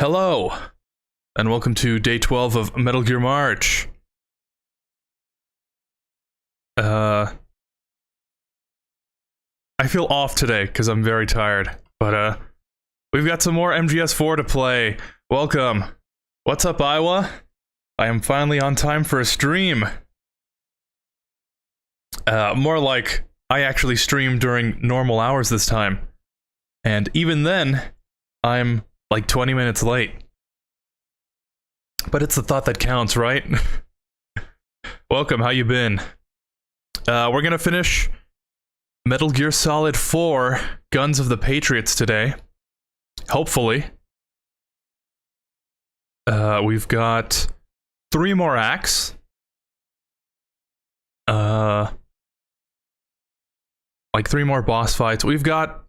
Hello, and welcome to day 12 of Metal Gear March. I feel off today because I'm very tired, but we've got some more MGS4 to play. Welcome. What's up, Iowa? I am finally on time for a stream. More like I actually stream during normal hours this time. And even then, I'm like 20 minutes late. But it's the thought that counts, right? Welcome, how you been? We're gonna finish Metal Gear Solid 4, Guns of the Patriots today. Hopefully. We've got 3 more acts. Like 3 more boss fights. We've got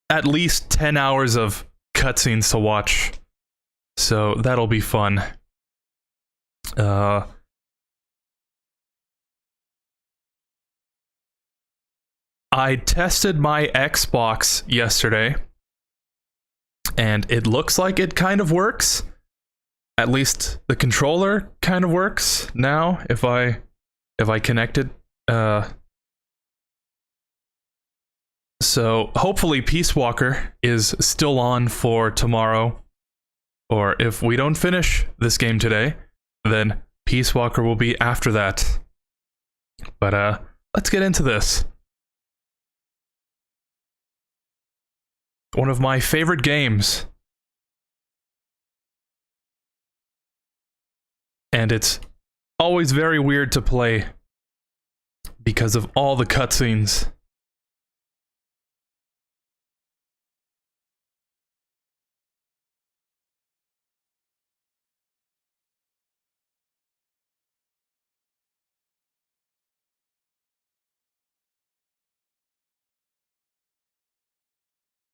at least 10 hours of cutscenes to watch. So that'll be fun. I tested my Xbox yesterday, and it looks like it kind of works. At least the controller kind of works now if I connect it. So hopefully Peace Walker is still on for tomorrow. Or if we don't finish this game today, then Peace Walker will be after that. But let's get into this. One of my favorite games. And it's always very weird to play because of all the cutscenes.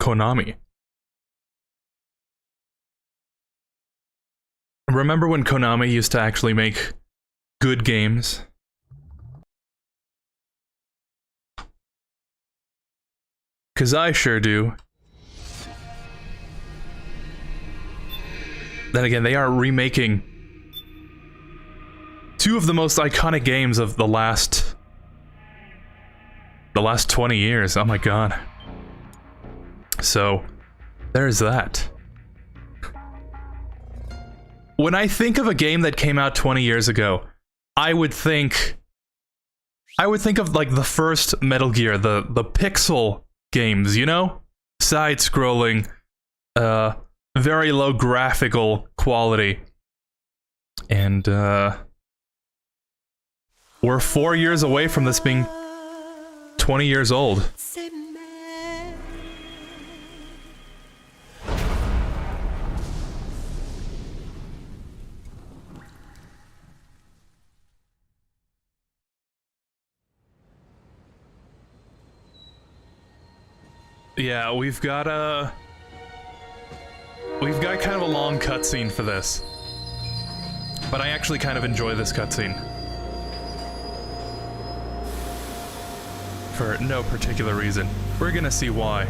Konami. Remember when Konami used to actually make good games? Cause I sure do. Then again, they are remaking 2 of the most iconic games of the last 20 years. Oh my god. So, there's that. When I think of a game that came out 20 years ago, I would think of like the first Metal Gear, the pixel games, you know? Side-scrolling, very low graphical quality. And we're 4 years away from this being 20 years old. Yeah, we've got kind of a long cutscene for this. But I actually kind of enjoy this cutscene. For no particular reason. We're gonna see why.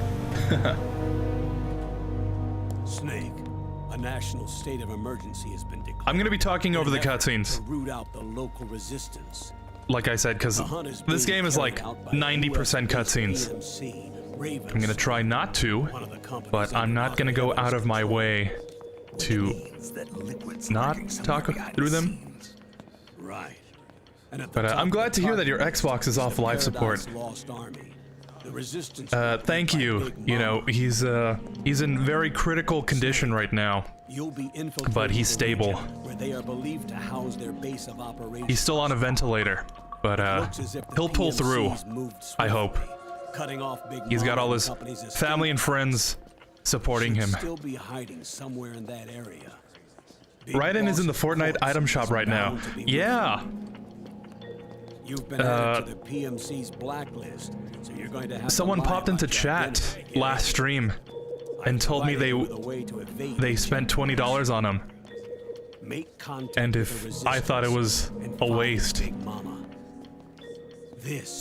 Snake, a national state of emergency has been declared. I'm gonna be talking over the cutscenes. To root out the local resistance. Like I said, because this game is like 90% cutscenes. I'm gonna try not to, but I'm not gonna go out of my way to not talk through them. Right. But I'm glad to hear that your Xbox is off life support. Thank you. You know, he's in very critical condition right now, but he's stable. He's still on a ventilator, but he'll pull through, I hope. He's got all his family and friends supporting him. Raiden is in the Fortnite item shop right now. Yeah. Someone popped into chat last stream and told me they spent $20 on him. And if I thought it was a waste.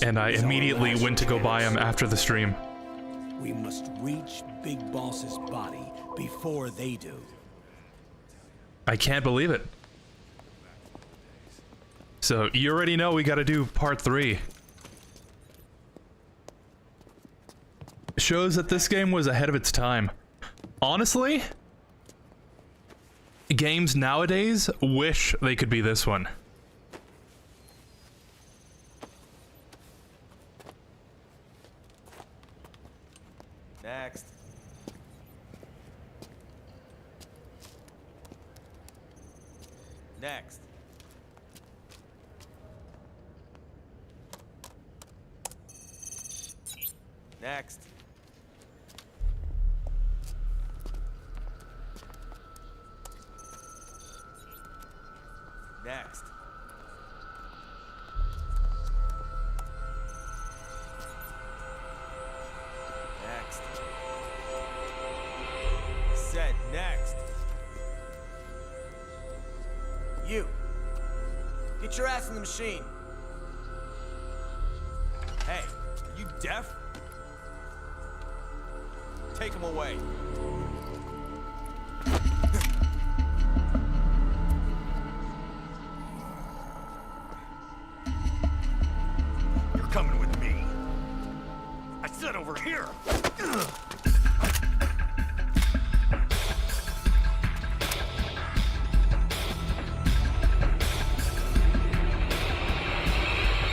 And I immediately went to go buy him after the stream. We must reach Big Boss's body before they do. I can't believe it. So, you already know we gotta do part 3. Shows that this game was ahead of its time. Honestly, games nowadays wish they could be this one. Next. Next. Next. Next. Next. Set. Next. You. Get your ass in the machine. Hey, are you deaf? Take him away. You're coming with me. I said over here.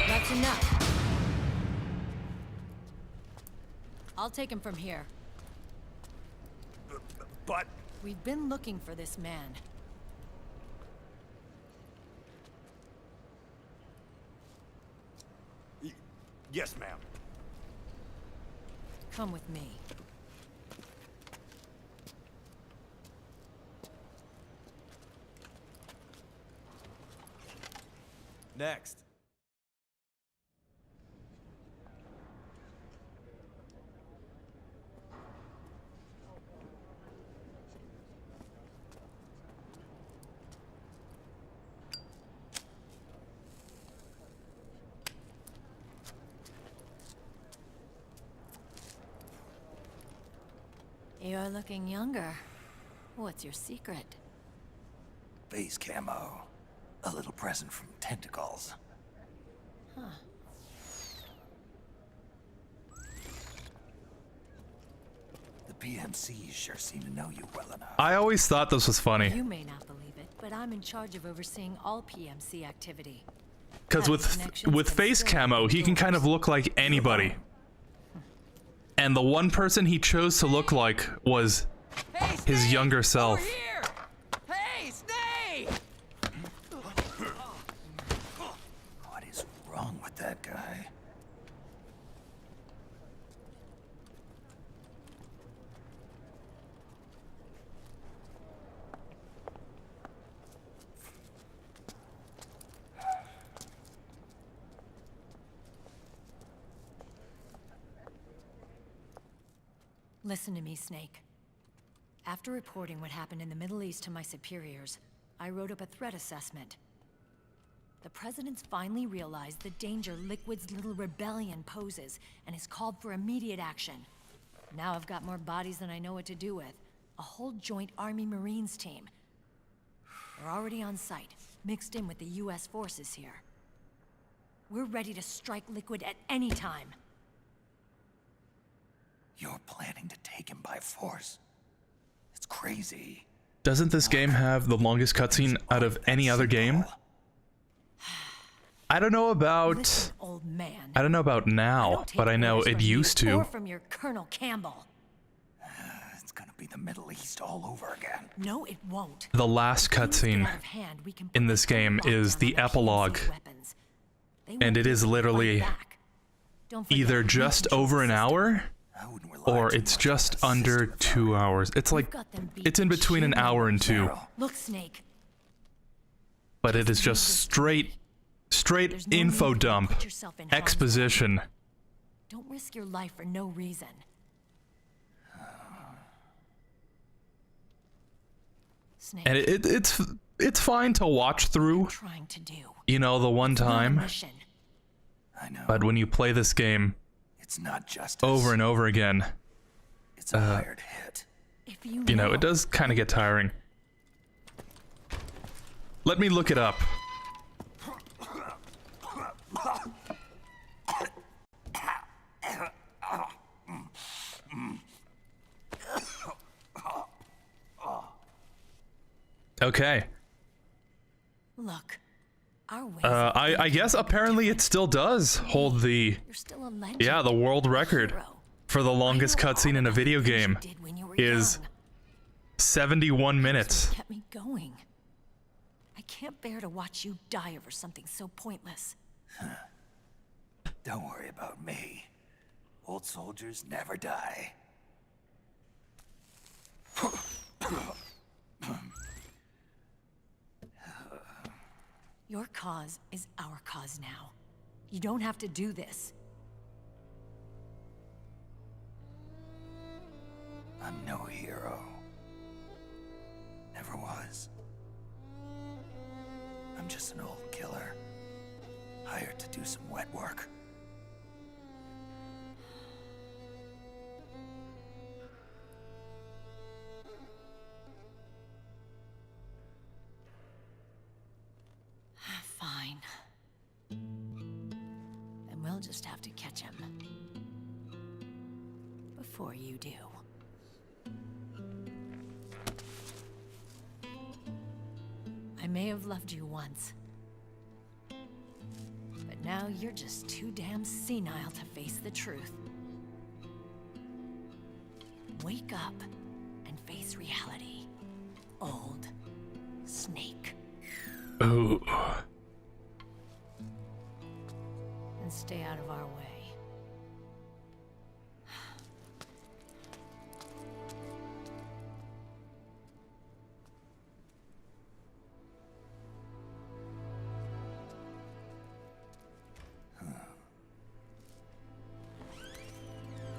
That's enough. I'll take him from here. But We've been looking for this man. yes, ma'am. Come with me. Next. You're looking younger. What's your secret? Base camo. A little present from tentacles. The PMCs sure seem to know you well enough. I always thought this was funny. You may not believe it, but I'm in charge of overseeing all PMC activity. Because with face camo, he can kind of look like anybody. And the one person he chose to look like was his younger self. Over here! Hey, Snake! What is wrong with that guy? Listen to me, Snake. After reporting what happened in the Middle East to my superiors, I wrote up a threat assessment. The President's finally realized the danger Liquid's little rebellion poses and has called for immediate action. Now I've got more bodies than I know what to do with. A whole joint Army-Marines team. We're already on site, mixed in with the US forces here. We're ready to strike Liquid at any time. You're planning to take him by force. It's crazy. Doesn't this game have the longest cutscene out of any other game? I don't know about... Listen, old man. I don't know about I now, don't take but I know orders it from you used Or to. from your Colonel Campbell. It's gonna be the Middle East all over again. No, it won't. The last Things get cutscene out of hand, we can in put this a full game is lockdown the on our epilogue. PMC weapons. They And won't it be is able to fight literally back. Don't forget, either we just control over the an system. hour, I wouldn't rely or too it's much just on the under system of 2 hours. It's We've like, got them beat it's in between an hour and 2. Daryl, Look, Snake. But it is just straight There's no info need for you to dump, put yourself in harm's way. exposition. Don't risk your life for no reason. Snake, And it's fine to watch through, trying to do. you know, the one Not a time. mission. I know. But when you play this game It's not just over and over again, It's a hired hit. If you you know, it does kind of get tiring. Let me look it up. Okay. Look, our ways. I guess apparently it still does hold the, You're still a legend. yeah, the world record Hero. for the longest I know all cutscene in a about video the things you game did when you were is young. 71 That's minutes. what kept me going. I can't bear to watch you die over something so pointless. Don't worry about me. Old soldiers never die. Your cause is our cause now. You don't have to do this. I'm no hero. Never was. I'm just an old killer, hired to do some wet work. Fine. Then we'll just have to catch him. Before you do. I may have loved you once. But now you're just too damn senile to face the truth. Wake up and face reality. Old Snake. Ooh. And stay out of our way.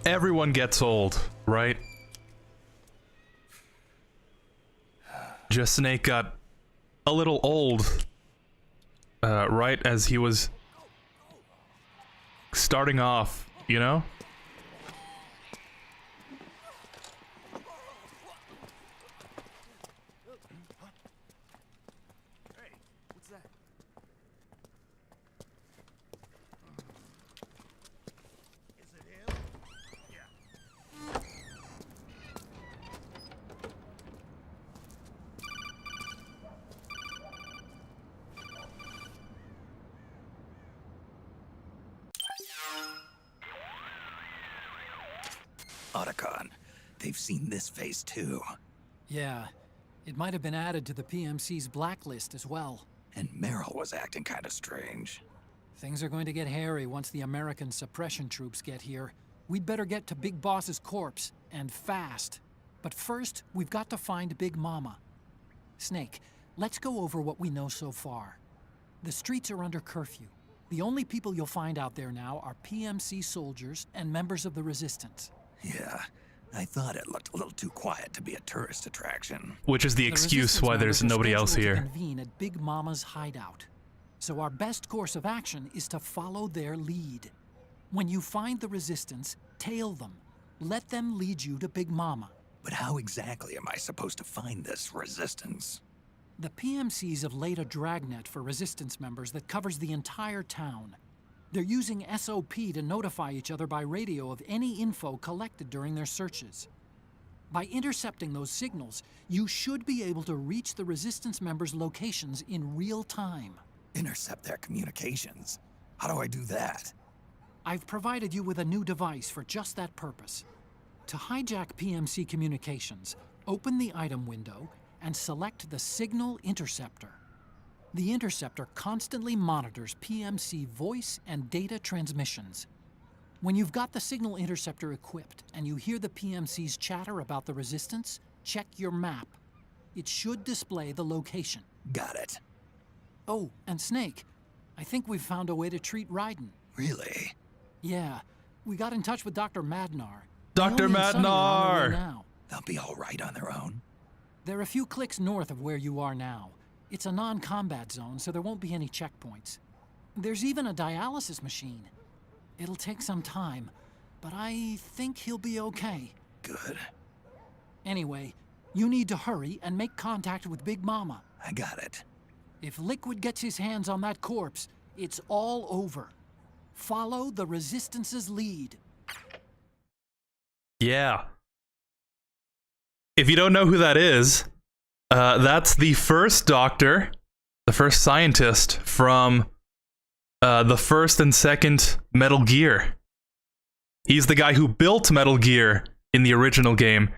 Everyone gets old, right? Just Snake got a little old, right as he was starting off, you know? What's that? Is it him? Yeah. Otacon, they've seen this face too. Yeah, it might have been added to the PMC's blacklist as well. And Meryl was acting kinda strange. Things are going to get hairy once the American suppression troops get here. We'd better get to Big Boss's corpse, and fast. But first, we've got to find Big Mama. Snake, let's go over what we know so far. The streets are under curfew. The only people you'll find out there now are PMC soldiers and members of the Resistance. Yeah, I thought it looked a little too quiet to be a tourist attraction. Which is the The excuse Resistance why there's members are nobody else scheduled to here. Convene at Big Mama's hideout. So our best course of action is to follow their lead. When you find the Resistance, tail them. Let them lead you to Big Mama. But how exactly am I supposed to find this resistance? The PMCs have laid a dragnet for Resistance members that covers the entire town. They're using SOP to notify each other by radio of any info collected during their searches. By intercepting those signals, you should be able to reach the Resistance members' locations in real time. Intercept their communications. How do I do that? I've provided you with a new device for just that purpose. To hijack PMC communications, open the item window and select the Signal Interceptor. The interceptor constantly monitors PMC voice and data transmissions. When you've got the Signal Interceptor equipped and you hear the PMC's chatter about the Resistance, check your map. It should display the location. Got it. Oh, and Snake, I think we've found a way to treat Raiden. Really? Yeah, we got in touch with Dr. Madnar. Dr. Naomi and Sonny are on their way Madnar! now. They'll be all right on their own. They're a few clicks north of where you are now. It's a non-combat zone, so there won't be any checkpoints. There's even a dialysis machine. It'll take some time, but I think he'll be okay. Good. Anyway, you need to hurry and make contact with Big Mama. I got it. If Liquid gets his hands on that corpse, it's all over. Follow the Resistance's lead. Yeah. If you don't know who that is, that's the first doctor, the first scientist from the first and second Metal Gear. He's the guy who built Metal Gear in the original game,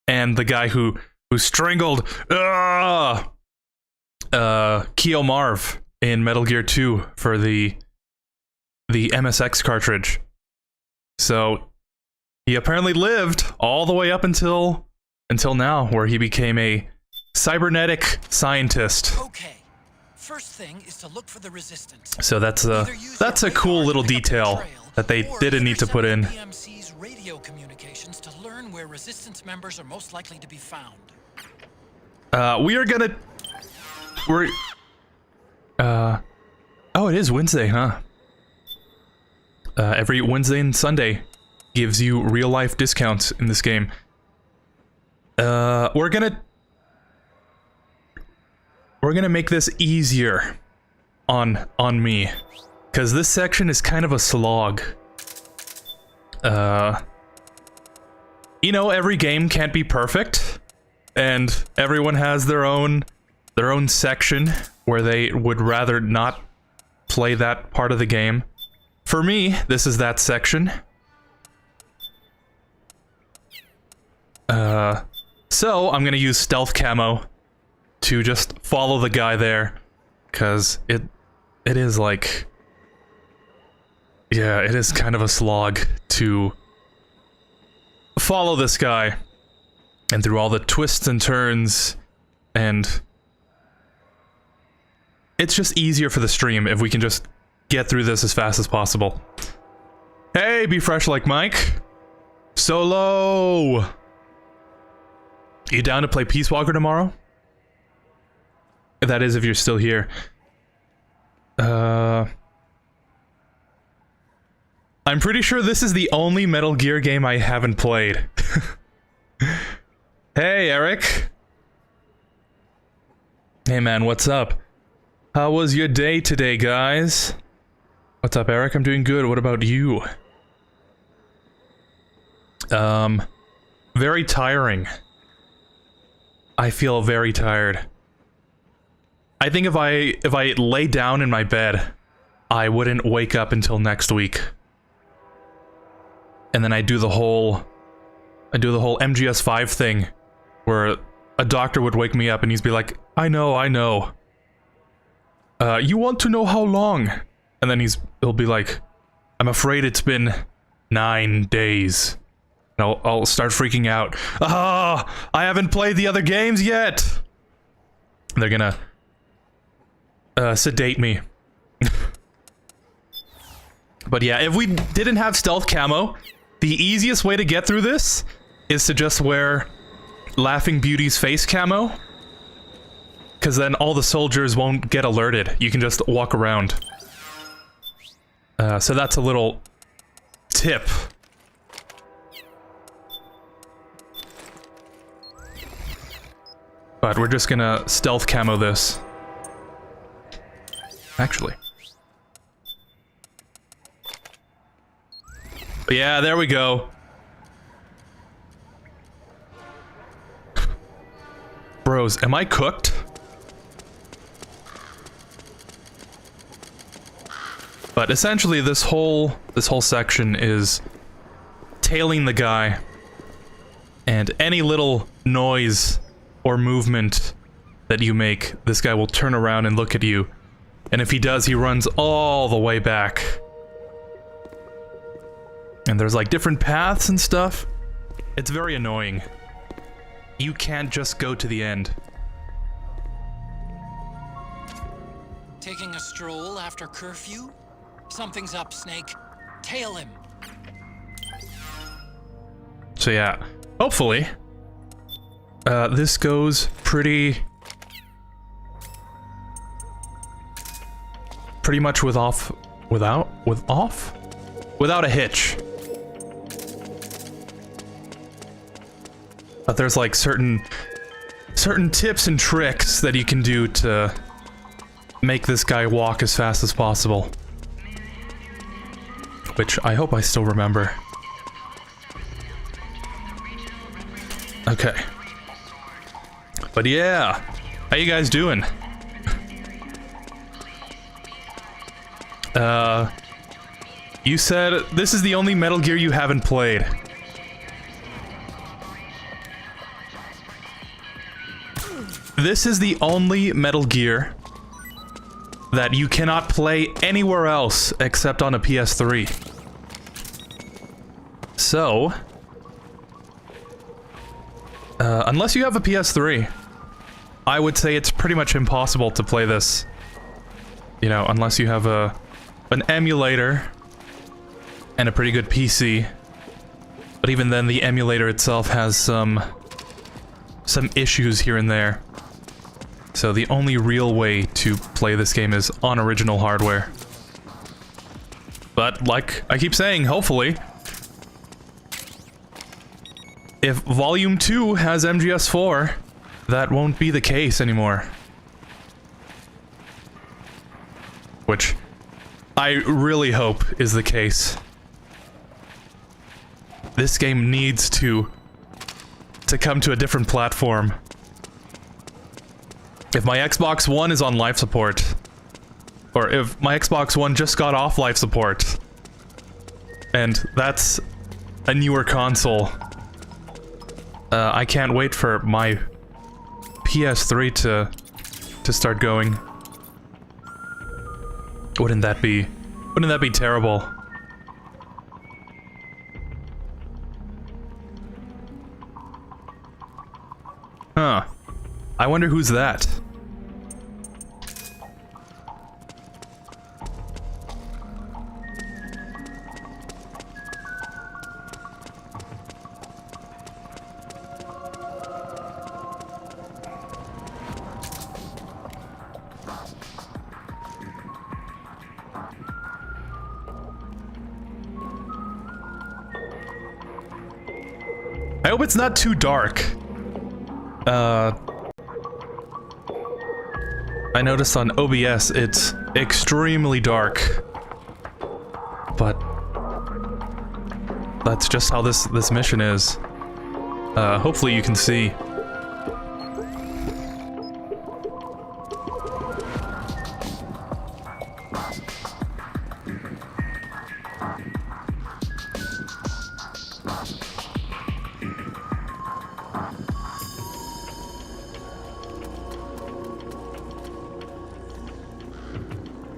and the guy who strangled Keo Marv in Metal Gear 2 for the MSX cartridge. So he apparently lived all the way up until now, where he became a cybernetic scientist. Okay. First thing is to look for the Resistance. So that's a cool little detail that they didn't need to put in. PMC's radio communications to learn where Resistance members are most likely to be found. Oh, it is Wednesday, huh? Every Wednesday and Sunday gives you real life discounts in this game. We're gonna make this easier on me, because this section is kind of a slog. You know, every game can't be perfect, and everyone has their own section where they would rather not play that part of the game. For me, this is that section. So I'm gonna use stealth camo to just follow the guy there, because it is like, yeah, it is kind of a slog to follow this guy, and through all the twists and turns, and it's just easier for the stream if we can just get through this as fast as possible. Hey, Be Fresh Like Mike. Solo! You down to play Peace Walker tomorrow? That is, if you're still here. I'm pretty sure this is the only Metal Gear game I haven't played. Hey, Eric. Hey, man, what's up? How was your day today, guys? What's up, Eric? I'm doing good. What about you? Very tiring. I feel very tired. I think if I lay down in my bed, I wouldn't wake up until next week. And then I do the whole MGS5 thing, where a doctor would wake me up and he'd be like, I know. You want to know how long? And then he'll be like, I'm afraid it's been 9 days. And I'll start freaking out. I haven't played the other games yet. They're gonna sedate me. But yeah, if we didn't have stealth camo, the easiest way to get through this is to just wear Laughing Beauty's face camo, because then all the soldiers won't get alerted. You can just walk around. So that's a little tip. But we're just gonna stealth camo this. Actually. But yeah, there we go. Bros, am I cooked? But essentially this whole section is tailing the guy, and any little noise or movement that you make, this guy will turn around and look at you. And if he does, he runs all the way back. And there's like different paths and stuff. It's very annoying. You can't just go to the end. Taking a stroll after curfew? Something's up, Snake. Tail him. So yeah, hopefully this goes pretty much without a hitch. But there's like certain tips and tricks that you can do to make this guy walk as fast as possible. Which I hope I still remember. Okay. But yeah, how you guys doing? You said this is the only Metal Gear you haven't played. This is the only Metal Gear that you cannot play anywhere else except on a PS3. So, unless you have a PS3, I would say it's pretty much impossible to play this. You know, unless you have an emulator and a pretty good PC. But even then, the emulator itself has some issues here and there. So the only real way to play this game is on original hardware. But like I keep saying, hopefully, if Volume 2 has MGS4, that won't be the case anymore. Which I really hope is the case. This game needs to come to a different platform. If my Xbox One is on life support, or if my Xbox One just got off life support, and that's a newer console, I can't wait for my PS3 to start going. Wouldn't that be terrible? Huh. I wonder who's that? I hope it's not too dark. I noticed on OBS it's extremely dark. But that's just how this mission is. Hopefully you can see.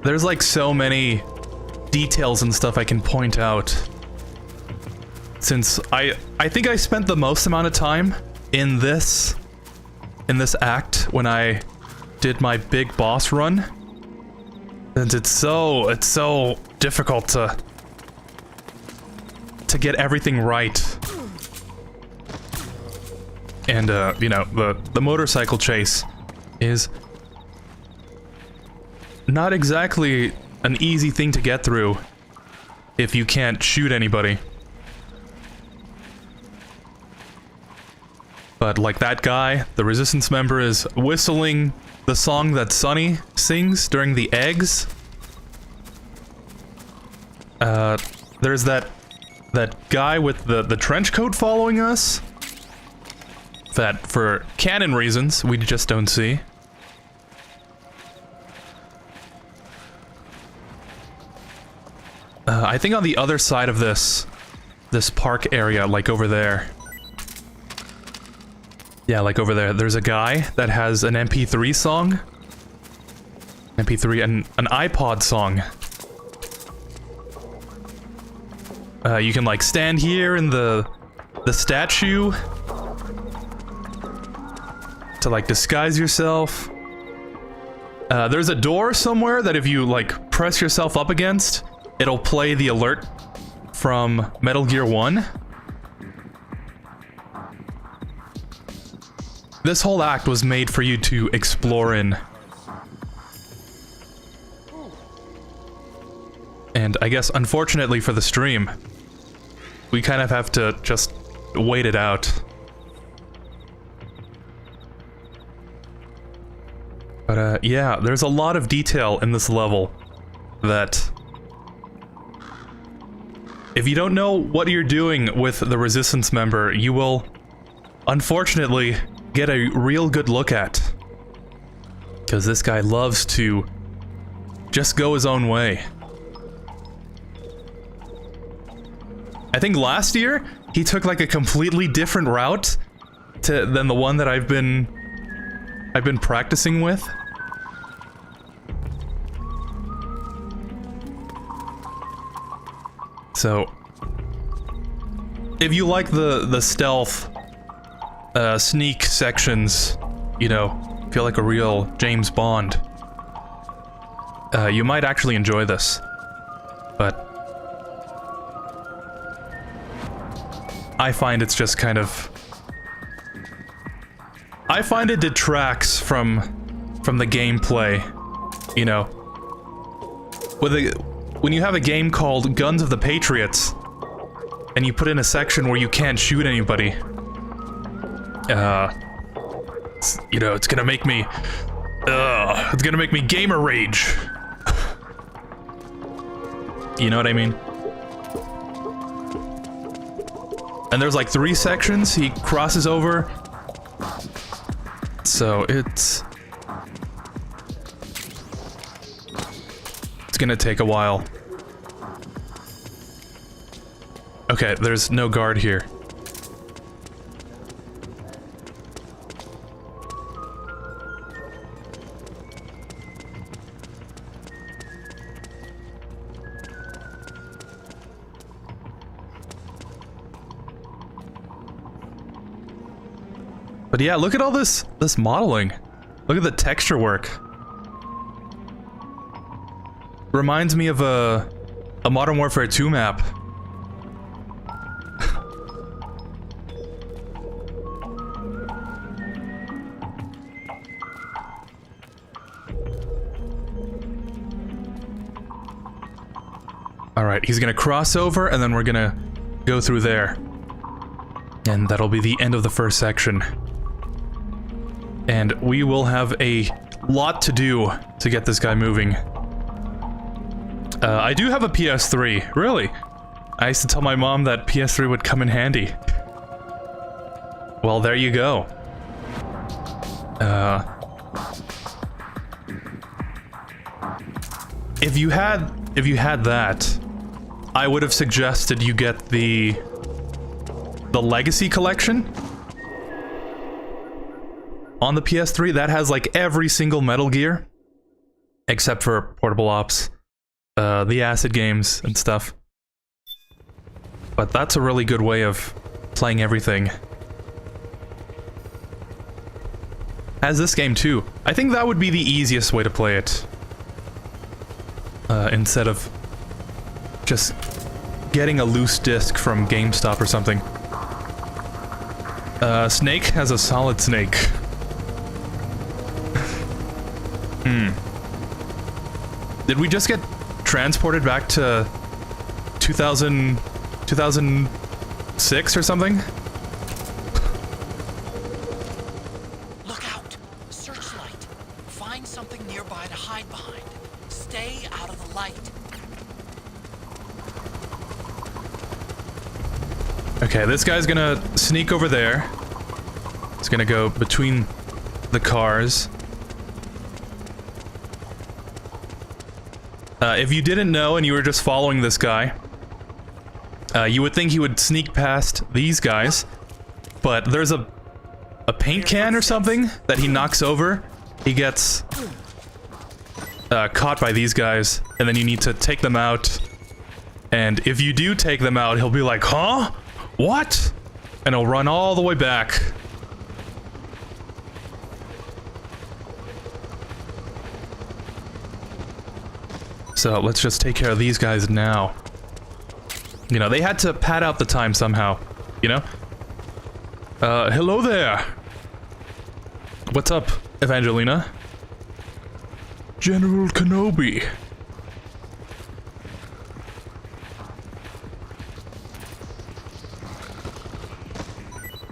There's like so many details and stuff I can point out. Since I think I spent the most amount of time in this act when I did my big boss run. And it's so difficult to get everything right. And you know, the motorcycle chase is not exactly an easy thing to get through if you can't shoot anybody. But like that guy, the Resistance member, is whistling the song that Sonny sings during the eggs. There's that guy with the trench coat following us that, for canon reasons, we just don't see. I think on the other side of this park area, like over there. Yeah, like over there, there's a guy that has an MP3 song. MP3 and an iPod song. You can like stand here in the statue to like disguise yourself. There's a door somewhere that if you like press yourself up against, it'll play the alert from Metal Gear 1. This whole act was made for you to explore in. And I guess, unfortunately for the stream, we kind of have to just wait it out. But yeah, there's a lot of detail in this level that if you don't know what you're doing with the Resistance member, you will unfortunately get a real good look at. Because this guy loves to just go his own way. I think last year, he took like a completely different route than the one that I've been practicing with. So, if you like the stealth, sneak sections, you know, feel like a real James Bond, you might actually enjoy this. But I find it's just kind of... I find it detracts from the gameplay, you know. When you have a game called Guns of the Patriots, and you put in a section where you can't shoot anybody, you know, it's gonna make me gamer rage. You know what I mean? And there's like 3 sections he crosses over. So it's gonna take a while. Okay, there's no guard here. But yeah, look at all this modeling. Look at the texture work. Reminds me of a Modern Warfare 2 map. Alright, he's gonna cross over and then we're gonna go through there. And that'll be the end of the first section. And we will have a lot to do to get this guy moving. I do have a PS3, really. I used to tell my mom that PS3 would come in handy. Well, there you go. If you had that, I would have suggested you get the Legacy Collection on the PS3. That has like every single Metal Gear except for Portable Ops, the Acid games and stuff. But that's a really good way of playing everything. Has this game too. I think that would be the easiest way to play it. Instead of just getting a loose disc from GameStop or something. Snake has a Solid Snake. Did we just get transported back to 2006 or something? Look out! Searchlight. Find something nearby to hide behind. Stay out of the light. Okay, this guy's gonna sneak over there. He's gonna go between the cars. If you didn't know and you were just following this guy, you would think he would sneak past these guys, but there's a paint can or something that he knocks over. He gets caught by these guys, and then you need to take them out. And if you do take them out, he'll be like, huh? What? And he'll run all the way back. So let's just take care of these guys now. You know, they had to pad out the time somehow, you know? Hello there. What's up, Evangelina? General Kenobi.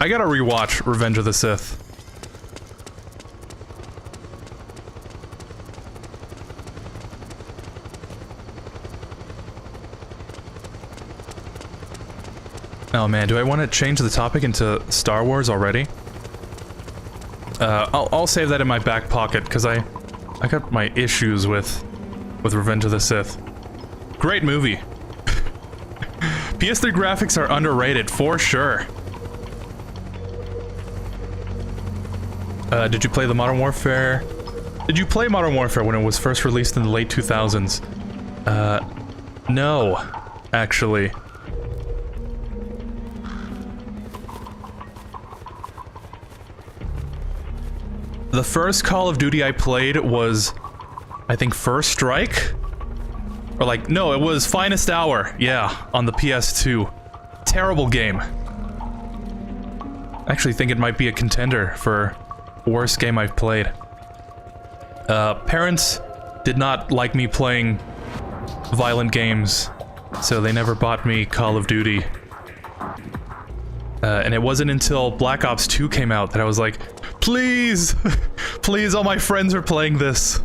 I gotta rewatch Revenge of the Sith. Oh man, do I want to change the topic into Star Wars already? I'll save that in my back pocket, because I got my issues with Revenge of the Sith. Great movie. PS3 graphics are underrated, for sure. Did you play the Modern Warfare? Did you play Modern Warfare when it was first released in the late 2000s? No, actually. The first Call of Duty I played was, I think, First Strike? Or like, no, it was Finest Hour, yeah, on the PS2. Terrible game. I actually think it might be a contender for worst game I've played. Parents did not like me playing violent games, so they never bought me Call of Duty. And it wasn't until Black Ops 2 came out that I was like, please! Please, all my friends are playing this.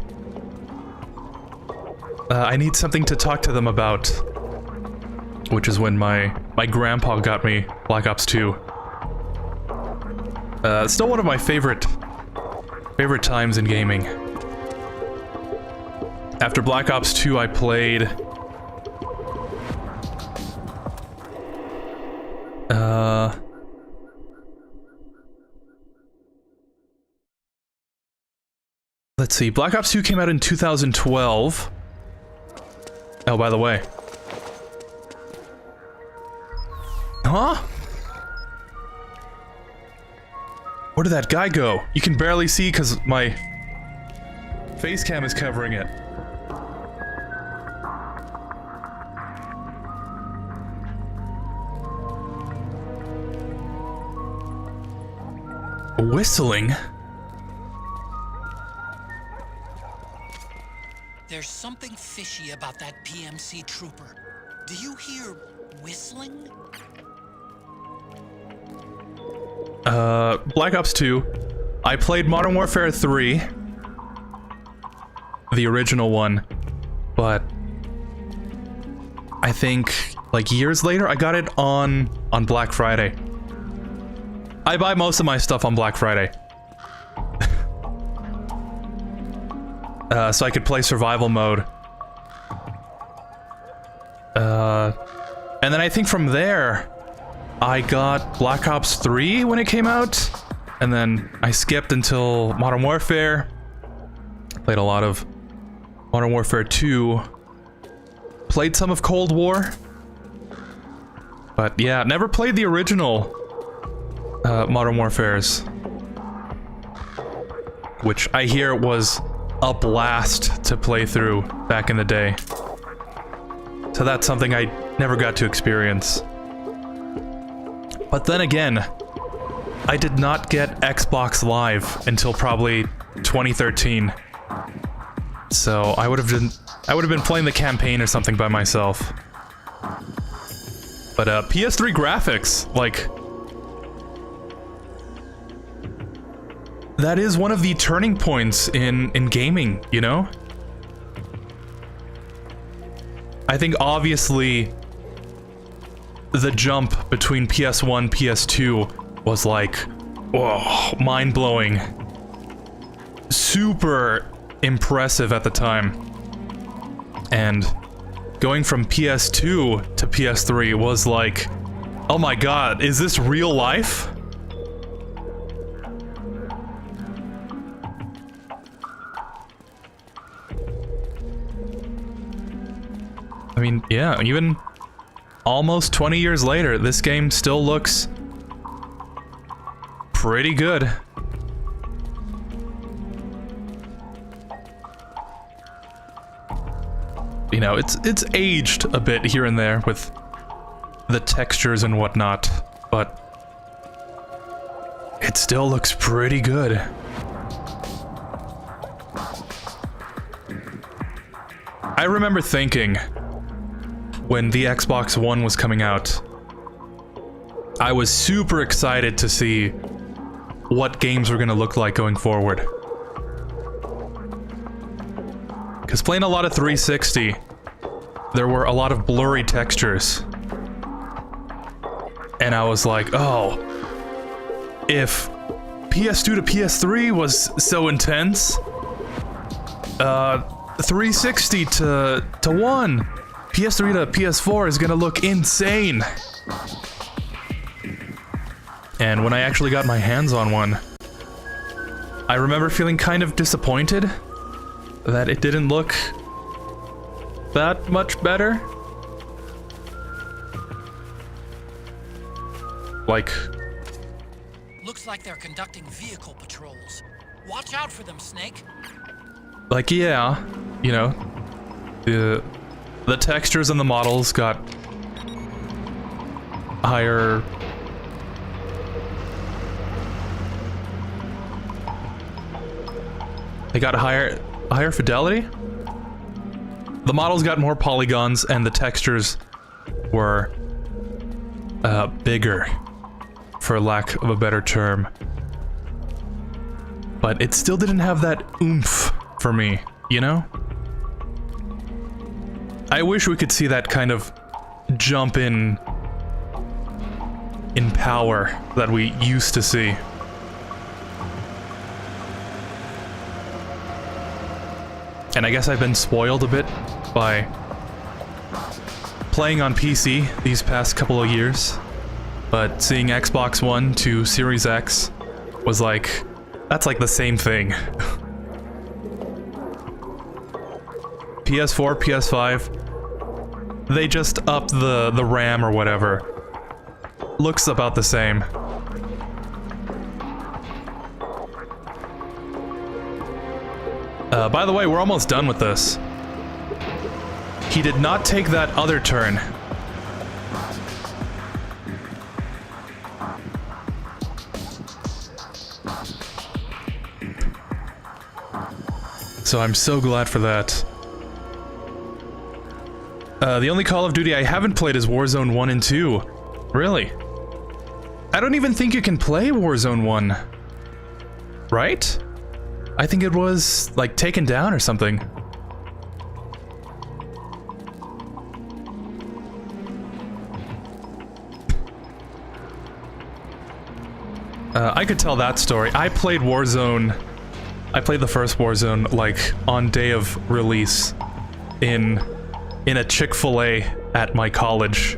I need something to talk to them about. Which is when my grandpa got me Black Ops 2. Still one of my favorite times in gaming. After Black Ops 2, I played... Let's see, Black Ops 2 came out in 2012. Oh, by the way. Huh? Where did that guy go? You can barely see because my face cam is covering it. Whistling? There's something fishy about that PMC trooper. Do you hear whistling? Black Ops 2. I played Modern Warfare 3. The original one. But... I think, like, years later, I got it on Black Friday. I buy most of my stuff on Black Friday. So I could play survival mode. And then I think from there, I got Black Ops 3 when it came out, and then I skipped until Modern Warfare. Played a lot of Modern Warfare 2. Played some of Cold War. But yeah, never played the original Modern Warfares. Which I hear was a blast to play through back in the day. So that's something I never got to experience. But then again, I did not get Xbox Live until probably 2013. So I would have been playing the campaign or something by myself. But PS3 graphics, like, that is one of the turning points in gaming, you know? I think obviously the jump between PS1, PS2 was like, oh, mind-blowing. Super impressive at the time. And going from PS2 to PS3 was like, oh my god, is this real life? I mean, yeah, even almost 20 years later, this game still looks pretty good. You know, it's aged a bit here and there with the textures and whatnot, but it still looks pretty good. I remember thinking, when the Xbox One was coming out, I was super excited to see what games were going to look like going forward. Because playing a lot of 360, there were a lot of blurry textures. and I was like, oh, if PS2 to PS3 was so intense, 360 to 1, PS3 to PS4 is gonna look insane. And when I actually got my hands on one, I remember feeling kind of disappointed that it didn't look that much better. Like, Looks like they're conducting vehicle patrols. Watch out for them, Snake. like, yeah, you know, the textures and the models got higher. They got higher fidelity. The models got more polygons, and the textures were bigger, for lack of a better term. But it still didn't have that oomph for me, you know? I wish we could see that kind of jump in power that we used to see. And I guess I've been spoiled a bit by playing on PC these past couple of years, but seeing Xbox One to Series X was like, that's like the same thing. PS4, PS5, they just upped the RAM or whatever. Looks about the same. By the way, we're almost done with this. He did not take that other turn. So I'm so glad for that. The only Call of Duty I haven't played is Warzone 1 and 2. Really? I don't even think you can play Warzone 1. Right? I think it was, like, taken down or something. I could tell that story. I played Warzone... I played the first Warzone, like, on day of release in a Chick-fil-A at my college.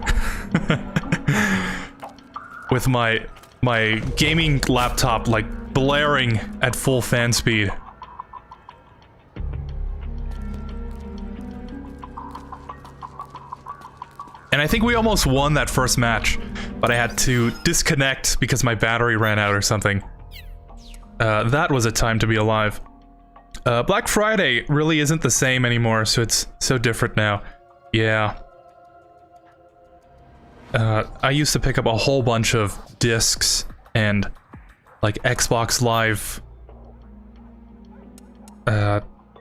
With my gaming laptop, like, blaring at full fan speed. And I think we almost won that first match, but I had to disconnect because my battery ran out or something. That was a time to be alive. Black Friday really isn't the same anymore, so it's so different now. Yeah. I used to pick up a whole bunch of discs and like Xbox Live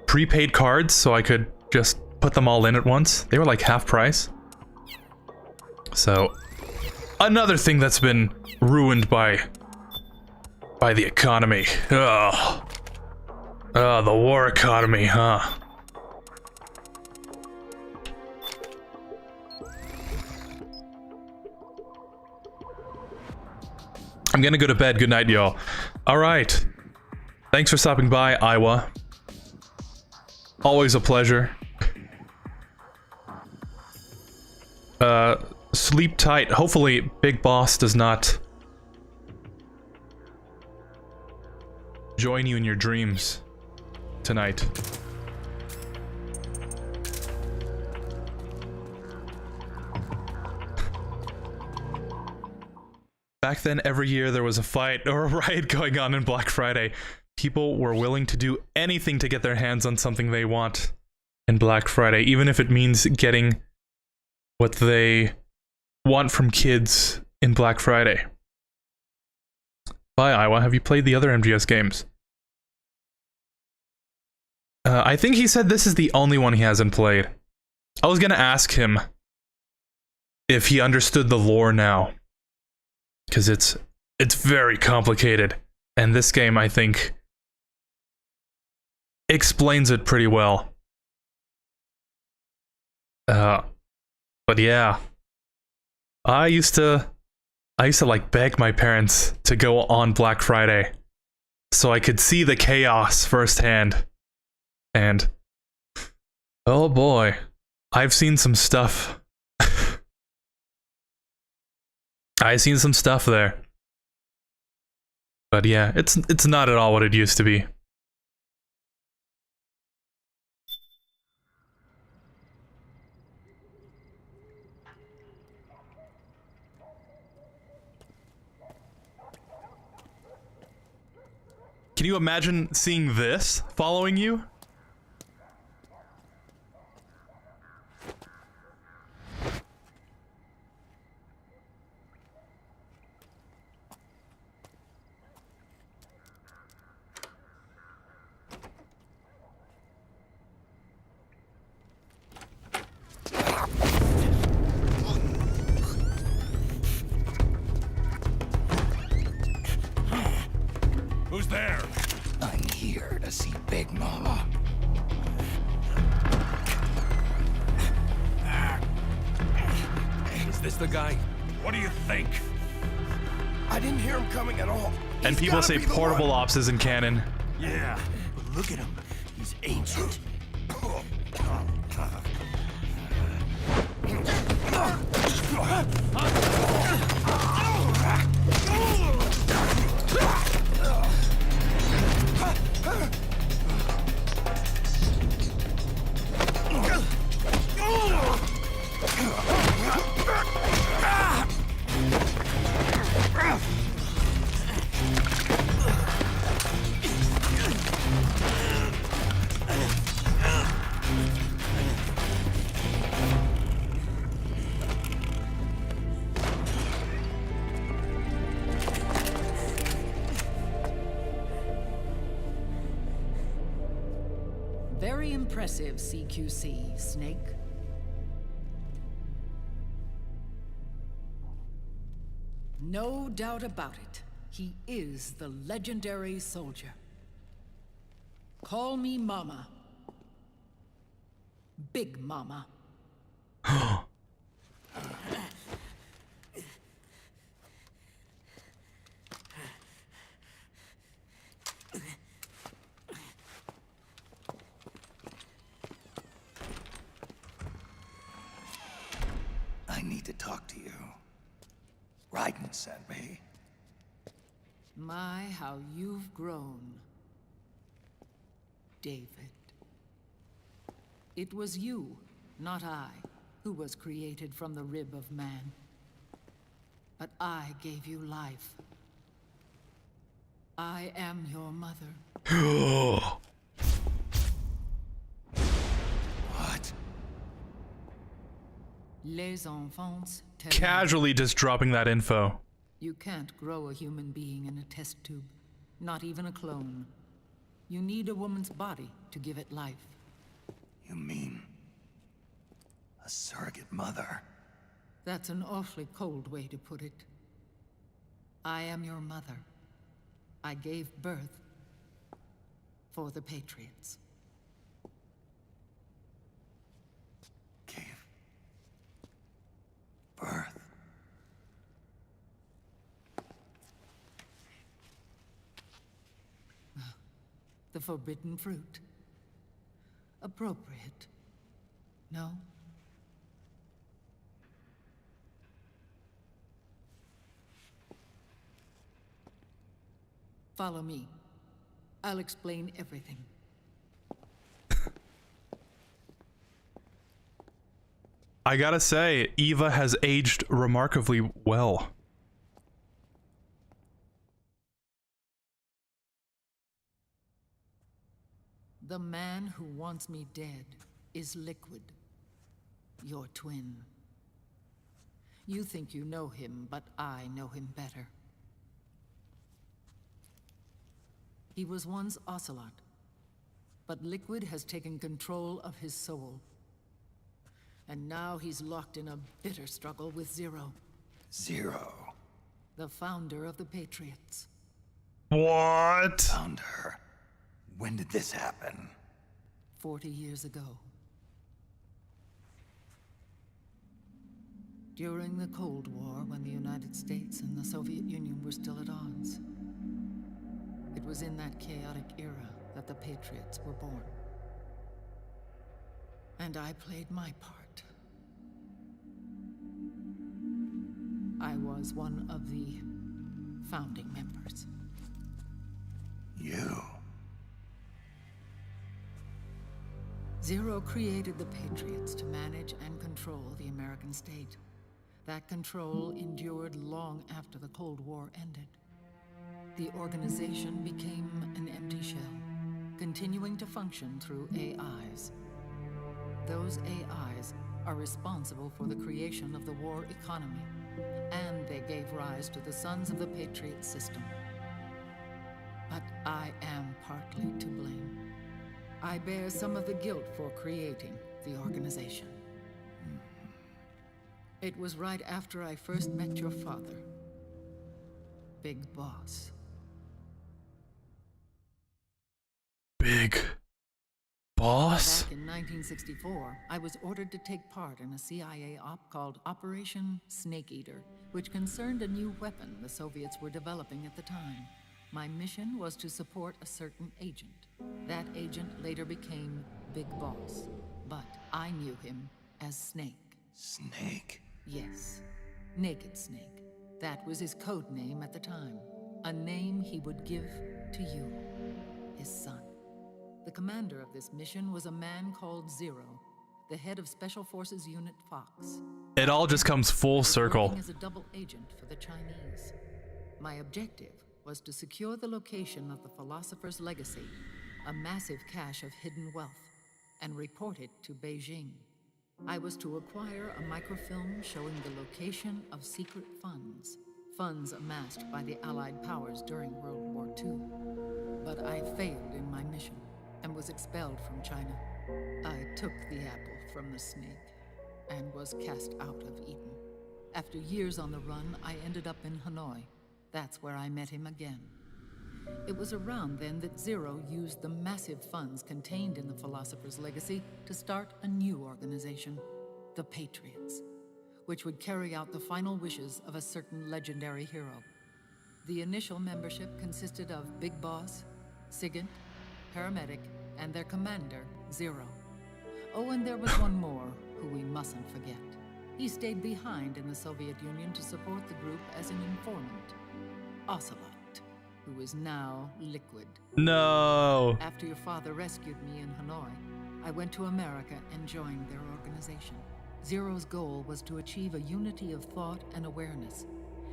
prepaid cards, so I could just put them all in at once. They were like half price. So, another thing that's been ruined by the economy. Ugh. The war economy, huh? I'm gonna go to bed. Good night, y'all. Alright. Thanks for stopping by, Iowa. Always a pleasure. Sleep tight. Hopefully, Big Boss does not join you in your dreams tonight. Back then, every year there was a fight or a riot going on in Black Friday. People were willing to do anything to get their hands on something they want in Black Friday, even if it means getting what they want from kids in Black Friday. Bye, Iowa. Have you played the other MGS games? I think he said this is the only one he hasn't played. I was gonna ask him if he understood the lore now, because it's very complicated, and this game, I think, explains it pretty well. But yeah, I used to I used to like beg my parents to go on Black Friday so I could see the chaos firsthand. And oh boy, I've seen some stuff. I've seen some stuff there. But yeah, it's not at all what it used to be. Can you imagine seeing this following you? Who's there? I'm here to see Big Mama. Is this the guy? What do you think? I didn't hear him coming at all. And people say portable ops isn't canon. Yeah, but look at him. He's ancient. Very impressive, CQC, Snake. No doubt about it. He is the legendary soldier. Call me Mama. Big Mama. I need to talk to you. Raiden sent me. My, how you've grown. David. It was you, not I, who was created from the rib of man. But I gave you life. I am your mother. What? Les enfants t'aiment. Casually just dropping that info. You can't grow a human being in a test tube, not even a clone. You need a woman's body to give it life. You mean a surrogate mother? That's an awfully cold way to put it. I am your mother. I gave birth for the Patriots. Gave birth. The forbidden fruit. Appropriate. No? Follow me. I'll explain everything. I gotta say, Eva has aged remarkably well. The man who wants me dead is Liquid, your twin. You think you know him, but I know him better. He was once Ocelot, but Liquid has taken control of his soul. And now he's locked in a bitter struggle with Zero, Zero. the founder of the Patriots. What? Found her. When did this happen? 40 years ago. During the Cold War, when the United States and the Soviet Union were still at odds. It was in that chaotic era that the Patriots were born. And I played my part. I was one of the founding members. You? Zero created the Patriots to manage and control the American state. That control endured long after the Cold War ended. The organization became an empty shell, continuing to function through AIs. Those AIs are responsible for the creation of the war economy, and they gave rise to the Sons of the Patriot system. But I am partly to blame. I bear some of the guilt for creating the organization. It was right after I first met your father, Big Boss. Big Boss? Back in 1964, I was ordered to take part in a CIA op called Operation Snake Eater, which concerned a new weapon the Soviets were developing at the time. My mission was to support a certain agent. That agent later became Big Boss, but I knew him as Snake. Snake? Yes, Naked Snake. That was his code name at the time. A name he would give to you, his son. The commander of this mission was a man called Zero, the head of Special Forces Unit Fox. It all just comes full circle. Working as a double agent for the Chinese. My objective was to secure the location of the Philosopher's Legacy, a massive cache of hidden wealth, and report it to Beijing. I was to acquire a microfilm showing the location of secret funds, funds amassed by the Allied powers during World War II. But I failed in my mission and was expelled from China. I took the apple from the snake and was cast out of Eden. After years on the run, I ended up in Hanoi. That's where I met him again. It was around then that Zero used the massive funds contained in the Philosopher's Legacy to start a new organization, the Patriots, which would carry out the final wishes of a certain legendary hero. The initial membership consisted of Big Boss, Sigint, Paramedic, and their commander, Zero. Oh, and there was one more who we mustn't forget. He stayed behind in the Soviet Union to support the group as an informant, Ocelot, who is now Liquid. No. After your father rescued me in Hanoi, I went to America and joined their organization. Zero's goal was to achieve a unity of thought and awareness.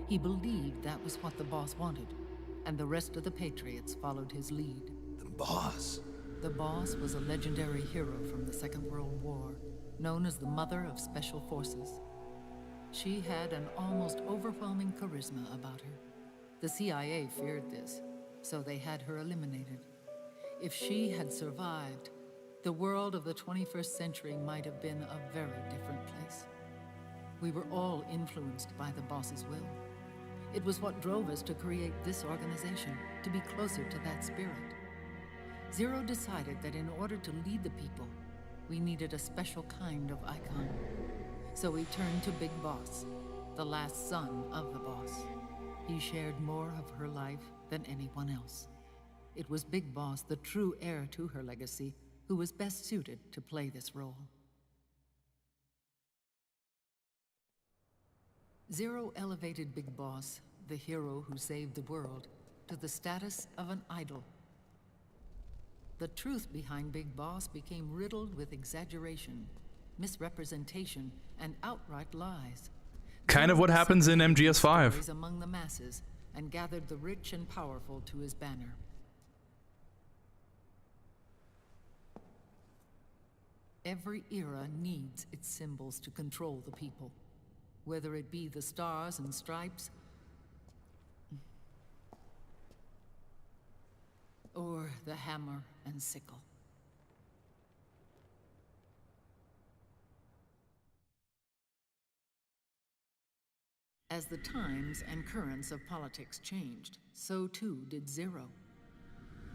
He believed that was what the boss wanted, and the rest of the Patriots followed his lead. The boss? The boss was a legendary hero from the Second World War, known as the Mother of Special Forces. She had an almost overwhelming charisma about her. The CIA feared this, so they had her eliminated. If she had survived, the world of the 21st century might have been a very different place. We were all influenced by the boss's will. It was what drove us to create this organization, to be closer to that spirit. Zero decided that in order to lead the people, we needed a special kind of icon. So we turned to Big Boss, the last son of the boss. He shared more of her life than anyone else. It was Big Boss, the true heir to her legacy, who was best suited to play this role. Zero elevated Big Boss, the hero who saved the world, to the status of an idol. The truth behind Big Boss became riddled with exaggeration, misrepresentation, and outright lies. Kind of what happens in MGS5. Among the masses and gathered the rich and powerful to his banner. Every era needs its symbols to control the people, whether it be the stars and stripes or the hammer and sickle. As the times and currents of politics changed, so too did Zero.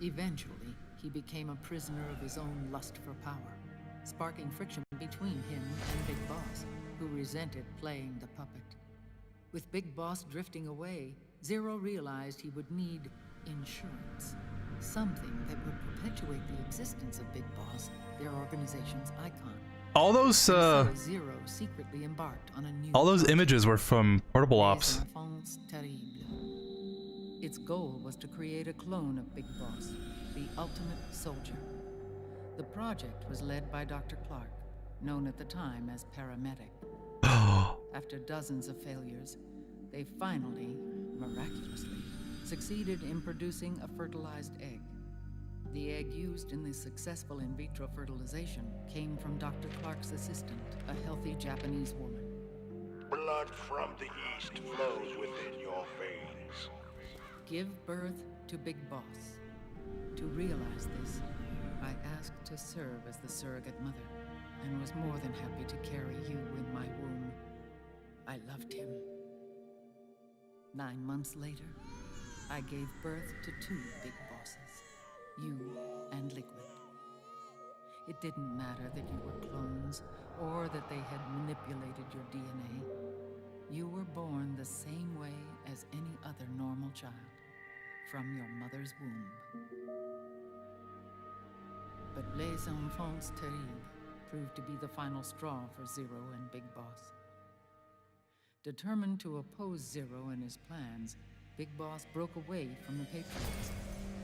Eventually, he became a prisoner of his own lust for power, sparking friction between him and Big Boss, who resented playing the puppet. With Big Boss drifting away, Zero realized he would need insurance. Something that would perpetuate the existence of Big Boss, their organization's icon. All those So Zero secretly embarked on a new all those project, images were from Portable Les Ops. Enfants Terribles. Its goal was to create a clone of Big Boss, the ultimate soldier. The project was led by Dr. Clark, known at the time as Paramedic. After dozens of failures, they finally, miraculously, succeeded in producing a fertilized egg. The egg used in the successful in vitro fertilization came from Dr. Clark's assistant, a healthy Japanese woman. Blood from the east flows within your veins. Give birth to Big Boss. To realize this, I asked to serve as the surrogate mother, and was more than happy to carry you in my womb. I loved him. 9 months later, I gave birth to 2 Big Bosses, you and Liquid. It didn't matter that you were clones, or that they had manipulated your DNA. You were born the same way as any other normal child, from your mother's womb. But Les Enfants Terribles proved to be the final straw for Zero and Big Boss. Determined to oppose Zero and his plans, Big Boss broke away from the Patriots.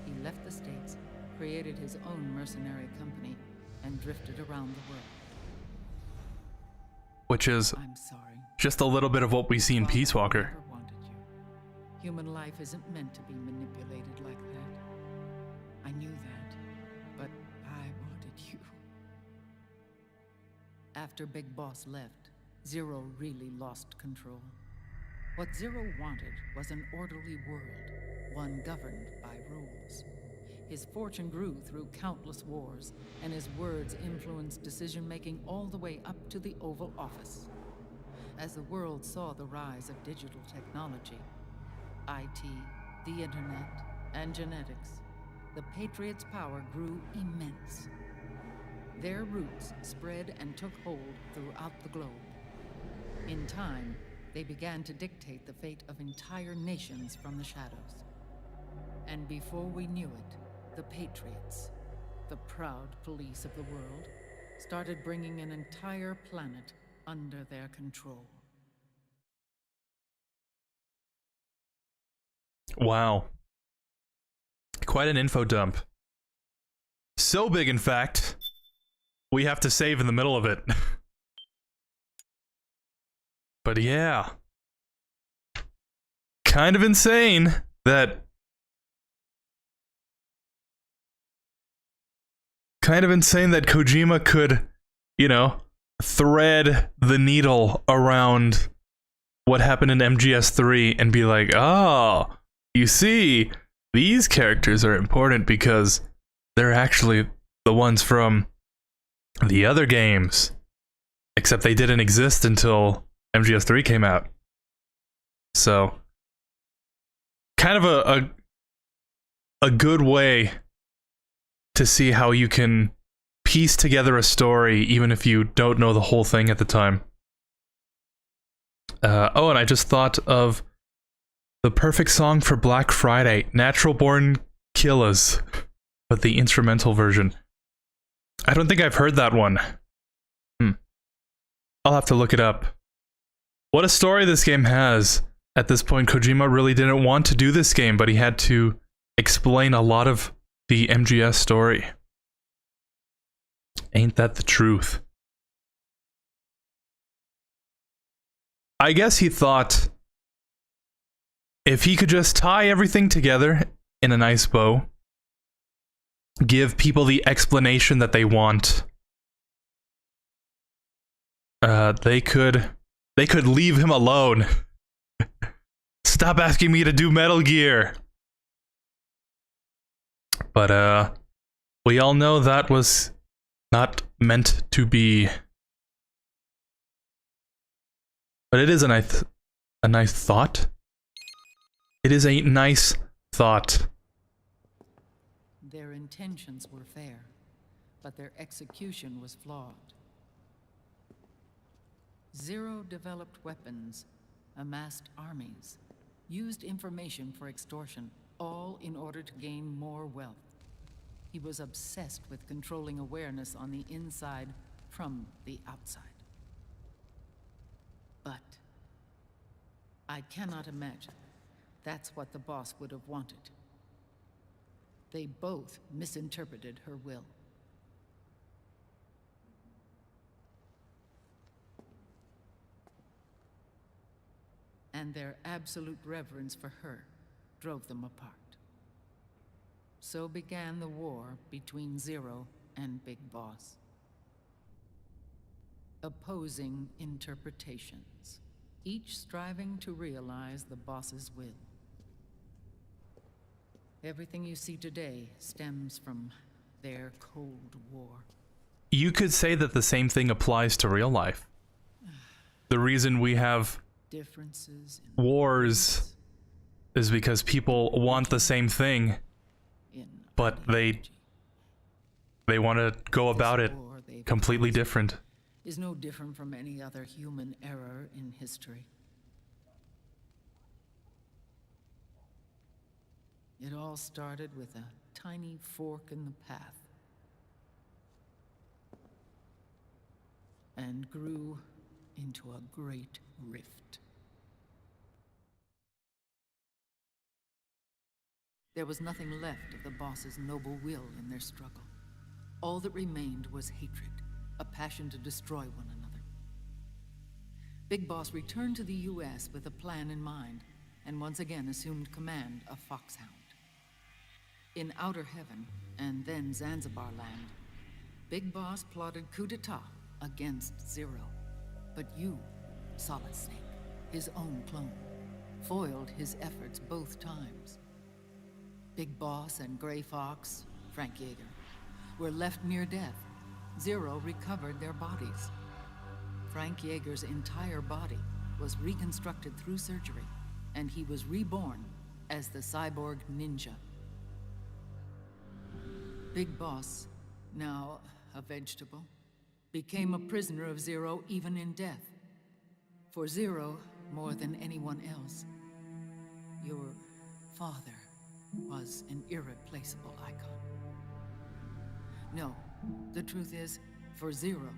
He left the States, created his own mercenary company, and drifted around the world. Which is I'm sorry. just a little bit of what we see in Peace Walker. Never wanted you. Human life isn't meant to be manipulated like that. I knew that, but I wanted you. After Big Boss left, Zero really lost control. What Zero wanted was an orderly world, one governed by rules. His fortune grew through countless wars, and his words influenced decision-making all the way up to the Oval Office. As the world saw the rise of digital technology, IT, the internet, and genetics, the Patriots' power grew immense. Their roots spread and took hold throughout the globe. In time, they began to dictate the fate of entire nations from the shadows. And before we knew it, the Patriots, the proud police of the world, started bringing an entire planet under their control. Wow. Quite an info dump. So big, in fact, we have to save in the middle of it. But yeah. Kind of insane that... Kojima could, you know, thread the needle around what happened in MGS3 and be like, oh, you see, these characters are important because they're actually the ones from the other games. Except they didn't exist until MGS3 came out. So, kind of a good way to see how you can piece together a story even if you don't know the whole thing at the time. Oh, and I just thought of the perfect song for Black Friday, Natural Born Killers, but the instrumental version. I don't think I've heard that one. I'll have to look it up. What a story this game has. At this point, Kojima really didn't want to do this game, but he had to explain a lot of the MGS story. Ain't that the truth? I guess he thought if he could just tie everything together in a nice bow, give people the explanation that they want, they could leave him alone. Stop asking me to do Metal Gear. But we all know that was not meant to be. But it is a nice thought. It is a nice thought. Their intentions were fair, but their execution was flawed. Zero developed weapons, amassed armies, used information for extortion, all in order to gain more wealth. He was obsessed with controlling awareness on the inside from the outside. But I cannot imagine that's what the boss would have wanted. They both misinterpreted her will. And their absolute reverence for her drove them apart. So began the war between Zero and Big Boss. Opposing interpretations, each striving to realize the boss's will. Everything you see today stems from their Cold War. You could say that the same thing applies to real life. The reason we have Differences in wars is because people want the same thing, but they want to go about it completely different. Is no different from any other human error in history. It all started with a tiny fork in the path and grew into a great rift. There was nothing left of the boss's noble will in their struggle. All that remained was hatred, a passion to destroy one another. Big Boss returned to the US with a plan in mind, and once again assumed command of Foxhound. In Outer Heaven, and then Zanzibar Land, Big Boss plotted coup d'etat against Zero. But you, Solid Snake, his own clone, foiled his efforts both times. Big Boss and Gray Fox, Frank Yeager, were left near death. Zero recovered their bodies. Frank Yeager's entire body was reconstructed through surgery, and he was reborn as the cyborg ninja. Big Boss, now a vegetable, became a prisoner of Zero even in death. For Zero, more than anyone else, your father was an irreplaceable icon. No, the truth is, for Zero,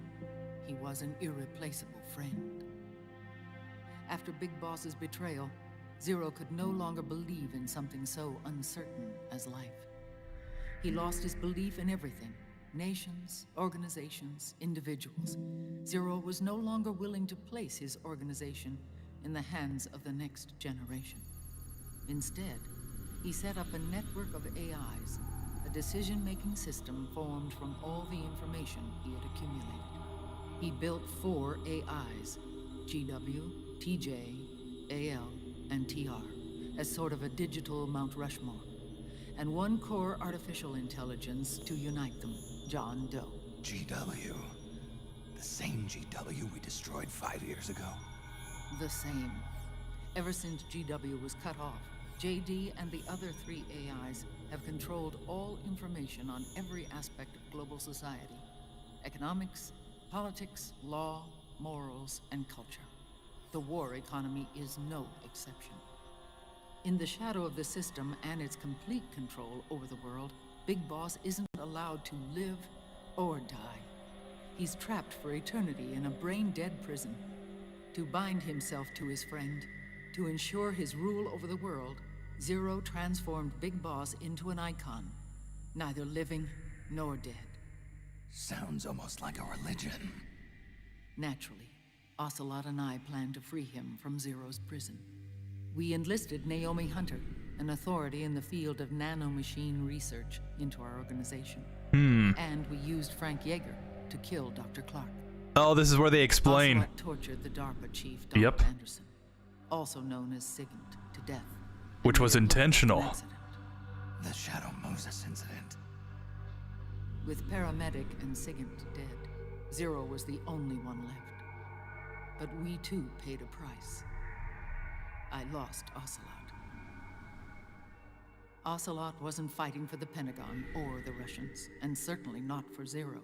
he was an irreplaceable friend. After Big Boss's betrayal, Zero could no longer believe in something so uncertain as life. He lost his belief in everything. Nations, organizations, individuals. Zero was no longer willing to place his organization in the hands of the next generation. Instead, he set up a network of AIs, a decision-making system formed from all the information he had accumulated. He built 4 AIs, GW, TJ, AL, and TR, as sort of a digital Mount Rushmore, and 1 core artificial intelligence to unite them, John Doe. GW. The same GW we destroyed 5 years ago. The same. Ever since GW was cut off, JD and the other 3 AIs have controlled all information on every aspect of global society. Economics, politics, law, morals, and culture. The war economy is no exception. In the shadow of the system and its complete control over the world, Big Boss isn't allowed to live or die. He's trapped for eternity in a brain-dead prison. To bind himself to his friend, to ensure his rule over the world, Zero transformed Big Boss into an icon, neither living nor dead. Sounds almost like a religion. Naturally, Ocelot and I plan to free him from Zero's prison. We enlisted Naomi Hunter, an authority in the field of nanomachine research, into our organization. And we used Frank Yeager to kill Dr. Clark. Oh, this is where they explain. Ocelot tortured the DARPA chief, Dr. Yep. Anderson, also known as Sigint, to death. Which was intentional. An accident. The Shadow Moses incident. With Paramedic and Sigint dead, Zero was the only one left. But we too paid a price. I lost Ocelot. Ocelot wasn't fighting for the Pentagon or the Russians, and certainly not for Zero.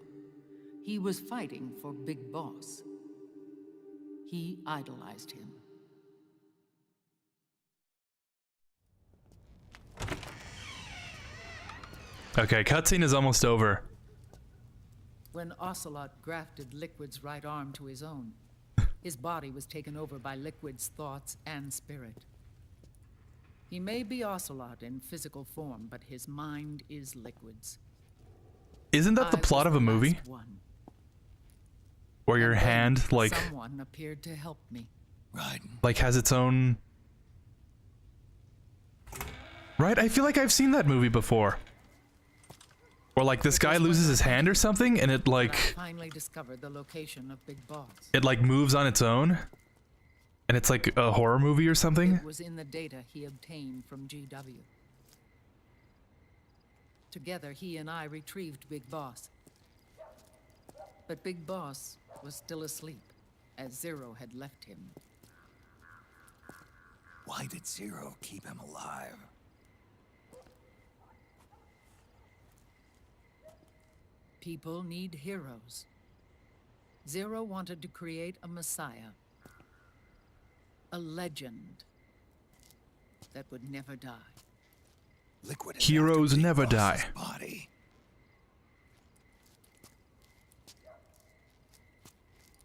He was fighting for Big Boss. He idolized him. Okay, cutscene is almost over. When Ocelot grafted Liquid's right arm to his own, his body was taken over by Liquid's thoughts and spirit. He may be Ocelot in physical form, but his mind is Liquid's. Isn't that the I plot was of a the movie? last one. Where your And then hand, like, someone appeared to help me. like has its own... Right? I feel like I've seen that movie before. Or like this guy loses his hand or something, and it I like... finally discovered the location of Big Boss. It like moves on its own? And it's like a horror movie or something? It was in the data he obtained from GW. Together, he and I retrieved Big Boss. But Big Boss was still asleep, as Zero had left him. Why did Zero keep him alive? People need heroes. Zero wanted to create a messiah. A legend that would never die. Liquid is Heroes after Big never Boss's die. Body.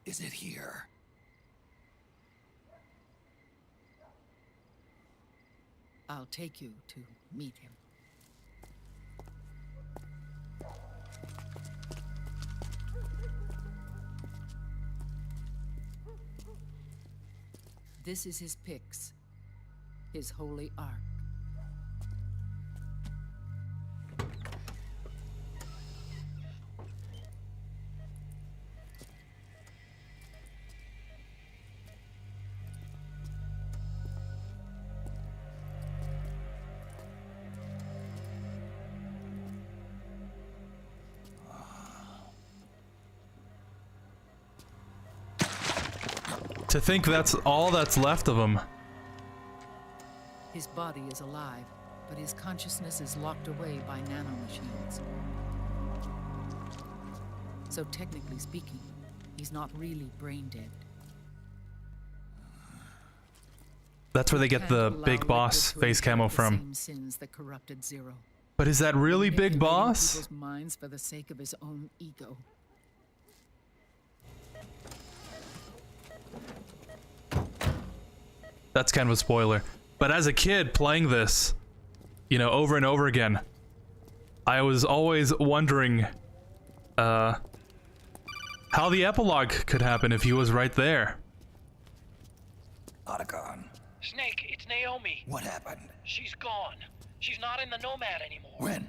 Is it here? I'll take you to meet him. This is his pyx, his holy ark. To think that's all that's left of him. His body is alive, but his consciousness is locked away by nanomachines. So technically speaking, he's not really brain dead. That's where they get the Can't allow Big Boss Liquid to face inherit camo the from. same sins that corrupted Zero. But is that really Big Manipulating Boss? people's minds for the sake of his own ego. That's kind of a spoiler. But as a kid playing this, you know, over and over again, I was always wondering, how the epilogue could happen if he was right there. Otacon. Snake, it's Naomi. What happened? She's gone. She's not in the Nomad anymore. When?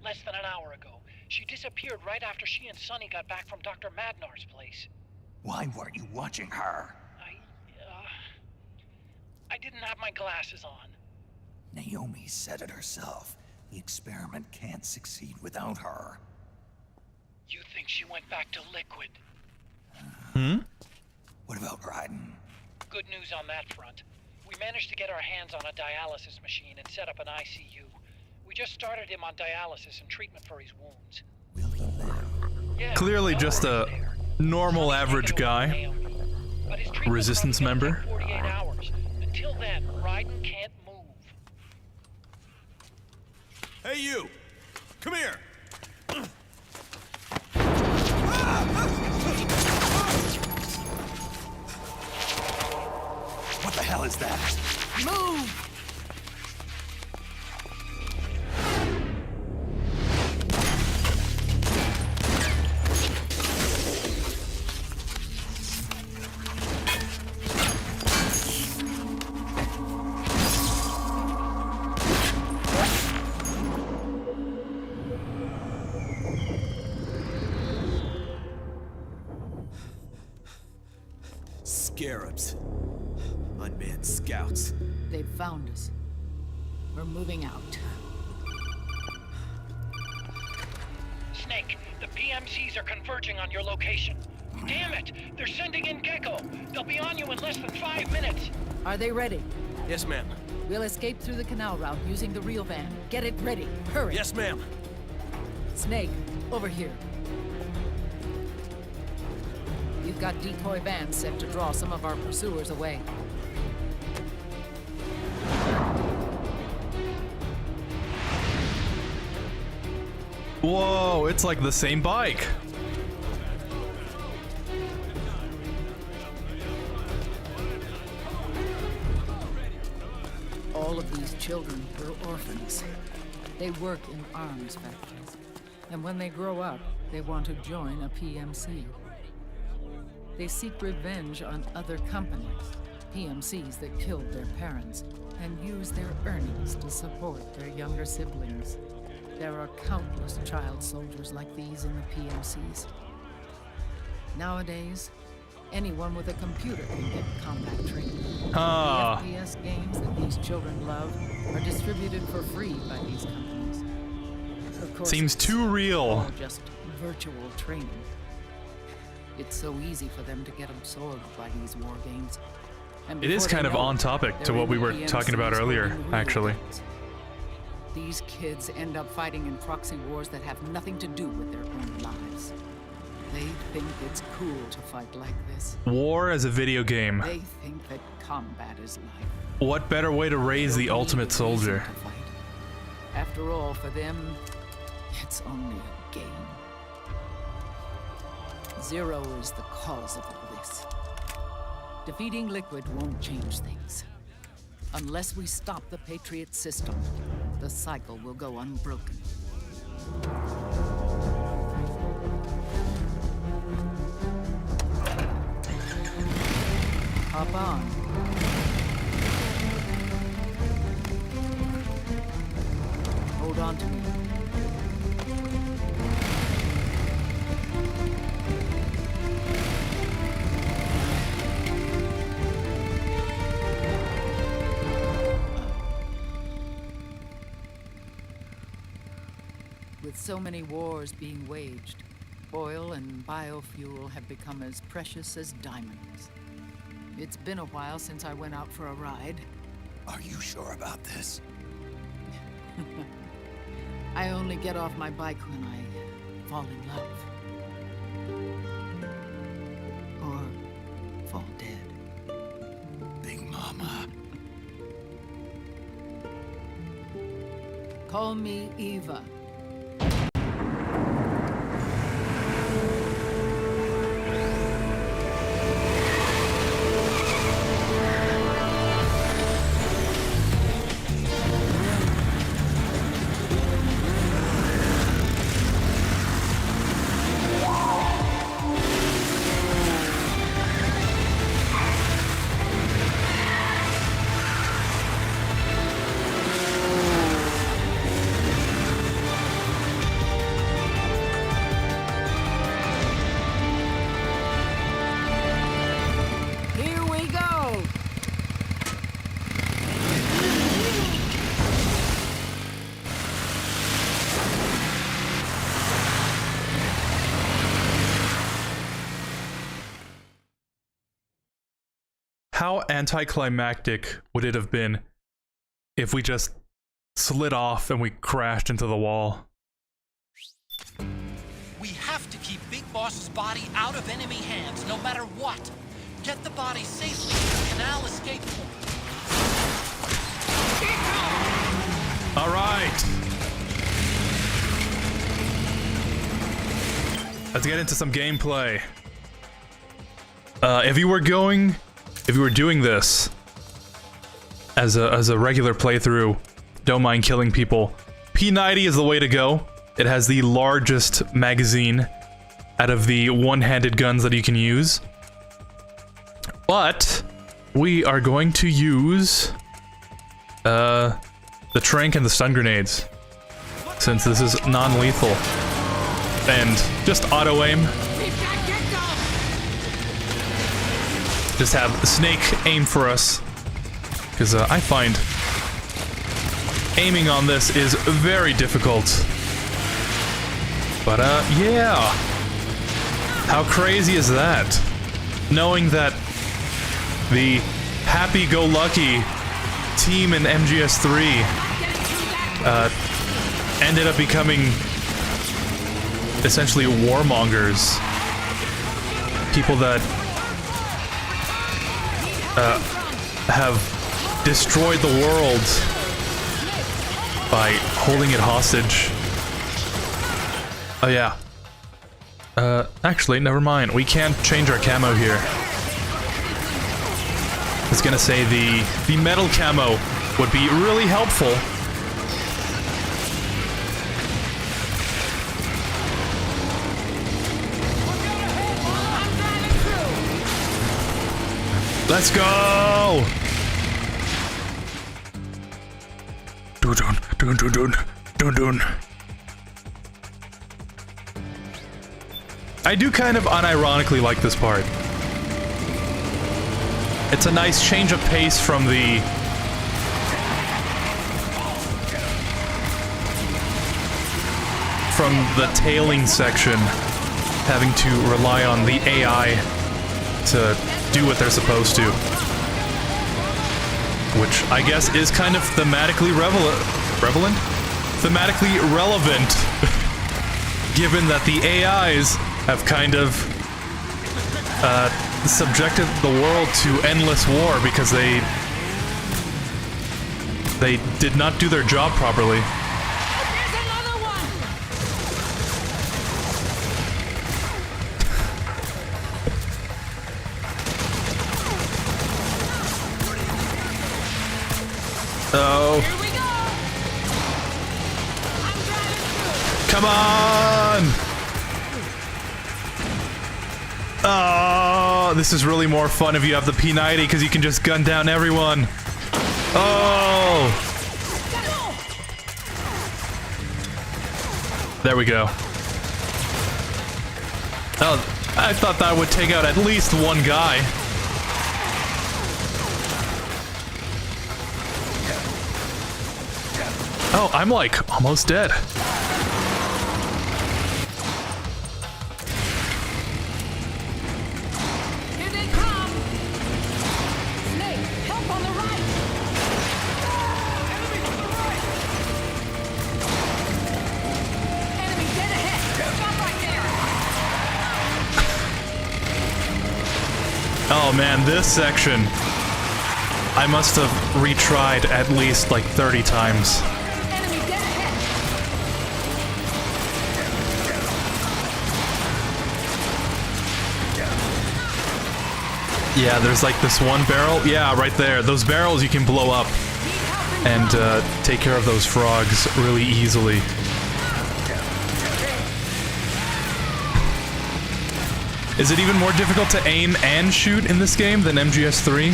Less than an hour ago. She disappeared right after she and Sonny got back from Dr. Madnar's place. Why weren't you watching her? I didn't have my glasses on. Naomi said it herself. The experiment can't succeed without her. You think she went back to Liquid? What about Raiden? Good news on that front. We managed to get our hands on a dialysis machine and set up an ICU. We just started him on dialysis and treatment for his wounds. Will he live? Yeah, Clearly no just worries a there. normal Sonny's average taken over guy. Naomi, but his treatment Resistance probably member. gonna take 48 hours. Until then, Raiden can't move. Hey, you! Come here! What the hell is that? Move! Scarabs. Unmanned scouts. They've found us. We're moving out. Snake, the PMCs are converging on your location. Damn it! They're sending in Gecko! They'll be on you in less than 5 minutes! Are they ready? Yes, ma'am. We'll escape through the canal route using the real van. Get it ready. Hurry. Yes, ma'am. Snake, over here. You We've got decoy vans set to draw some of our pursuers away. Whoa, it's like the same bike. All of these children were orphans. They work in arms factories. And when they grow up, they want to join a PMC. They seek revenge on other companies, PMCs that killed their parents, and use their earnings to support their younger siblings. There are countless child soldiers like these in the PMCs. Nowadays, anyone with a computer can get combat training. The FPS games that these children love are distributed for free by these companies. Of course, Seems too real. all just virtual training. It's so easy for them to get absorbed by these war games. And It is before they kind of know on it, topic to they're what we in were PMCs talking about earlier, holding real actually. guns. These kids end up fighting in proxy wars that have nothing to do with their own lives. They think it's cool to fight like this. War as a video game. They think that combat is life. What better way to raise the Don't need ultimate a reason soldier? to fight. After all, for them, it's only a game. Zero is the cause of all this. Defeating Liquid won't change things. Unless we stop the Patriot system, the cycle will go unbroken. Hop on. Hold on to me. With so many wars being waged, oil and biofuel have become as precious as diamonds. It's been a while since I went out for a ride. Are you sure about this? I only get off my bike when I fall in love. Or fall dead. Big Mama. Call me Eva. Here we go! How anticlimactic would it have been if we just slid off and we crashed into the wall? We have to keep Big Boss's body out of enemy hands, no matter what. Get the body safely to the canal escape point. All right. Let's get into some gameplay. If you were doing this as a regular playthrough, don't mind killing people, P90 is the way to go. It has the largest magazine out of the one-handed guns that you can use. But we are going to use the trank and the stun grenades, since this is non-lethal. And just auto-aim. Just have Snake aim for us, because I find aiming on this is very difficult. But yeah, how crazy is that? Knowing that the happy-go-lucky team in MGS3 ended up becoming essentially warmongers people that have destroyed the world by holding it hostage. Oh yeah. Actually, never mind. We can't change our camo here. I was gonna say the metal camo would be really helpful. Let's go! Dun dun dun dun dun dun. I do kind of unironically like this part. It's a nice change of pace from the tailing section, having to rely on the AI to do what they're supposed to. Which I guess is kind of thematically relevant? Thematically relevant, given that the AIs have kind of subjected the world to endless war because they did not do their job properly. Oh. Here we go. Come on! Oh, this is really more fun if you have the P90 because you can just gun down everyone. Oh! There we go. Oh, I thought that would take out at least one guy. Oh, I'm like almost dead. Here they come. Snake, help on the right. Enemy to the right. Enemy dead ahead. Stop right there. Oh man, this section. I must have retried at least like 30 times. Yeah, there's like this one barrel. Yeah, right there. Those barrels you can blow up and take care of those frogs really easily. Is it even more difficult to aim and shoot in this game than MGS3?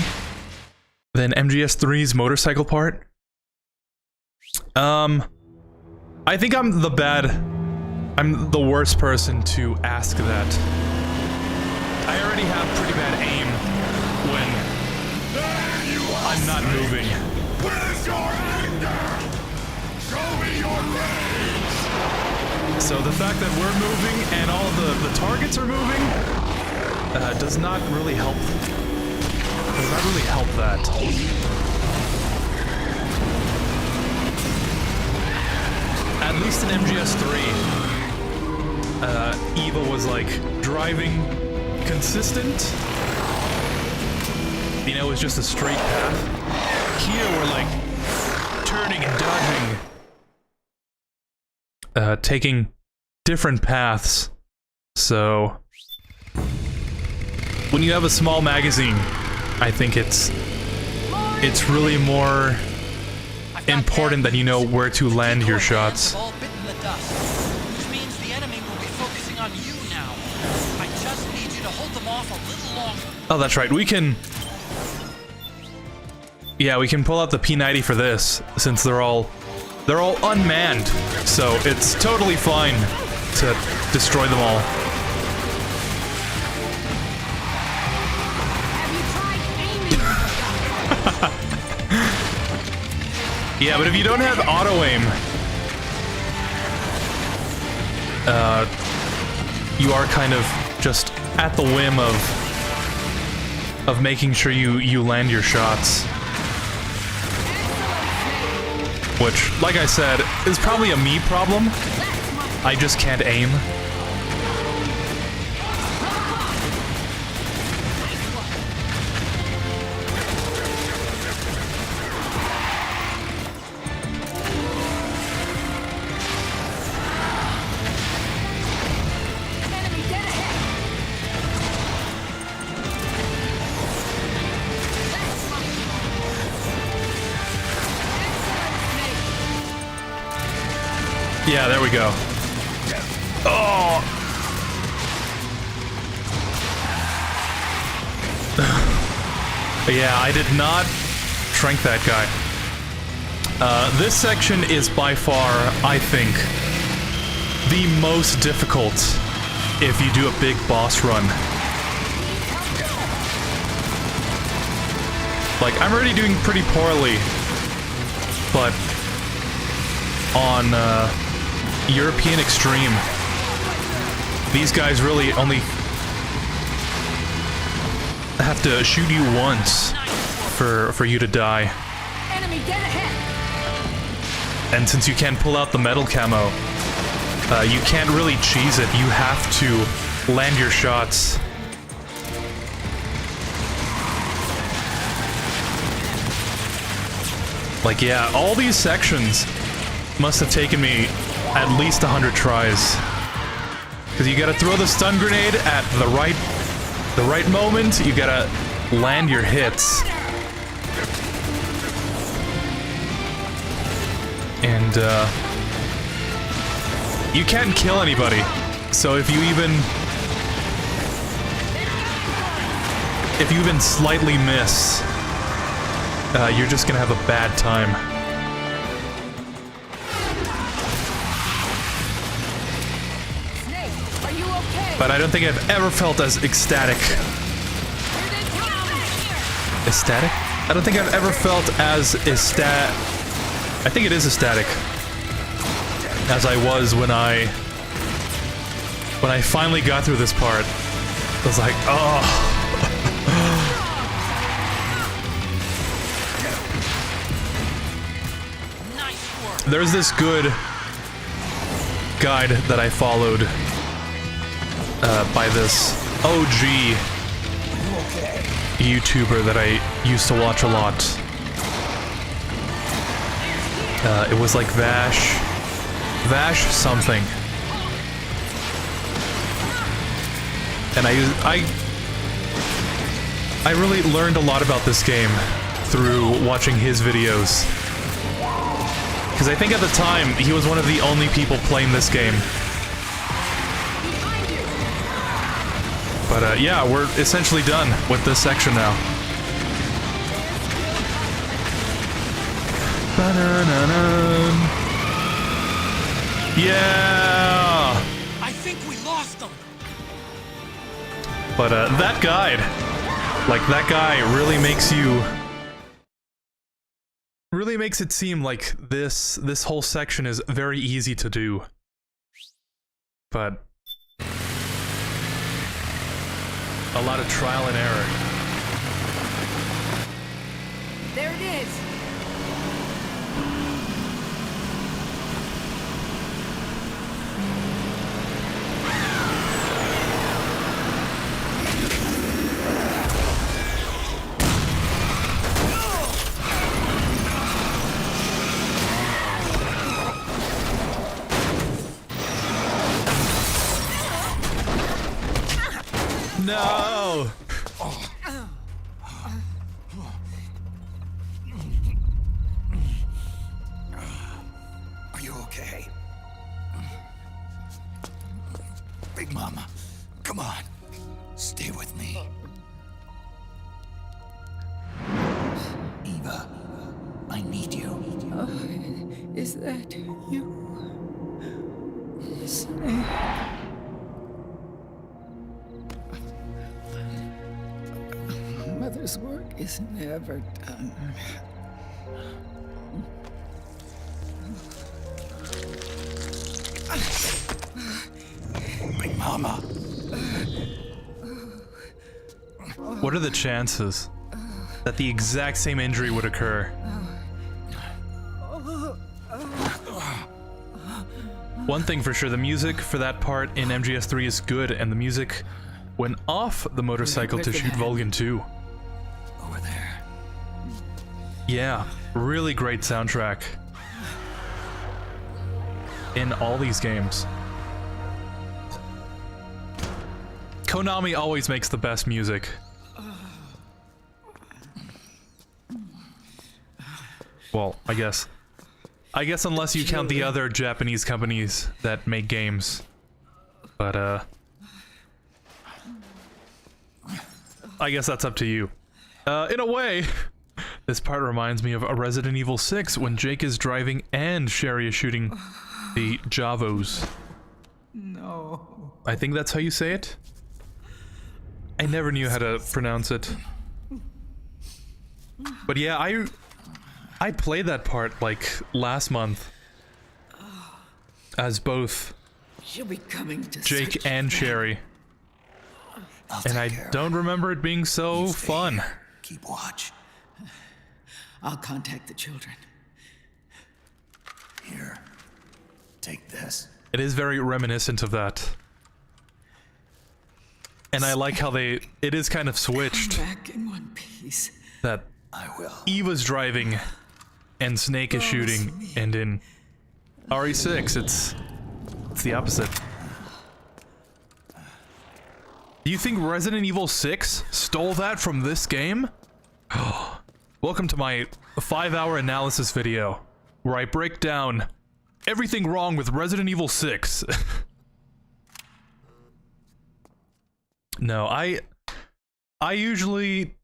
Than MGS3's motorcycle part? I think I'm the worst person to ask that. I already have pretty bad aim when I'm not moving. Where's your anger? Show me your rage! So the fact that we're moving and all the targets are moving does not really help. Does not really help that. At least in MGS3, Eva was like driving consistent. You know, it was just a straight path. Here we're like turning and dodging. Taking different paths. So when you have a small magazine, I think it's really more important that you know where to land your shots. Which means the enemy will be focusing on you now. I just need you to hold them off a little longer. Oh, that's right. We can... Yeah, we can pull out the P90 for this, since they're all unmanned. So it's totally fine to destroy them all. Yeah, but if you don't have auto-aim, you are kind of just at the whim of making sure you land your shots. Which, like I said, is probably a me problem. I just can't aim. Yeah, there we go. Oh! Yeah, I did not shrink that guy. This section is by far, I think, the most difficult if you do a big boss run. Like, I'm already doing pretty poorly, but on European Extreme, these guys really only have to shoot you once for you to die. Enemy dead ahead. And since you can't pull out the metal camo, you can't really cheese it. You have to land your shots. Like, yeah, all these sections must have taken me at least 100 tries. Because you gotta throw the stun grenade at the right moment, you gotta land your hits. And, you can't kill anybody. So if you even slightly miss, you're just gonna have a bad time. Snake, are you okay? But I don't think I've ever felt as ecstatic. Ecstatic? I don't think I've ever felt as I think it is ecstatic. As I was when I finally got through this part. I was like, oh. There's this good guide that I followed by this OG YouTuber that I used to watch a lot. It was like Vash something. And I really learned a lot about this game through watching his videos. Because I think at the time, he was one of the only people playing this game. But yeah, we're essentially done with this section now. Yeah! I think we lost them. But that guide, like that guy really makes it seem like this whole section is very easy to do. But a lot of trial and error. There it is. No! Are you okay? Big Mama, come on. Stay with me. Eva, I need you. Is that you? Snake. Mother's work is never done. Big Mama. What are the chances that the exact same injury would occur? One thing for sure, the music for that part in MGS3 is good, and the music went off the motorcycle to shoot Vulcan 2. Over there. Yeah, really great soundtrack in all these games. Konami always makes the best music. Well, I guess I guess unless you count the other Japanese companies that make games. But, I guess that's up to you. In a way, this part reminds me of a Resident Evil 6 when Jake is driving and Sherry is shooting the Javos. No. I think that's how you say it. I never knew how to pronounce it. But yeah, I played that part like last month as both She'll be coming to Jake and Sherry. And I don't remember it being so fun. Keep watch. I'll contact the children. Here. Take this. It is very reminiscent of that. And I like how it is kind of switched. Come back in one piece. That I will. Eva's driving and Snake is shooting, and in RE6 it's the opposite. Do you think Resident Evil 6 stole that from this game? Welcome to my 5-hour analysis video, where I break down everything wrong with Resident Evil 6. No, I usually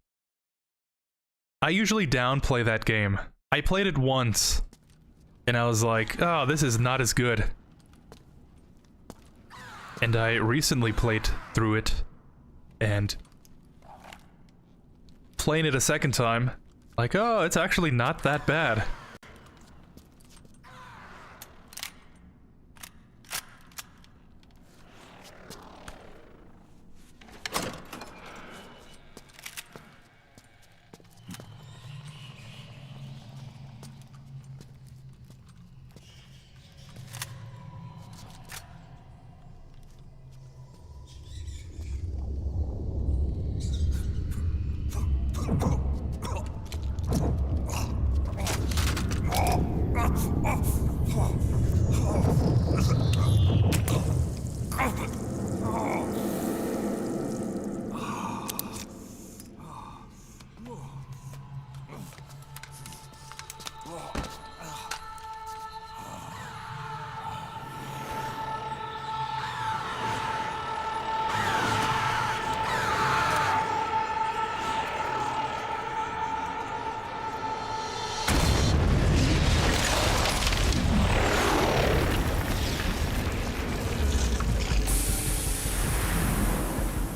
downplay that game. I played it once, and I was like, oh, this is not as good. And I recently played through it, and playing it a second time, like, oh, it's actually not that bad.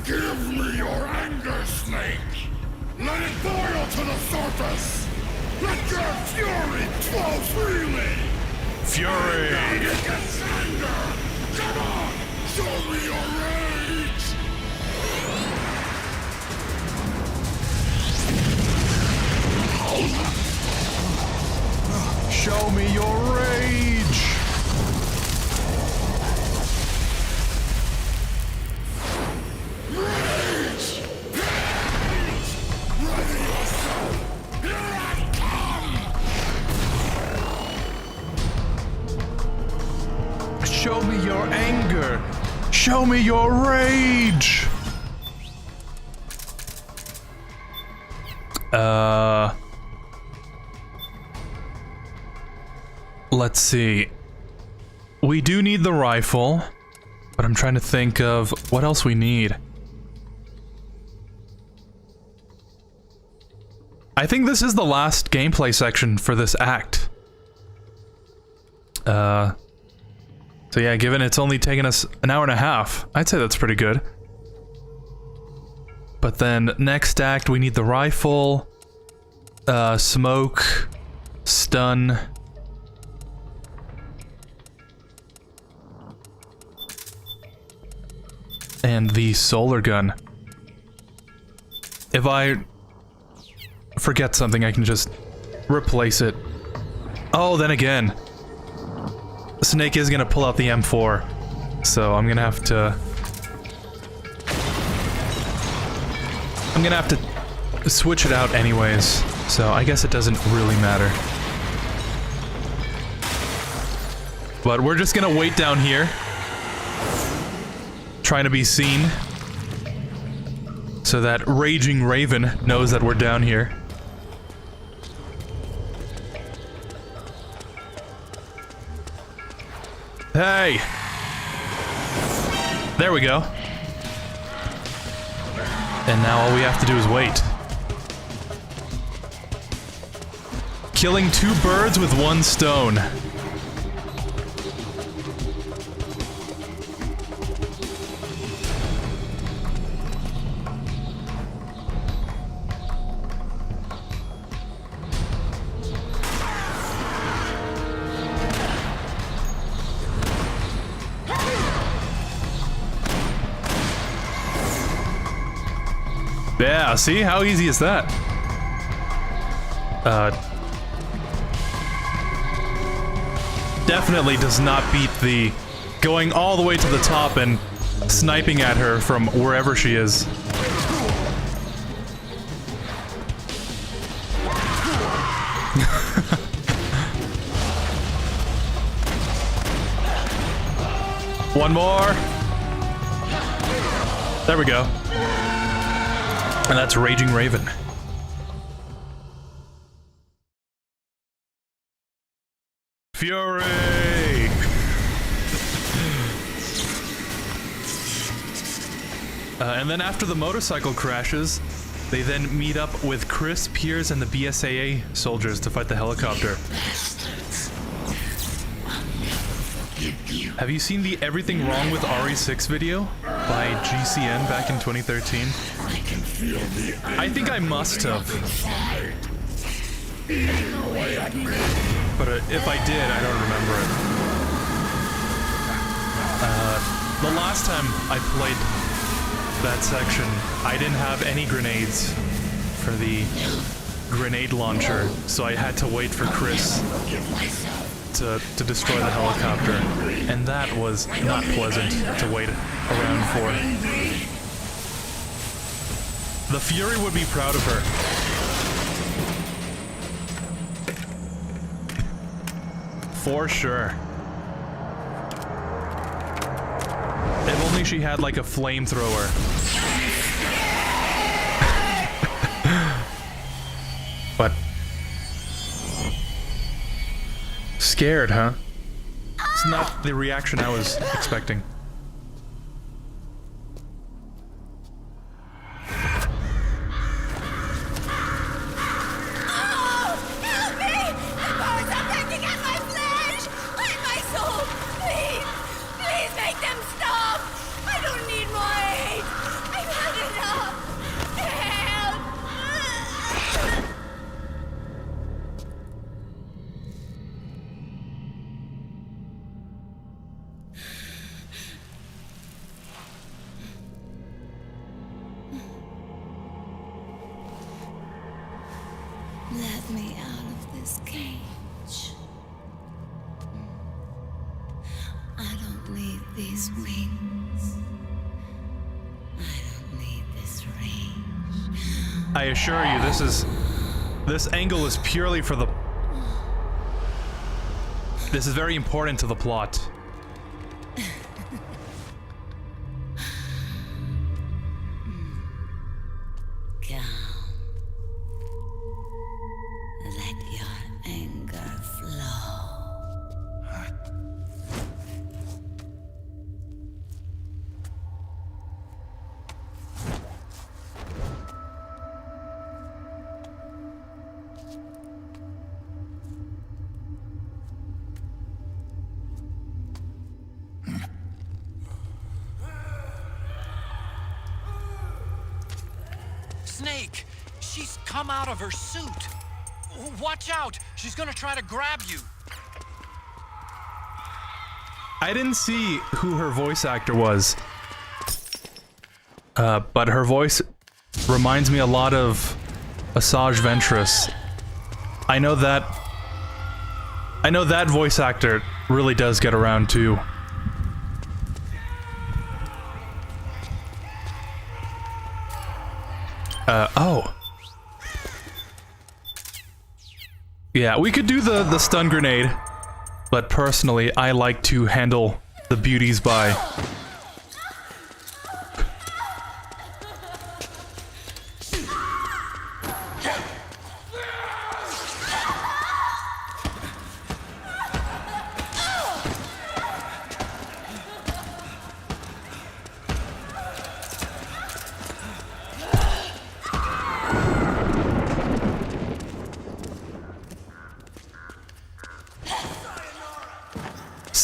Give me your anger, Snake! Let it boil to the surface! Let your fury flow freely! Fury! Anger begets anger! Come on! Show me your rage! Show me your rage! Rage! Rage! Ready yourself! Here I come! Show me your anger! Show me your rage! Let's see. We do need the rifle, but I'm trying to think of what else we need. I think this is the last gameplay section for this act. So yeah, given it's only taken us an hour and a half, I'd say that's pretty good. But then next act, we need the rifle, smoke, stun. And the solar gun. If I forget something, I can just replace it. Oh, then again, Snake is gonna pull out the M4, so I'm gonna have to switch it out anyways, so I guess it doesn't really matter. But we're just gonna wait down here, trying to be seen, so that Raging Raven knows that we're down here. Hey! There we go. And now all we have to do is wait. Killing 2 birds with 1 stone. Yeah, see? How easy is that? Definitely does not beat the going all the way to the top and sniping at her from wherever she is. One more. There we go. And that's Raging Raven. Fury! And then after the motorcycle crashes, they then meet up with Chris, Piers, and the BSAA soldiers to fight the helicopter. Have you seen the Everything Wrong with RE6 video by GCN back in 2013? I think I must have. But if I did, I don't remember it. The last time I played that section, I didn't have any grenades for the grenade launcher, so I had to wait for Chris to destroy the helicopter, and that was not pleasant to wait around for. The Fury would be proud of her. For sure. If only she had like a flamethrower. But scared, huh? It's not the reaction I was expecting. Let me out of this cage. I don't need these wings. I don't need this range. I assure you, this angle is purely for the... This is very important to the plot. Snake! She's come out of her suit! Watch out! She's gonna try to grab you! I didn't see who her voice actor was. But her voice reminds me a lot of Asajj Ventress. I know that voice actor really does get around too. Oh. Yeah, we could do the stun grenade, but personally, I like to handle the beauties by...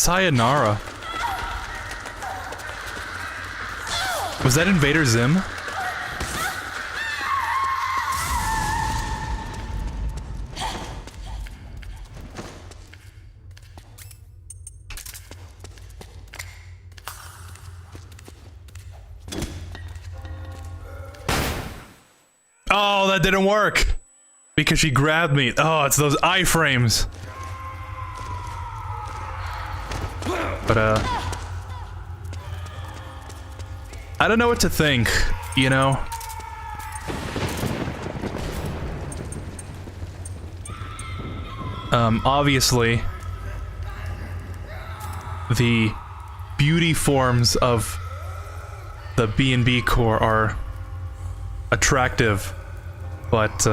Sayonara. Was that Invader Zim? Oh, that didn't work! Because she grabbed me. Oh, it's those iframes. But, I don't know what to think, you know? Obviously, the beauty forms of the B&B core are attractive, but,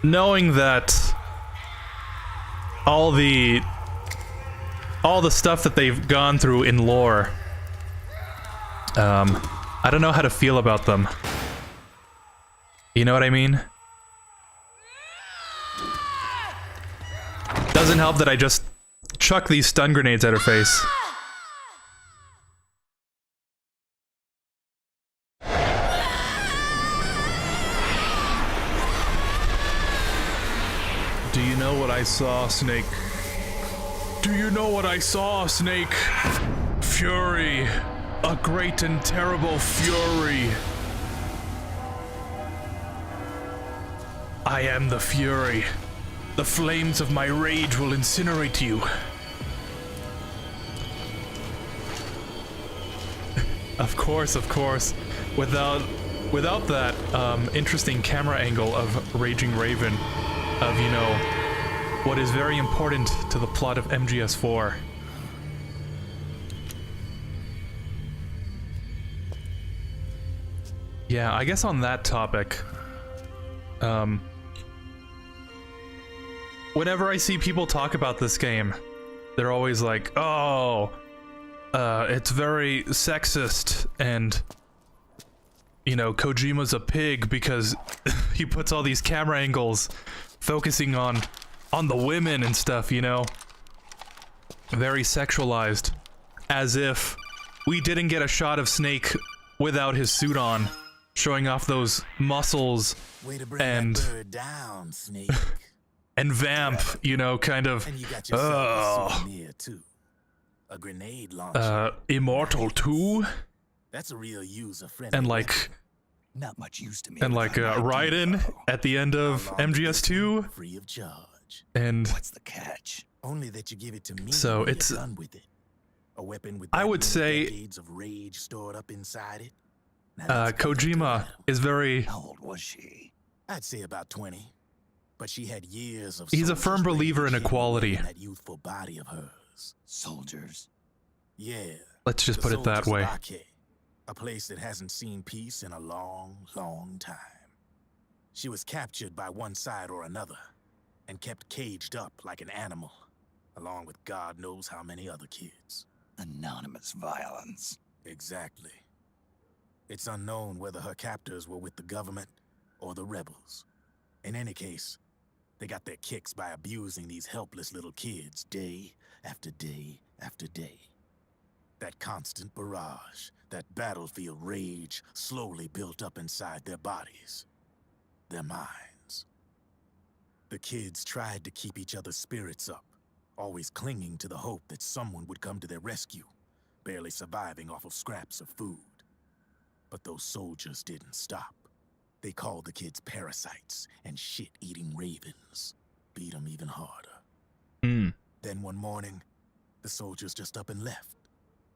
knowing that all the stuff that they've gone through in lore, I don't know how to feel about them. You know what I mean? Doesn't help that I just chuck these stun grenades at her face. Do you know what I saw, Snake? Do you know what I saw, Snake? Fury. A great and terrible fury. I am the Fury. The flames of my rage will incinerate you. Of course, of course. Without that interesting camera angle of Raging Raven, of, you know, what is very important to the plot of MGS4. Yeah, I guess on that topic, whenever I see people talk about this game, they're always like, oh, it's very sexist, and, you know, Kojima's a pig because he puts all these camera angles focusing on the women and stuff, you know? Very sexualized. As if we didn't get a shot of Snake without his suit on, showing off those muscles and and Vamp, you know, kind of, a grenade launcher. Immortal 2? That's a real user-friendly. And like, not much use to me. And like Raiden at the end of MGS2. Free of charge. And what's the catch? Only that you give it to me. So it's done with it. A weapon with I would say decades of rage stored up inside it. Kojima is very. How old was she? I'd say about 20. But she had years of. He's a firm believer in equality. That youthful body of hers. Soldiers. Yeah. Let's just put it that way. A place that hasn't seen peace in a long, long time. She was captured by one side or another, and kept caged up like an animal, along with God knows how many other kids. Anonymous violence. Exactly. It's unknown whether her captors were with the government or the rebels. In any case, they got their kicks by abusing these helpless little kids day after day after day. That constant barrage, that battlefield rage slowly built up inside their bodies, their minds. The kids tried to keep each other's spirits up, always clinging to the hope that someone would come to their rescue, barely surviving off of scraps of food. But those soldiers didn't stop. They called the kids parasites and shit-eating ravens, beat them even harder. Then one morning, the soldiers just up and left,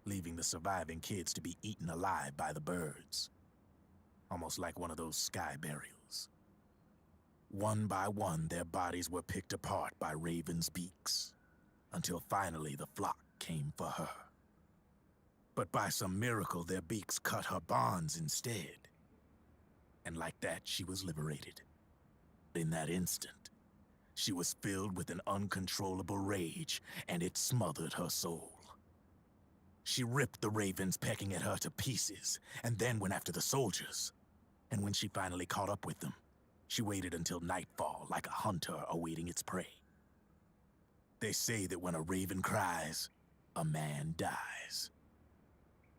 leaving the surviving kids to be eaten alive by the birds. Almost like one of those sky burials. One by one, their bodies were picked apart by ravens' beaks, until finally the flock came for her. But by some miracle, their beaks cut her bonds instead. And like that, she was liberated. In that instant, she was filled with an uncontrollable rage, and it smothered her soul. She ripped the ravens pecking at her to pieces, and then went after the soldiers. And when she finally caught up with them, she waited until nightfall like a hunter awaiting its prey. They say that when a raven cries, a man dies.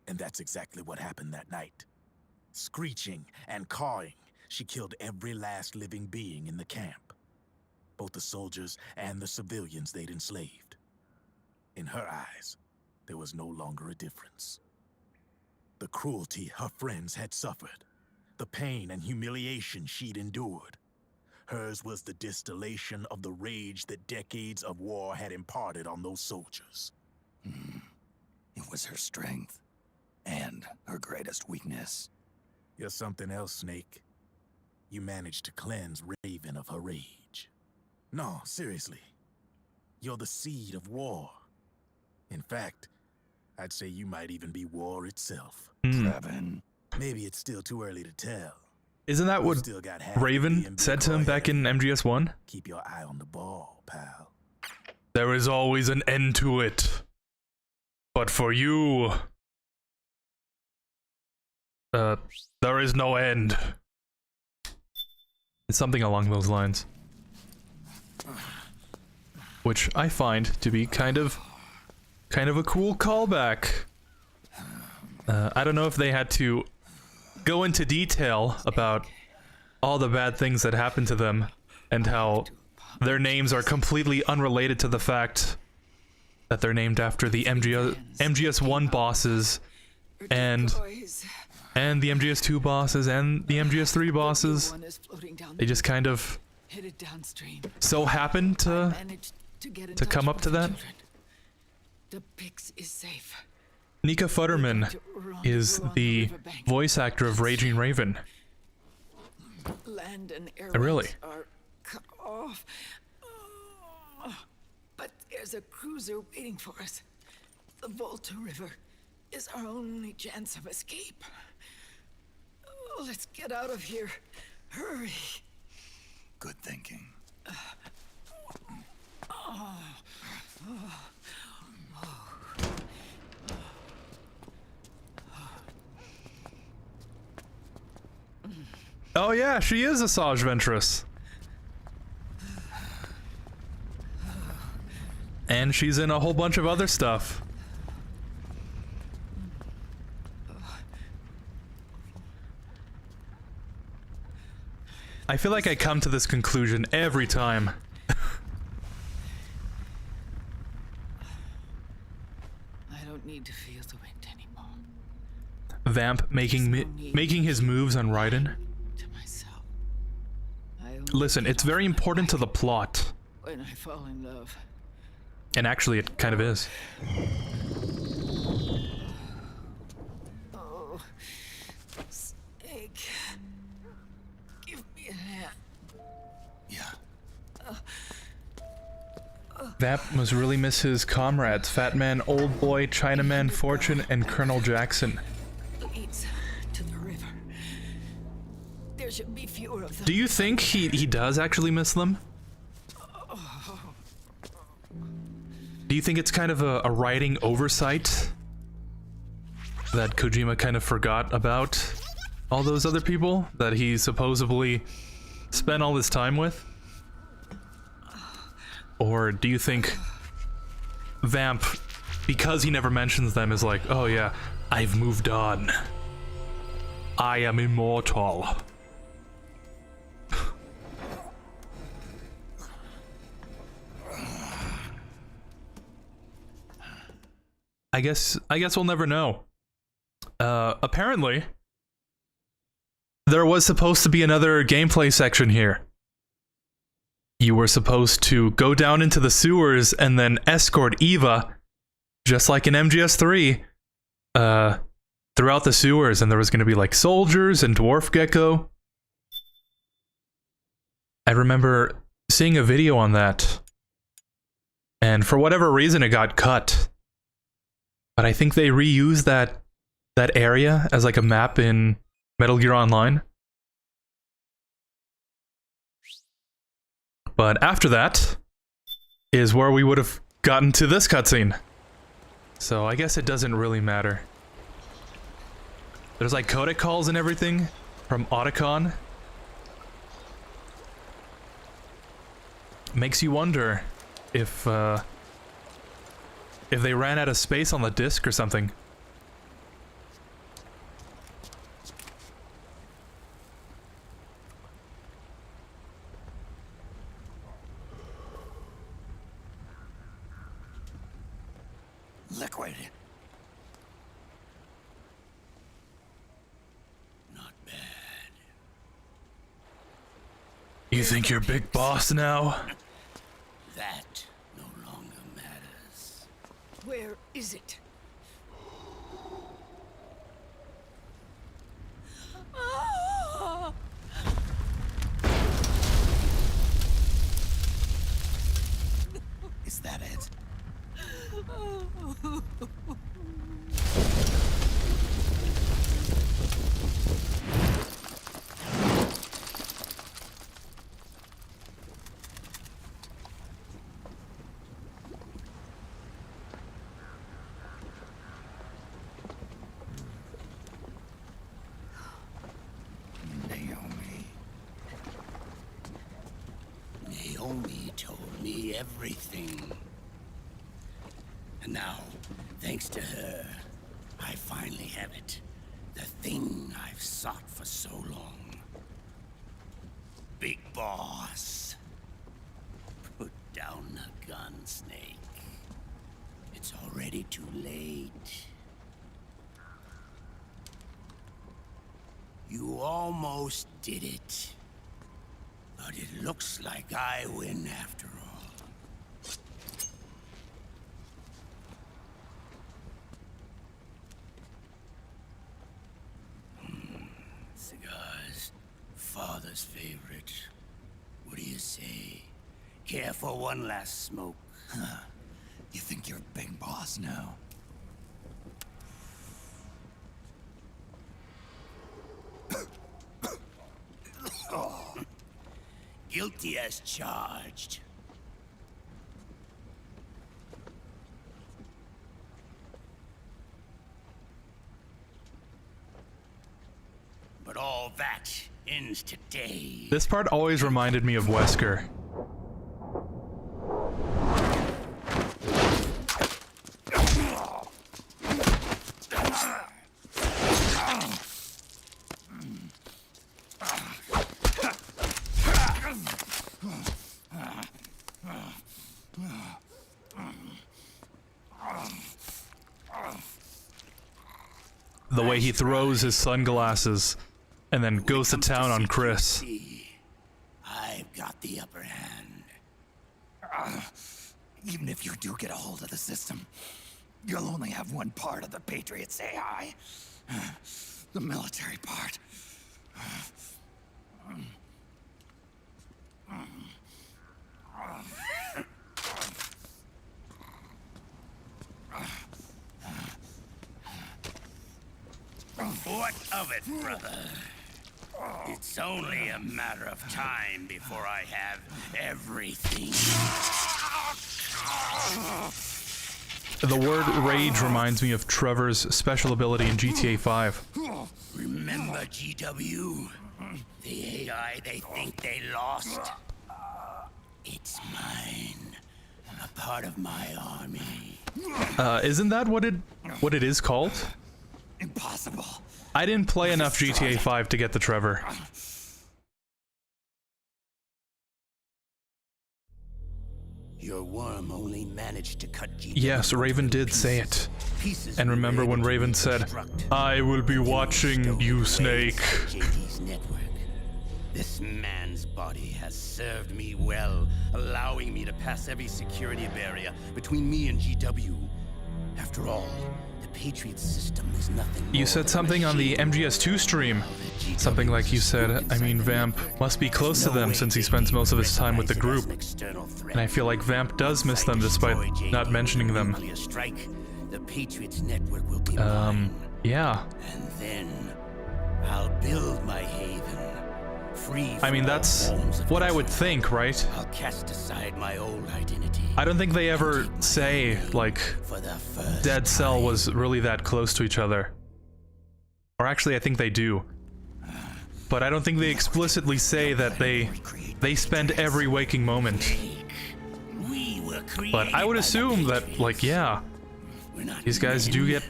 And that's exactly what happened that night. Screeching and cawing, she killed every last living being in the camp. Both the soldiers and the civilians they'd enslaved. In her eyes, there was no longer a difference. The cruelty her friends had suffered, the pain and humiliation she'd endured. Hers was the distillation of the rage that decades of war had imparted on those soldiers. It was her strength, and her greatest weakness. You're something else, Snake. You managed to cleanse Raven of her rage. No, seriously. You're the seed of war. In fact, I'd say you might even be war itself. Trevin. Maybe it's still too early to tell. Isn't that what Raven said to him back in MGS1? Keep your eye on the ball, pal. There is always an end to it. But for you... there is no end. It's something along those lines. Which I find to be kind of a cool callback. I don't know if they had to go into detail about all the bad things that happened to them and how their names are completely unrelated to the fact that they're named after the MGS1 bosses and the MGS2 bosses and the MGS3 bosses. They just kind of so happened to come up to that. The Pix is safe. Nika Futterman is the voice actor of Raging Raven. Land and air Really? are cut off. But there's a cruiser waiting for us. The Volta River is our only chance of escape. Let's get out of here. Hurry. Good thinking. Oh yeah, she is a Sage Ventress. And she's in a whole bunch of other stuff. I feel like I come to this conclusion every time. I don't need to feel the wind anymore. Vamp making his moves on Raiden. Listen, it's very important to the plot. When I fall in love. And actually, it kind of is. Oh, Snake. Give me a hand. Yeah. Vamp must really miss his comrades, Fat Man, Old Boy, Chinaman, Fortune, and Colonel Jackson. Leads to the river. There should be fewer of them. Do you think he does actually miss them? Do you think it's kind of a writing oversight that Kojima kind of forgot about all those other people that he supposedly spent all this time with? Or do you think Vamp, because he never mentions them, is like, oh yeah, I've moved on. I am immortal. I guess we'll never know. Apparently, there was supposed to be another gameplay section here. You were supposed to go down into the sewers and then escort Eva, just like in MGS3, throughout the sewers, and there was going to be like soldiers and Dwarf Gecko. I remember seeing a video on that, and for whatever reason it got cut. But I think they reused that area as like a map in Metal Gear Online. But after that is where we would have gotten to this cutscene. So I guess it doesn't really matter. There's like codec calls and everything from Otacon. Makes you wonder if they ran out of space on the disc or something. Liquid. Not bad. You think you're big boss now? That no longer matters. Where is it? Ah! Is that it? Naomi told me everything. And now, thanks to her, I finally have it. The thing I've sought for so long. Big Boss. Put down the gun, Snake. It's already too late. You almost did it. But it looks like I win after all. Cigars. Father's favorite. What do you say? Care for one last smoke? Huh. You think you're Big Boss now? Guilty as charged. But all that ends today. This part always reminded me of Wesker. The way he throws his sunglasses and then goes to town on Chris. I've got the upper hand. Even if you do get a hold of the system, you'll only have one part of the Patriots AI. The military part. What of it, brother? It's only a matter of time before I have everything. The word rage reminds me of Trevor's special ability in GTA 5. Remember GW? The AI they think they lost? It's mine. A part of my army. Isn't that what it is called? Impossible. I didn't play enough GTA 5 to get the Trevor. Your worm only managed to cut GW. Yes, Raven did say it. And remember when Raven said, "I will be watching you, Snake." JD's network. This man's body has served me well, allowing me to pass every security barrier between me and GW. After all, the Patriots system is nothing more. You said something on the MGS2 stream. Something like you said, I mean, Vamp must be close to them since he spends most of his time with the group. And I feel like Vamp does miss them despite not mentioning them. The Patriots network will be mine. Yeah. And then I'll build my haven. Free I mean, that's what I would think, right? I'll cast aside my old identity. I don't think they ever say, like, Dead Cell was really that close to each other. Or actually, I think they do. But I don't think they explicitly say that they spend every waking moment. We were But I would assume that, like, yeah, these guys do get...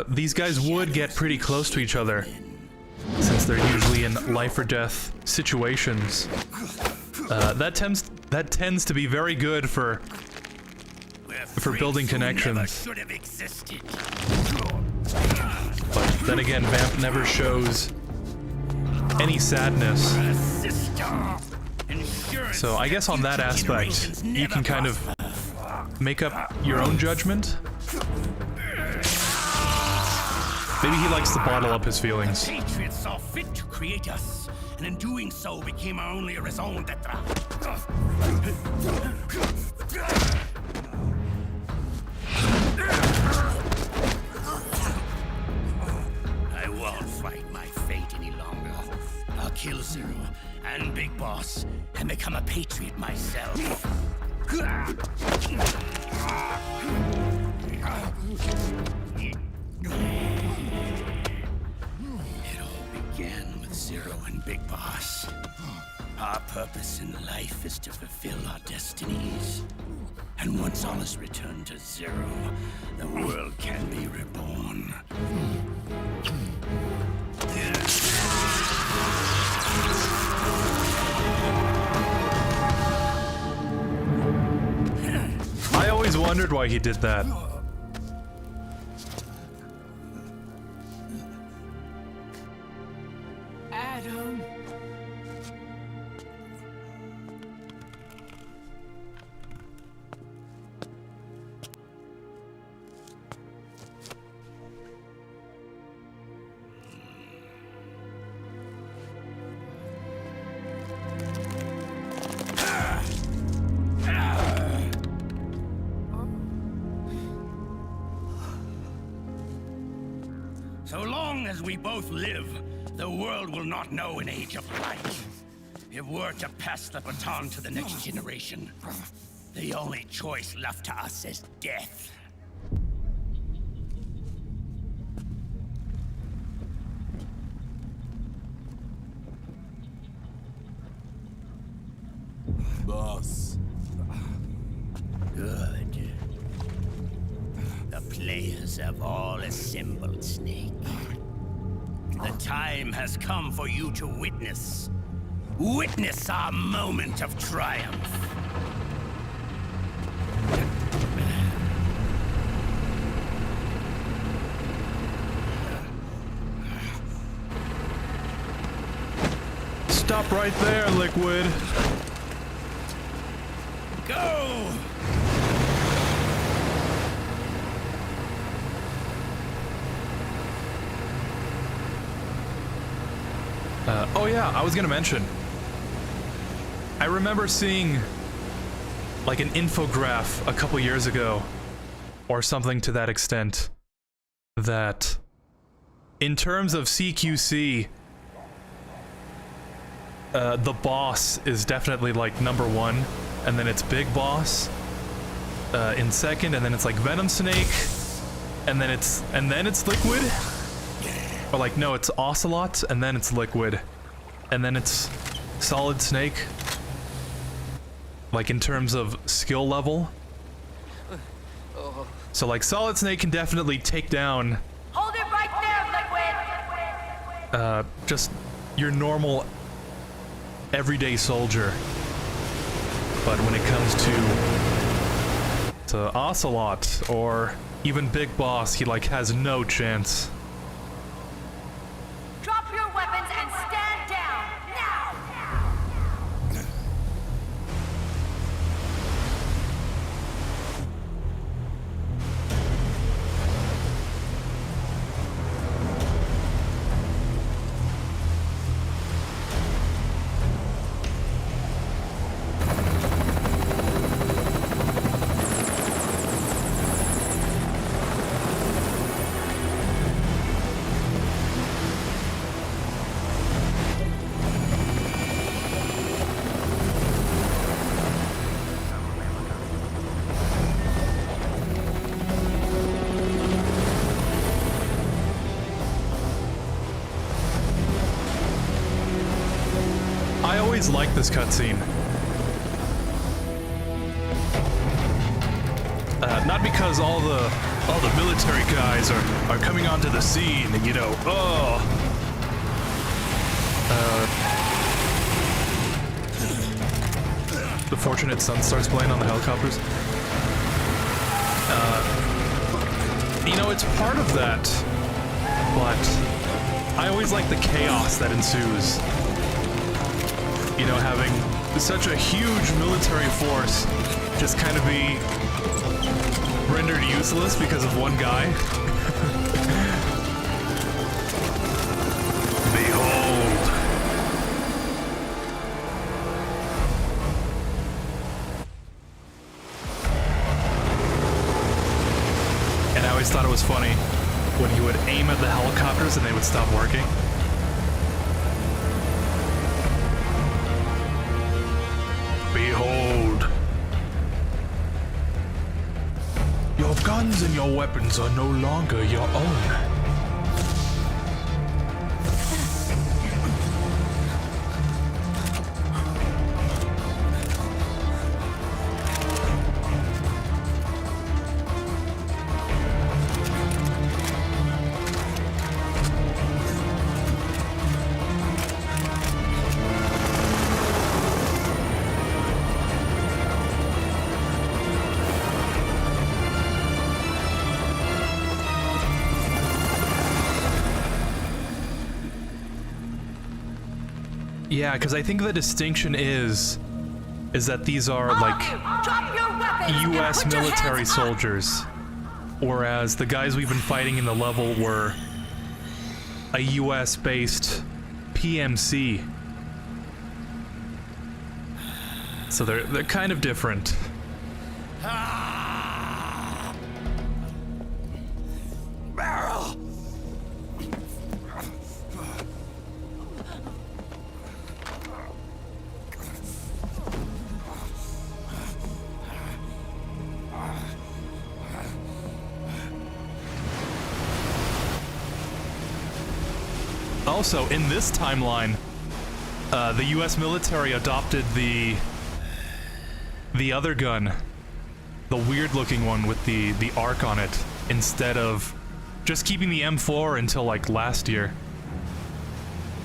these guys would get pretty close to each other, since they're usually in life or death situations. That tends to be very good for building connections. But then again, Vamp never shows any sadness. So I guess on that aspect, you can kind of make up your own judgment. Maybe he likes to bottle up his feelings. The Patriots saw fit to create us, and in doing so became our only raison d'etre. I won't fight my fate any longer. I'll kill Zero and Big Boss and become a Patriot myself. It all began with Zero and Big Boss. Our purpose in life is to fulfill our destinies. And once all is returned to Zero, the world can be reborn. I always wondered why he did that. Adam. So long as we both live, the world will not know an age of light. If we're to pass the baton to the next generation, the only choice left to us is death. Boss. Good. The players have all assembled, Snake. The time has come for you to witness. Witness our moment of triumph. Stop right there, Liquid. Go! Oh yeah, I was gonna mention. I remember seeing like an infograph a couple years ago, or something to that extent, that in terms of CQC, the boss is definitely like number one, and then it's Big Boss in second, and then it's like Venom Snake, and then it's Liquid. Or like, no, it's Ocelot, and then it's Liquid. And then it's Solid Snake. Like, in terms of skill level. So, like, Solid Snake can definitely take down... Hold it right there, Liquid! Just your normal, everyday soldier. But when it comes to Ocelot, or even Big Boss, he, like, has no chance. Drop your weapons and stand down, now! I always liked this cutscene. Not because all the military guys are coming onto the scene, and, you know, the Fortunate Son starts playing on the helicopters. You know, it's part of that, but I always like the chaos that ensues. You know, having such a huge military force just kind of be rendered useless because of one guy. Behold. And I always thought it was funny when he would aim at the helicopters and they would stop working. Behold. Your guns and your weapons are no longer your own. Yeah, because I think the distinction is that these are like U.S. military soldiers, whereas the guys we've been fighting in the level were a U.S.-based PMC. So they're kind of different. Barrel! Also, in this timeline, the U.S. military adopted the other gun, the weird-looking one with the arc on it, instead of just keeping the M4 until like last year.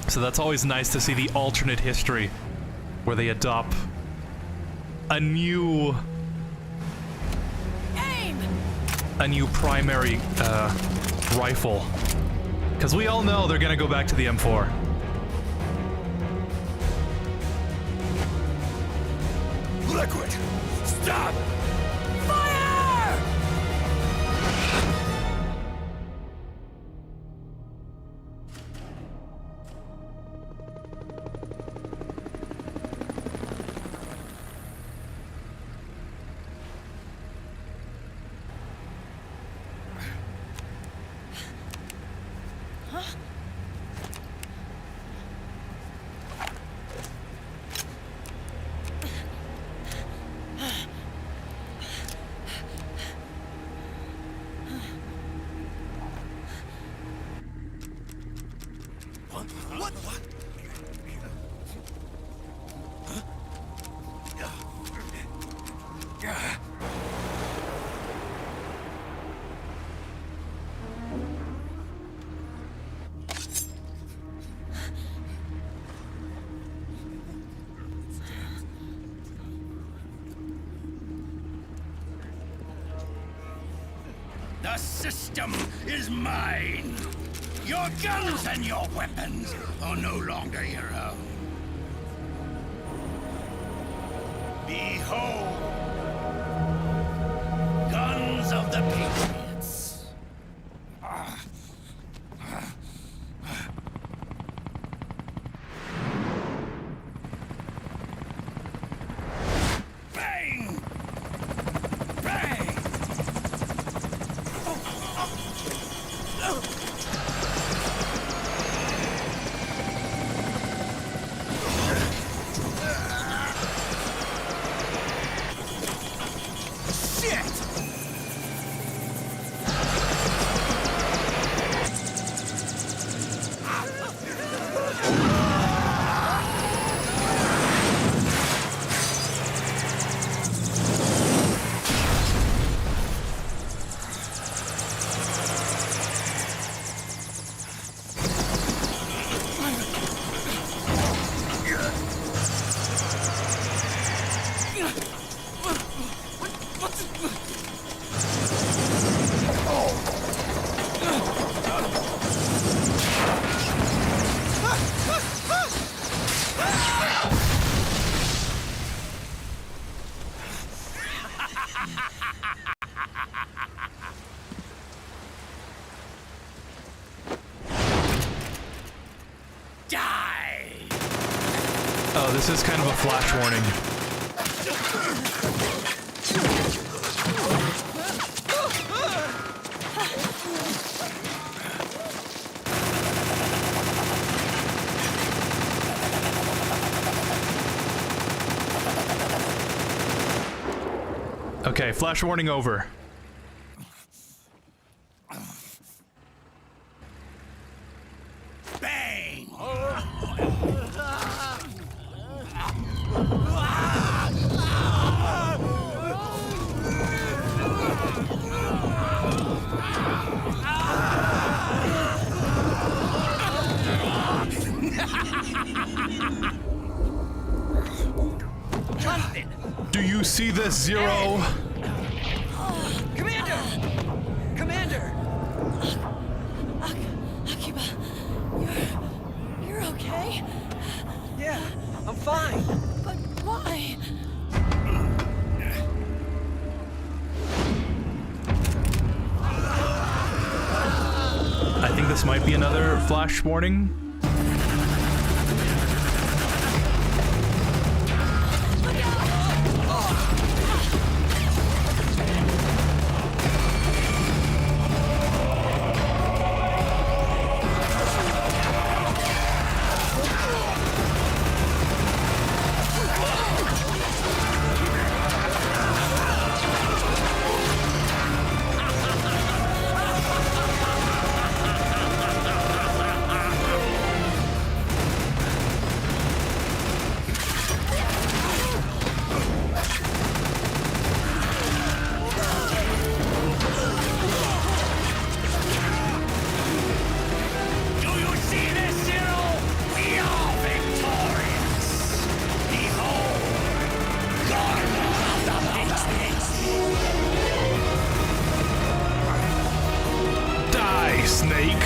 So that's always nice to see the alternate history, where they adopt a new primary rifle. Because we all know they're gonna go back to the M4. Liquid! Stop! Fire! The system is mine. Your guns and your weapons are no longer your own. Behold, guns of the Patriots. Bang! Bang! Die! Oh, this is kind of a flash warning. Okay, flash warning over. Bang! Do you see this, Zero? Commander! Commander! Akiba, you're okay? Yeah, I'm fine. But why? I think this might be another flash warning. Snake.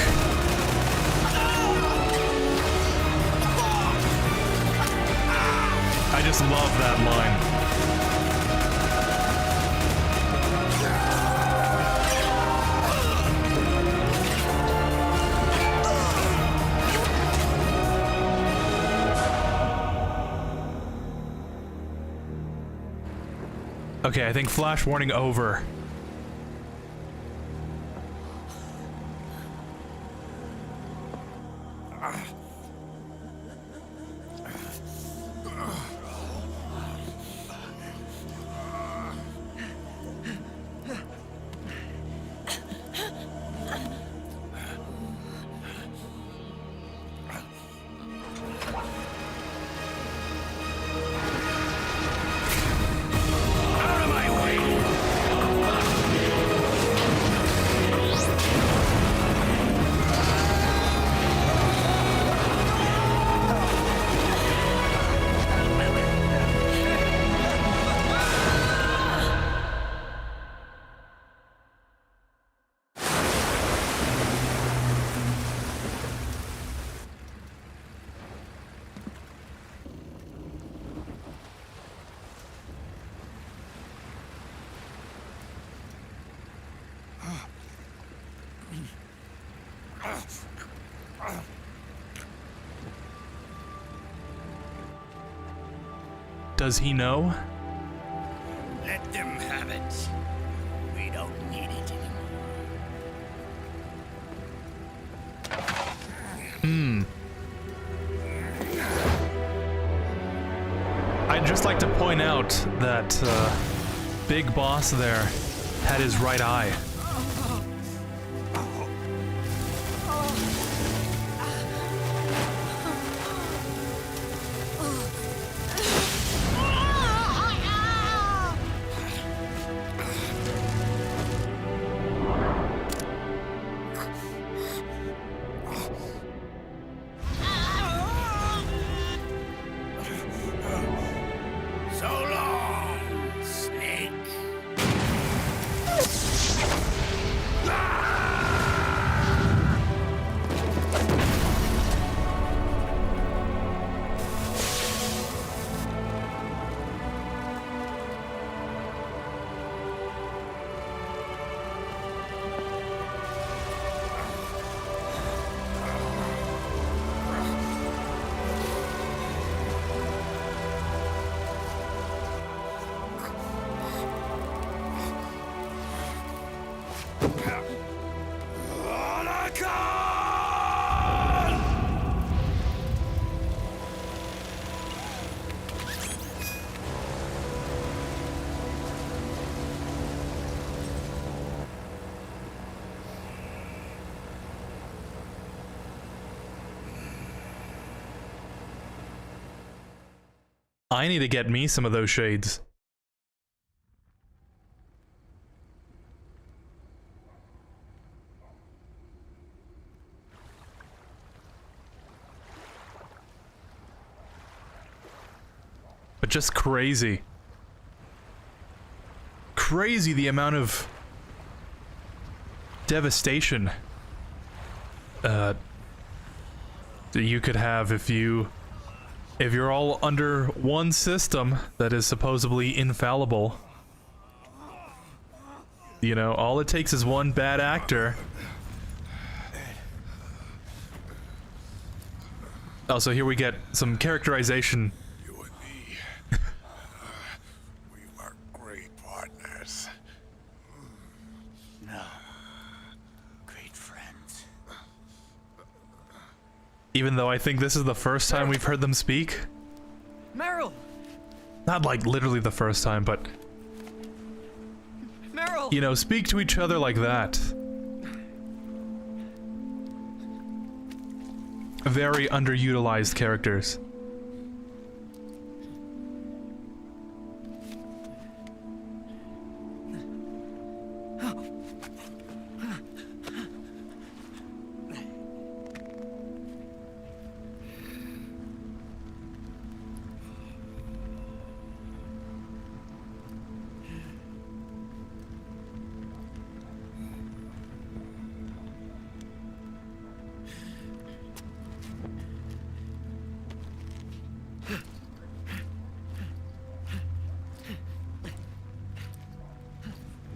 I just love that line. Okay, I think flash warning over. Does he know? Let them have it. We don't need it anymore. I'd just like to point out that Big Boss there had his right eye. So long, Snake. I need to get me some of those shades. But just crazy. Crazy the amount of devastation that you could have if you're all under one system that is supposedly infallible. You know, all it takes is one bad actor. Also, here we get some characterization. You and me, we were great partners. No. Great friends. Even though I think this is the first time we've heard them speak. Meryl! Not like literally the first time, but Meryl! you know, speak to each other like that. Very underutilized characters.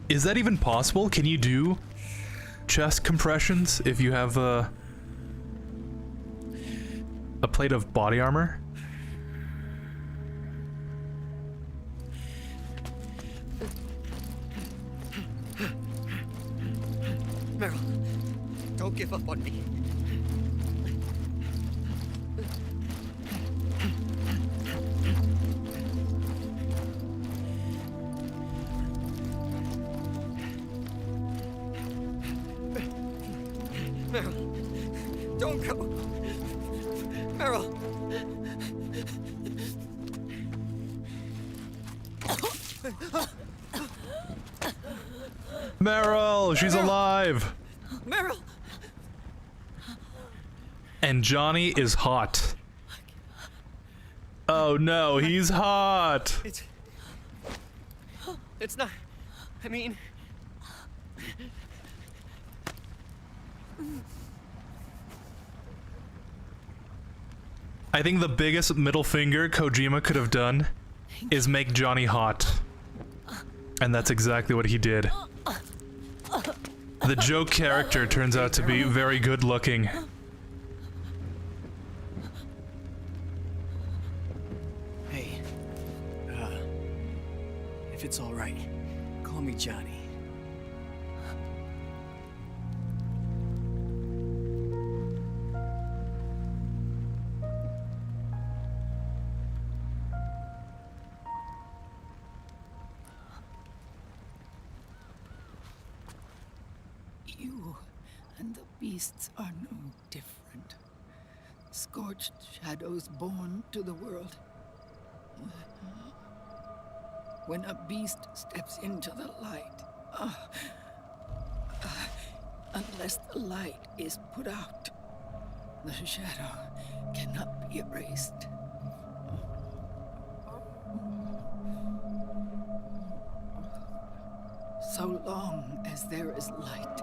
Is that even possible? Can you do chest compressions if you have a plate of body armor? Meryl, don't give up on me. Meryl, don't go. Meryl. Meryl, she's alive. Meryl. And Johnny is hot. Oh no, he's hot. It's not. I mean. I think the biggest middle finger Kojima could have done is make Johnny hot. And that's exactly what he did. The joke character turns out to be very good looking. Hey. If it's all right, call me Johnny. You and the beasts are no different. Scorched shadows born to the world. When a beast steps into the light, unless the light is put out, the shadow cannot be erased. So long as there is light,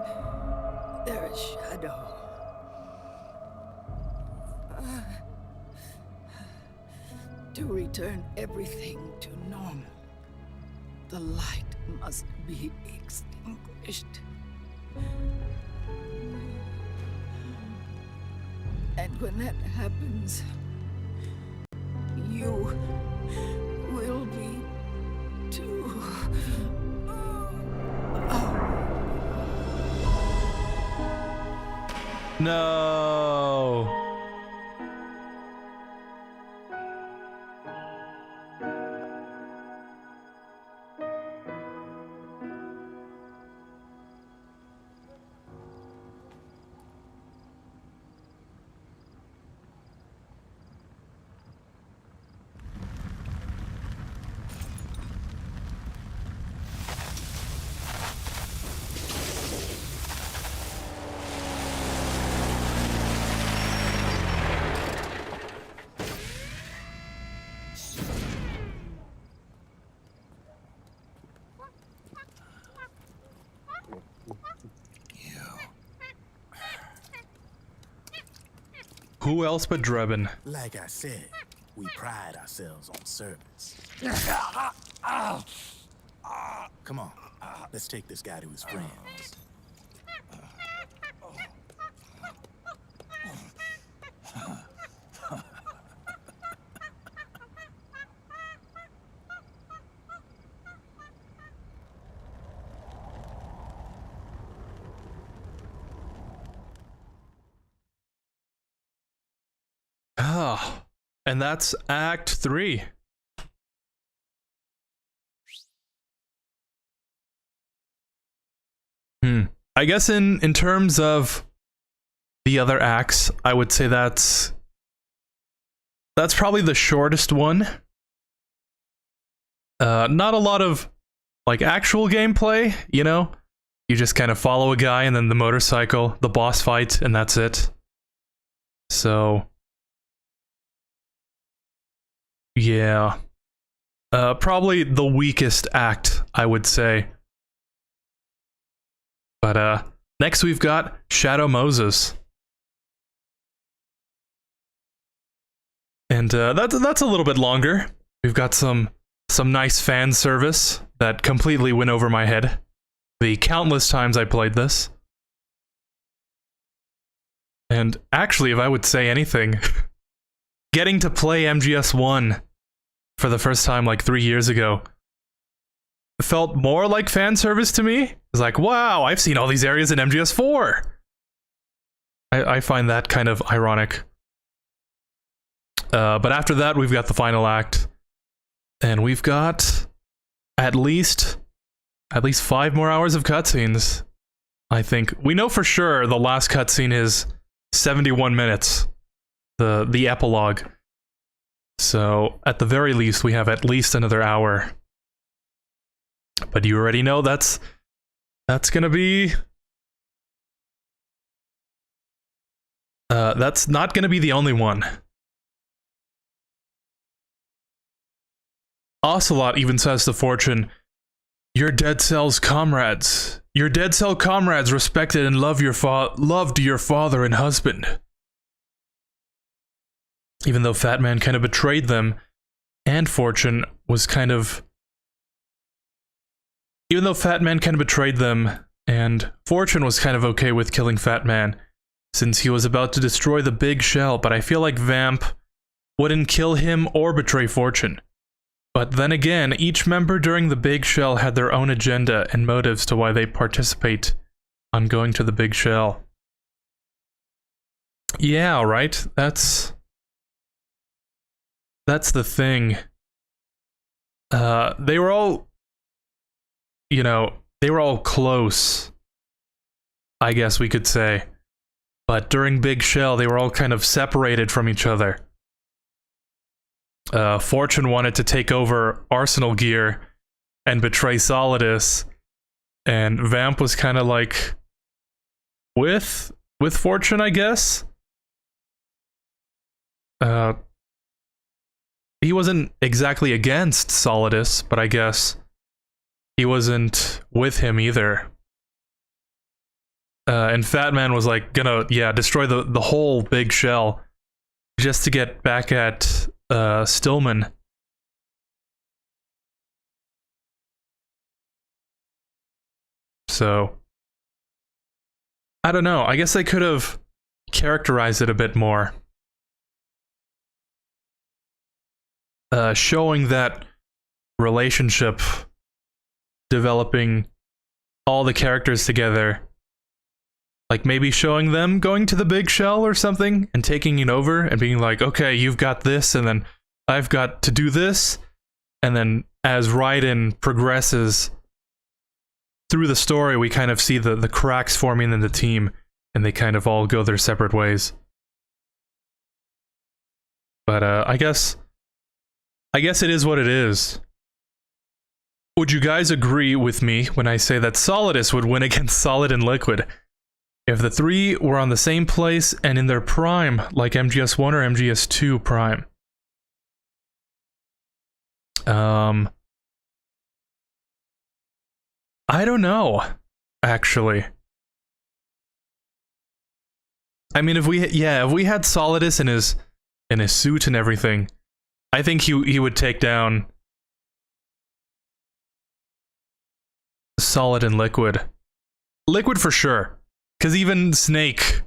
there is shadow. To return everything to normal, the light must be extinguished. And when that happens, you will be too. No. Who else but Drebin? Like I said, we pride ourselves on service. Come on, let's take this guy to his friends. Ah, and that's Act 3. I guess in terms of the other acts, I would say that's probably the shortest one. Not a lot of like actual gameplay, you know? You just kind of follow a guy and then the motorcycle, the boss fight, and that's it. So yeah. Probably the weakest act, I would say. But next we've got Shadow Moses. And that's a little bit longer. We've got some nice fan service that completely went over my head. The countless times I played this. And actually, if I would say anything, getting to play MGS1 for the first time like 3 years ago felt more like fan service to me. It's like, wow, I've seen all these areas in MGS4. I find that kind of ironic. But after that, we've got the final act. And we've got at least 5 more hours of cutscenes, I think. We know for sure the last cutscene is 71 minutes. The epilogue. So, at the very least, we have at least another hour. But you already know that's gonna be... that's not gonna be the only one. Ocelot even says to Fortune, "Your dead cell's comrades. Your dead cell comrades respected and loved your father and husband." Even though Fat Man kind of betrayed them, and Fortune was kind of... Even though Fat Man kind of betrayed them, and Fortune was kind of okay with killing Fat Man, since he was about to destroy the Big Shell, but I feel like Vamp wouldn't kill him or betray Fortune. But then again, each member during the Big Shell had their own agenda and motives to why they participate on going to the Big Shell. Yeah, right? That's the thing. They were all... You know, they were all close, I guess we could say. But during Big Shell, they were all kind of separated from each other. Fortune wanted to take over Arsenal Gear and betray Solidus, and Vamp was kind of like with Fortune, I guess. He wasn't exactly against Solidus, but I guess he wasn't with him either. And Fat Man was like gonna, destroy the whole Big Shell just to get back at Stillman. So, I don't know. I guess they could have characterized it a bit more. Showing that relationship, developing all the characters together. Like maybe showing them going to the Big Shell or something and taking it over and being like, okay, you've got this and then I've got to do this. And then as Raiden progresses through the story, we kind of see the cracks forming in the team and they kind of all go their separate ways. But I guess it is what it is. Would you guys agree with me when I say that Solidus would win against Solid and Liquid if the three were on the same place and in their prime, like MGS1 or MGS2 prime? I don't know, actually. I mean, if we had Solidus in his suit and everything, I think he would take down Solid and Liquid. Liquid for sure, because even Snake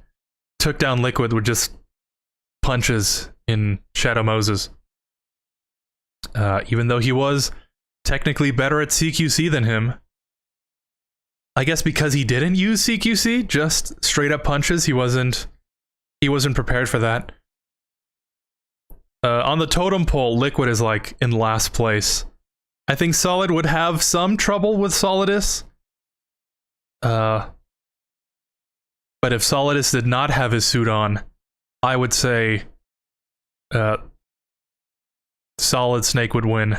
took down Liquid with just punches in Shadow Moses. Even though he was technically better at CQC than him. I guess because he didn't use CQC, just straight up punches, he wasn't prepared for that. On the totem pole, Liquid is like in last place. I think Solid would have some trouble with Solidus. But if Solidus did not have his suit on, I would say Solid Snake would win.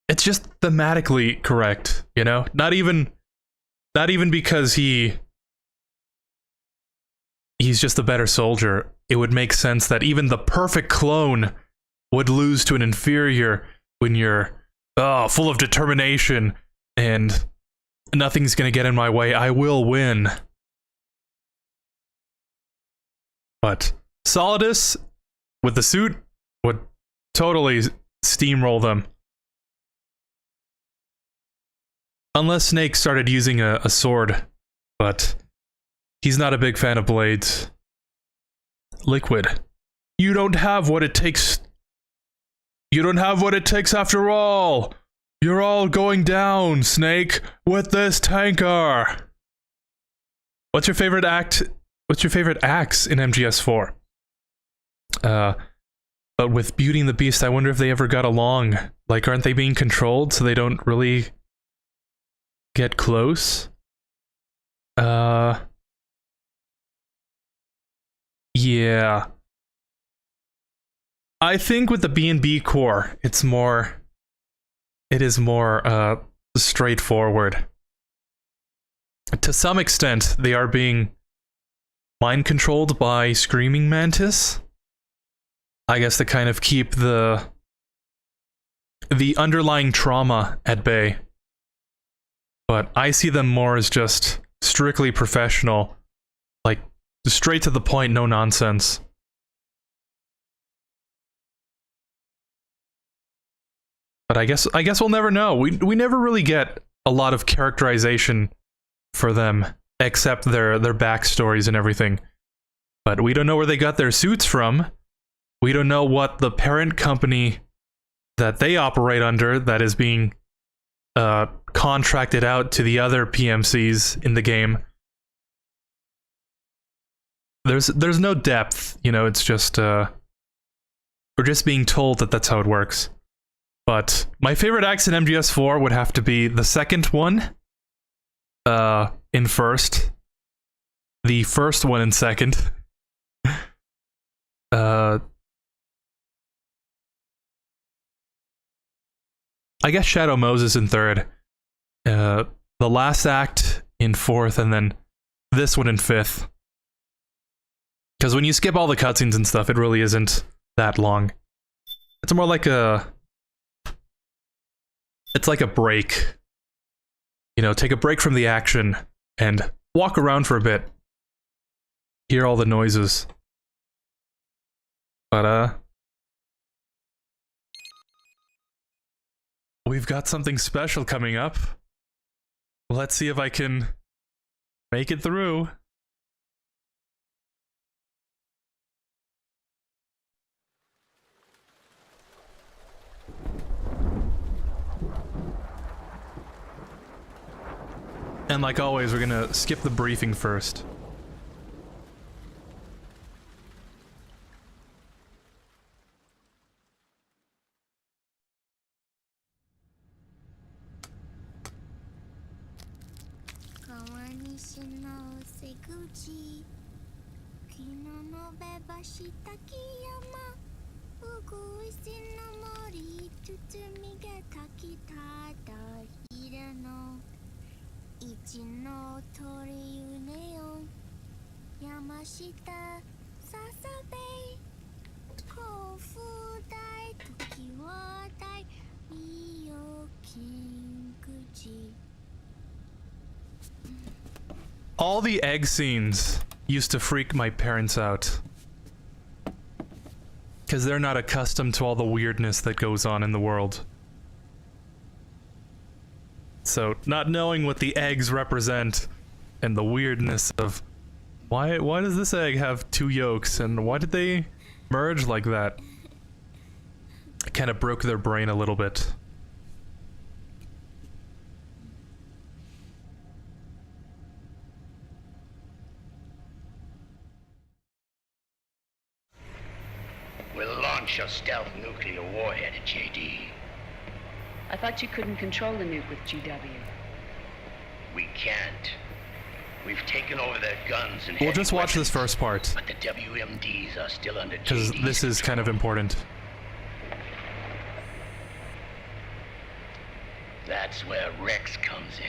It's just thematically correct, you know? Not even because he's just a better soldier. It would make sense that even the perfect clone would lose to an inferior when you're full of determination and nothing's gonna get in my way. I will win. But Solidus with the suit would totally steamroll them. Unless Snake started using a sword, but he's not a big fan of blades. Liquid, you don't have what it takes. You don't have what it takes after all. You're all going down, Snake, with this tanker. What's your favorite act? What's your favorite acts in MGS4? But with Beauty and the Beast, I wonder if they ever got along. Like, aren't they being controlled so they don't really get close? Yeah. I think with the B&B core, it is more straightforward. To some extent, they are being mind controlled by Screaming Mantis. I guess to kind of keep the underlying trauma at bay. But I see them more as just strictly professional, like straight to the point, no nonsense. But I guess we'll never know. We never really get a lot of characterization for them, except their backstories and everything. But we don't know where they got their suits from. We don't know what the parent company that they operate under that is being contracted out to the other PMCs in the game. There's no depth, you know, it's just we're just being told that that's how it works. But my favorite acts in MGS4 would have to be the second one in first, the first one in second, I guess Shadow Moses in third, the last act in fourth, and then this one in fifth. Because when you skip all the cutscenes and stuff, it really isn't that long. It's more like it's like a break. You know, take a break from the action and walk around for a bit. Hear all the noises. But, we've got something special coming up. Let's see if I can make it through. And like always, we're gonna skip the briefing first. All the egg scenes used to freak my parents out. Because they're not accustomed to all the weirdness that goes on in the world. So, not knowing what the eggs represent, and the weirdness of why does this egg have 2 yolks, and why did they merge like that? It kind of broke their brain a little bit. We'll launch a stealth nuclear warhead at JD. I thought you couldn't control the nuke with GW. We can't. We've taken over their guns and We'll just watch this first part, but the WMDs are still under because JD's this is kind of important. That's where Rex comes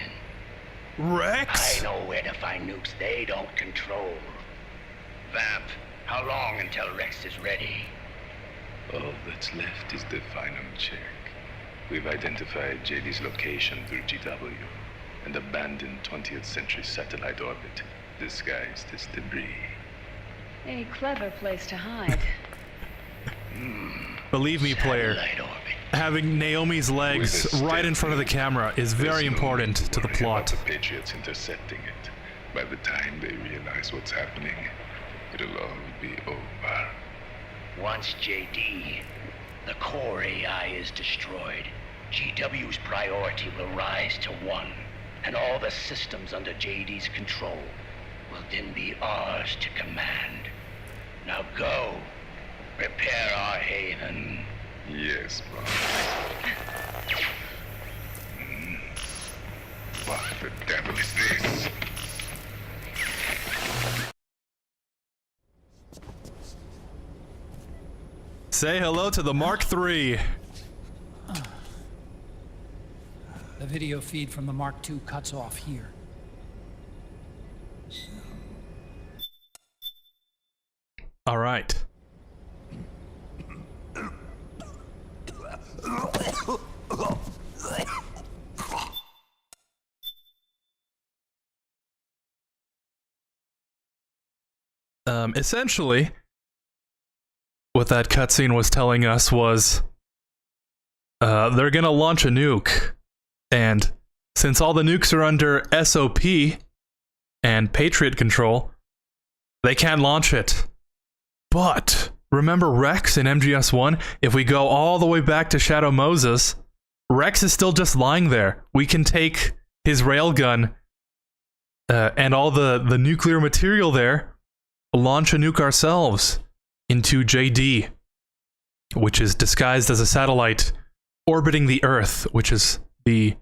in. Rex? I know where to find nukes they don't control. Vamp, how long until Rex is ready? All that's left is the final check. We've identified JD's location through GW, an abandoned 20th century satellite orbit, disguised as debris. A clever place to hide. Believe me, player, having Naomi's legs right in front of the camera is very important to the plot. The Patriots intercepting it. By the time they realize what's happening, it'll all be over. Once JD, the core AI is destroyed, GW's priority will rise to 1, and all the systems under JD's control will then be ours to command. Now go, prepare our haven. Yes, boss. What the devil is this? Say hello to the Mark III. The video feed from the Mark II cuts off here. All right. Essentially, what that cutscene was telling us was they're gonna launch a nuke, and since all the nukes are under SOP and Patriot control, they can't launch it. But remember Rex in MGS1? If we go all the way back to Shadow Moses, Rex is still just lying there. We can take his railgun and all the nuclear material there, launch a nuke ourselves into JD, which is disguised as a satellite orbiting the Earth, which is the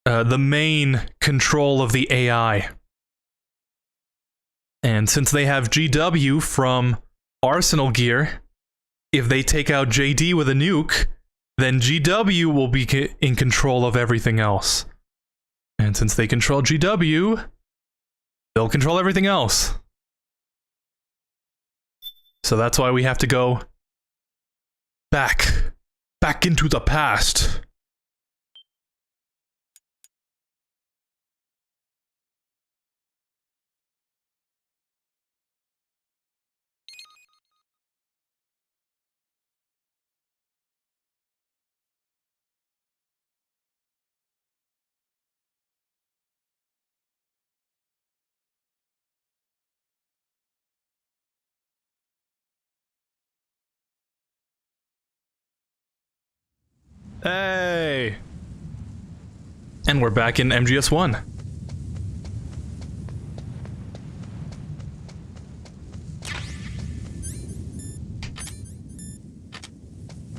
main control of the AI. And since they have GW from Arsenal gear, if they take out JD with a nuke, then GW will be in control of everything else. And since they control GW, they'll control everything else. So that's why we have to go back into the past. Hey! And we're back in MGS1.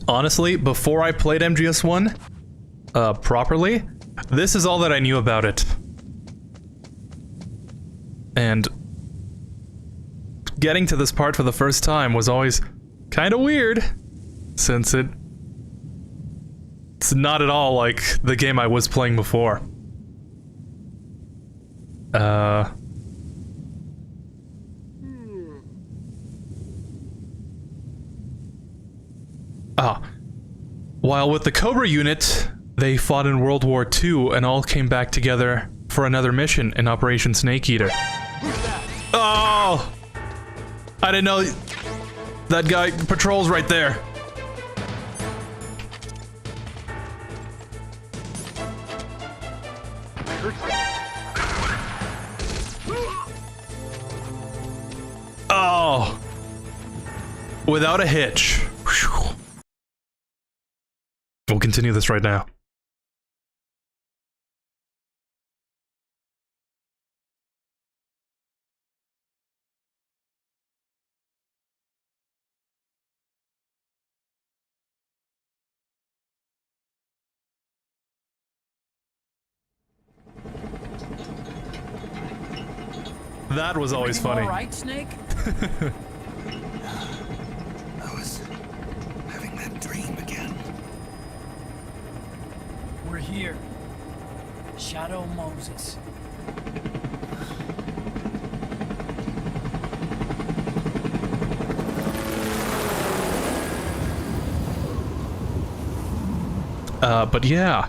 Honestly, before I played MGS1 properly, this is all that I knew about it. And getting to this part for the first time was always kind of weird, since it's not at all like the game I was playing before. While with the Cobra unit, they fought in World War II and all came back together for another mission in Operation Snake Eater. Oh! I didn't know that guy patrols right there. Oh! Without a hitch. Whew. We'll continue this right now. That was always funny. All right, Snake? I was having that dream again. We're here. Shadow Moses. But yeah.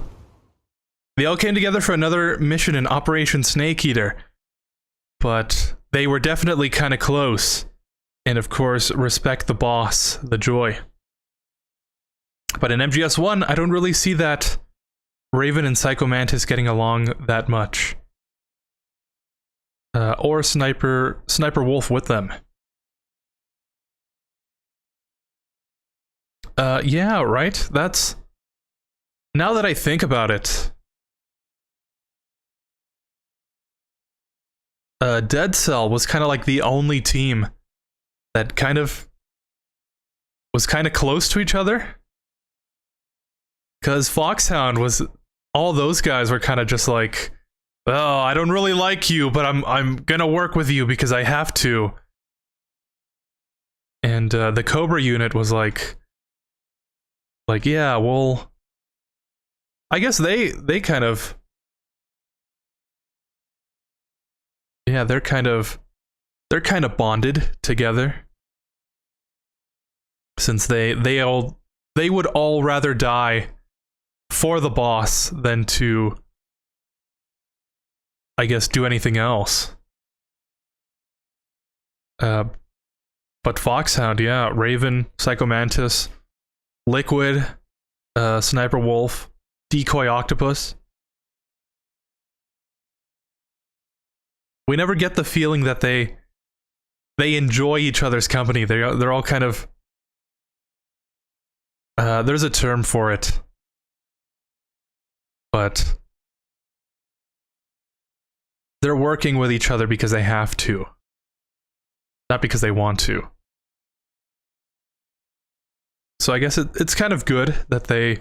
They all came together for another mission in Operation Snake Eater. But they were definitely kind of close. And of course, respect the boss, the Joy. But in MGS1, I don't really see that Raven and Psycho Mantis getting along that much. Or Sniper Wolf with them. Yeah, right? That's... Now that I think about it... Dead Cell was kind of like the only team that was kind of close to each other. Because Foxhound was... All those guys were kind of just like, oh, I don't really like you, but I'm gonna work with you because I have to. And the Cobra unit was like, yeah, well... I guess they kind of... Yeah, they're kind of bonded together. Since they would all rather die for the boss than to, I guess, do anything else. But Foxhound, yeah, Raven, Psycho Mantis, Liquid, Sniper Wolf, Decoy Octopus. We never get the feeling that they enjoy each other's company. They're all kind of... there's a term for it. But... They're working with each other because they have to. Not because they want to. So I guess it's kind of good that they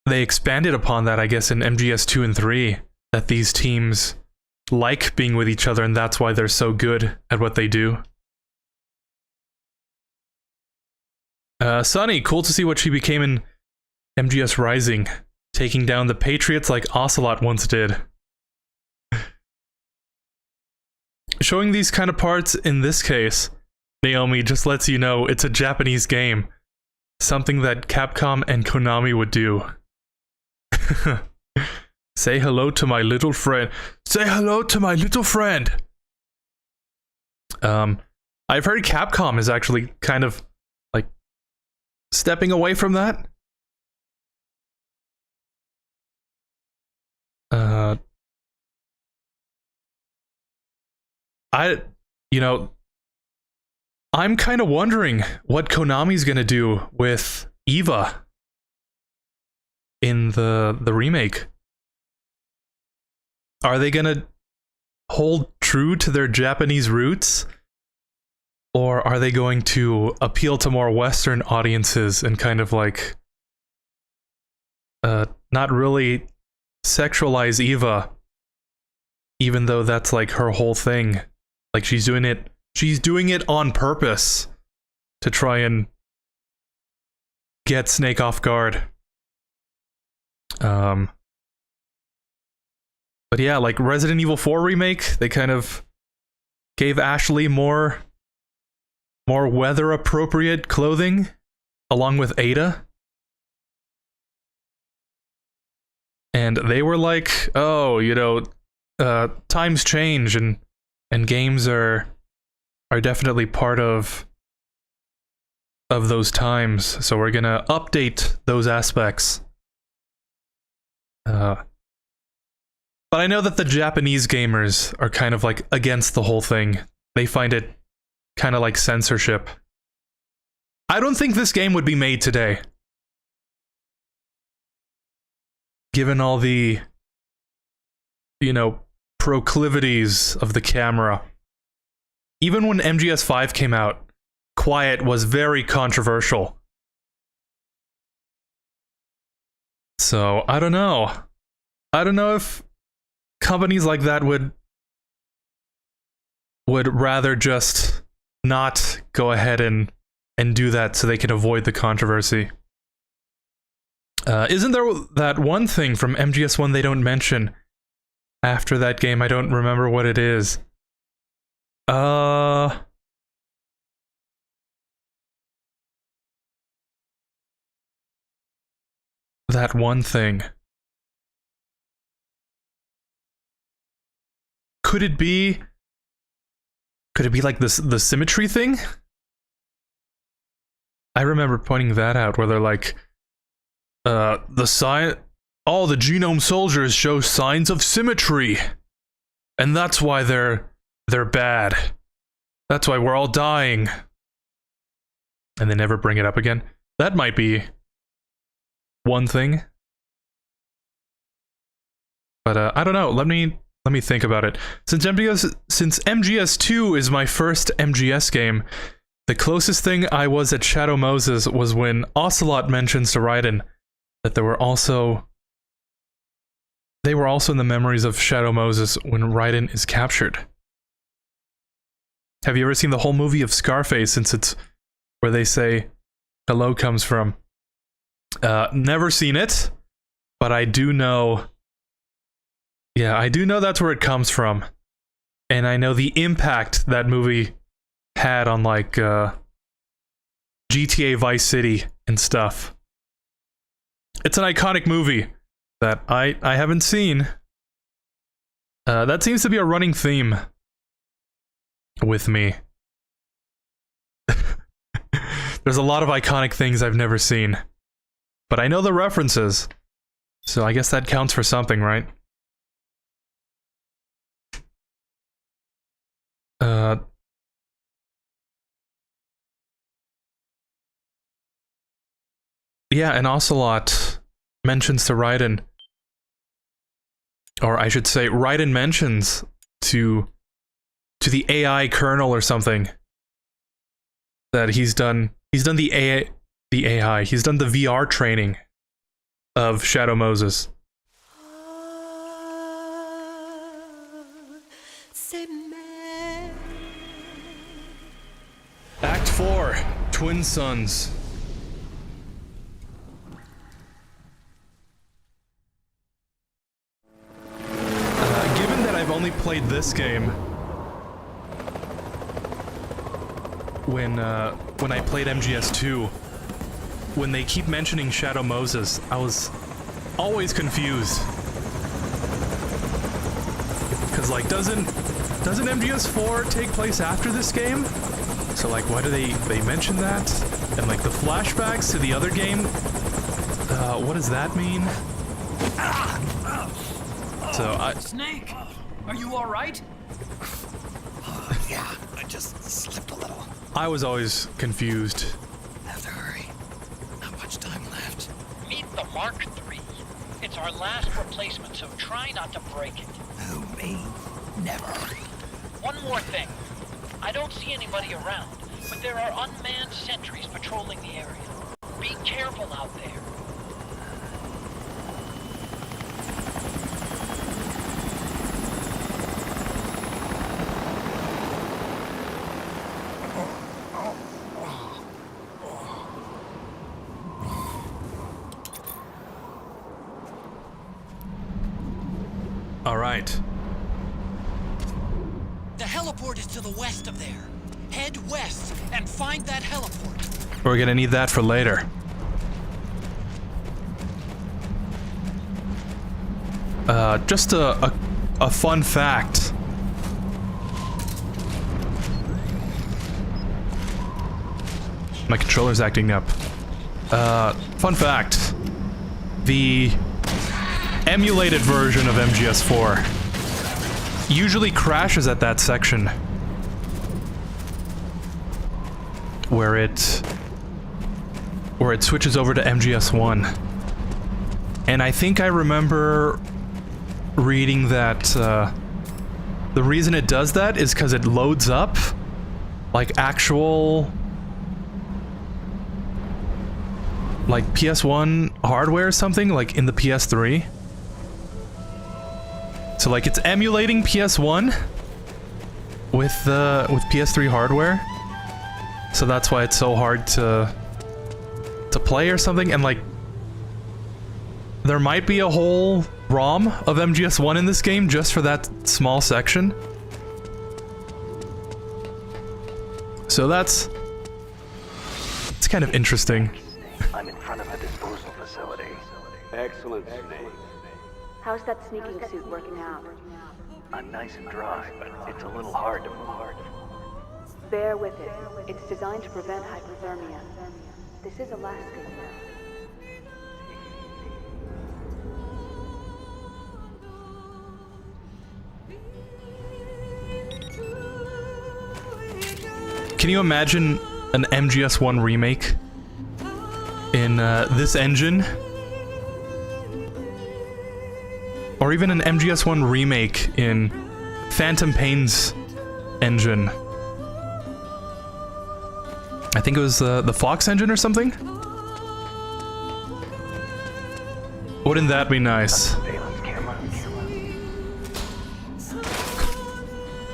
expanded upon that, I guess, in MGS 2 and 3. That these teams... like being with each other, and that's why they're so good at what they do. Sunny, cool to see what she became in MGS Rising, taking down the Patriots like Ocelot once did. Showing these kind of parts in this case, Naomi, just lets you know it's a Japanese game. Something that Capcom and Konami would do. Say hello to my little friend. Say hello to my little friend! I've heard Capcom is actually kind of, like, stepping away from that. I'm kind of wondering what Konami's gonna do with Eva in the remake. Are they gonna hold true to their Japanese roots? Or are they going to appeal to more Western audiences and kind of like... not really sexualize Eva, even though that's like her whole thing. Like she's doing it on purpose to try and get Snake off guard. But yeah, like Resident Evil 4 remake, they kind of gave Ashley more weather appropriate clothing along with Ada. And they were like, oh, you know, times change and games are definitely part of those times, so we're gonna update those aspects. But I know that the Japanese gamers are kind of like against the whole thing. They find it kind of like censorship. I don't think this game would be made today, given all the, you know, proclivities of the camera. Even when MGS5 came out, Quiet was very controversial. So, I don't know. I don't know if companies like that would rather just not go ahead and do that so they can avoid the controversy. Isn't there that one thing from MGS1 they don't mention after that game? I don't remember what it is. That one thing. Could it be like this, the symmetry thing? I remember pointing that out, where they're like, all the genome soldiers show signs of symmetry, and that's why they're bad. That's why we're all dying. And they never bring it up again. That might be one thing. But I don't know. Let me think about it. Since MGS2 is my first MGS game, the closest thing I was at Shadow Moses was when Ocelot mentions to Raiden that they were also in the memories of Shadow Moses when Raiden is captured. Have you ever seen the whole movie of Scarface, since it's where they say hello comes from? Never seen it, but I do know. Yeah, I do know that's where it comes from. And I know the impact that movie had on, like, GTA Vice City and stuff. It's an iconic movie that I haven't seen. That seems to be a running theme with me. There's a lot of iconic things I've never seen. But I know the references. So I guess that counts for something, right? Yeah, and Ocelot mentions to Raiden, or I should say, Raiden mentions to the AI kernel or something that he's done the AI, he's done the VR training of Shadow Moses. Act 4, Twin Sons. Given that I've only played this game when I played MGS2, when they keep mentioning Shadow Moses, I was always confused. Cause like, doesn't MGS4 take place after this game? So like, why do they mention that? And like the flashbacks to the other game, what does that mean? So Snake, are you all right? Yeah, I just slipped a little. I was always confused. Have to hurry. Not much time left. Meet the Mark III. It's our last replacement, so try not to break it. Who, me? Never. One more thing. I don't see anybody around, but there are unmanned sentries patrolling the area. Be careful out there. All right. The heliport is to the west of there. Head west and find that heliport. We're gonna need that for later. Just a fun fact. My controller's acting up. Fun fact. The emulated version of MGS4 usually crashes at that section where it switches over to MGS1. And I think I remember reading that the reason it does that is because it loads up like actual like PS1 hardware or something, like in the PS3. So like it's emulating PS1 with PS3 hardware. So that's why it's so hard to play or something. And like there might be a whole ROM of MGS1 in this game just for that small section. So it's kind of interesting. I'm in front of a disposal facility. Excellent, Snake. How's that sneaking suit working out? I'm nice and dry, but it's a little hard to move. Bear with it. It's designed to prevent hypothermia. This is Alaska. Can you imagine an MGS1 remake in this engine? Or even an MGS1 remake in Phantom Pain's engine. I think it was the Fox engine or something? Wouldn't that be nice?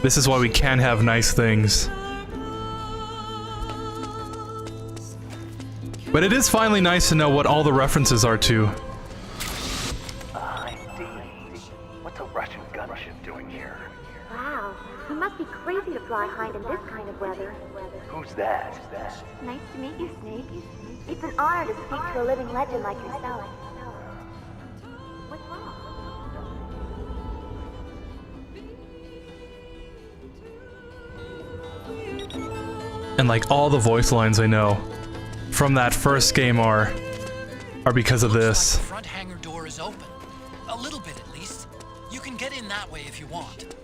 This is why we can't have nice things. But it is finally nice to know what all the references are to. What's a Russian gunship doing here? Wow, you must be crazy to fly Hind in this kind of weather. Who's that? Nice to meet you, Snake. It's an honor to speak to a living legend like yourself. What's wrong? And like all the voice lines I know from that first game are because of this. The front hangar door is open. A little bit at least. You can get in that way if you want.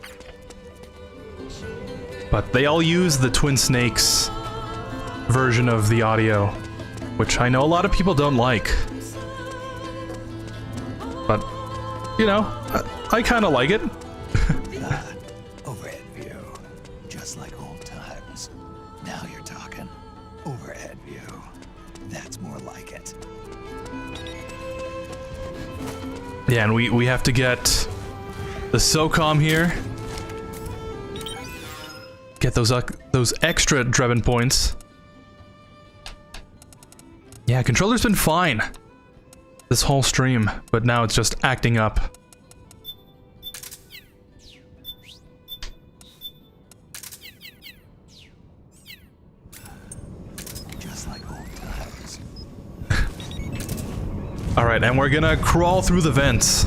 But they all use the Twin Snakes version of the audio, which I know a lot of people don't like. But, you know, I kind of like it. Overhead view. Just like old times. Now you're talking. Overhead view. That's more like it. Yeah, and we have to get the SOCOM here. Get those extra Drebin points. Yeah, controller's been fine this whole stream, but now it's just acting up. Just like old times. Alright, and we're gonna crawl through the vents.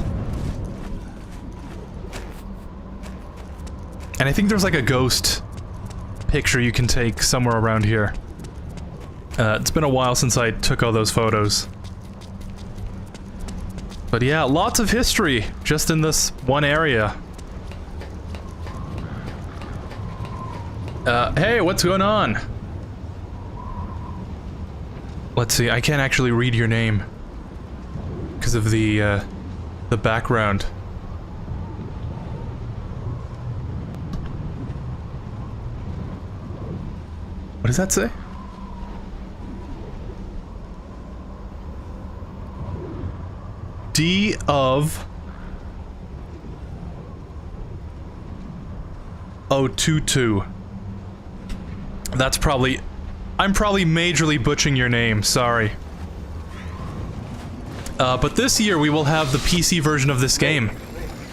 And I think there's like a ghost picture you can take somewhere around here. It's been a while since I took all those photos. But yeah, lots of history just in this one area. Hey, what's going on? Let's see, I can't actually read your name because of the background. What does that say? D of 022. That's probably... I'm probably majorly butchering your name, sorry. But this year we will have the PC version of this game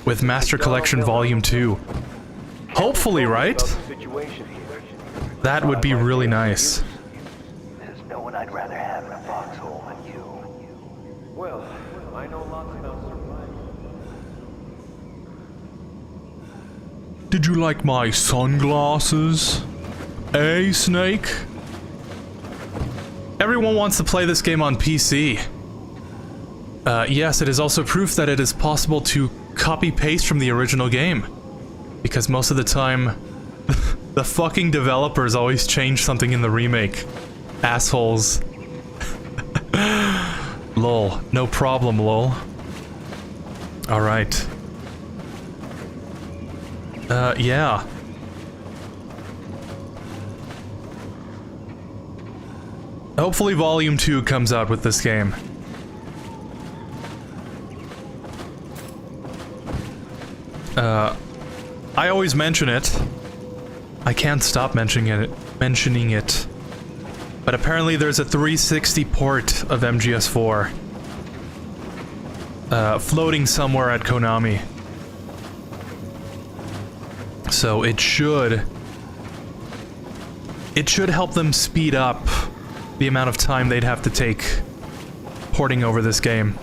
with Master Collection Volume 2. Hopefully, right? That would be really nice. There's no one I'd rather have in a foxhole than you. Well, I know lots about survival. Did you like my sunglasses? Eh, Snake? Everyone wants to play this game on PC. Yes, it is also proof that it is possible to copy-paste from the original game. Because most of the time, the fucking developers always change something in the remake. Assholes. Lol. No problem, lol. Alright. Yeah. Hopefully Volume 2 comes out with this game. I always mention it. I can't stop mentioning it. But apparently there's a 360 port of MGS4 floating somewhere at Konami. So it should help them speed up the amount of time they'd have to take porting over this game.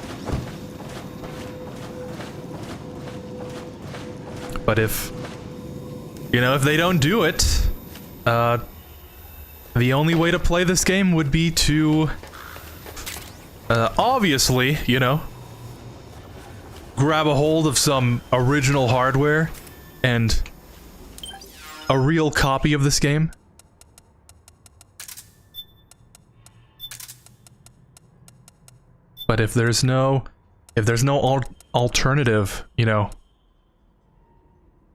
But if they don't do it, the only way to play this game would be to, obviously, grab a hold of some original hardware and a real copy of this game. But if there's no alternative,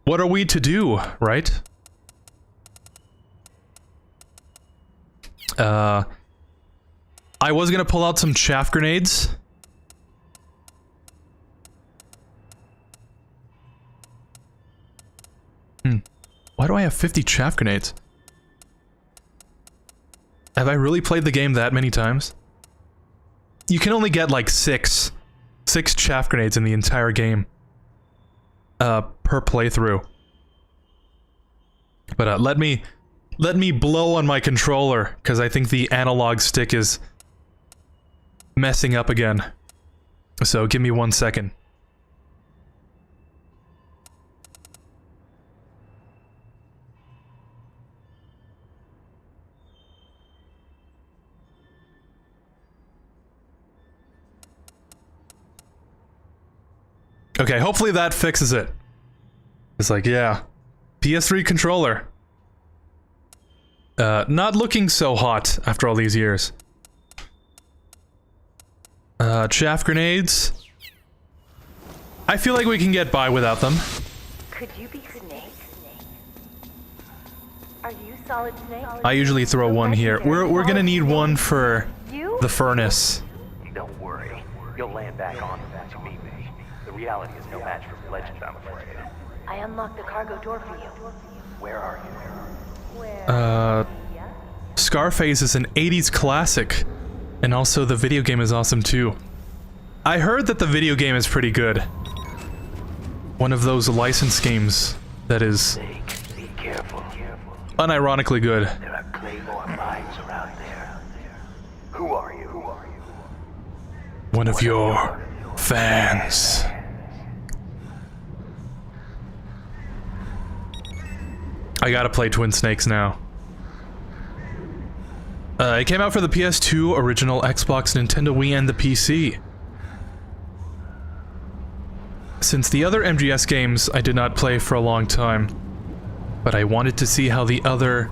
what are we to do, right? I was gonna pull out some chaff grenades. Why do I have 50 chaff grenades? Have I really played the game that many times? You can only get like six chaff grenades in the entire game. Per playthrough. But let me blow on my controller, because I think the analog stick is messing up again. So give me 1 second. Okay, hopefully that fixes it. It's like, yeah. PS3 controller. Not looking so hot after all these years. Chaff grenades. I feel like we can get by without them. Could you be Snake? Are you Solid Snake? I usually throw one here. We're gonna need one for the furnace. Don't worry. You'll land back on once you meet me. The reality is no match for legend, I'm afraid. I unlocked the cargo door for you. Where are you? Scarface is an 80s classic. And also the video game is awesome too. I heard that the video game is pretty good. One of those licensed games that is Be careful. unironically good. There are Claymore mines around there. Who are you? One of your fans. I gotta play Twin Snakes now. It came out for the PS2, original Xbox, Nintendo Wii, and the PC. Since the other MGS games I did not play for a long time, but I wanted to see how the other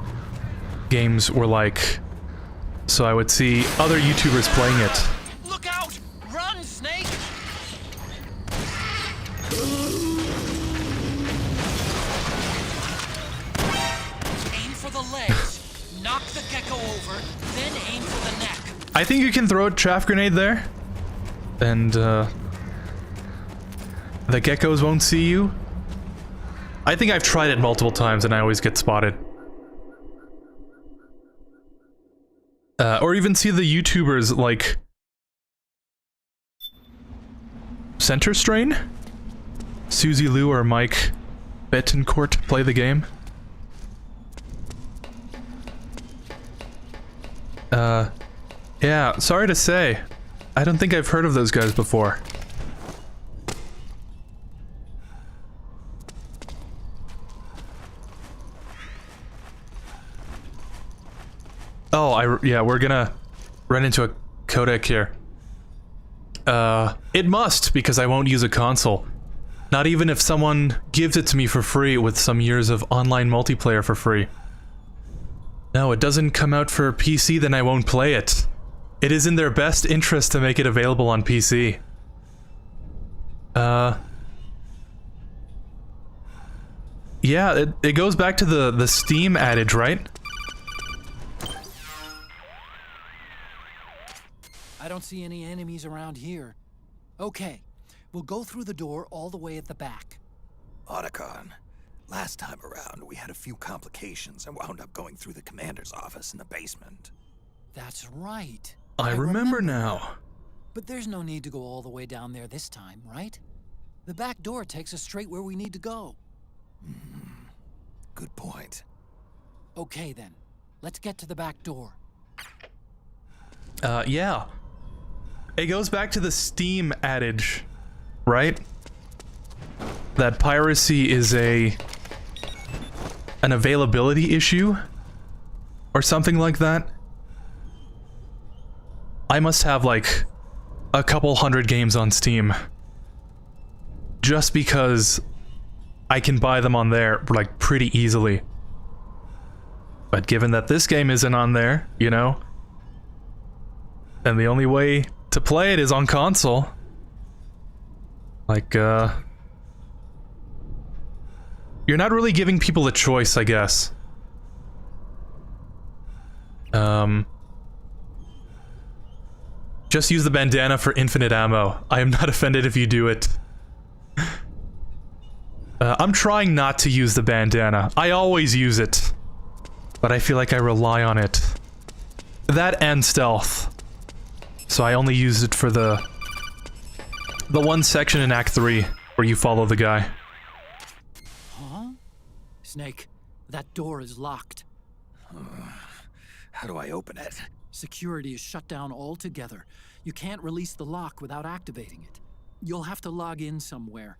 games were like, so I would see other YouTubers playing it. Look out! Run, Snake! Aim for the legs. Knock the gecko over, then aim for the neck. I think you can throw a chaff grenade there, and the geckos won't see you. I think I've tried it multiple times and I always get spotted. Or even see the YouTubers like Center Strain? Suzy Liu or Mike Betancourt play the game. Yeah, sorry to say. I don't think I've heard of those guys before. Oh, yeah, we're gonna run into a codec here. It must, because I won't use a console. Not even if someone gives it to me for free with some years of online multiplayer for free. No, it doesn't come out for PC, then I won't play it. It is in their best interest to make it available on PC. Yeah, it goes back to the Steam adage, right? I don't see any enemies around here. Okay, we'll go through the door all the way at the back. Otacon, last time around we had a few complications and wound up going through the commander's office in the basement. That's right. I remember now. But there's no need to go all the way down there this time, right? The back door takes us straight where we need to go. Good point. Okay then, let's get to the back door. Yeah. It goes back to the Steam adage, right? That piracy is an availability issue? Or something like that? I must have like a couple hundred games on Steam. Just because I can buy them on there, like, pretty easily. But given that this game isn't on there, you know? And the only way to play it is on console. Like, you're not really giving people a choice, I guess. Just use the bandana for infinite ammo. I am not offended if you do it. I'm trying not to use the bandana. I always use it. But I feel like I rely on it. That and stealth. So I only use it for the one section in Act 3 where you follow the guy. Huh? Snake, that door is locked. How do I open it? Security is shut down altogether. You can't release the lock without activating it. You'll have to log in somewhere.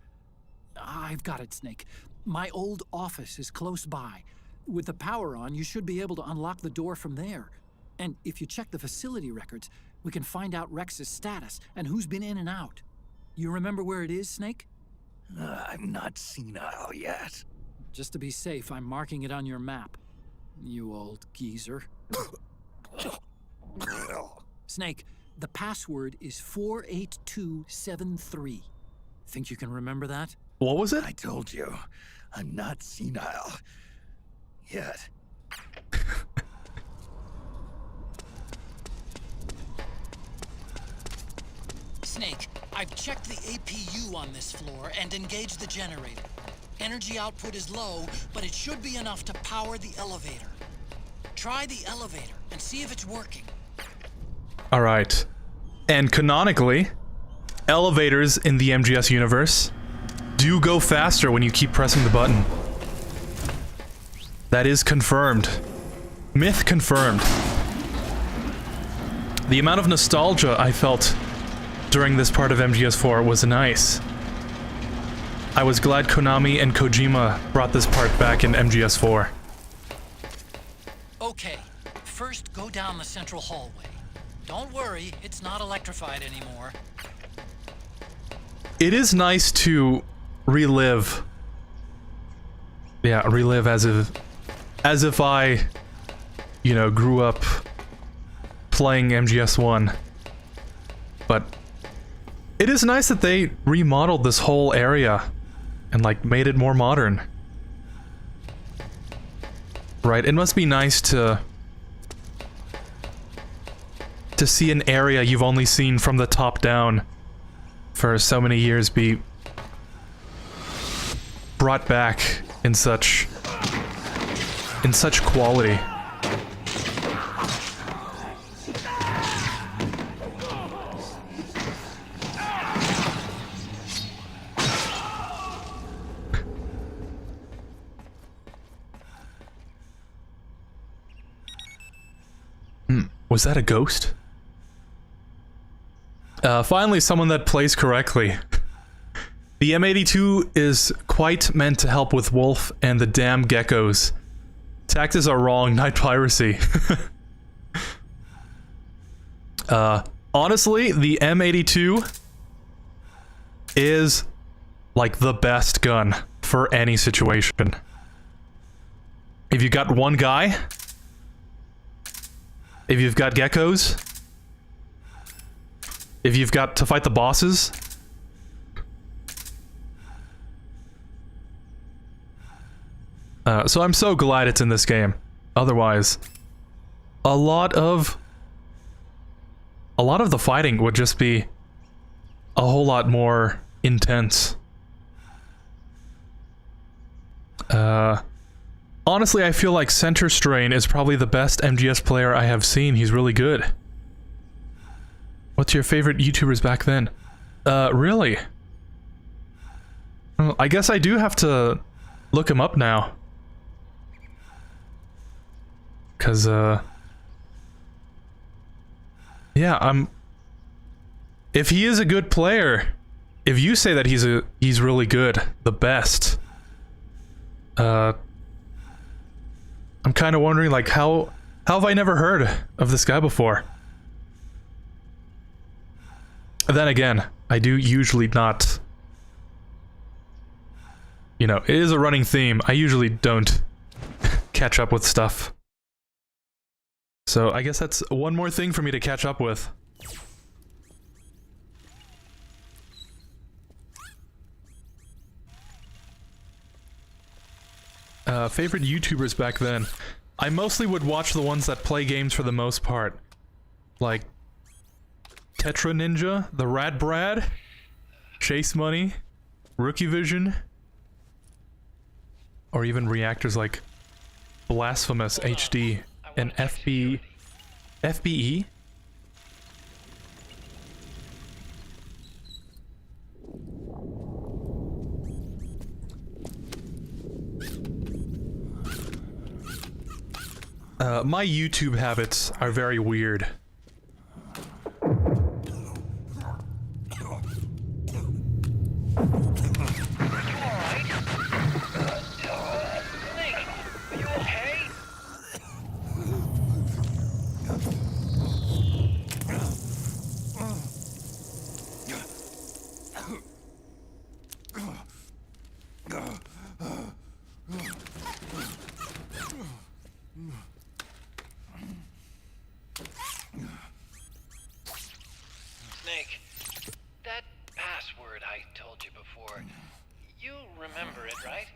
I've got it, Snake. My old office is close by. With the power on, you should be able to unlock the door from there. And if you check the facility records, we can find out Rex's status and who's been in and out. You remember where it is, Snake? I'm not senile yet. Just to be safe, I'm marking it on your map. You old geezer. Snake, the password is 48273. Think you can remember that? What was it? I told you, I'm not senile. Yet. Snake, I've checked the APU on this floor and engaged the generator. Energy output is low, but it should be enough to power the elevator. Try the elevator and see if it's working. Alright. And canonically, elevators in the MGS universe do go faster when you keep pressing the button. That is confirmed. Myth confirmed. The amount of nostalgia I felt during this part of MGS4 was nice. I was glad Konami and Kojima brought this part back in MGS4. Okay, first go down the central hallway. Don't worry, it's not electrified anymore. It is nice to relive. Yeah, relive as if I, you know, grew up playing MGS1. But it is nice that they remodeled this whole area and like made it more modern. Right, it must be nice to see an area you've only seen from the top down for so many years be brought back in such quality. Was that a ghost? Finally, someone that plays correctly. The M82 is quite meant to help with Wolf and the damn geckos. Taxes are wrong, not piracy. Honestly, the M82 is like the best gun for any situation. If you got one guy, if you've got geckos, if you've got to fight the bosses, so I'm so glad it's in this game. Otherwise, a lot of the fighting would just be a whole lot more intense. Honestly, I feel like Center Strain is probably the best MGS player I have seen. He's really good. What's your favorite YouTubers back then? Really? Well, I guess I do have to look him up now. 'Cause, yeah, if he is a good player, if you say that he's really good, the best, I'm kind of wondering, like, how have I never heard of this guy before? Then again, I do usually not, you know, it is a running theme. I usually don't catch up with stuff. So I guess that's one more thing for me to catch up with. Favorite YouTubers back then? I mostly would watch the ones that play games for the most part. Like Tetra Ninja, the Rad Brad, Chase Money, Rookie Vision, or even reactors like Blasphemous HD and FBE. My YouTube habits are very weird. Snake, that password I told you before, you remember it, right?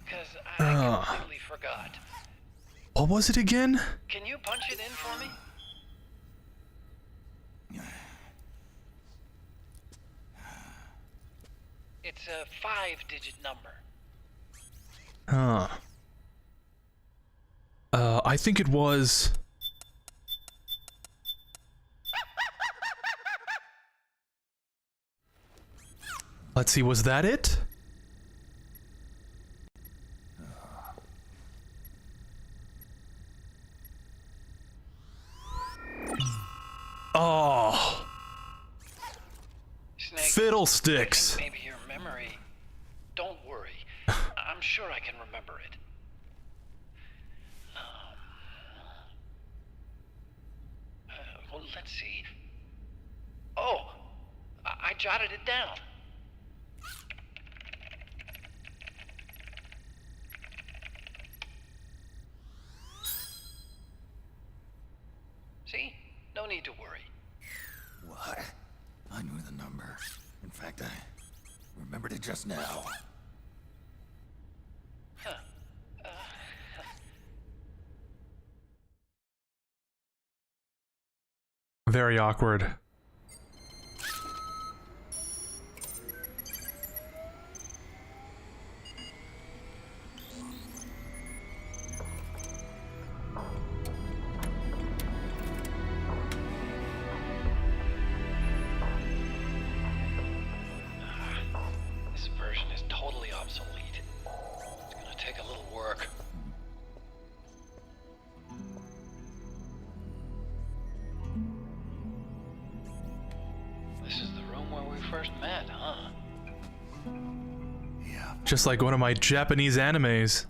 Because I completely forgot. What was it again? Can you punch it in for me? It's a 5-digit number. I think it was... Let's see, was that it? Oh. Snake, Fiddlesticks. Maybe your memory. Don't worry. I'm sure I can remember it. Well, let's see. Oh, I jotted it down. See? No need to worry. What? I knew the number. In fact, I remembered it just now. Huh. Very awkward. This version is totally obsolete. It's gonna take a little work. This is the room where we first met, huh? Just like one of my Japanese animes.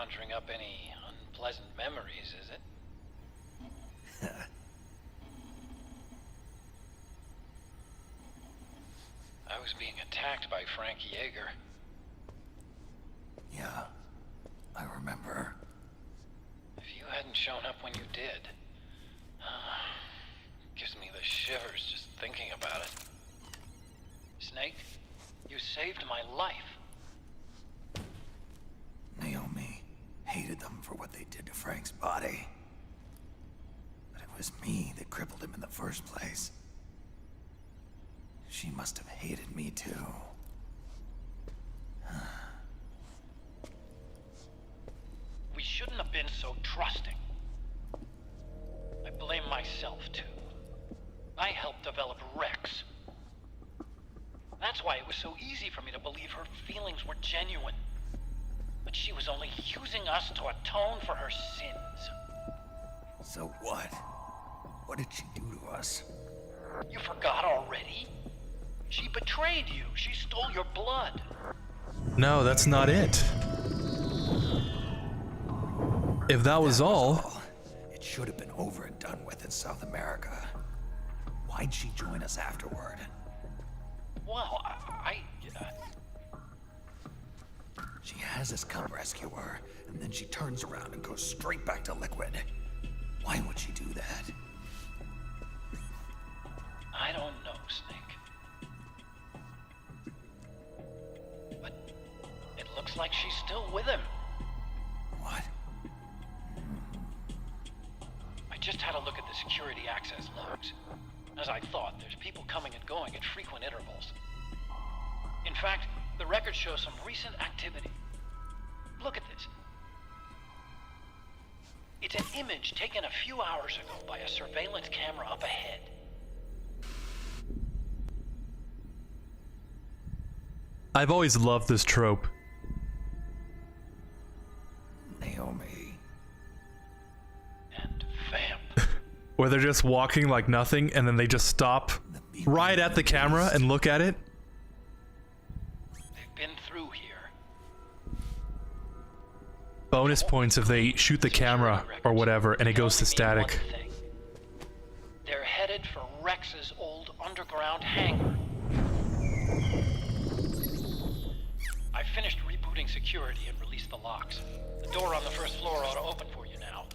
conjuring up any unpleasant memories, is it? I was being attacked by Frank Yeager. Yeah, I remember. If you hadn't shown up when you did, gives me the shivers just thinking about it. Snake, you saved my life. Naomi hated them for what they did to Frank's body. But it was me that crippled him in the first place. She must have hated me too. We shouldn't have been so trusting. I blame myself too. I helped develop Rex. That's why it was so easy for me to believe her feelings were genuine. But she was only using us to atone for her sins. So what? What did she do to us? You forgot already? She betrayed you. She stole your blood. No, that's not it. If that was all... It should have been over and done with in South America. Why'd she join us afterward? Well, She has us come rescue her, and then she turns around and goes straight back to Liquid. Why would she do that? I don't know, Snake. But it looks like she's still with him. What? I just had a look at the security access logs. As I thought, there's people coming and going at frequent intervals. In fact, the record shows some recent activity. Look at this. It's an image taken a few hours ago by a surveillance camera up ahead. I've always loved this trope. Naomi. And Vamp. Where they're just walking like nothing, and then they just stop right at the camera and look at it. They've been through here. Bonus points if they shoot the camera or whatever, and it goes to static. They're headed for Rex's old underground hangar. I finished rebooting security and released the locks. The door on the first floor ought to open for you now.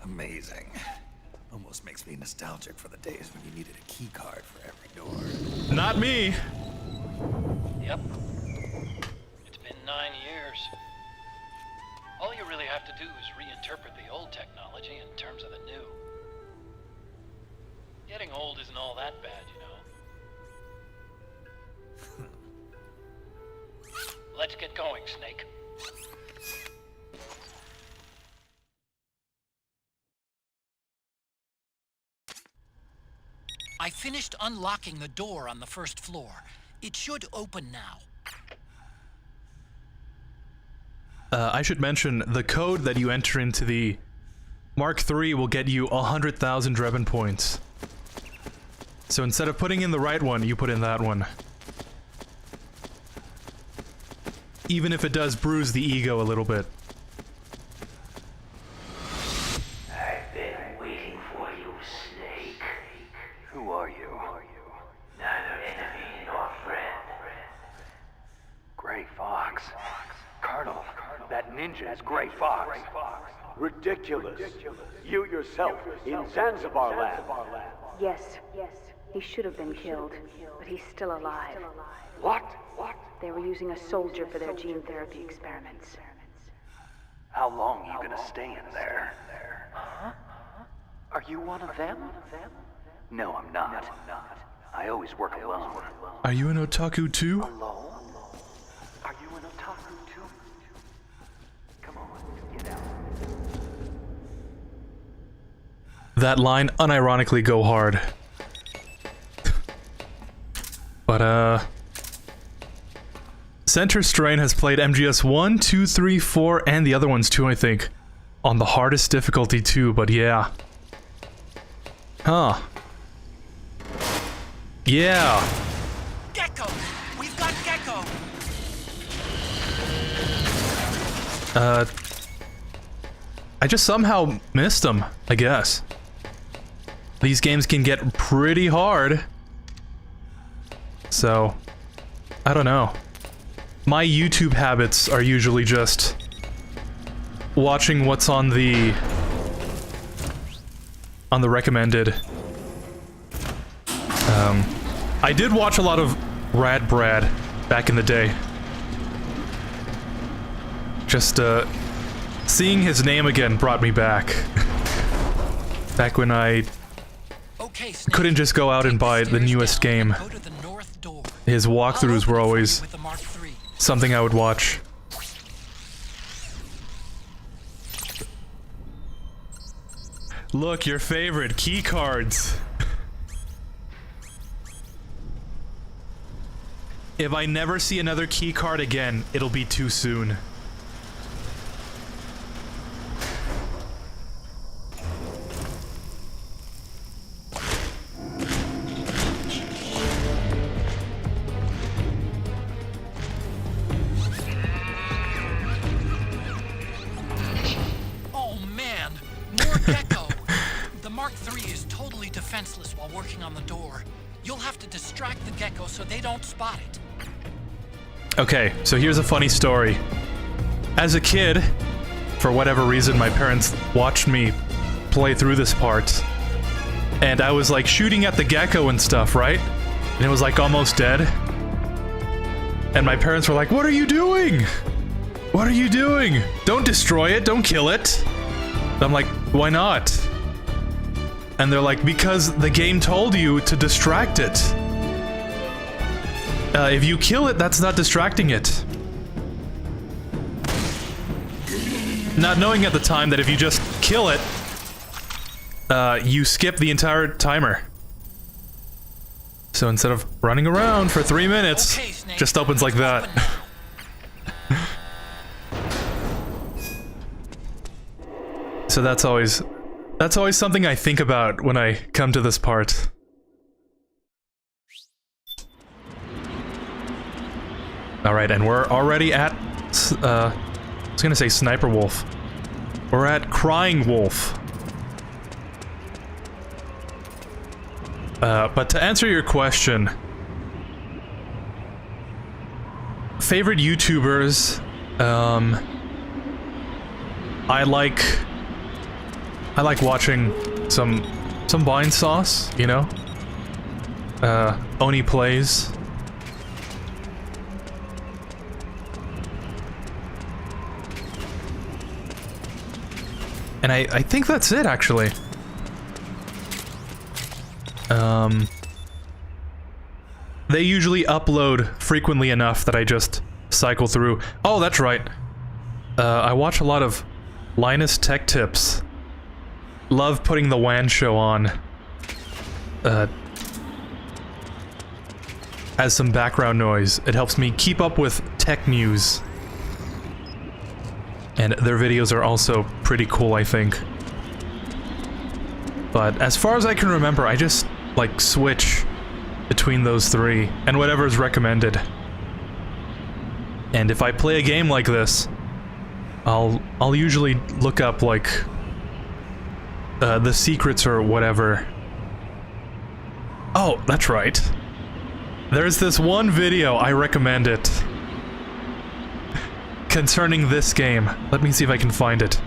Amazing. Almost makes me nostalgic for the days when you needed a key card for every door. Not me. Yep. It's been 9 years. All you really have to do is reinterpret the old technology in terms of the new. Getting old isn't all that bad, you know. Let's get going, Snake. I finished unlocking the door on the first floor. It should open now. I should mention, the code that you enter into the Mark III will get you 100,000 Drebin points. So instead of putting in the right one, you put in that one. Even if it does bruise the ego a little bit. I've been waiting for you, Snake. Who are you? Neither enemy nor friend. Gray Fox. Colonel, that ninja is Gray Fox. Ridiculous. You yourself in Zanzibar land. Yes. He should have been killed, but he's still alive. What? They were using a soldier for their gene therapy experiments. How long are you gonna stay in there? Huh? Are you one of them? No, I'm not. I always work alone. Are you an otaku too? Alone? Are you an otaku too? Come on, get out. That line unironically go hard. But, Center Strain has played MGS 1, 2, 3, 4, and the other ones too, I think. On the hardest difficulty too, but yeah. Huh. Yeah. Gecko! We've got Gecko! I just somehow missed them, I guess. These games can get pretty hard. So, I don't know. My YouTube habits are usually just watching what's on the recommended. I did watch a lot of Rad Brad back in the day. Just, seeing his name again brought me back. Back when I couldn't just go out and buy the newest game. His walkthroughs were always something I would watch. Look, your favorite, key cards. If I never see another key card again, it'll be too soon. Oh man, more Gecko! The Mark III is totally defenseless while working on the door. You'll have to distract the Gecko so they don't spot it. Okay, so here's a funny story. As a kid, for whatever reason, my parents watched me play through this part. And I was like shooting at the gecko and stuff, right? And it was like almost dead. And my parents were like, "What are you doing? What are you doing? Don't destroy it, don't kill it." And I'm like, "Why not?" And they're like, "Because the game told you to distract it. If you kill it, that's not distracting it." Not knowing at the time that if you just kill it, you skip the entire timer. So instead of running around for 3 minutes, just opens like that. So that's always something I think about when I come to this part. Alright, and we're already at, I was gonna say Sniper Wolf. We're at Crying Wolf. But to answer your question, favorite YouTubers, I like watching some Vine Sauce, you know? Oni Plays. And I think that's it, actually. They usually upload frequently enough that I just cycle through. Oh, that's right. I watch a lot of Linus Tech Tips. Love putting the WAN show on. As some background noise. It helps me keep up with tech news. And their videos are also pretty cool, I think. But as far as I can remember, I just, like, switch between those three, and whatever's recommended. And if I play a game like this, I'll usually look up, like, the secrets or whatever. Oh, that's right. There's this one video, I recommend it, concerning this game. Let me see if I can find it.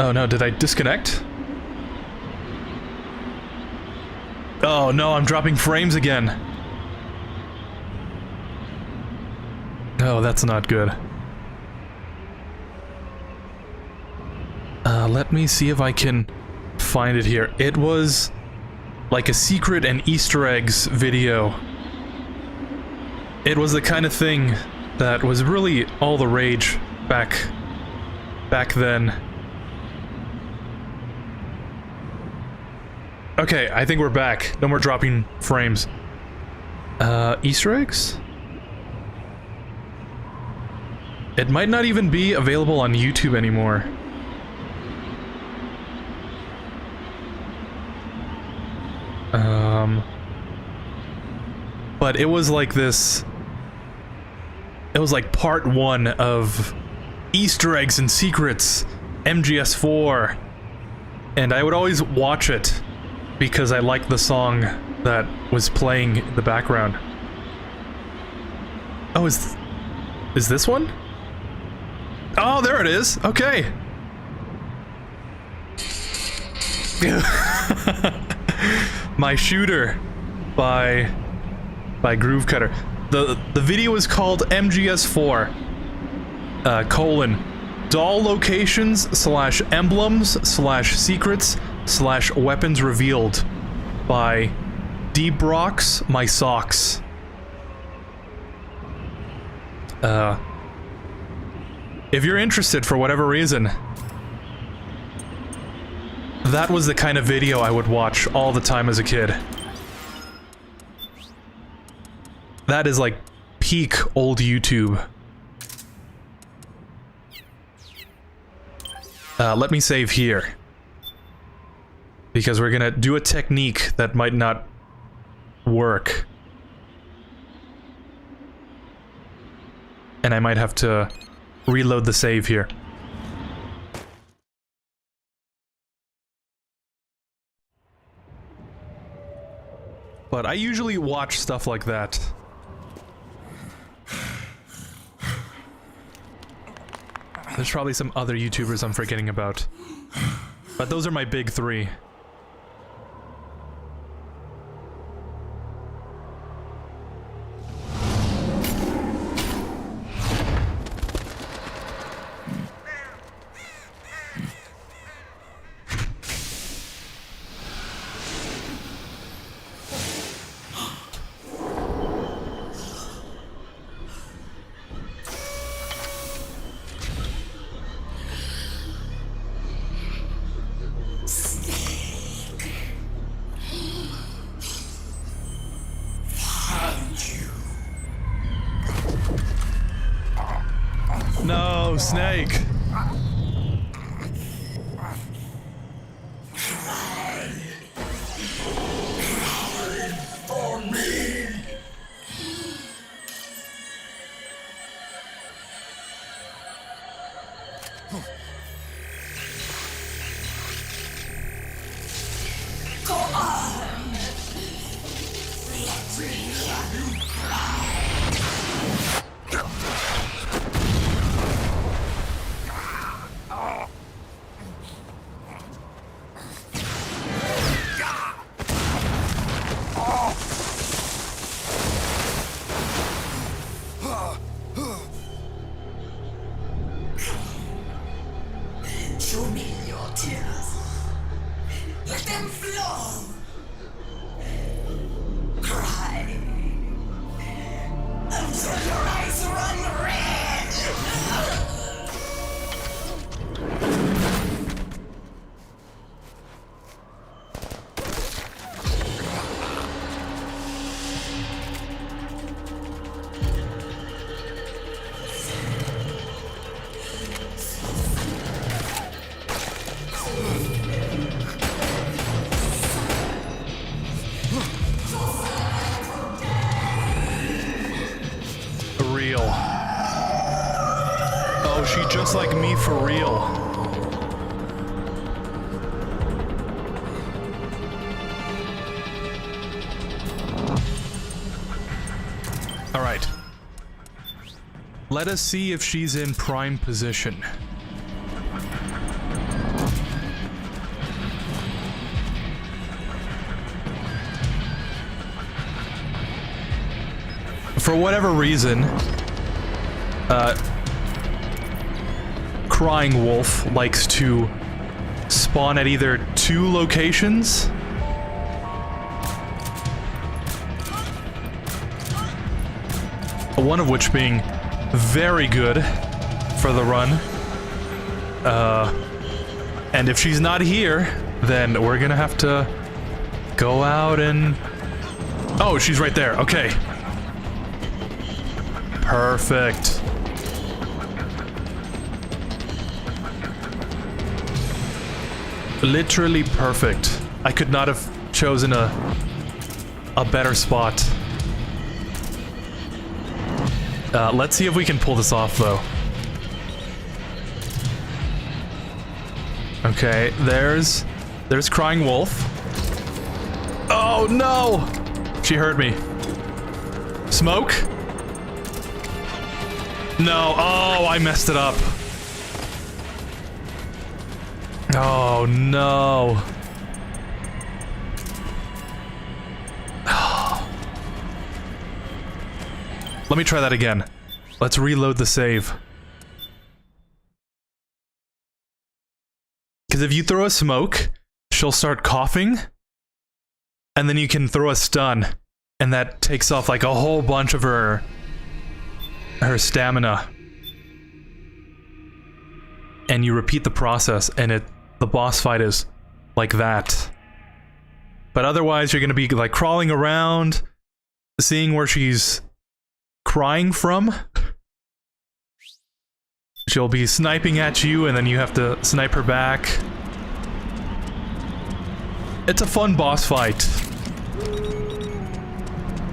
Oh no, did I disconnect? Oh no, I'm dropping frames again. Oh, that's not good. Let me see if I can find it here. It was like a secret and Easter eggs video. It was the kind of thing that was really all the rage back then. Okay, I think we're back. No more dropping frames. Easter eggs? It might not even be available on YouTube anymore. But it was like this... It was like part 1 of Easter eggs and secrets, MGS4. And I would always watch it because I liked the song that was playing in the background. Oh, is this one? Oh, there it is. Okay. My Shooter by Groove Cutter. The video is called MGS4 doll locations / emblems / secrets / weapons revealed by D-Brox My Socks. If you're interested for whatever reason, that was the kind of video I would watch all the time as a kid. That is like peak old YouTube. Let me save here. Because we're gonna do a technique that might not work. And I might have to reload the save here. But I usually watch stuff like that. There's probably some other YouTubers I'm forgetting about. But those are my big 3. No, Snake! Show me your tears. Let them flow. Cry until your eyes run red. Real. Oh, she just like me for real. All right. Let us see if she's in prime position. For whatever reason, Crying Wolf likes to spawn at either 2 locations. One of which being very good for the run. And if she's not here, then we're gonna have to go out and... Oh, she's right there. Okay. Perfect. Literally perfect. I could not have chosen a better spot. Let's see if we can pull this off, though. Okay, there's Crying Wolf. Oh no! She heard me. Smoke? No. Oh, I messed it up. Oh no. Let me try that again. Let's reload the save. Because if you throw a smoke, she'll start coughing, and then you can throw a stun, and that takes off like a whole bunch of her stamina. And you repeat the process, and the boss fight is like that. But otherwise, you're gonna be like crawling around, seeing where she's crying from. She'll be sniping at you, and then you have to snipe her back. It's a fun boss fight.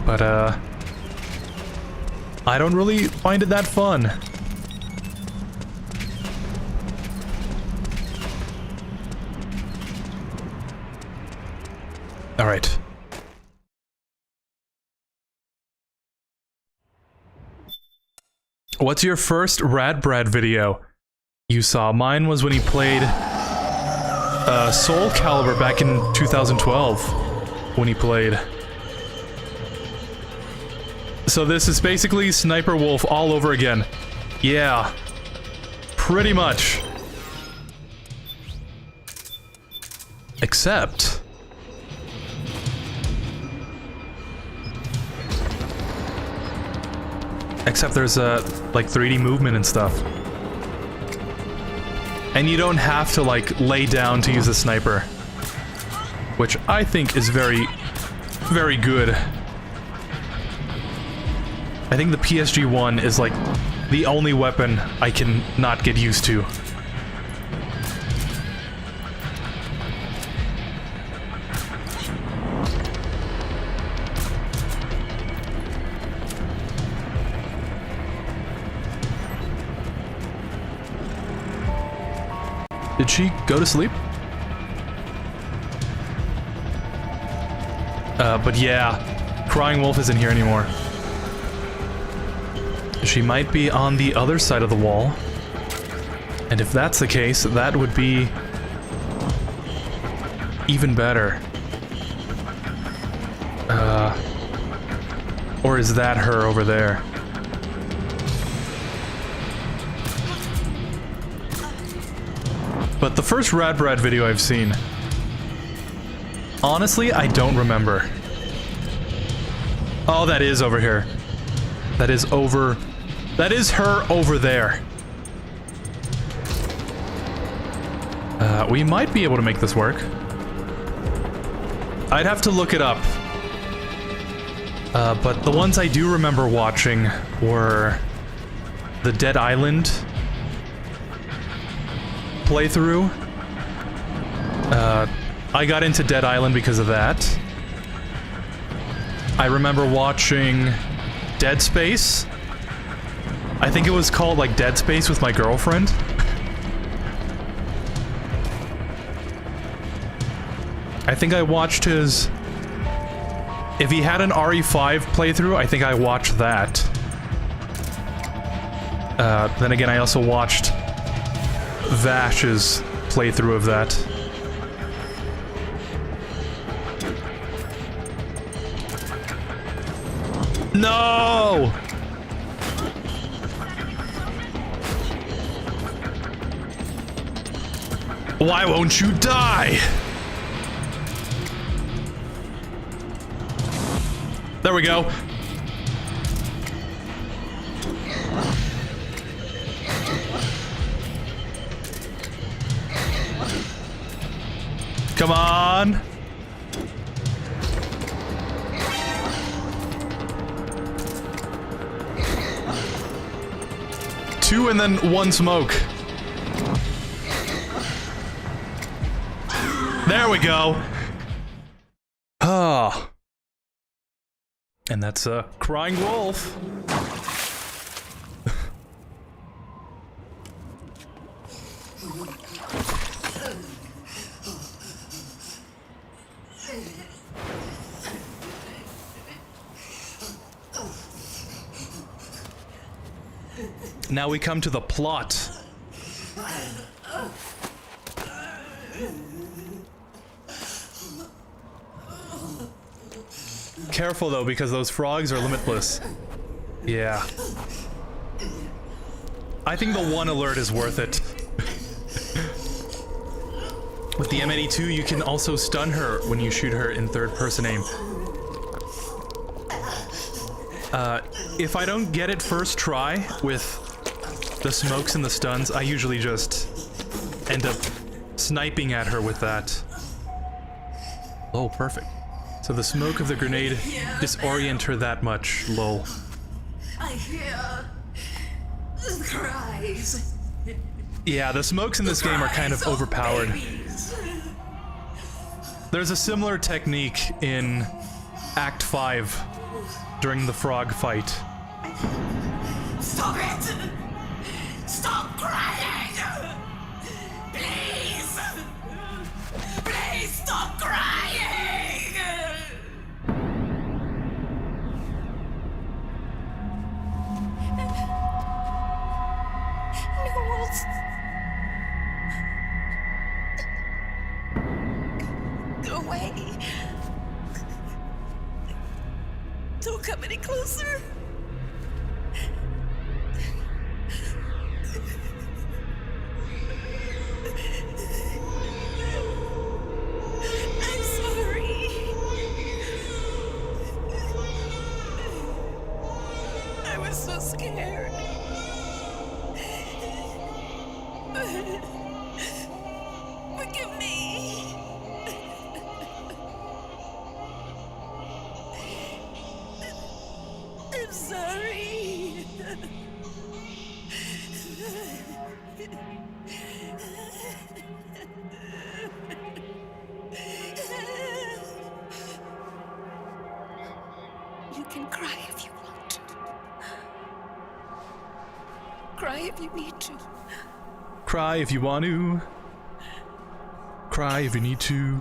But, I don't really find it that fun. Alright. What's your first Radbrad video you saw? Mine was when he played Soul Calibur back in 2012. When he played. So this is basically Sniper Wolf all over again. Yeah. Pretty much. Except... there's like 3D movement and stuff. And you don't have to like lay down to use a sniper. Which I think is very, very good. I think the PSG-1 is like the only weapon I can not get used to. Did she go to sleep? But yeah, Crying Wolf isn't here anymore. She might be on the other side of the wall. And if that's the case, that would be even better. Or is that her over there? But the first Radbrad video I've seen, honestly, I don't remember. Oh, that is over here. That is over... That is her over there. We might be able to make this work. I'd have to look it up. But the ones I do remember watching were the Dead Island playthrough. I got into Dead Island because of that. I remember watching Dead Space. I think it was called like Dead Space with my girlfriend. I think I watched his... If he had an RE5 playthrough, I think I watched that. Then again, I also watched Vash's playthrough of that. No! Why won't you die? There we go. Come on. Two and then one smoke. There we go. Ah. And that's a crying wolf. Now we come to the plot. Careful though, because those frogs are limitless. Yeah. I think the one alert is worth it. With the M82, you can also stun her when you shoot her in third-person aim. If I don't get it first try with the smokes and the stuns, I usually just end up sniping at her with that. Oh, perfect. So the smoke of the grenade disorient her that much, lol. I hear the cries. Yeah, the smokes in this game are kind of overpowered. There's a similar technique in Act 5 during the frog fight. Stop it! Stop crying! Please! Please stop crying! Go away. Don't come any closer. I'm sorry. I was so scared. Forgive me. I'm sorry. You can cry if you want to. Cry if you need to. Cry if you want to. Cry if you need to.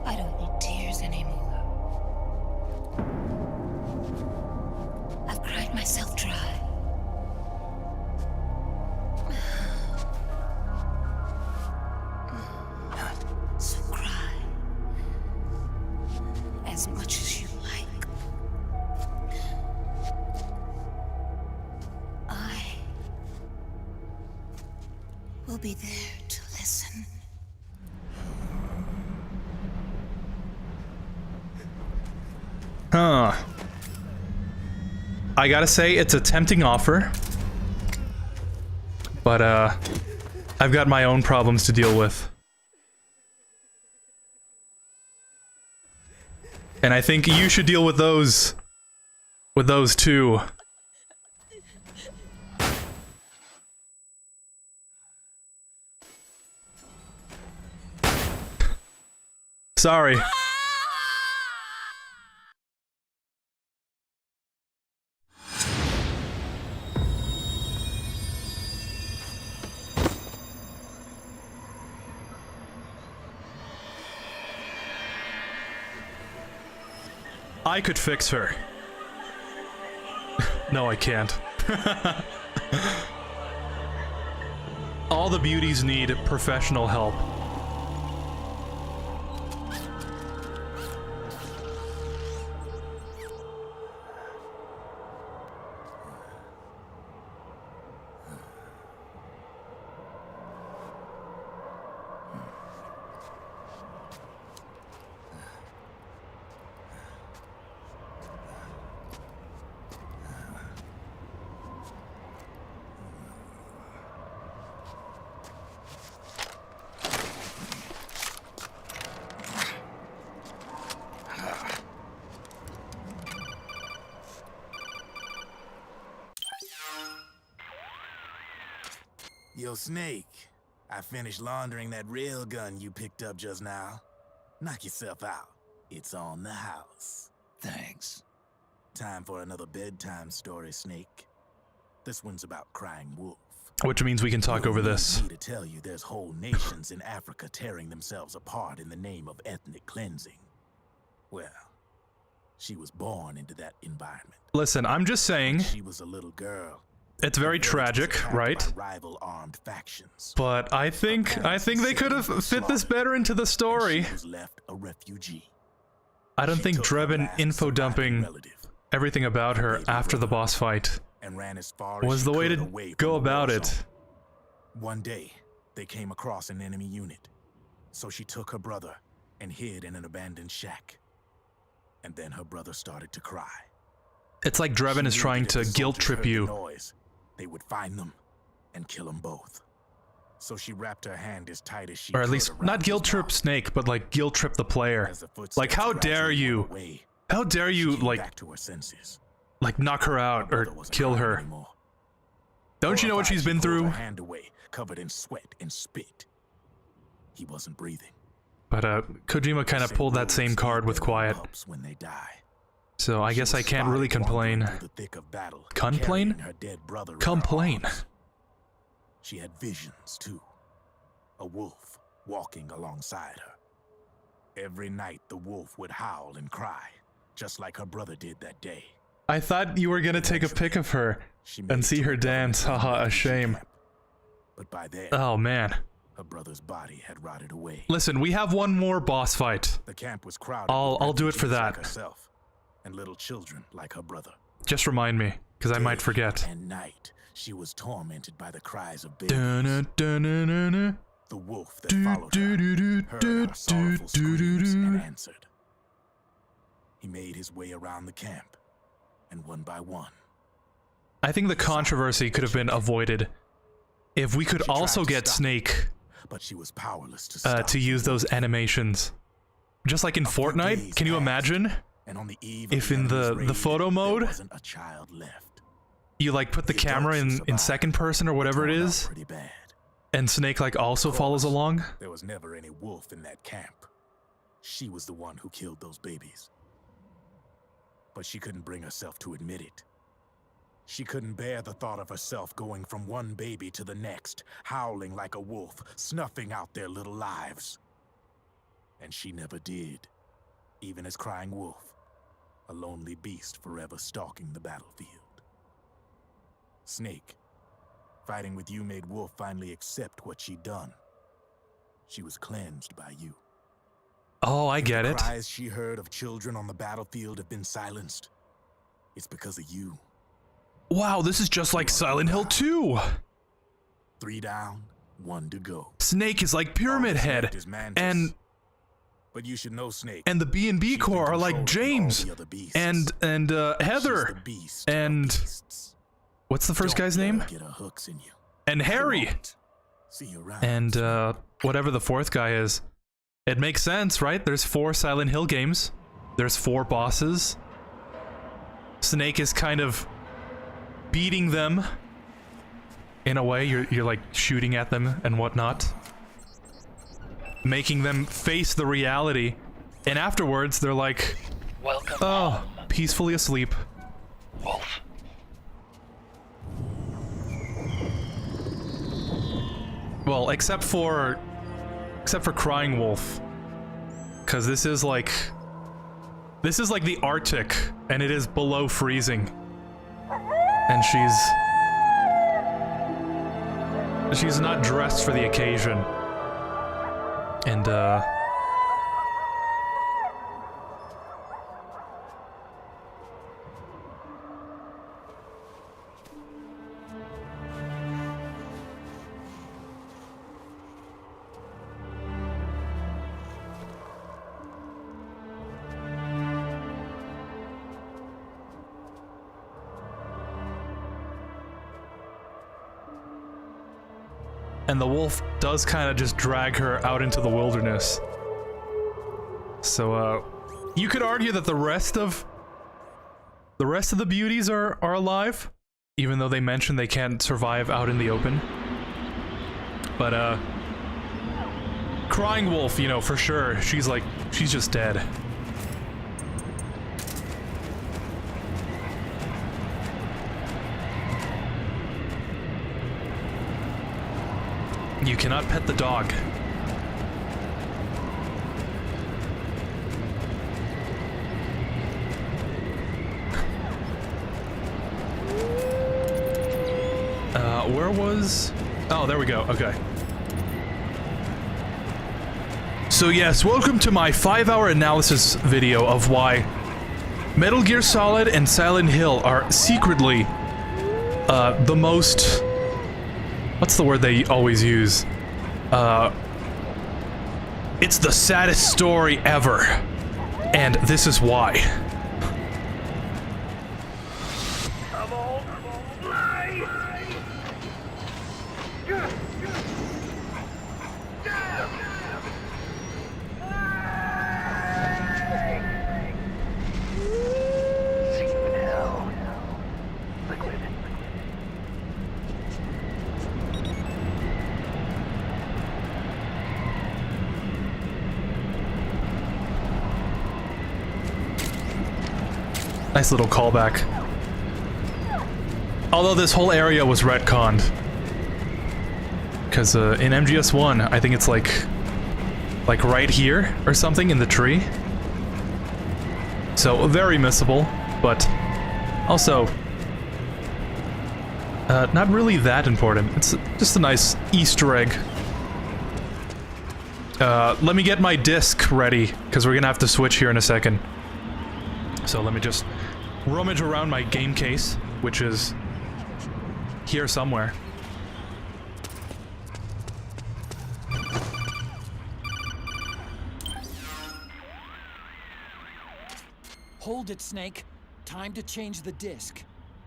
I don't need tears anymore. I've cried myself dry. So cry as much as you like. I will be there to listen. Huh. I gotta say, it's a tempting offer. But, I've got my own problems to deal with. And I think you should deal with those too. Sorry. I could fix her. No, I can't. All the beauties need professional help. Yo, Snake, I finished laundering that rail gun you picked up just now. Knock yourself out. It's on the house. Thanks. Time for another bedtime story, Snake. This one's about Crying Wolf. Which means we can talk over this. I need to tell you there's whole nations in Africa tearing themselves apart in the name of ethnic cleansing. Well, she was born into that environment. Listen, I'm just saying. She was a little girl. It's very tragic, right? Rival armed factions. But I think they could have fit this better into the story. She was left a refugee. I don't think Drebin info dumping everything about her after the boss fight and ran as far was the way to go about it. One day, they came across an enemy unit, so she took her brother and hid in an abandoned shack. And then her brother started to cry. It's like Drebin is trying to guilt trip you. They would find them and kill them both. So she wrapped her hand as tight as she could. Or at least, not guilt trip Snake, but like guilt trip the player. Like, how dare you? How dare you, like knock her out or kill her? Don't you know what she's been through? Hand away, covered in sweat and spit. He wasn't breathing. But Kojima kind of pulled that same card with Quiet. When they die. So I guess I can't really complain. Complain? Complain. She had visions too. A wolf walking alongside her. Every night the wolf would howl and cry, just like her brother did that day. I thought you were gonna take a pic of her and see her dance. Haha, a shame. But by then, oh man. Her brother's body had rotted away. Listen, we have one more boss fight. The camp was crowded. I'll do it for that. Like herself, and little children like her brother. Just remind me, because I might forget. And night, she was tormented by the cries of babies. The wolf that followed her heard her sorrowful screams and answered. He made his way around the camp, and one by one. I think the controversy could have been avoided if we could also get Snake but she was powerless to use those animations. Just like in Fortnite, can you imagine? And on the eve if in the photo mode, a child left. You like put the camera in second person or whatever it is, and Snake like also follows along. There was never any wolf in that camp. She was the one who killed those babies. But she couldn't bring herself to admit it. She couldn't bear the thought of herself going from one baby to the next, howling like a wolf, snuffing out their little lives. And she never did, even as Crying Wolf, a lonely beast forever stalking the battlefield. Snake, fighting with you made Wolf finally accept what she'd done. She was cleansed by you. Oh, I get it. The cries she heard of children on the battlefield have been silenced. It's because of you. Wow, this is just like Silent Hill 2. 3 down, 1 to go. Snake is like Pyramid Head, and but you should know, Snake. And the B&B Corps are like James and Heather and what's the first guy's name? And Harry. And whatever the fourth guy is. It makes sense, right? There's 4 Silent Hill games. There's 4 bosses. Snake is kind of beating them in a way. You're like shooting at them and whatnot, making them face the reality, and afterwards they're like, welcome home. Peacefully asleep. Wolf. Well, except for Crying Wolf, because this is like the Arctic, and it is below freezing. And she's not dressed for the occasion. And the wolf does kind of just drag her out into the wilderness. So, you could argue that the rest of the beauties are alive, even though they mention they can't survive out in the open. But, Crying Wolf, you know, for sure. She's just dead. You cannot pet the dog. Where was... Oh, there we go. Okay. So yes, welcome to my 5-hour analysis video of why Metal Gear Solid and Silent Hill are secretly the most... What's the word they always use? It's the saddest story ever. And this is why. Nice little callback. Although this whole area was retconned. Because in MGS1, I think it's like right here or something in the tree. So very missable, but also not really that important. It's just a nice Easter egg. Let me get my disc ready, because we're gonna have to switch here in a second. So let me just rummage around my game case, which is here somewhere. Hold it, Snake. Time to change the disc.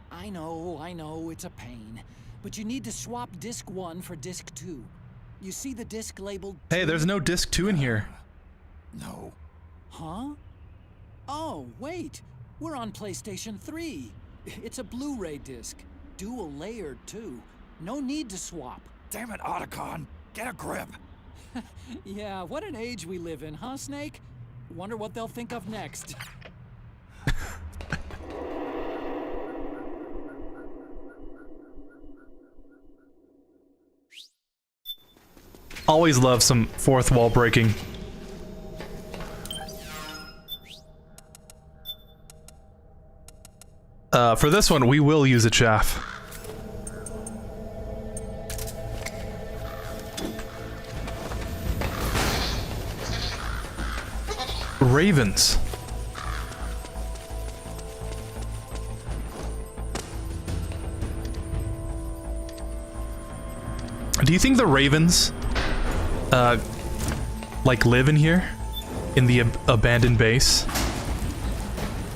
I know, it's a pain. But you need to swap disc 1 for disc 2. You see the disc labeled... Hey, there's no disc 2 in here. No. Huh? Oh, wait. We're on PlayStation 3. It's a Blu-ray disc. Dual layered, too. No need to swap. Damn it, Otacon. Get a grip. Yeah, what an age we live in, huh, Snake? Wonder what they'll think of next. Always love some fourth wall breaking. For this one, we will use a chaff. Ravens. Do you think the ravens, like, live in here? In the abandoned base?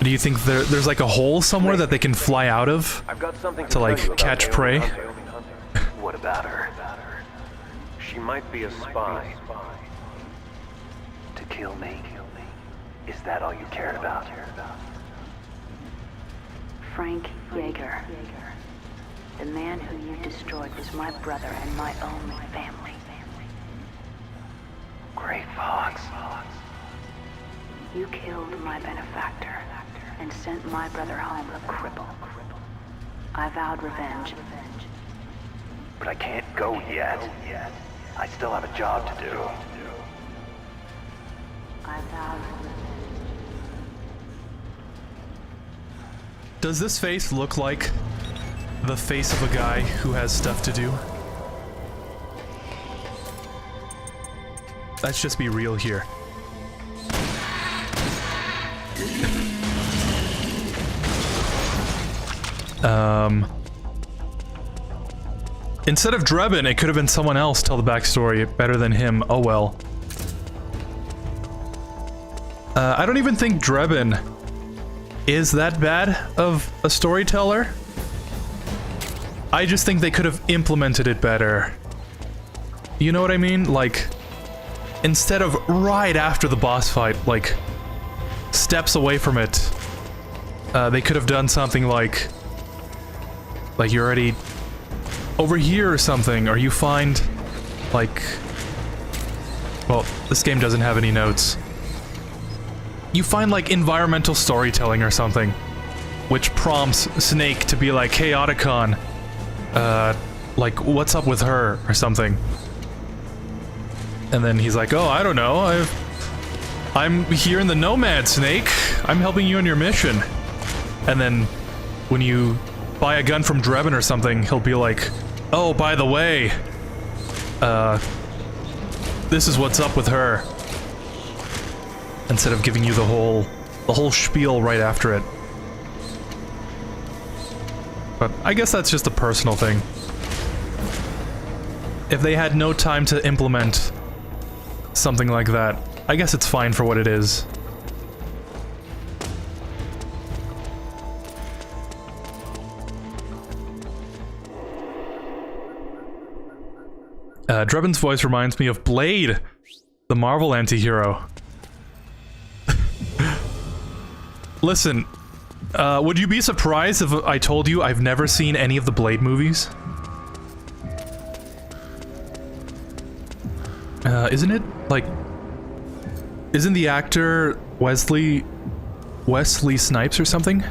Do you think there's like a hole somewhere that they can fly out of to like catch prey? What about her? She might be a spy. To kill me? Is that all you cared about? Frank Yeager. The man who you destroyed was my brother and my only family. Great Fox. You killed my benefactor and sent my brother home a cripple. I vowed revenge. But I can't go yet. I still have a job to do. I vowed revenge. Does this face look like the face of a guy who has stuff to do? Let's just be real here. Instead of Drebin, it could have been someone else tell the backstory better than him. Oh well. I don't even think Drebin is that bad of a storyteller. I just think they could have implemented it better. You know what I mean? Like, instead of right after the boss fight, like, steps away from it, they could have done something like you're already over here or something, or you find like... Well, this game doesn't have any notes. You find, like, environmental storytelling or something, which prompts Snake to be like, hey, Otacon, like, what's up with her, or something. And then he's like, oh, I don't know, I'm here in the Nomad, Snake. I'm helping you on your mission. And then, when you buy a gun from Drebin or something, he'll be like, oh, by the way, this is what's up with her. Instead of giving you the whole spiel right after it. But I guess that's just a personal thing. If they had no time to implement something like that, I guess it's fine for what it is. Drebin's voice reminds me of Blade, the Marvel anti-hero. Listen, would you be surprised if I told you I've never seen any of the Blade movies? Isn't it, like... Isn't the actor Wesley Snipes or something?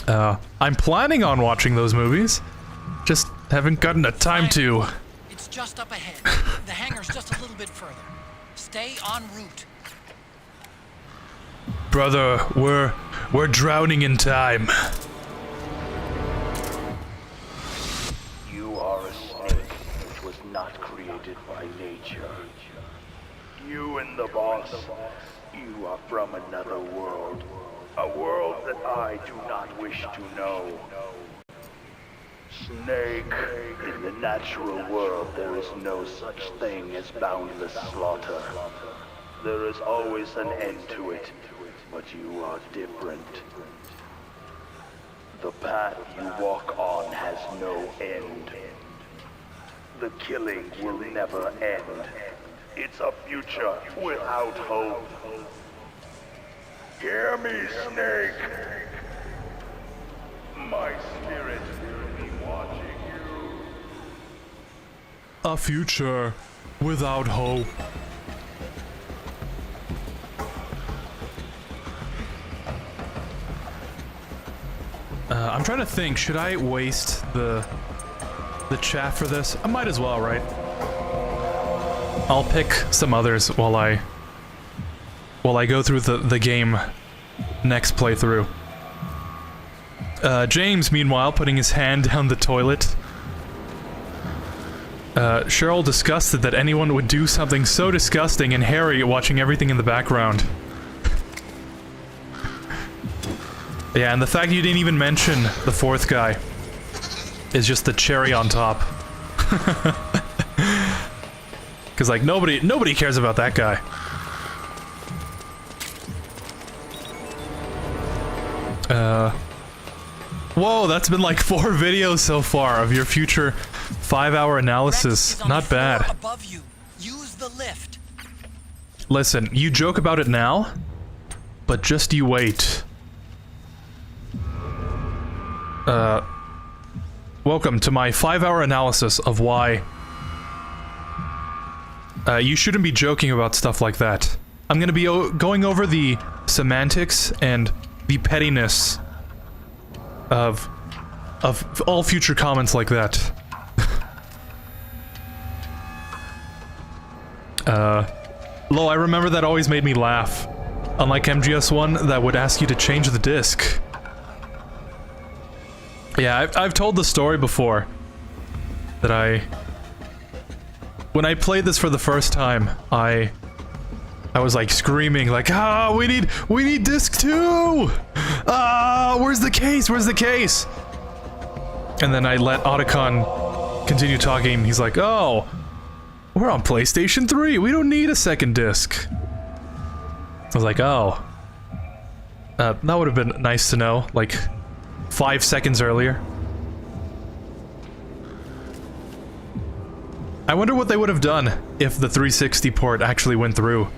I'm planning on watching those movies. Just haven't gotten the time to. It's just up ahead. The hangar's just a little bit further. Stay en route. Brother, we're drowning in time. You are a snake which was not created by nature. You and the boss, you are from another world. A world that I do not wish to know. Snake, in the natural world there is no such thing as boundless slaughter. There is always an end to it, but you are different. The path you walk on has no end. The killing will never end. It's a future without hope. Hear me, Snake. My spirit will be watching you. A future without hope. I'm trying to think, should I waste the chat for this? I might as well, right? I'll pick some others while I go through the game next playthrough. James, meanwhile, putting his hand down the toilet. Cheryl disgusted that anyone would do something so disgusting, and Harry watching everything in the background. Yeah, and the fact you didn't even mention the fourth guy is just the cherry on top. Because, like, nobody cares about that guy. Whoa, that's been like 4 videos so far of your future 5-hour analysis. Not bad. Above you. Use the lift. Listen, you joke about it now, but just you wait. Welcome to my 5-hour analysis of why you shouldn't be joking about stuff like that. I'm gonna be going over the semantics and the pettiness of all future comments like that. Lol, I remember that always made me laugh. Unlike MGS1, that would ask you to change the disc. Yeah, I've told the story before. That when I played this for the first time, I was like screaming like, ah, we need disc 2! Ah, where's the case? Where's the case? And then I let Otacon continue talking. He's like, oh, we're on PlayStation 3. We don't need a second disc. I was like, oh. That would have been nice to know, like 5 seconds earlier. I wonder what they would have done if the 360 port actually went through.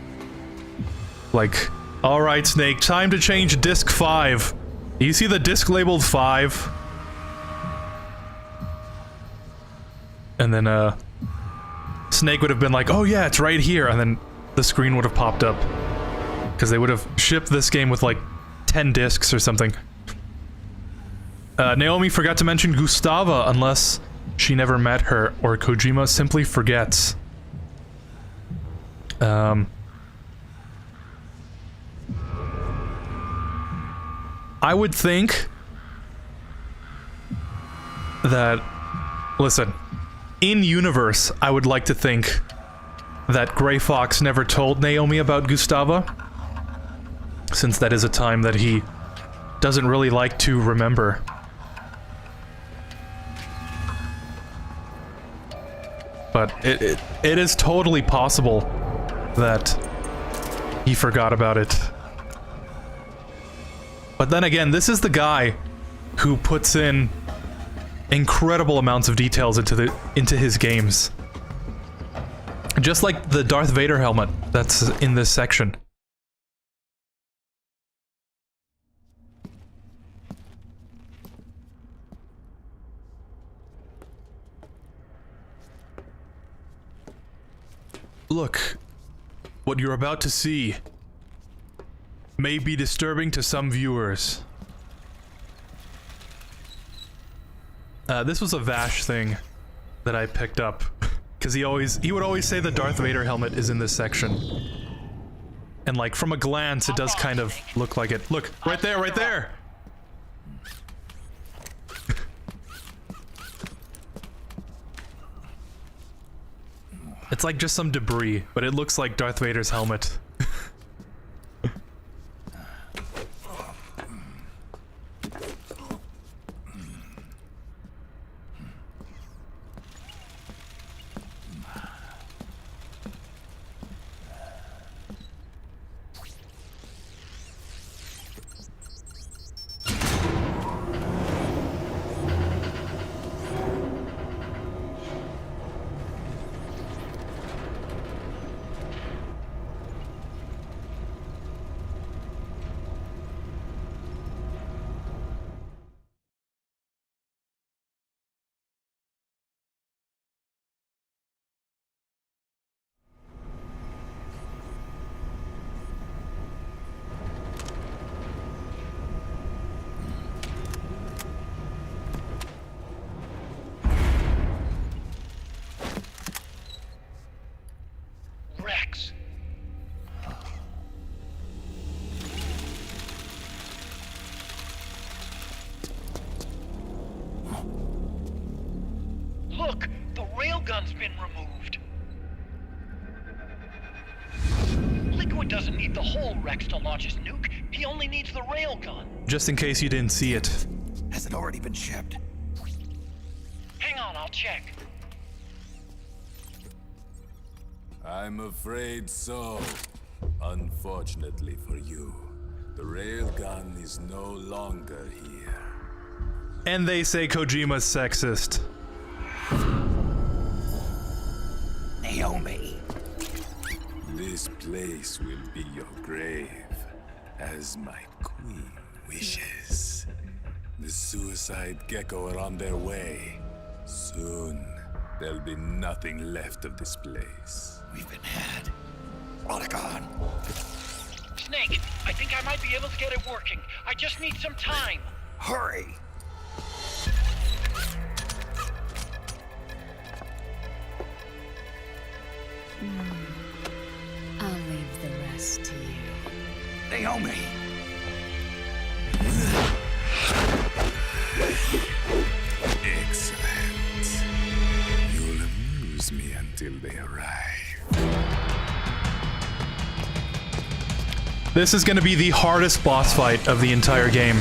Like, alright Snake, time to change disc 5. You see the disc labeled 5? And then, Snake would have been like, oh yeah, it's right here, and then the screen would have popped up. Because they would have shipped this game with like 10 discs or something. Naomi forgot to mention Gustava, unless she never met her, or Kojima simply forgets. I would think that, listen, in universe, I would like to think that Gray Fox never told Naomi about Gustava, since that is a time that he doesn't really like to remember. But it is totally possible that he forgot about it. But then again, this is the guy who puts in incredible amounts of details into his games. Just like the Darth Vader helmet that's in this section. Look, what you're about to see may be disturbing to some viewers. This was a Vash thing that I picked up, because he would always say the Darth Vader helmet is in this section. And like, from a glance, it does kind of look like it. Look, right there, right there! It's like just some debris, but it looks like Darth Vader's helmet. Rex. Look, the railgun's been removed. Liquid doesn't need the whole Rex to launch his nuke. He only needs the railgun. Just in case you didn't see it. Has it already been shipped? Hang on, I'll check. I'm afraid so. Unfortunately for you, the railgun is no longer here. And they say Kojima's sexist. Naomi. This place will be your grave, as my queen wishes. The suicide gecko are on their way. Soon, there'll be nothing left of this place. We've been had. Rodigon. Snake, I think I might be able to get it working. I just need some time. Hurry. I'll leave the rest to you. Naomi. Excellent. You'll amuse me until they arrive. This is gonna be the hardest boss fight of the entire game.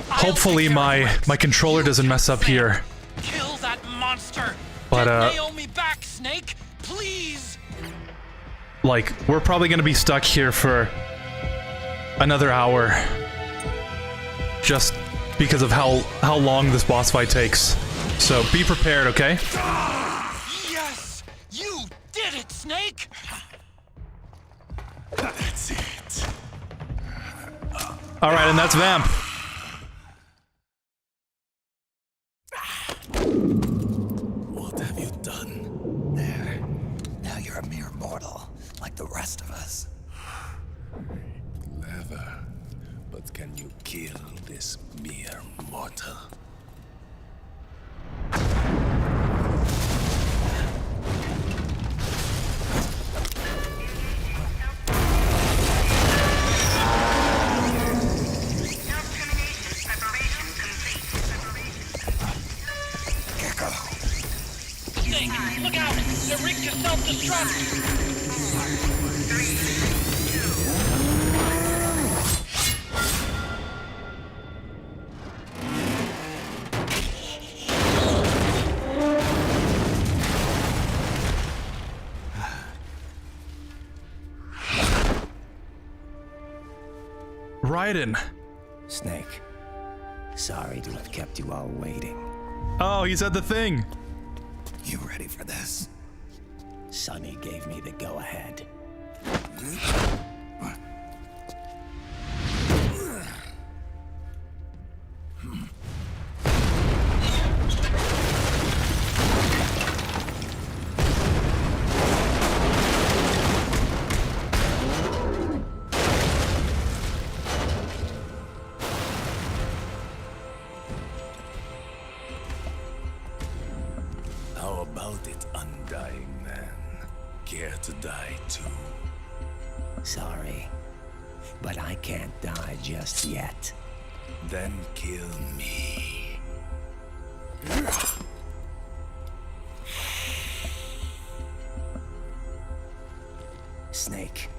Hopefully my controller doesn't mess up here. Kill that monster. But Get Naomi back, Snake, please. Like, we're probably gonna be stuck here for another hour. Just because of how long this boss fight takes. So be prepared, okay? Yes! You did it, Snake! That's it. Alright, and that's Vamp. like the rest of us. Clever. But can you kill this mere mortal? Snake, look out! They're rigged to self-destruct! Raiden. Snake, sorry to have kept you all waiting. Oh, he said the thing. You ready for this? Sonny gave me the go-ahead. How about it, undying man? Care to die too? Sorry, but I can't die just yet. Then kill me. Snake,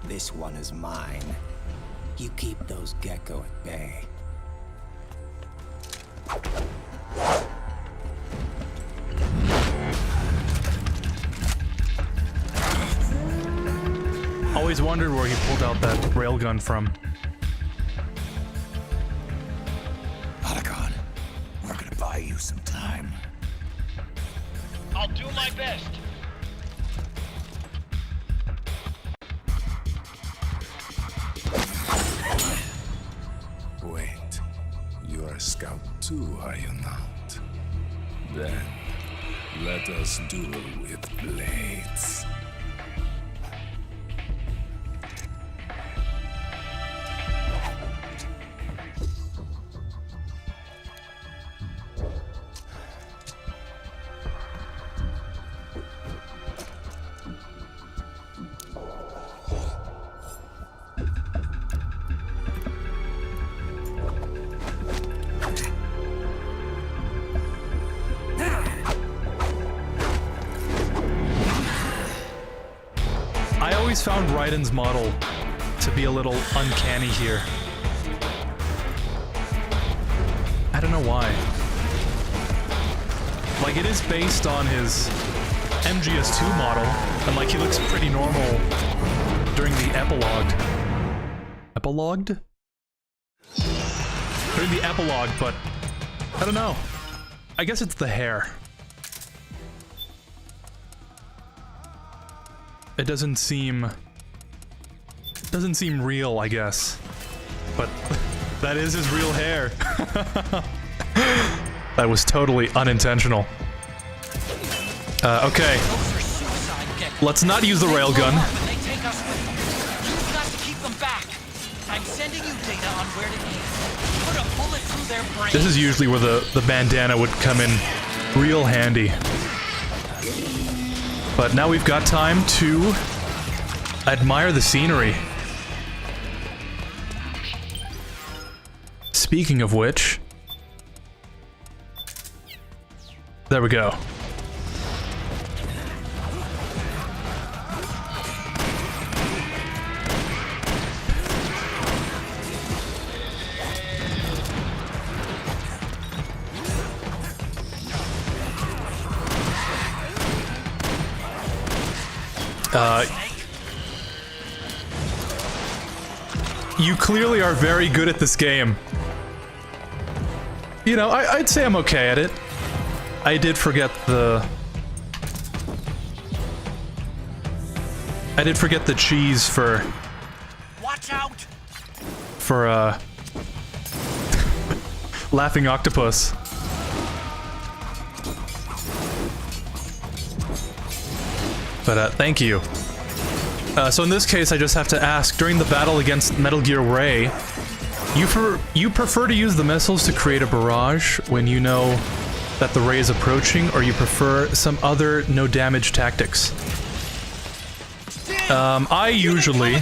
this one is mine. You keep those gecko at bay. Always wondered where he pulled out that railgun from. Otacon, we're gonna buy you some time. I'll do my best. Wait, you are a scout too, are you not? Then, let us duel with blades. I always found Raiden's model to be a little uncanny here. I don't know why. Like, it is based on his MGS2 model, and like, he looks pretty normal during the epilogue. Epilogued? During the epilogue, but I don't know. I guess it's the hair. It doesn't seem real, I guess. But that is his real hair. That was totally unintentional. Okay. Let's not use the railgun. You've got to keep them back. I'm sending you data on where to aim. Put a bullet through their brain. This is usually where the bandana would come in real handy. But now we've got time to admire the scenery. Speaking of which, there we go. You clearly are very good at this game. You know, I'd say I'm okay at it. I did forget the... I did forget the cheese for... Watch out! For, Laughing Octopus. But, thank you. So in this case, I just have to ask, during the battle against Metal Gear Ray, you prefer to use the missiles to create a barrage when you know that the Ray is approaching, or you prefer some other no-damage tactics? I usually,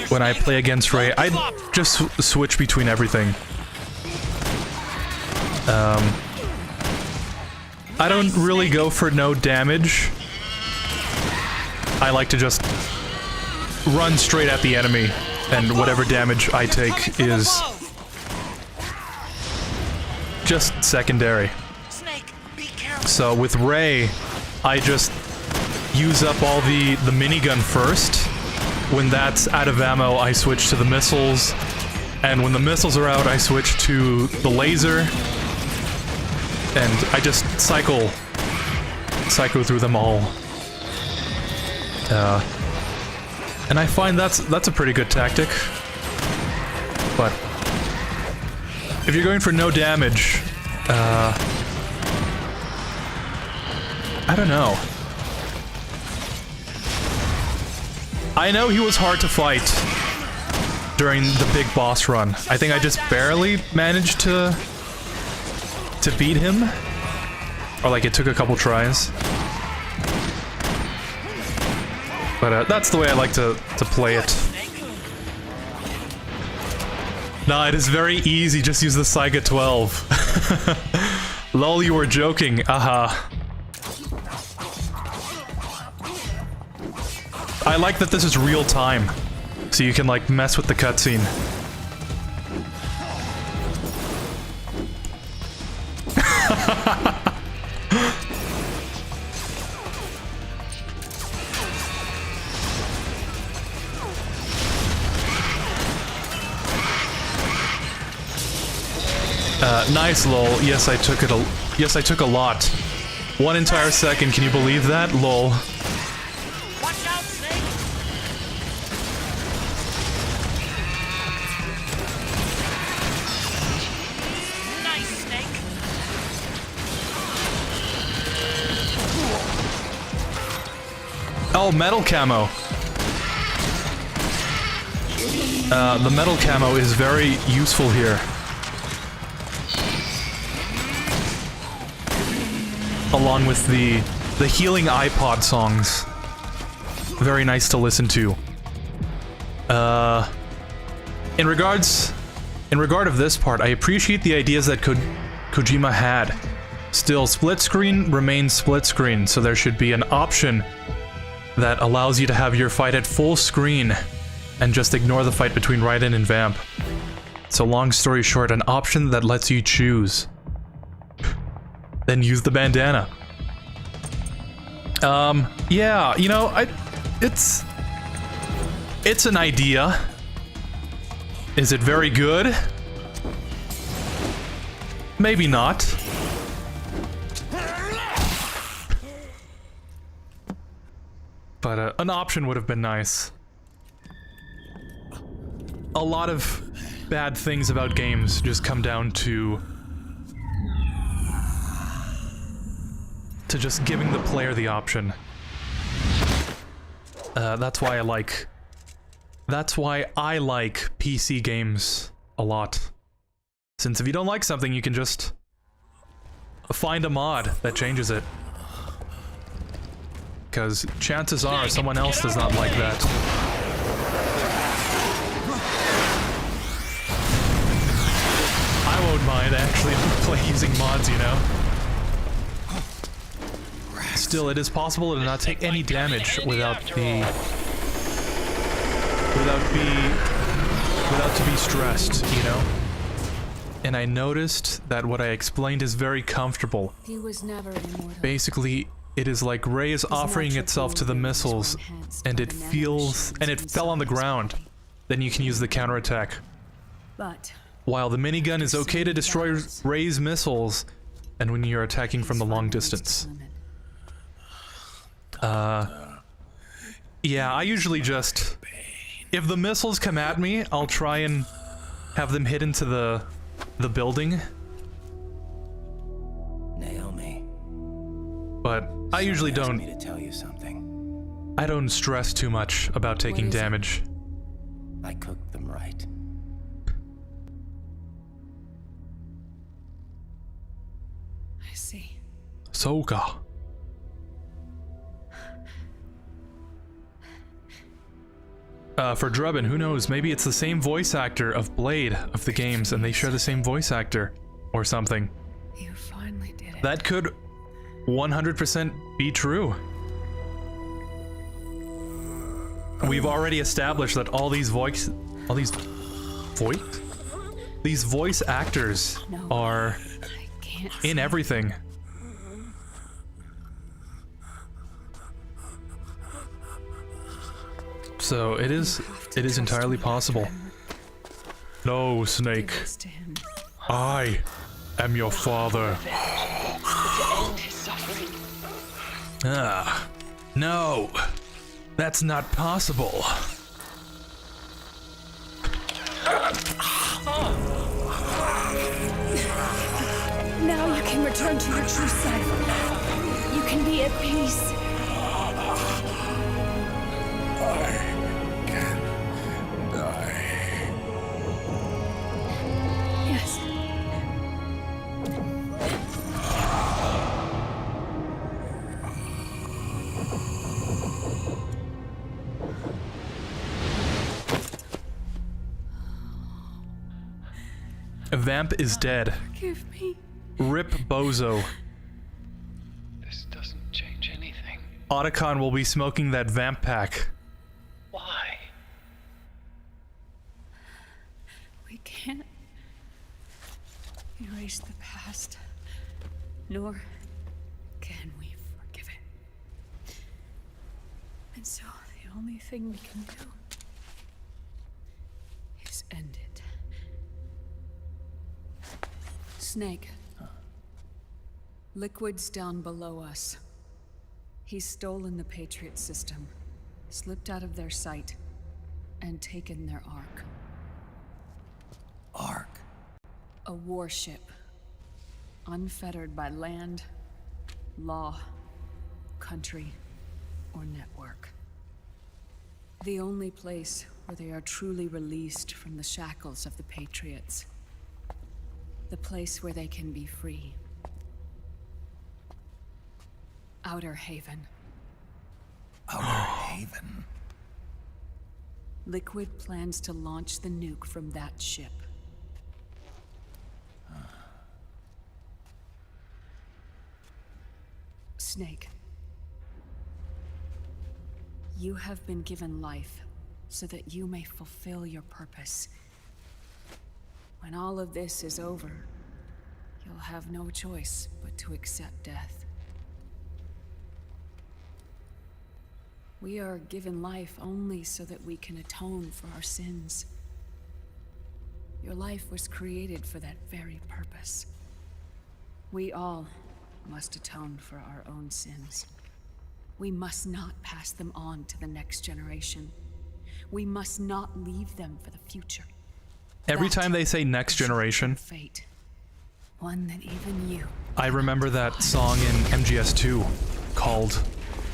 when I play against Ray, I just switch between everything. I don't really go for no damage. I like to just run straight at the enemy, and whatever damage I take is just secondary. So with Ray, I just use up all the minigun first. When that's out of ammo, I switch to the missiles, and when the missiles are out, I switch to the laser, and I just cycle through them all. And I find that's a pretty good tactic. But if you're going for no damage, I don't know. I know he was hard to fight during the big boss run. I think I just barely managed to beat him. Or like it took a couple tries. But that's the way I like to play it. Nah, it is very easy, just use the Saiga 12. Lol, you were joking, aha. I like that this is real time, so you can like mess with the cutscene. Nice, lol. Yes, I took it. Yes, I took a lot. 1 entire second. Can you believe that, lol? Watch out, Snake! Nice, Snake! Oh, metal camo. The metal camo is very useful here. Along with the healing iPod songs. Very nice to listen to. In regard of this part, I appreciate the ideas that Kojima had. Still, split screen remains split screen, so there should be an option that allows you to have your fight at full screen and just ignore the fight between Raiden and Vamp. So long story short, an option that lets you choose. Then use the bandana. Yeah, you know, it's an idea. Is it very good? Maybe not. But an option would have been nice. A lot of bad things about games just come down to just giving the player the option. That's why I like PC games a lot. Since if you don't like something, you can just find a mod that changes it. Because chances are someone else does not like that. I won't mind actually play using mods, you know. Still, it is possible to not take any damage without to be stressed, you know? And I noticed that what I explained is very comfortable. He was never immortal. Basically, it is like Ray is offering itself to the missiles, and it fell on the ground. Then you can use the counterattack. But while the minigun is okay to destroy Ray's missiles, and when you're attacking from the long distance. Yeah, I usually just... If the missiles come at me, I'll try and have them hit into the building. Naomi. But I usually don't... Me to tell you something. I don't stress too much about taking damage. I cooked them right. I see. Soka. For Drubbin, who knows? Maybe it's the same voice actor of Blade of the games, and they share the same voice actor, or something. You finally did it. That could 100% be true. We've already established that all these voice actors are in everything. So it is entirely possible. No, Snake. I am your father. Ah, no. That's not possible. Now you can return to your true self. You can be at peace. I can die. Yes. Vamp is dead. Forgive me. Rip Bozo. This doesn't change anything. Otacon will be smoking that Vamp pack. Why? We can't erase the past, nor can we forgive it. And so the only thing we can do is end it. Snake. Liquid's down below us. He's stolen the Patriot system, slipped out of their sight, and taken their Ark. Ark? A warship. Unfettered by land, law, country, or network. The only place where they are truly released from the shackles of the Patriots. The place where they can be free. Outer Haven. Outer Haven? Liquid plans to launch the nuke from that ship. Snake. You have been given life so that you may fulfill your purpose. When all of this is over, you'll have no choice but to accept death. We are given life only so that we can atone for our sins. Your life was created for that very purpose. We all must atone for our own sins. We must not pass them on to the next generation. We must not leave them for the future. Every time they say next generation, Fate. One that even you. I remember that song in MGS2 called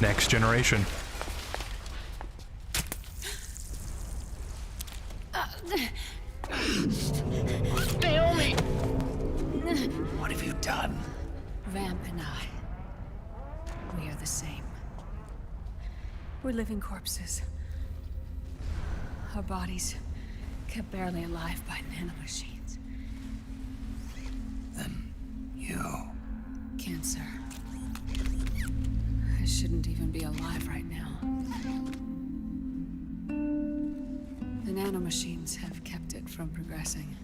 Next Generation. Naomi! What have you done? Vamp and I. We are the same. We're living corpses. Our bodies kept barely alive by nanomachines. Then you... Cancer. I shouldn't even be alive right now. The nanomachines have kept it from progressing.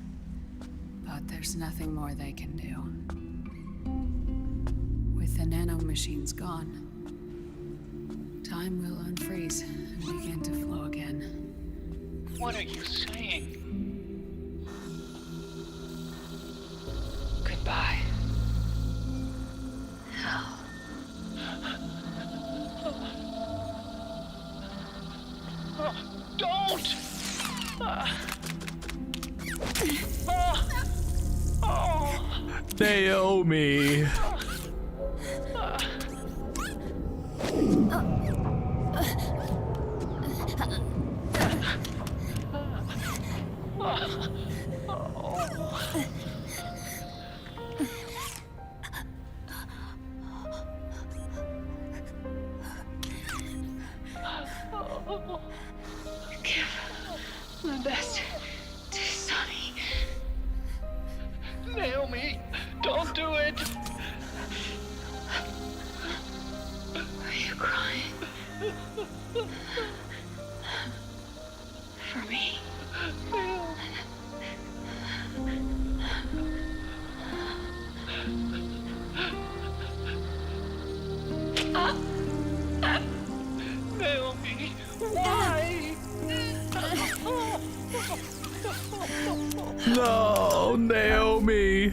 But there's nothing more they can do. With the nanomachines gone, time will unfreeze and begin to flow again. What are you saying? Goodbye. Hell. Don't! Naomi. Give my best to Sonny. Naomi, don't do it! Are you crying? For me? Naomi, why? No, Naomi.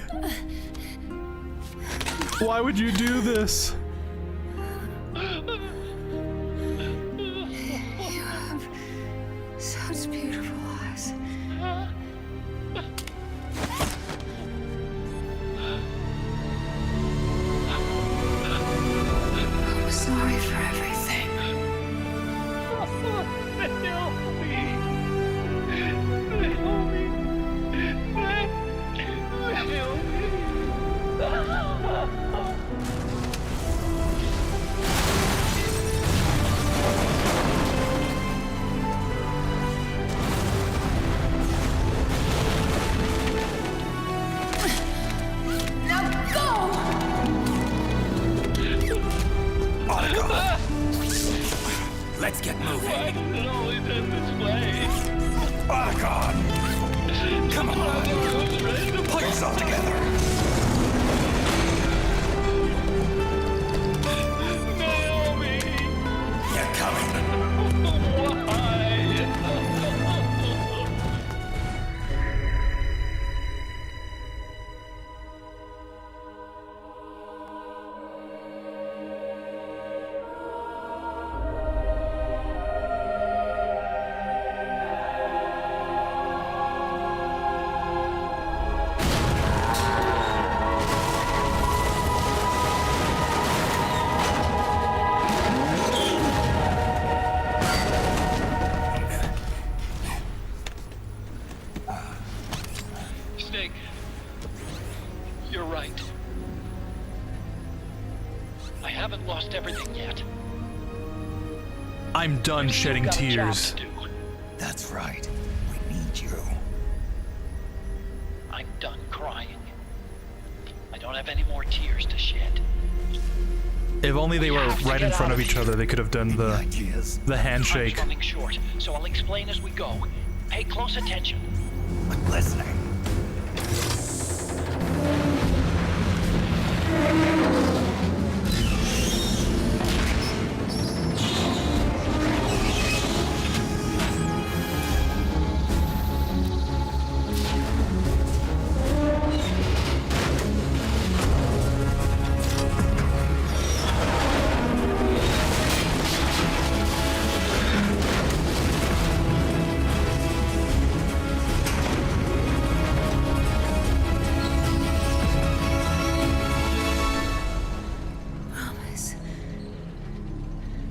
Why would you do this? You have such beautiful eyes. I'm sorry for everything. Let's get moving. Why does it always end this way? Otacon! Come on! Pull yourself together! Naomi! They're coming! Snake, you're right. I haven't lost everything yet. I'm done shedding Got a job tears. to do. That's right. We need you. I'm done crying. I don't have any more tears to shed. If only they were right in front of each other, they could have done the handshake. Time's running short, so I'll explain as we go. Pay close attention. I'm listening.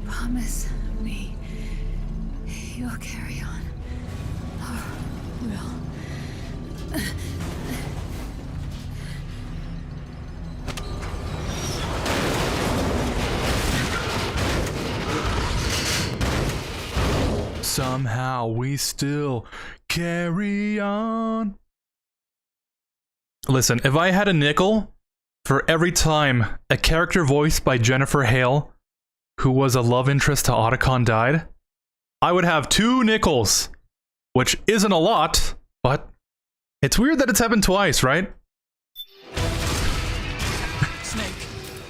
Promise me you'll carry on. Or will. Somehow we still carry on. Listen, if I had a nickel for every time a character voiced by Jennifer Hale, who was a love interest to Otacon, died, I would have 2 nickels, which isn't a lot, but it's weird that it's happened twice, right? Snake,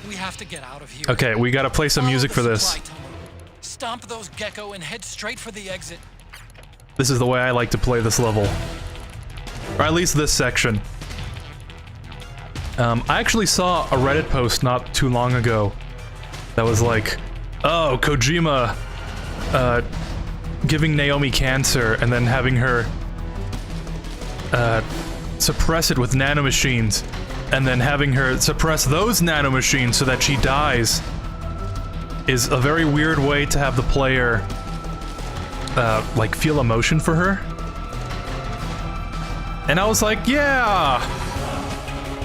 we have to get out of here. Okay, we gotta play some music for this. Stomp those gecko and head straight for the exit. This is the way I like to play this level. Or at least this section. I actually saw a Reddit post not too long ago that was like, oh, Kojima giving Naomi cancer and then having her suppress it with nanomachines and then having her suppress those nanomachines so that she dies is a very weird way to have the player like feel emotion for her. And I was like, yeah,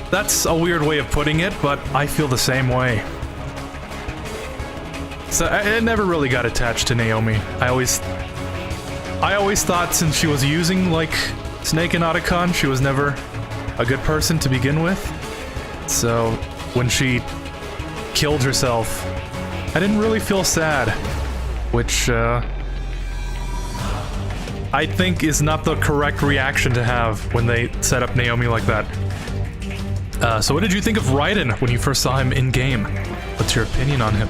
that's a weird way of putting it, but I feel the same way. So I never really got attached to Naomi. I always thought since she was using, like, Snake and Otacon, she was never a good person to begin with. So when she killed herself, I didn't really feel sad, which I think is not the correct reaction to have when they set up Naomi like that. So what did you think of Raiden when you first saw him in-game? What's your opinion on him?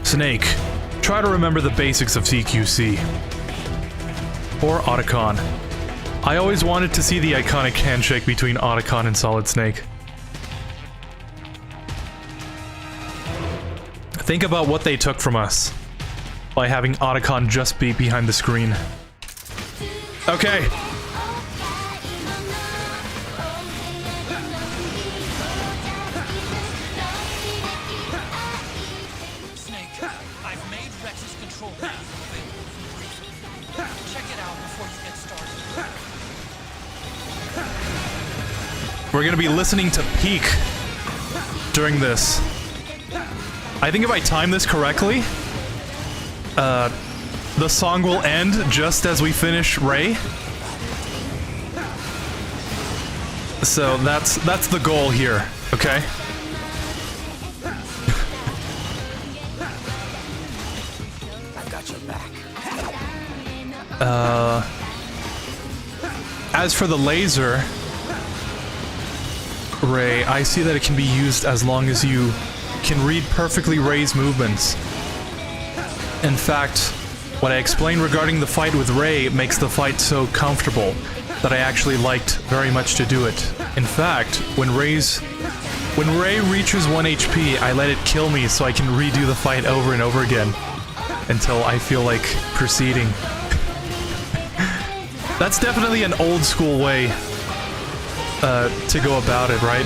Snake, try to remember the basics of CQC. Or Otacon. I always wanted to see the iconic handshake between Otacon and Solid Snake. Think about what they took from us by having Otacon just be behind the screen. Okay. Snake, I've made Rex's control panel available for briefing. Check it out before you get started. We're gonna be listening to Peak during this. I think if I time this correctly, the song will end just as we finish Ray. So that's the goal here, okay? I've got your back. As for the laser Ray, I see that it can be used as long as you can read perfectly Ray's movements. In fact, what I explained regarding the fight with Ray makes the fight so comfortable that I actually liked very much to do it. In fact, when Ray reaches 1 HP, I let it kill me so I can redo the fight over and over again until I feel like proceeding. That's definitely an old school way to go about it, right?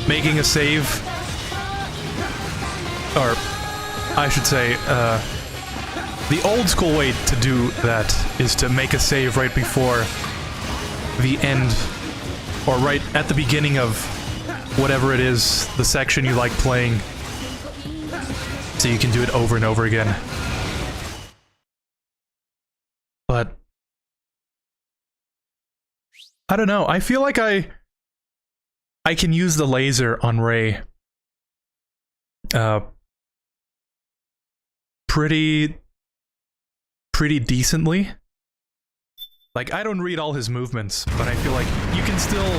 Making a save, or I should say, the old school way to do that is to make a save right before the end, or right at the beginning of whatever it is, the section you like playing, so you can do it over and over again. But I don't know, I feel like I can use the laser on Ray pretty decently. Like, I don't read all his movements, but I feel like you can still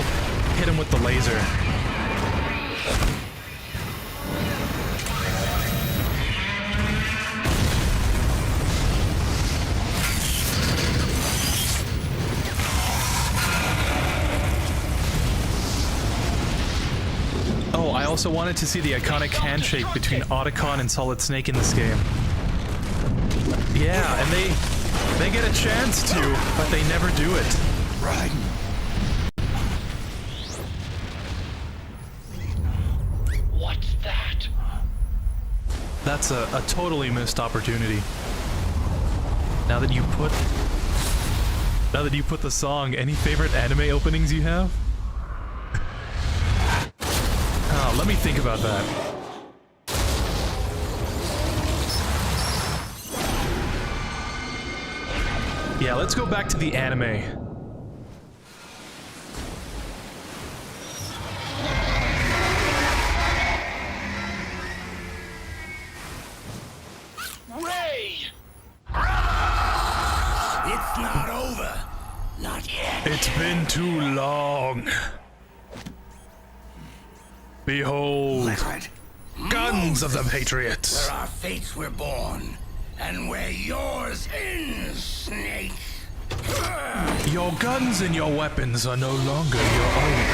hit him with the laser. Oh, I also wanted to see the iconic handshake between Otacon and Solid Snake in this game. Yeah, and they get a chance to, but they never do it. Right. What's that? That's a totally missed opportunity. Now that you put the song, any favorite anime openings you have? Let me think about that. Yeah, let's go back to the anime. Ray! It's not over. Not yet. It's been too long. Behold, guns of the Patriots. Where our fates were born, and where yours ends, Snake. Your guns and your weapons are no longer your own.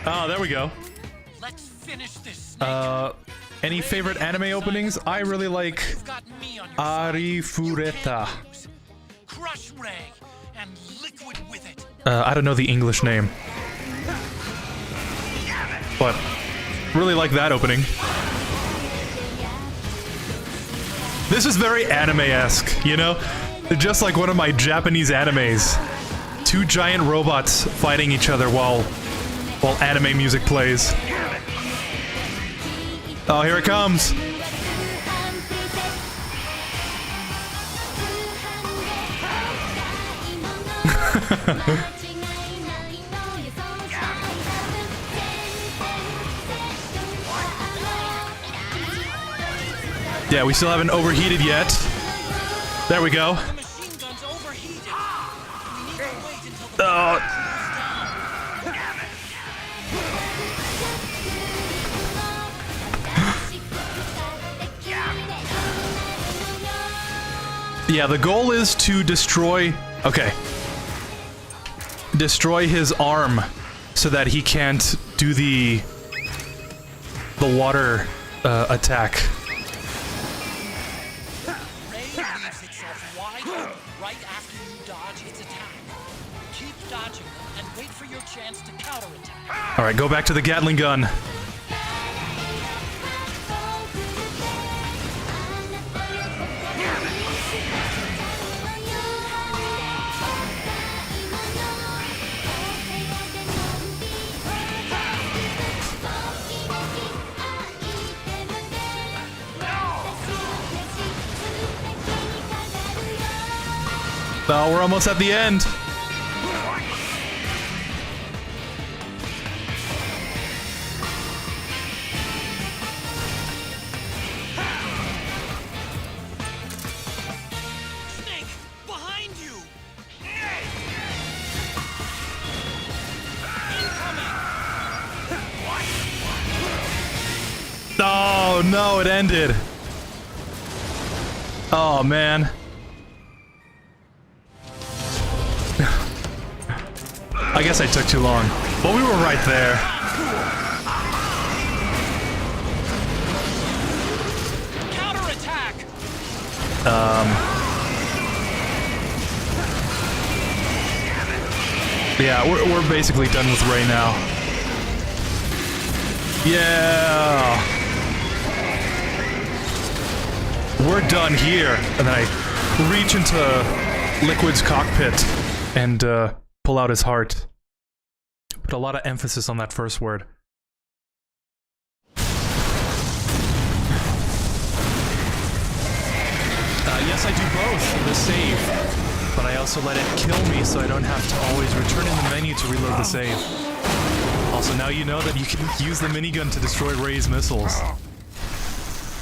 Oh, there we go. Let's finish this. Any favorite anime openings? I really like Arifureta. Crush Ray and liquid with it. I don't know the English name, but really like that opening. This is very anime-esque, you know? Just like one of my Japanese animes. two giant robots fighting each other while anime music plays. Oh, here it comes. Yeah, we still haven't overheated yet. There we go. Yeah, the goal is to destroy... Okay. Destroy his arm so that he can't do the water attack. Ray leaves itself wide open right after you dodge its attack. Keep dodging them and wait for your chance to counterattack. Alright, go back to the Gatling gun. Oh, we're almost at the end. Snake, behind you. Oh, no, it ended. Oh, man. I guess I took too long. But we were right there. Counterattack. Yeah, we're basically done with Ray now. Yeah. We're done here. And then I reach into Liquid's cockpit and pull out his heart. Put a lot of emphasis on that first word. Yes, I do both. The save. But I also let it kill me so I don't have to always return in the menu to reload the save. Also, now you know that you can use the minigun to destroy Ray's missiles.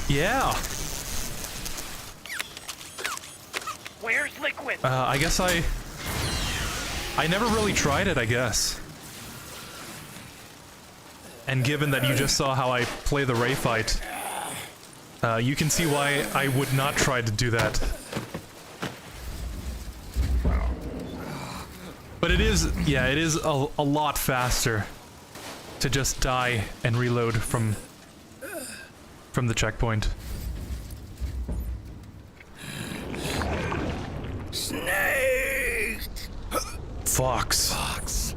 Yeah. Where's Liquid? I guess I never really tried it, I guess. And given that you just saw how I play the Ray fight, you can see why I would not try to do that. But it is, yeah, it is a lot faster to just die and reload from the checkpoint. Snake! Fox. Fox.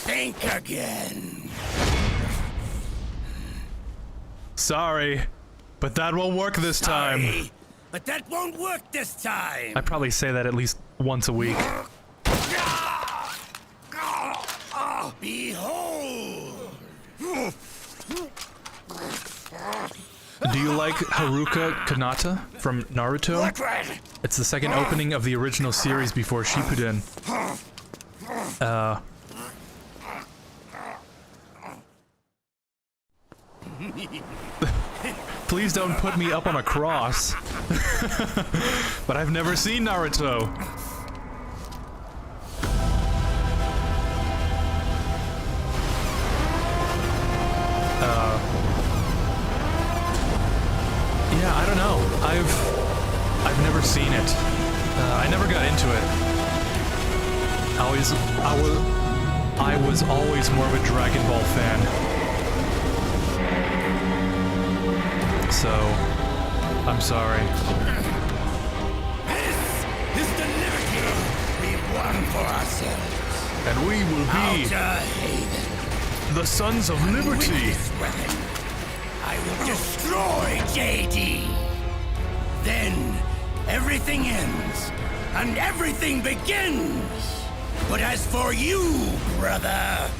Think again. Sorry, but that won't work this time. But that won't work this time. I probably say that at least once a week. Behold! Do you like Haruka Kanata from Naruto? It's the second opening of the original series before Shippuden. Please don't put me up on a cross. But I've never seen Naruto. Yeah, I don't know. I've never seen it. I never got into it. I was always more of a Dragon Ball fan. So, I'm sorry. This is the Liberty! one for ourselves. And we will be Outer Haven. the Sons of Liberty. With this weapon, I will destroy JD. Then everything ends and everything begins. But as for you, brother,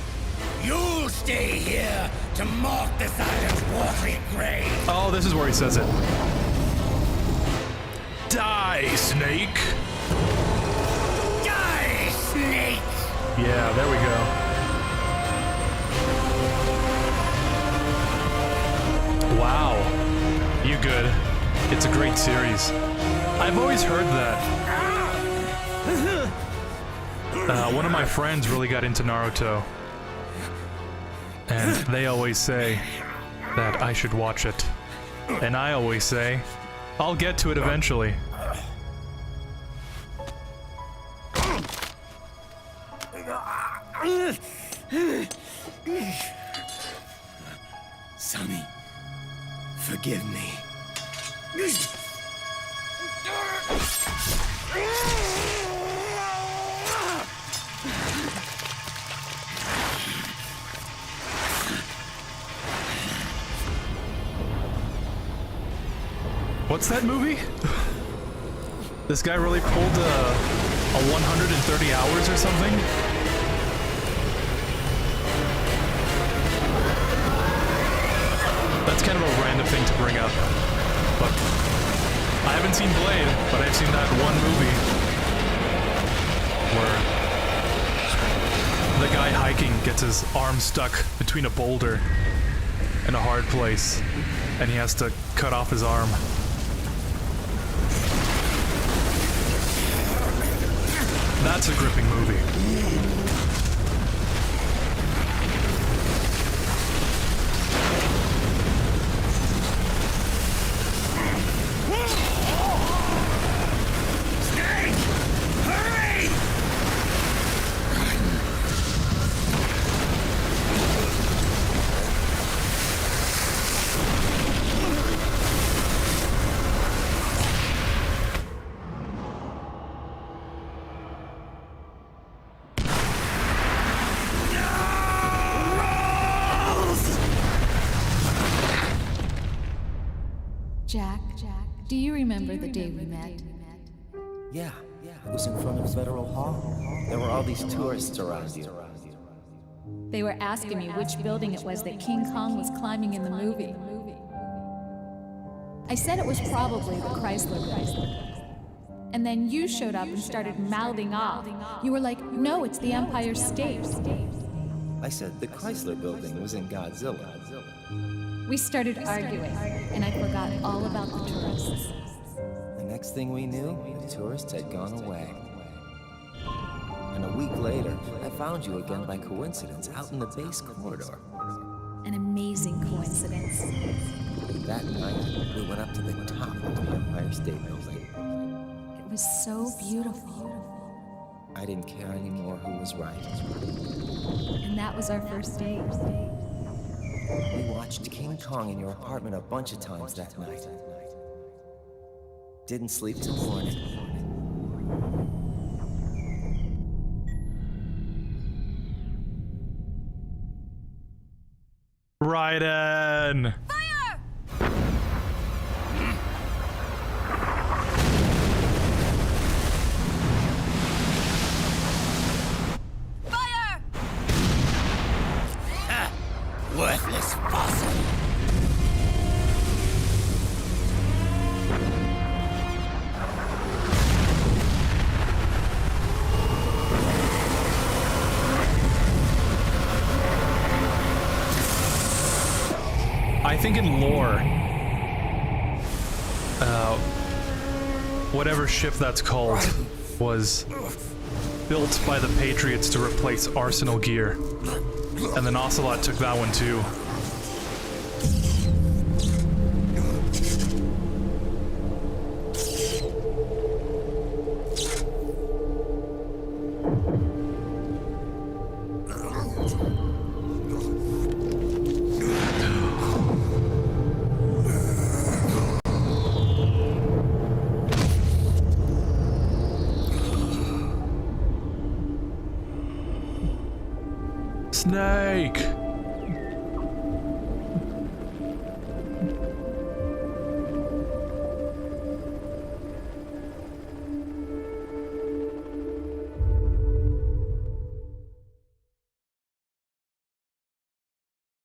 you'll stay here to mark this island's watery grave. Oh, this is where he says it. Die, Snake. Die, Snake. Yeah, there we go. Wow. You good. It's a great series. I've always heard that. One of my friends really got into Naruto. And they always say that I should watch it. And I always say, I'll get to it eventually. Sonny, forgive me. What's that movie? This guy really pulled a 130 hours or something? That's kind of a random thing to bring up. But I haven't seen Blade, but I've seen that one movie where the guy hiking gets his arm stuck between a boulder and a hard place, and he has to cut off his arm. That's a gripping movie. Jack, do you remember the day we met? Yeah, it was in front of Federal Hall. There were all these tourists around you. They were asking me which building it was that King Kong was climbing in the movie. I said it was probably the Chrysler Building. And then you showed up and started mouthing off. You were like, no, it's the Empire State. I said the Chrysler Building was in Godzilla. We started arguing, and I forgot all about the tourists. The next thing we knew, the tourists had gone away. And a week later, I found you again by coincidence out in the base corridor. An amazing coincidence. That night, we went up to the top of the Empire State Building. It was so beautiful. I didn't care anymore who was right. And that was our first date. We watched King Kong in your apartment a bunch of times that night. Didn't sleep till morning. Raiden! Worthless fossil. I think in lore, whatever ship that's called was built by the Patriots to replace Arsenal gear. And then Ocelot took that one too. Snake!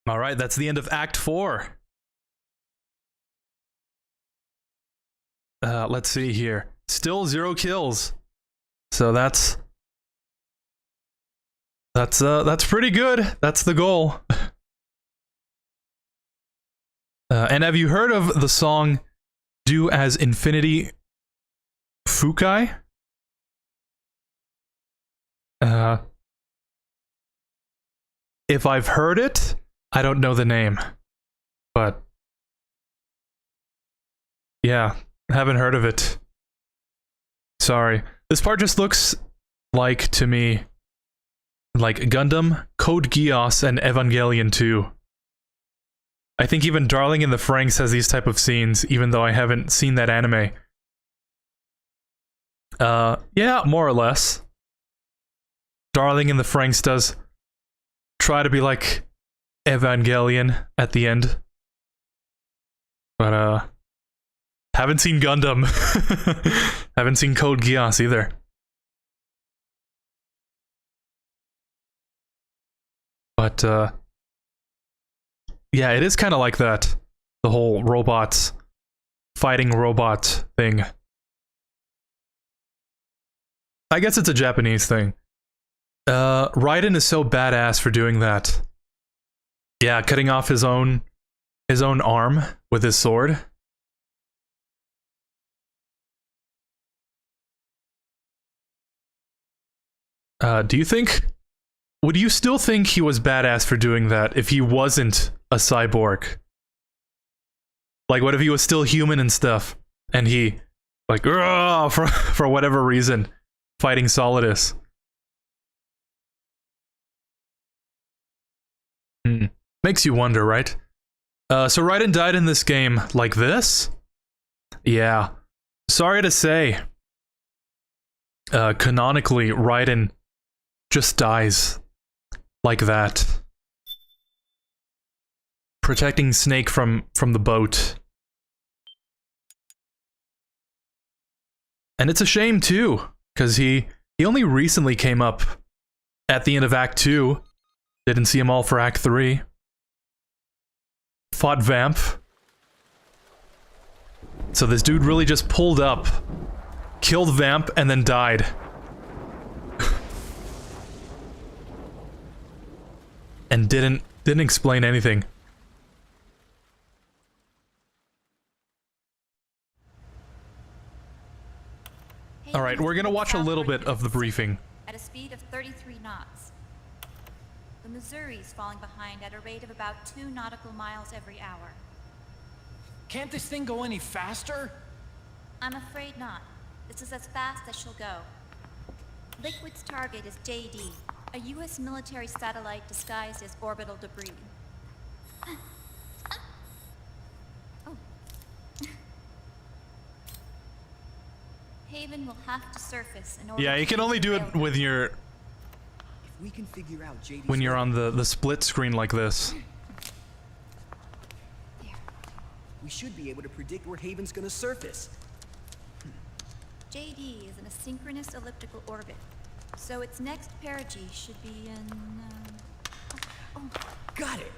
All right, that's the end of Act 4. Let's see here. Still 0 kills. So that's pretty good. That's the goal. And have you heard of the song "Do as Infinity Fukai"? If I've heard it, I don't know the name, but yeah, haven't heard of it. Sorry. This part just looks like, to me, like Gundam, Code Geass, and Evangelion 2. I think even Darling in the Franxx has these type of scenes, even though I haven't seen that anime. Yeah, more or less. Darling in the Franxx does try to be like Evangelion at the end. But, haven't seen Gundam. Haven't seen Code Geass either. But, yeah, it is kind of like that. The whole robots fighting robot thing. I guess it's a Japanese thing. Raiden is so badass for doing that. Yeah, cutting off his own arm with his sword. Do you think... Would you still think he was badass for doing that if he wasn't a cyborg? Like, what if he was still human and stuff, and he, like, for whatever reason, fighting Solidus? Makes you wonder, right? So Raiden died in this game like this? Yeah. Sorry to say. Canonically, Raiden just dies like that. Protecting Snake from the boat. And it's a shame too, because he only recently came up at the end of Act 2. Didn't see him all for Act 3. Fought Vamp. So this dude really just pulled up, killed Vamp, and then died. And didn't explain anything. Alright, we're gonna watch a little bit of the briefing. At a speed of 33 knots. The Missouri's falling behind at a rate of about 2 nautical miles every hour. Can't this thing go any faster? I'm afraid not. This is as fast as she'll go. Liquid's target is JD, a U.S. military satellite disguised as orbital debris. Oh. Haven will have to surface in order. Yeah, you can only do it with your... If we can figure out JD's when you're on the split screen like this. We should be able to predict where Haven's gonna surface. JD is in a synchronous elliptical orbit, so its next perigee should be in... Got it!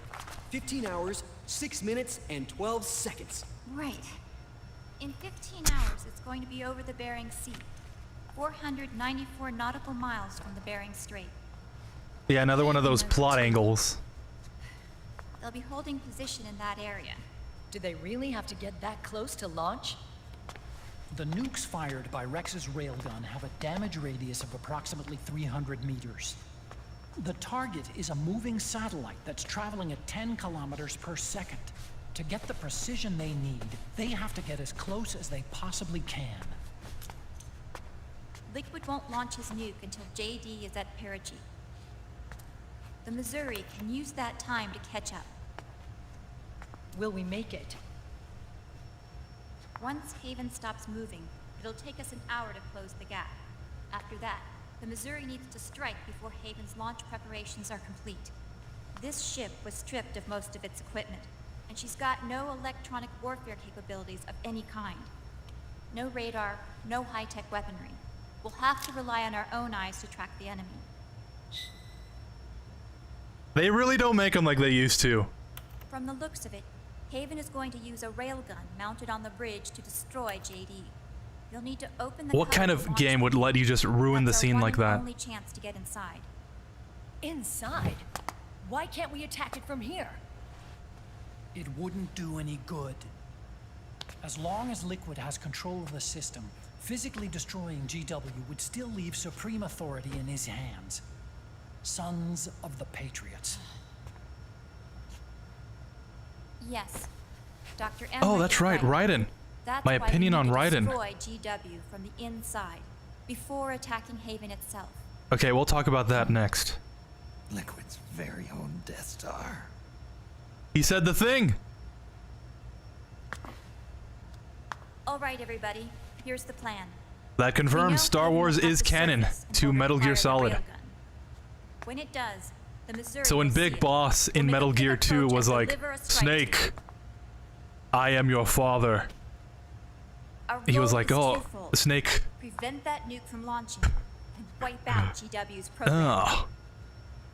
15 hours, 6 minutes, and 12 seconds. Right. In 15 hours, it's going to be over the Bering Sea, 494 nautical miles from the Bering Strait. Yeah, another one of those plot angles. They'll be holding position in that area. Do they really have to get that close to launch? The nukes fired by Rex's railgun have a damage radius of approximately 300 meters. The target is a moving satellite that's traveling at 10 kilometers per second. To get the precision they need, they have to get as close as they possibly can. Liquid won't launch his nuke until JD is at perigee. The Missouri can use that time to catch up. Will we make it? Once Haven stops moving, it'll take us an hour to close the gap. After that, the Missouri needs to strike before Haven's launch preparations are complete. This ship was stripped of most of its equipment, and she's got no electronic warfare capabilities of any kind. No radar, no high-tech weaponry. We'll have to rely on our own eyes to track the enemy. They really don't make them like they used to. From the looks of it, Haven is going to use a railgun mounted on the bridge to destroy JD. You'll need to open the What kind of game would let you just ruin the scene like that? Only chance to get inside. Inside? Why can't we attack it from here? It wouldn't do any good. As long as Liquid has control of the system, physically destroying GW would still leave supreme authority in his hands. Sons of the Patriots. Yes. Dr. Oh, that's right, Raiden. That's My why opinion we on need to Raiden. destroy GW from the inside before attacking Haven itself. Okay, we'll talk about that next. Liquid's very own Death Star. He said the thing. All right, everybody. Here's the plan. That confirms Star Wars is canon to Metal Gear Solid. When it does, the Missouri So when Big Boss in Metal Gear 2 was like, Snake, I am your father. He was like, oh, Snake. Prevent that nuke from launching and wipe out GW's program. Oh,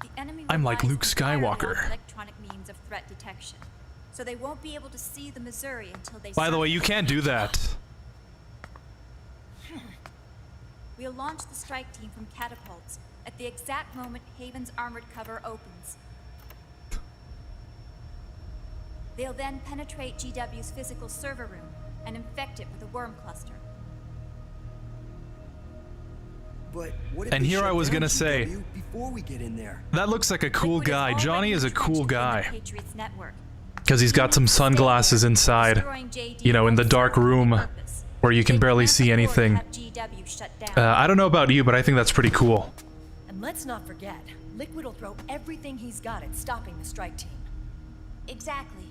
The enemy I'm like relies Luke entirely on Skywalker. electronic means of threat detection, so they won't be able to see the Missouri until they. By the way, you can't do that. We'll launch the strike team from catapults at the exact moment Haven's armored cover opens. They'll then penetrate GW's physical server room and infect it with a worm cluster. But what if And we here shut I was down gonna say, GW before we get in there? that looks like a cool guy. Johnny is a cool guy. Patriots network. Because he's got some sunglasses inside, you know, in the dark room where you can barely see anything. I don't know about you, but I think that's pretty cool. And let's not forget, Liquid will throw everything he's got at stopping the strike team. Exactly.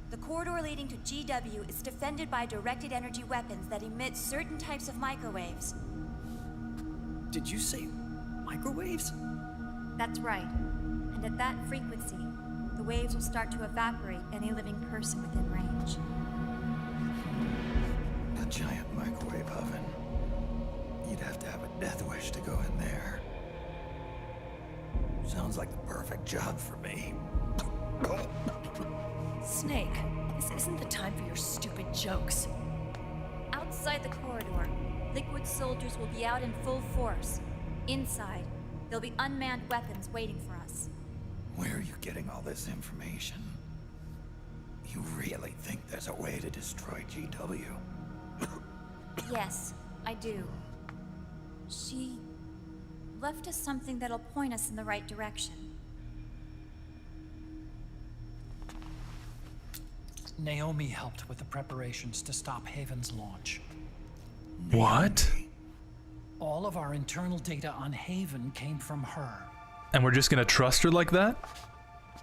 The corridor leading to GW is defended by directed energy weapons that emit certain types of microwaves. Did you say microwaves? That's right. And at that frequency, the waves will start to evaporate any living person within range. A giant microwave oven. You'd have to have a death wish to go in there. Sounds like the perfect job for me. Snake, this isn't the time for your stupid jokes. Outside the corridor, Liquid soldiers will be out in full force. Inside, there'll be unmanned weapons waiting for us. Where are you getting all this information? You really think there's a way to destroy GW? Yes, I do. She left us something that'll point us in the right direction. Naomi helped with the preparations to stop Haven's launch. What? All of our internal data on Haven came from her. And we're just gonna trust her like that?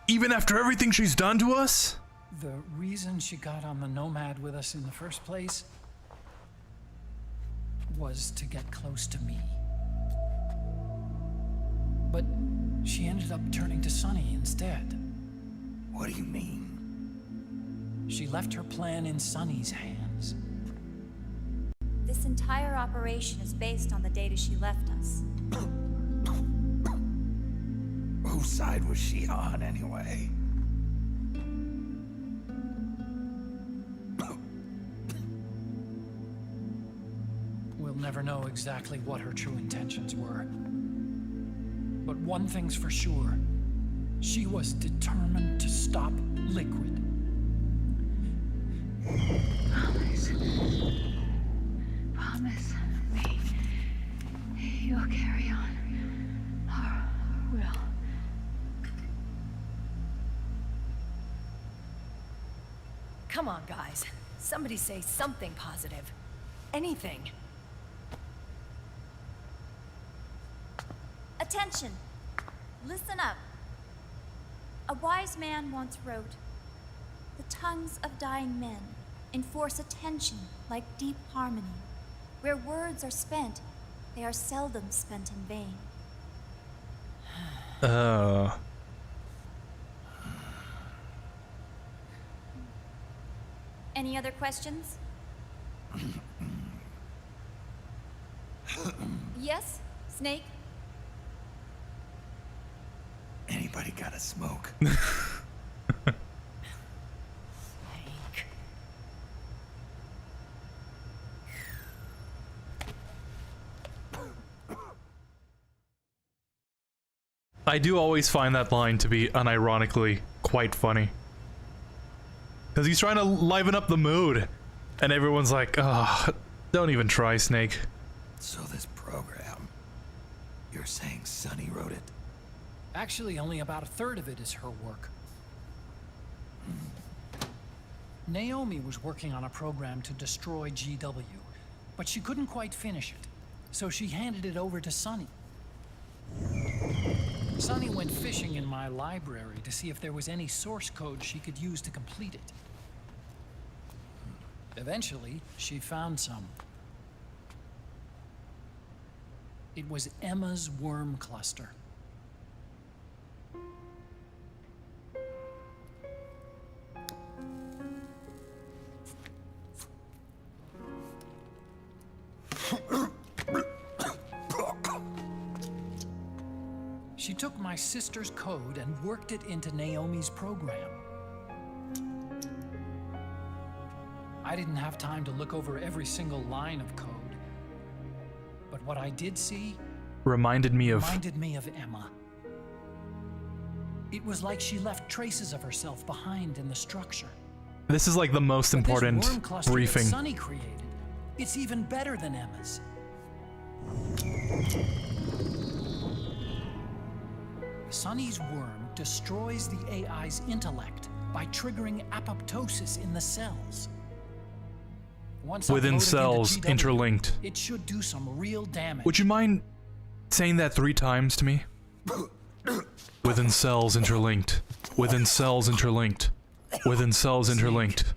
Even after everything she's done to us? The reason she got on the Nomad with us in the first place was to get close to me. But she ended up turning to Sonny instead. What do you mean? She left her plan in Sonny's hands. This entire operation is based on the data she left us. Whose side was she on, anyway? We'll never know exactly what her true intentions were. But one thing's for sure. She was determined to stop Liquid. Promise me you'll carry on. Or will. Come on, guys. Somebody say something positive. Anything. Attention! Listen up. A wise man once wrote, "The tongues of dying men enforce attention like deep harmony. Where words are spent, They are seldom spent in vain. Any other questions? Yes, Snake? Anybody got a smoke? I do always find that line to be unironically quite funny. Because he's trying to liven up the mood, and everyone's like, oh, don't even try, Snake. So this program, you're saying Sunny wrote it? Actually, only about a third of it is her work. Naomi was working on a program to destroy GW, but she couldn't quite finish it, so she handed it over to Sunny. Sunny went fishing in my library to see if there was any source code she could use to complete it. Eventually, she found some. It was Emma's worm cluster. She took my sister's code and worked it into Naomi's program. I didn't have time to look over every single line of code, but what I did see reminded me of Emma. It was like she left traces of herself behind in the structure. This is like the most important This worm cluster briefing. that Sunny created, it's even better than Emma's. Sunny's worm destroys the AI's intellect by triggering apoptosis in the cells. Once Within uploaded cells, into GW, interlinked. it should do some real damage. Would you mind saying that 3 times to me? Within cells interlinked. Within cells interlinked. Within cells interlinked.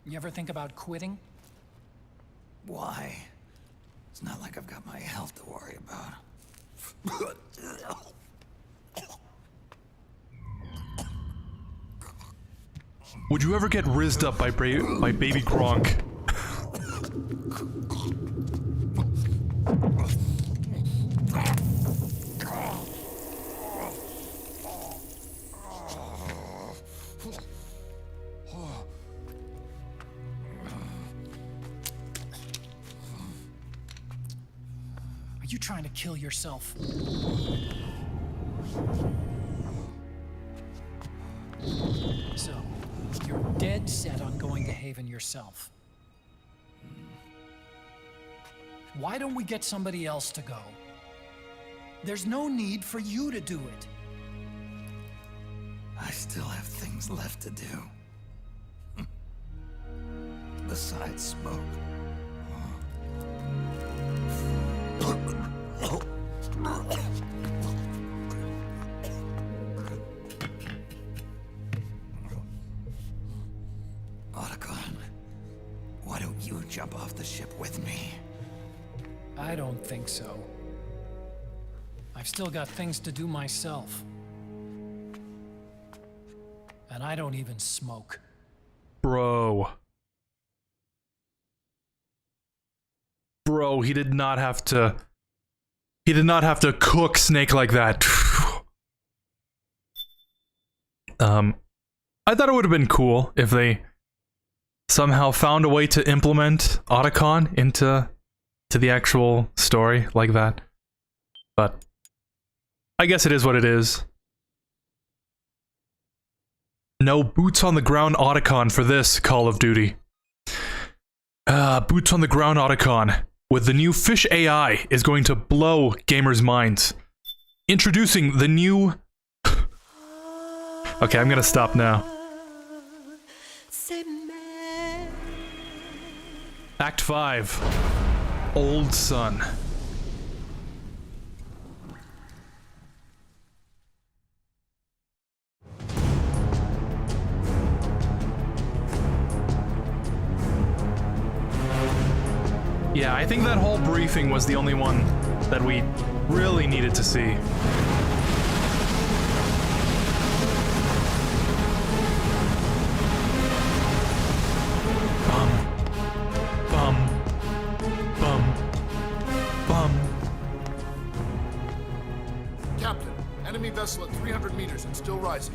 You ever think about quitting? Why? It's not like I've got my health to worry about. Would you ever get rizzed up by Baby Gronk? Are you trying to kill yourself? So, you're dead set on going to Haven yourself. Why don't we get somebody else to go? There's no need for you to do it. I still have things left to do. Besides smoke. Otacon, why don't you jump off the ship with me? I don't think so. I've still got things to do myself. And I don't even smoke. Bro. Bro, he did not have to... He did not have to cook Snake like that. I thought it would have been cool if they somehow found a way to implement Otacon into the actual story like that. But I guess it is what it is. No boots on the ground Otacon for this Call of Duty. Boots on the ground Otacon with the new fish AI is going to blow gamers' minds. Introducing the new... Okay, I'm gonna stop now. Act 5. Old Sun. Yeah, I think that whole briefing was the only one that we really needed to see. Captain, enemy vessel at 300 meters and still rising.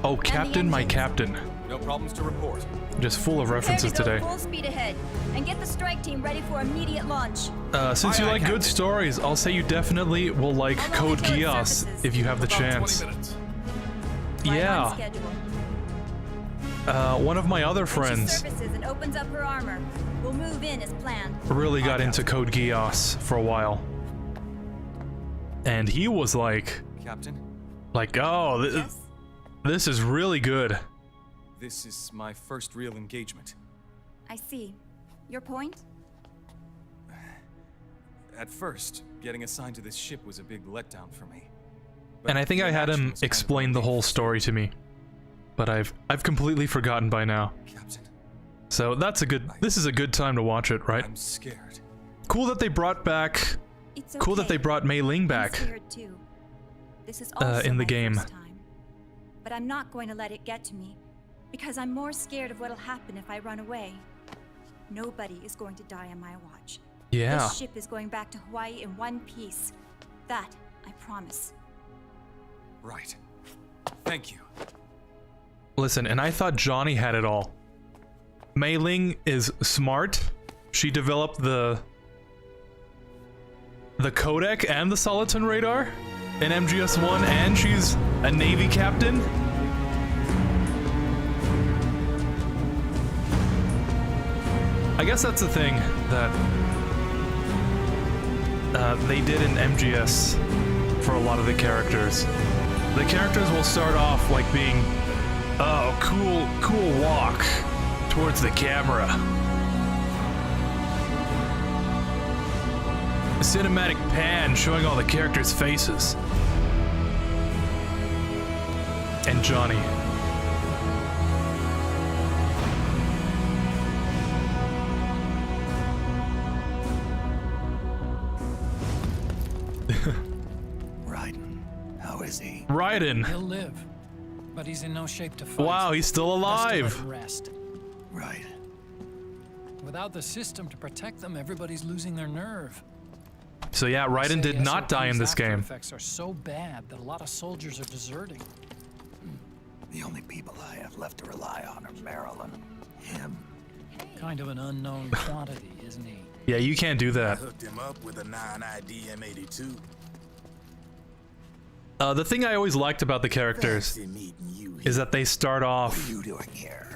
Oh, Captain, my Captain. No problems to report. Just full of references today. Full speed ahead, and get the strike team ready for immediate launch. Since you like good stories, I'll say you definitely will like Code Geass if you have the chance. Yeah. One of my other friends Surfaces and opens up her armor. We'll move in as planned. really got into Code Geass for a while. And he was like, Captain? Like, oh, this is really good. This is my first real engagement. I see. Your point? At first, getting assigned to this ship was a big letdown for me. And I think I had him explain the whole story to me. But I've completely forgotten by now. Captain. So this is a good time to watch it, right? I'm scared. Cool that they brought back Cool that they brought Mei Ling back This is also in the my game. first time. But I'm not going to let it get to me, because I'm more scared of what'll happen if I run away. Nobody is going to die on my watch. Yeah. This ship is going back to Hawaii in one piece. That, I promise. Right. Thank you. Listen, and I thought Johnny had it all. Mei Ling is smart. She developed the codec and the Soliton radar in MGS1, and she's a Navy captain. I guess that's the thing that they did in MGS for a lot of the characters. The characters will start off like being, oh, cool walk towards the camera. A cinematic pan showing all the characters' faces. And Johnny. Raiden, how is he? Raiden. He'll live, but he's in no shape to fight. Wow, he's still alive. Best to let him rest. Right. Without the system to protect them, everybody's losing their nerve. So yeah, Raiden did not die in this game. Effects are so bad that a lot of soldiers are deserting. The only people I have left to rely on are Marilyn, him. Kind of an unknown quantity, isn't he? Yeah, you can't do that. I hooked him up with a 9ID M82. The thing I always liked about the characters is that they start off What are you doing here?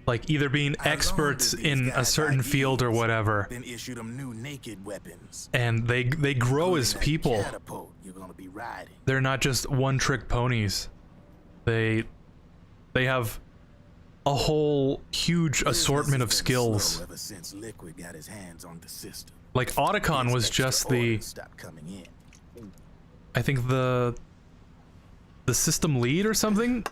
like either being experts in a certain field or whatever, Then issued them new naked weapons. and they grow as people. Catapult you're gonna be riding. They're not just one-trick ponies. They have a whole huge assortment of skills. Ever since Liquid got his hands on the system. Like Otacon was just the, Stop coming in. I think the system lead or something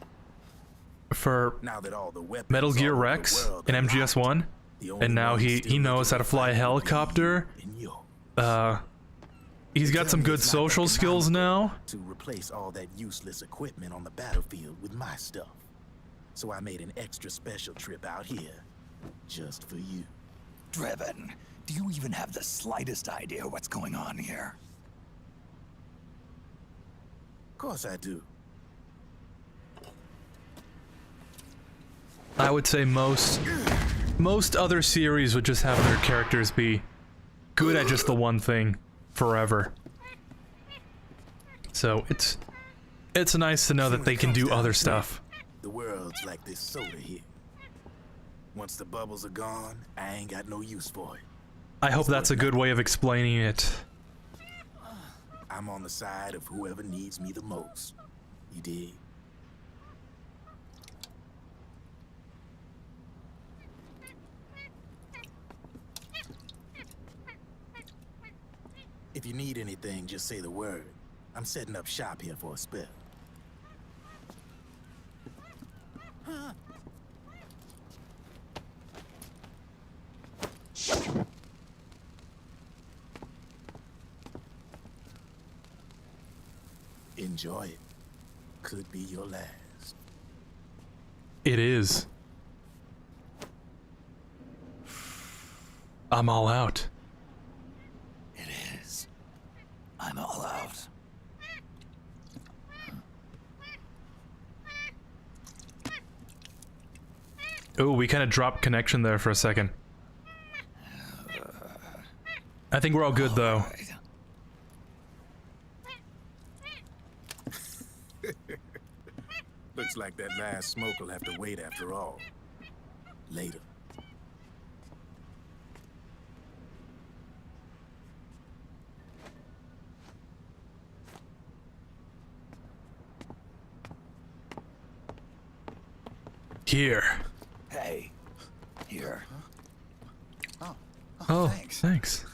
for Now that all the weapons Metal Gear all over the Rex world in are MGS1, and now he knows how to fly a helicopter. He's got some good social skills now. to replace all that useless equipment on the battlefield with my stuff. So I made an extra special trip out here, just for you. Driven, do you even have the slightest idea what's going on here? Of course I do. I would say most other series would just have their characters be good at just the one thing forever. So it's nice to know that they can do other stuff. The world's like this soda here. Once the bubbles are gone, I ain't got no use for it. I hope that's a good way of explaining it. I'm on the side of whoever needs me the most. You dig? If you need anything, just say the word. I'm setting up shop here for a spell. Enjoy it. Could be your last. It is. I'm all out. It is. I'm all out. Oh, we kind of dropped connection there for a second. I think we're all good, though. Looks like that last smoke will have to wait after all. Later. Here. Hey. Here. Oh, thanks.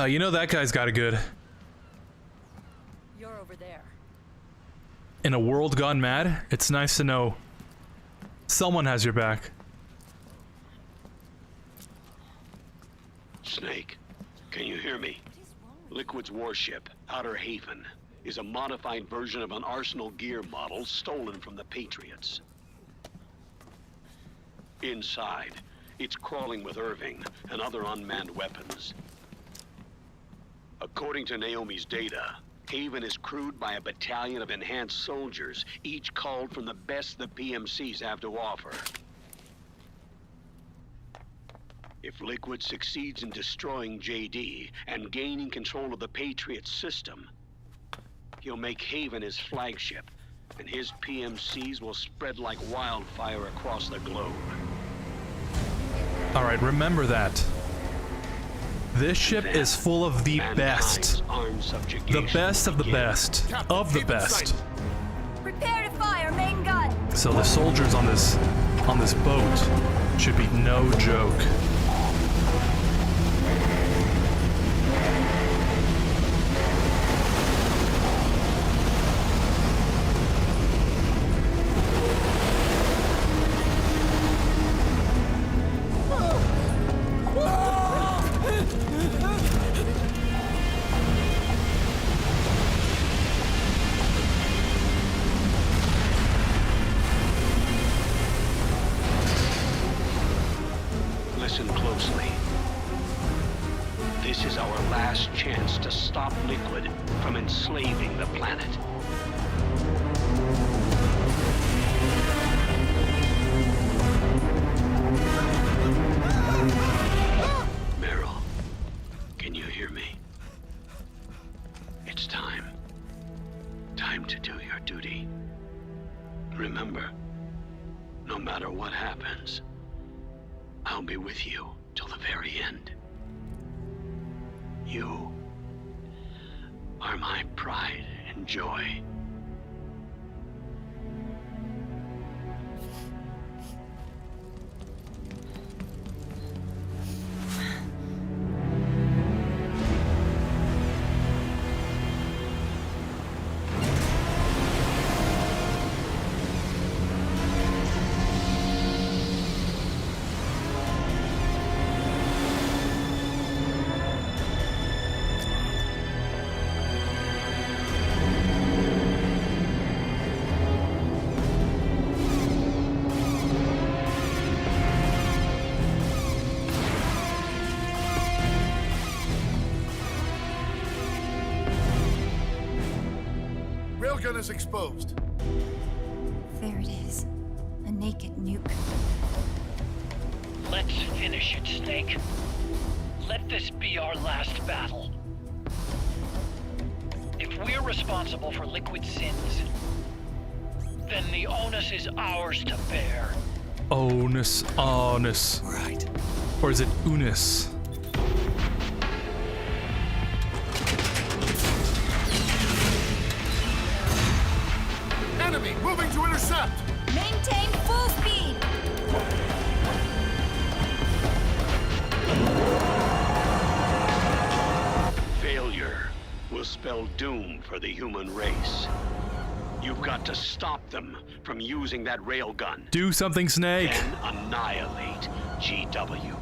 You know that guy's got it good. You're over there. In a world gone mad, it's nice to know someone has your back. Snake, can you hear me? Liquid's warship, Outer Haven, is a modified version of an Arsenal gear model stolen from the Patriots. Inside, it's crawling with Irving and other unmanned weapons. According to Naomi's data, Haven is crewed by a battalion of enhanced soldiers, each culled from the best the PMCs have to offer. If Liquid succeeds in destroying JD and gaining control of the Patriots system, he'll make Haven his flagship, and his PMCs will spread like wildfire across the globe. Alright, remember that. This ship is full of the best. The best of the best. Of the best. Prepare to fire, main gun! So the soldiers on this boat should be no joke. Listen closely. This is our last chance to stop Liquid from enslaving the planet. Meryl, can you hear me? It's time. Time to do your duty. Remember, no matter what happens, I'll be with you till the very end. You are my pride and joy. Railgun is exposed. There it is. A naked nuke. Let's finish it, Snake. Let this be our last battle. If we're responsible for Liquid's sins, then the onus is ours to bear. Onus. Right. Or is it unus? Enemy moving to intercept. Maintain full speed! Failure will spell doom for the human race. You You've got to stop them from using that railgun. Do something, Snake. Then annihilate GW.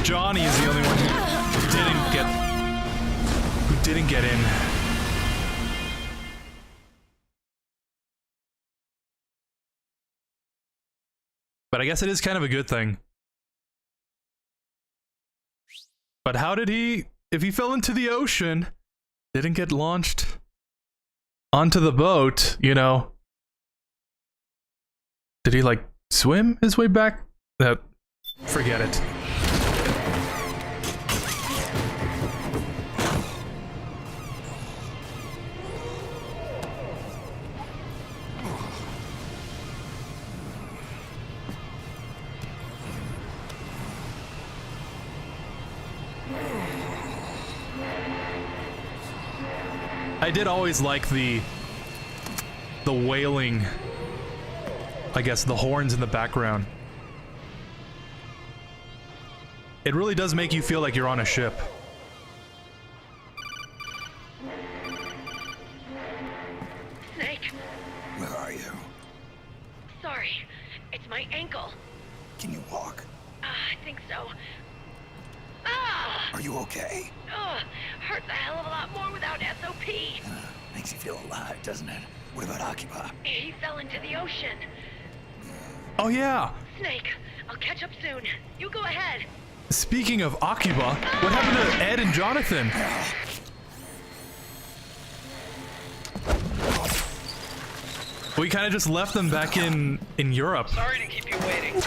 Johnny is the only one who didn't get in. But I guess it is kind of a good thing. But how did he, if he fell into the ocean, didn't get launched onto the boat, you know? Did he like swim his way back? Forget it. I did always like the wailing, I guess, the horns in the background. It really does make you feel like you're on a ship. Snake. Where are you? Sorry, it's my ankle. Can you walk? I think so. Ah! Are you okay? Hurts a hell of a lot more without SOP. Makes you feel alive, doesn't it? What about Akiba? He fell into the ocean. Oh yeah! Snake, I'll catch up soon. You go ahead. Speaking of Akiba, what happened to Ed and Jonathan? We kind of just left them back in Europe. Sorry to keep you waiting.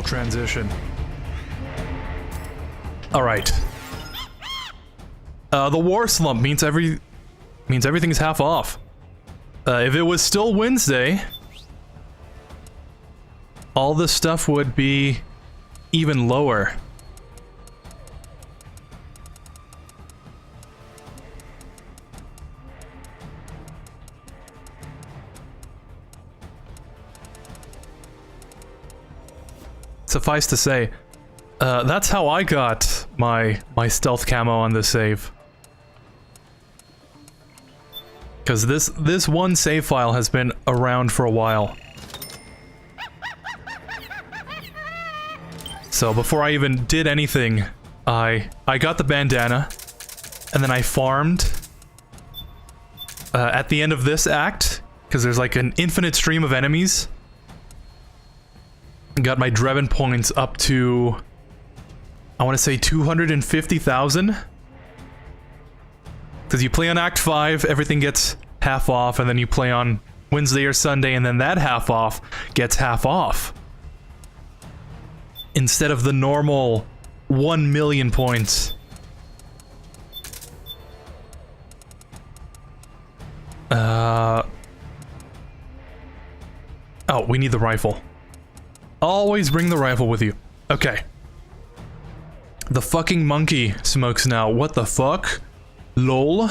Transition. All right. The war slump means everything's half off. If it was still Wednesday, all this stuff would be even lower. Suffice to say, that's how I got my stealth camo on this save. Because this one save file has been around for a while. So before I even did anything, I got the bandana, and then I farmed at the end of this act, because there's like an infinite stream of enemies. Got my Drebin points up to, I want to say 250,000. Because you play on Act 5, everything gets half off, and then you play on Wednesday or Sunday, and then that half off gets half off. Instead of the normal 1 million points. Oh, we need the rifle. Always bring the rifle with you. Okay. The fucking monkey smokes now. What the fuck? LOL?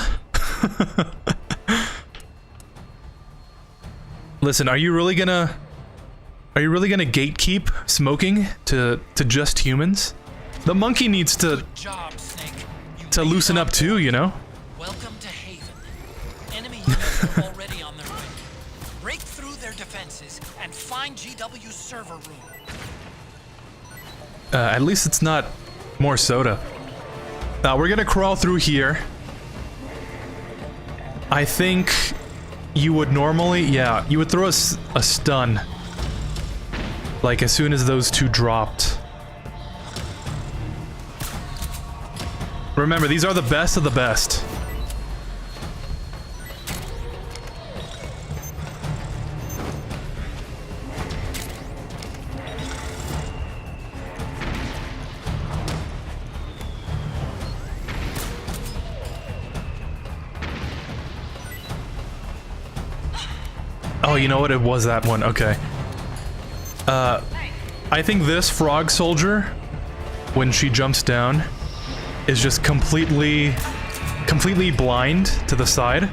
Listen, are you really gonna gatekeep smoking to just humans? The monkey needs to loosen up too, you know? Welcome to Haven. Enemy units are already on their way. Break through their defenses and find GW's server room. At least it's not more soda. We're gonna crawl through here. I think you would normally, yeah, you would throw a stun. Like as soon as those two dropped. Remember, these are the best of the best. Oh, you know what? It was that one. Okay. I think this frog soldier, when she jumps down, is just completely blind to the side.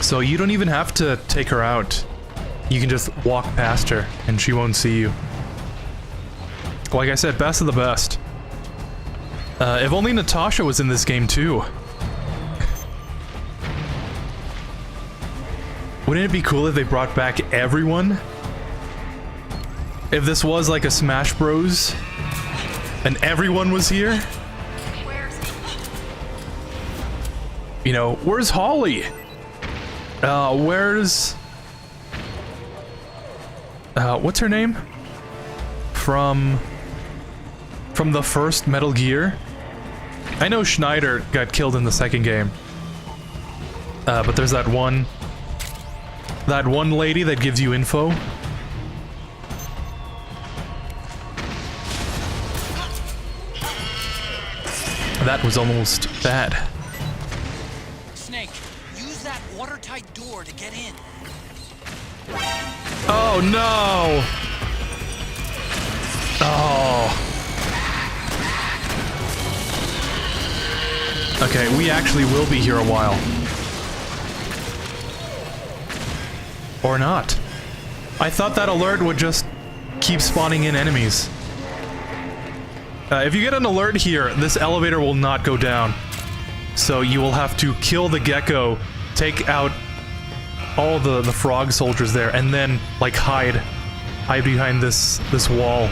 So you don't even have to take her out. You can just walk past her and she won't see you. Like I said, best of the best. If only Natasha was in this game too. Wouldn't it be cool if they brought back everyone? If this was like a Smash Bros. And everyone was here? You know, where's Holly? Where's... what's her name? From the first Metal Gear? I know Schneider got killed in the second game. But there's that one lady that gives you info. That was almost bad. Snake, use that watertight door to get in. Oh no! Oh. Okay, we actually will be here a while. Or not. I thought that alert would just keep spawning in enemies. If you get an alert here, this elevator will not go down. So you will have to kill the gecko, take out all the frog soldiers there, and then, like, hide behind this wall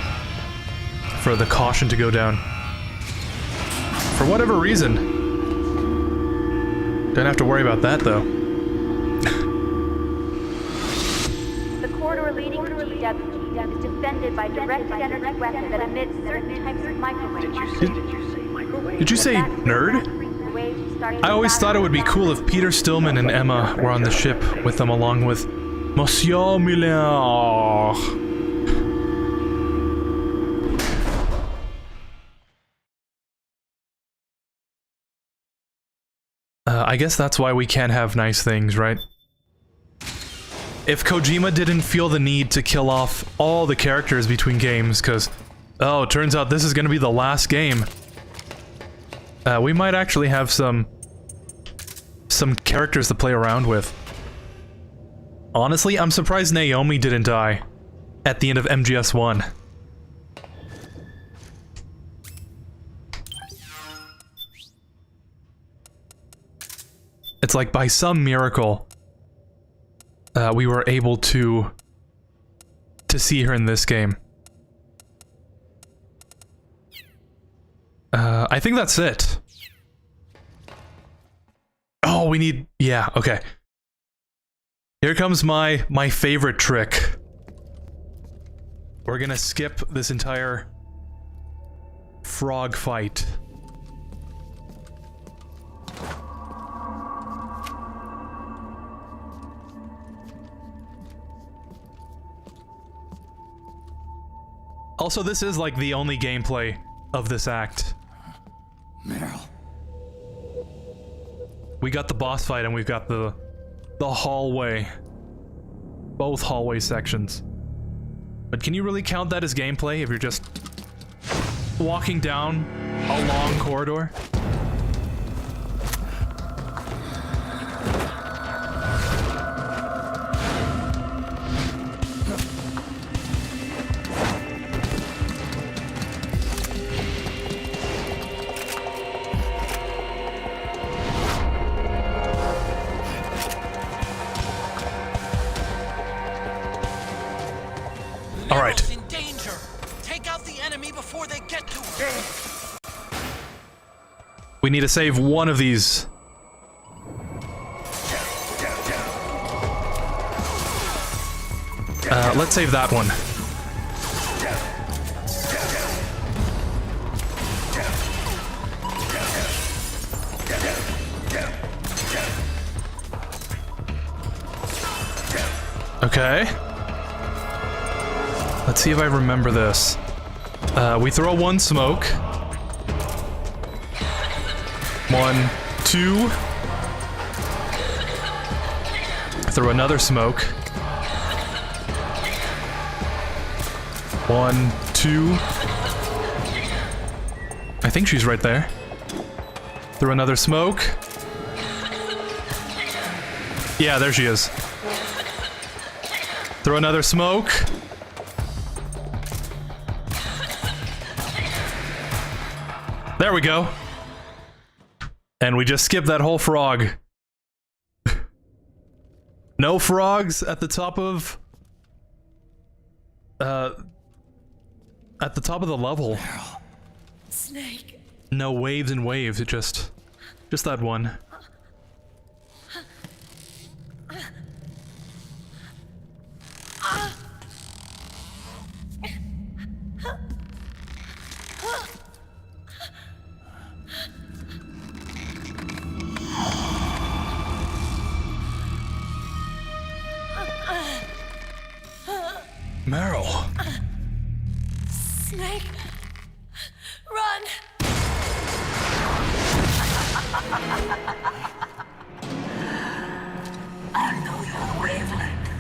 for the caution to go down. For whatever reason. Don't have to worry about that, though. The corridor leading to GW is defended by directed energy weapons that emit certain types of microwaves. Did you say nerd? I always thought it would be cool if Peter Stillman and Emma were on the ship with them along with Monsieur Miller. I guess that's why we can't have nice things, right? If Kojima didn't feel the need to kill off all the characters between games, because, oh, it turns out this is going to be the last game, we might actually have some characters to play around with. Honestly, I'm surprised Naomi didn't die at the end of MGS1. It's like by some miracle, we were able to see her in this game. I think that's it. Oh, we need... yeah, okay. Here comes my favorite trick. We're gonna skip this entire frog fight. Also, this is like the only gameplay of this act. Meryl. We got the boss fight and we've got the hallway. Both hallway sections. But can you really count that as gameplay if you're just walking down a long corridor? All right. In danger. Take out the enemy before they get to her. We need to save one of these. Let's save that one. Okay. Let's see if I remember this. We throw one smoke. 1, 2. Throw another smoke. 1, 2. I think she's right there. Throw another smoke. Yeah, there she is. Throw another smoke. There we go. And we just skipped that whole frog. No frogs at the top of... at the top of the level. Snake. No waves and waves, it just that one. Meryl. Snake. Run. I know your wavelength.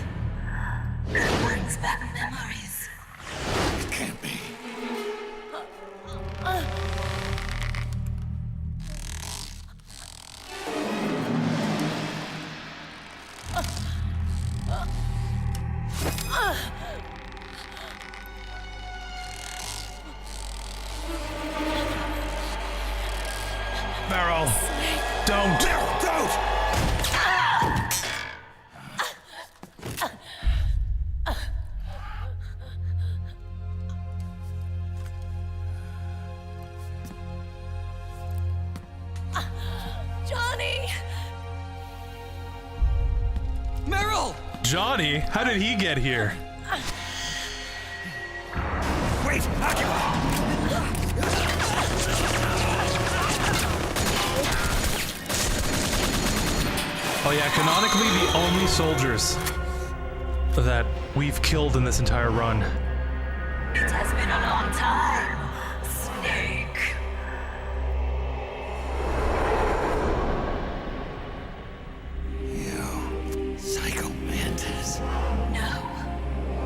It brings back memories. It can't be. Meryl, don't. Meryl, don't! Johnny. Meryl! Johnny? How did he get here? Wait! Akira! Oh yeah, canonically the only soldiers that we've killed in this entire run. It has been a long time, Snake. You psycho mantis. No,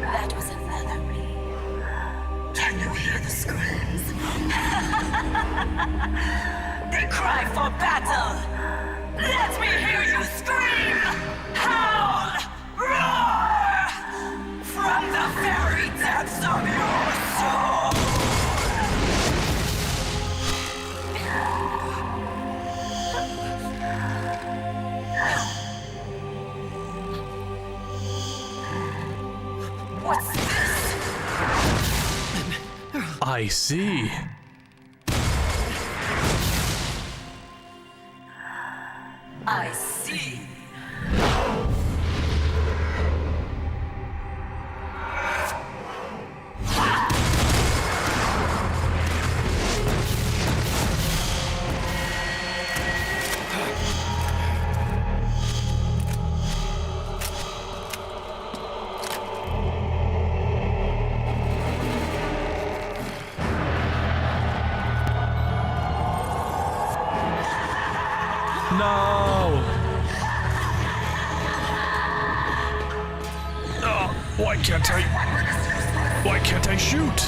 that was another me. Can you hear the screams? They cry for battle. Let me hear you scream! Howl! Roar! From the very depths of your soul! What's this? I see. I see. No! Oh, why can't I shoot?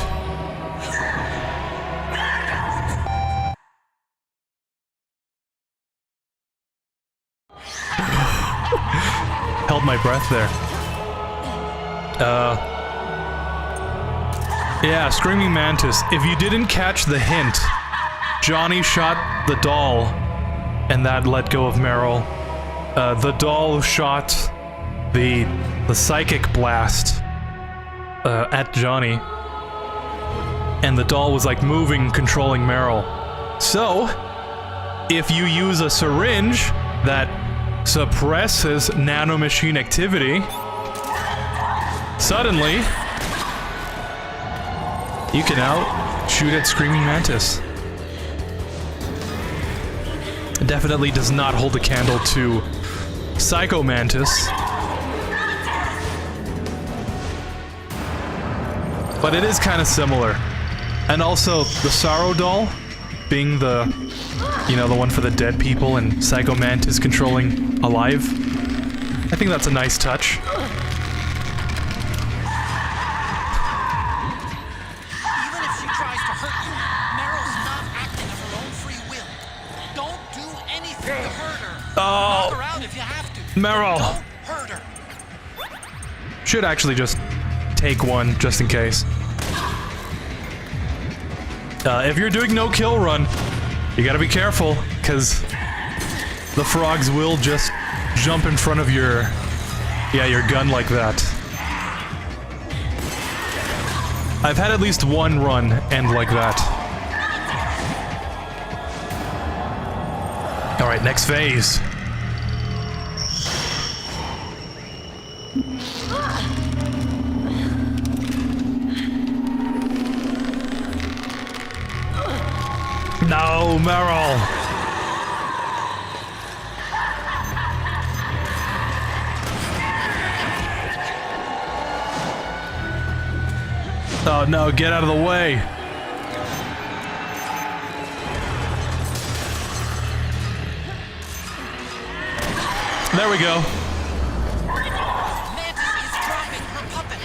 Held my breath there. Yeah, Screaming Mantis. If you didn't catch the hint, Johnny shot the doll, and that let go of Meryl. The doll shot the psychic blast at Johnny, and the doll was like moving, controlling Meryl. So, if you use a syringe that suppresses nanomachine activity, suddenly you can now shoot at Screaming Mantis. Definitely does not hold a candle to Psycho Mantis. But it is kind of similar. And also, the Sorrow doll being the, you know, the one for the dead people, and Psycho Mantis controlling alive. I think that's a nice touch. Oh, Meryl. Don't hurt her. Should actually just take one, just in case. If you're doing no kill run, you gotta be careful, because the frogs will just jump in front of your gun like that. I've had at least one run end like that. Alright, next phase. No, Meryl! Oh no, get out of the way! There we go. Mantis is dropping her puppet.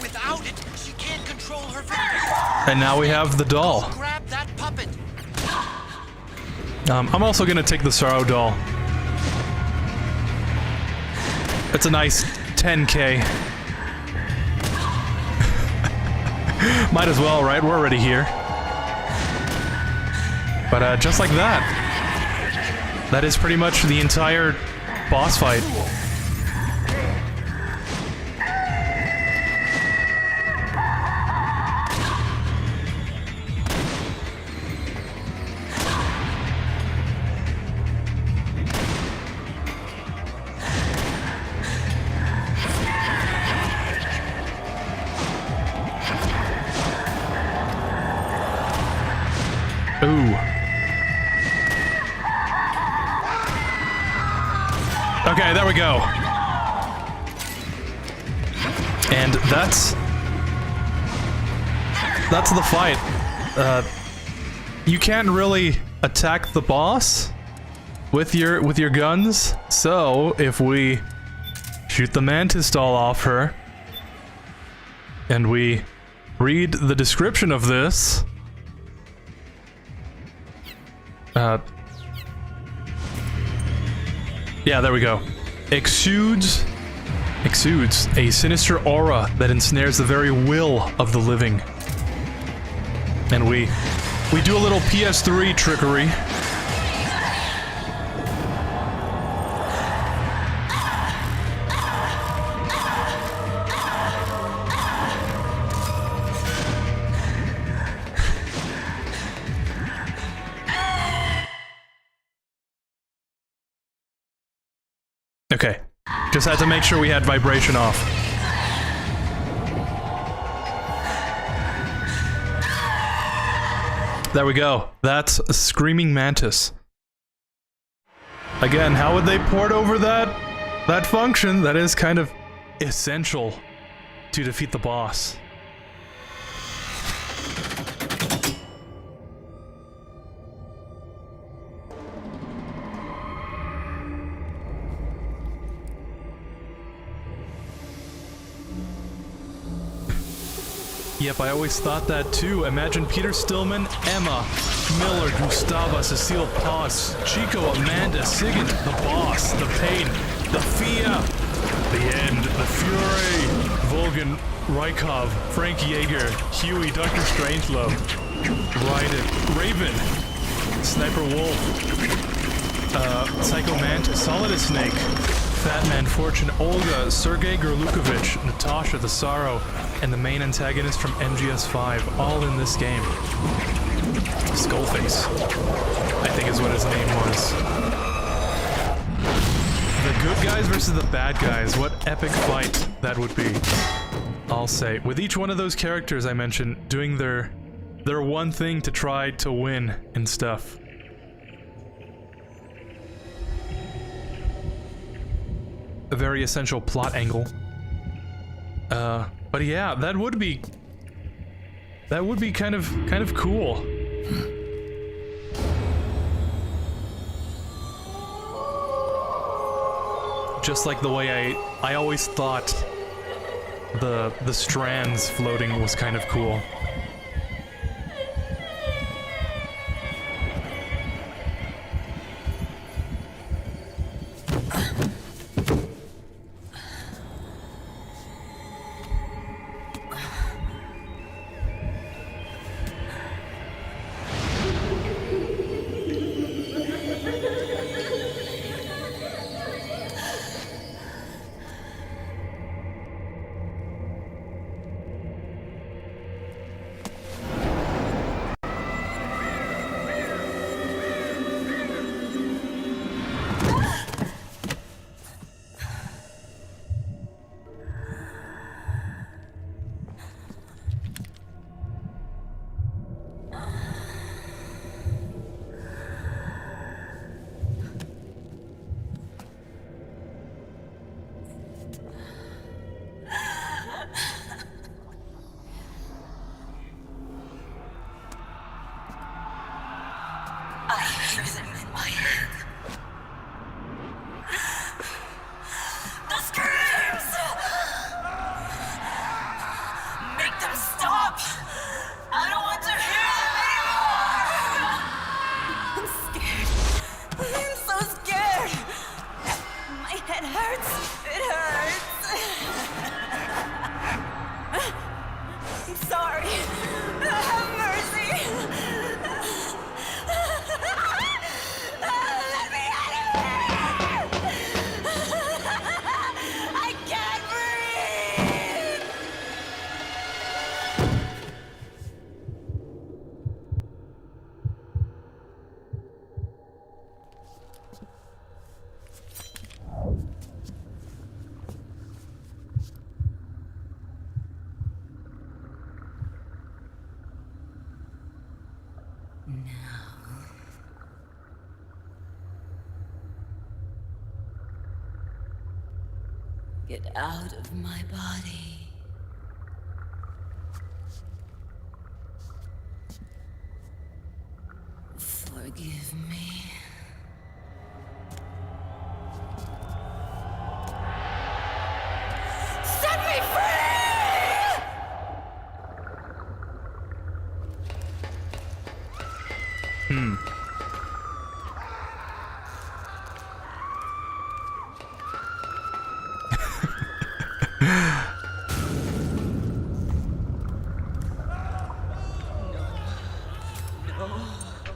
Without it, she can't control her victim. And now we have the doll. Grab that puppet. I'm also gonna take the Sorrow doll. It's a nice 10K. Might as well, right? We're already here. But just like that. That is pretty much the entire boss fight. Ooh. Okay, there we go. And that's the fight. You can't really attack the boss with your guns. So if we shoot the Mantis doll off her and we read the description of this, yeah, there we go. Exudes a sinister aura that ensnares the very will of the living. And we do a little PS3 trickery. Okay, just had to make sure we had vibration off. There we go. That's a Screaming Mantis. Again, how would they port over that function? That is kind of essential to defeat the boss. Yep, I always thought that too. Imagine Peter Stillman, Emma, Miller, Gustava, Cecile Paz, Chico, Amanda, Sigurd, the boss, the pain, the fear, the end, the fury, Volgan, Rykov, Frank Yeager, Huey, Dr. Strangelove, Raven, Sniper Wolf, Psycho Mantis, Solidus Snake, Fat Man Fortune, Olga, Sergei Gerlukovich, Natasha the Sorrow, and the main antagonist from MGS5, all in this game. Skullface, I think is what his name was. The good guys versus the bad guys, what epic fight that would be, I'll say. With each one of those characters I mentioned doing their one thing to try to win and stuff. A very essential plot angle. But yeah, that would be kind of cool. Just like the way I always thought the strands floating was kind of cool. Get out of my body. Forgive me. Set me free!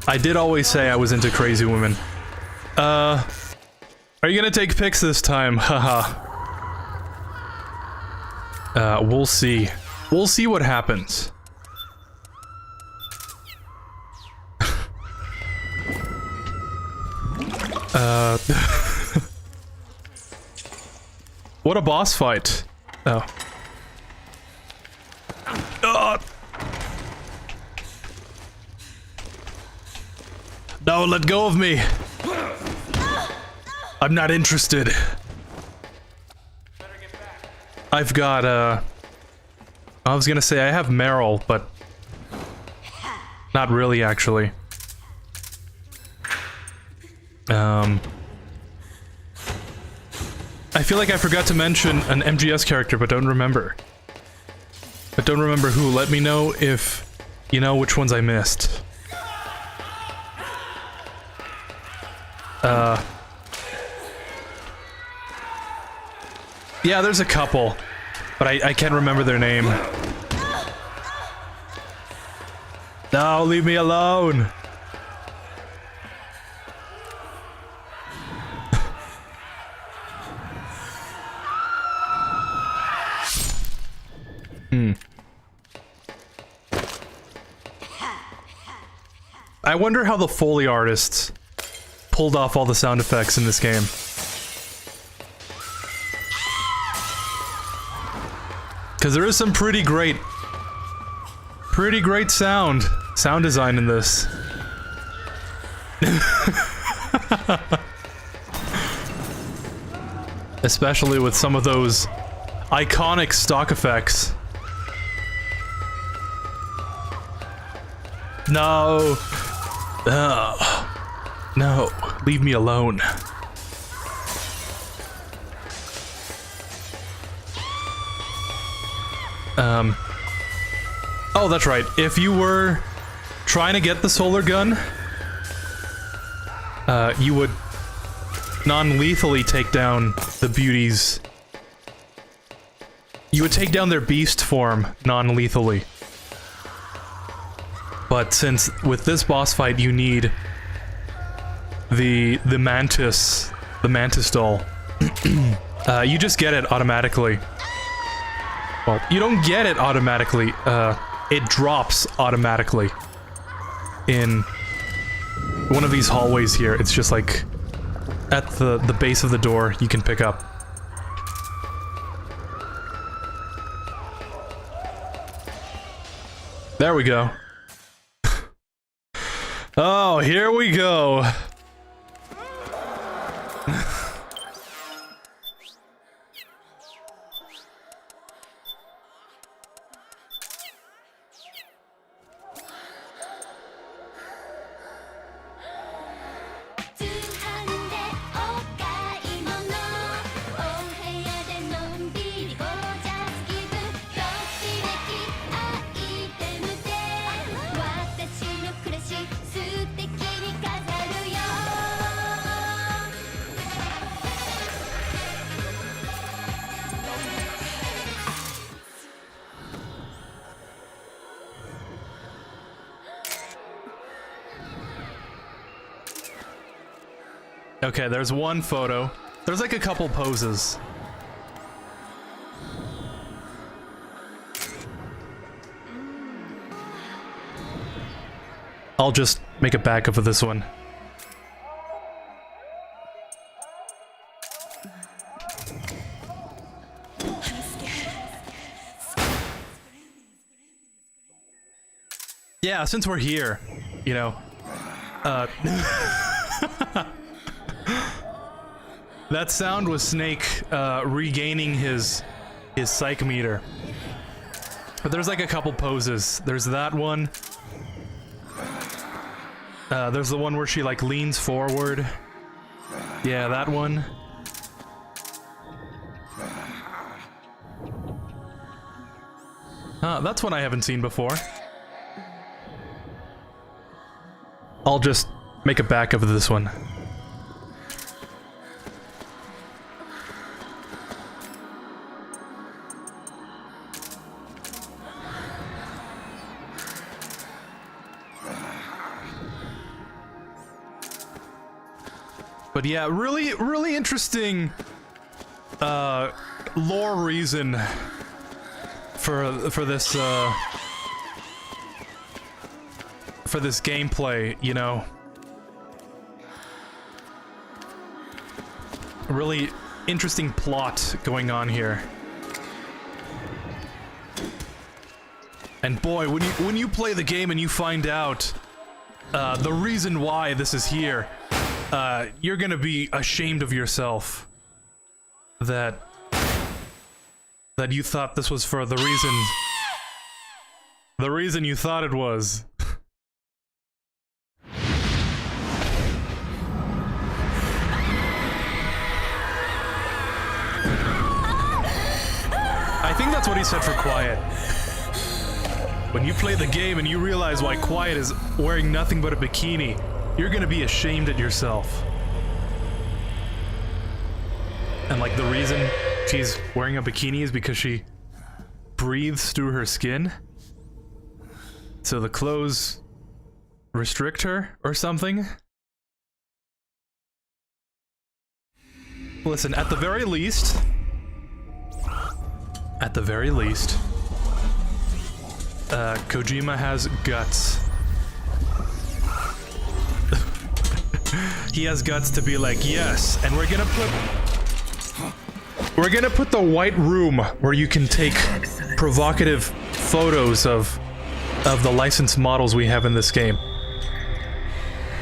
I did always say I was into crazy women. Are you gonna take pics this time? Haha. We'll see. We'll see what happens. What a boss fight. Oh. No, let go of me. I'm not interested. I've got, I was gonna say I have Meryl, but not really, actually. I feel like I forgot to mention an MGS character, but don't remember. but don't remember who. Let me know if you know which ones I missed. Yeah, there's a couple, but I can't remember their name. No, leave me alone! I wonder how the Foley artists pulled off all the sound effects in this game. Because there is some pretty great sound design in this. Especially with some of those iconic stock effects. No. No, leave me alone. Oh, that's right. If you were trying to get the solar gun, you would non-lethally take down the beauties. You would take down their beast form non-lethally. But since with this boss fight you need the mantis doll, you just get it automatically. Well, you don't get it automatically, it drops automatically in one of these hallways here. It's just like at the base of the door you can pick up. There we go. Oh, here we go. Okay, there's one photo. There's like a couple poses. I'll just make a backup of this one. Yeah, since we're here, you know, that sound was Snake regaining his psych meter. But there's like a couple poses. There's that one. There's the one where she like leans forward. Yeah, that one. That's one I haven't seen before. I'll just make a backup of this one. But yeah, really interesting lore reason for this gameplay, you know. Really interesting plot going on here. And boy, when you play the game and you find out the reason why this is here, you're gonna be ashamed of yourself that you thought this was for the reason you thought it was. I think that's what he said for quiet. When you play the game and you realize why Quiet is wearing nothing but a bikini, you're gonna be ashamed at yourself. And like the reason she's wearing a bikini is because she breathes through her skin. So the clothes restrict her or something. Listen, at the very least, Kojima has guts. He has guts to be like, yes, and we're gonna put the white room where you can take provocative photos of the licensed models we have in this game.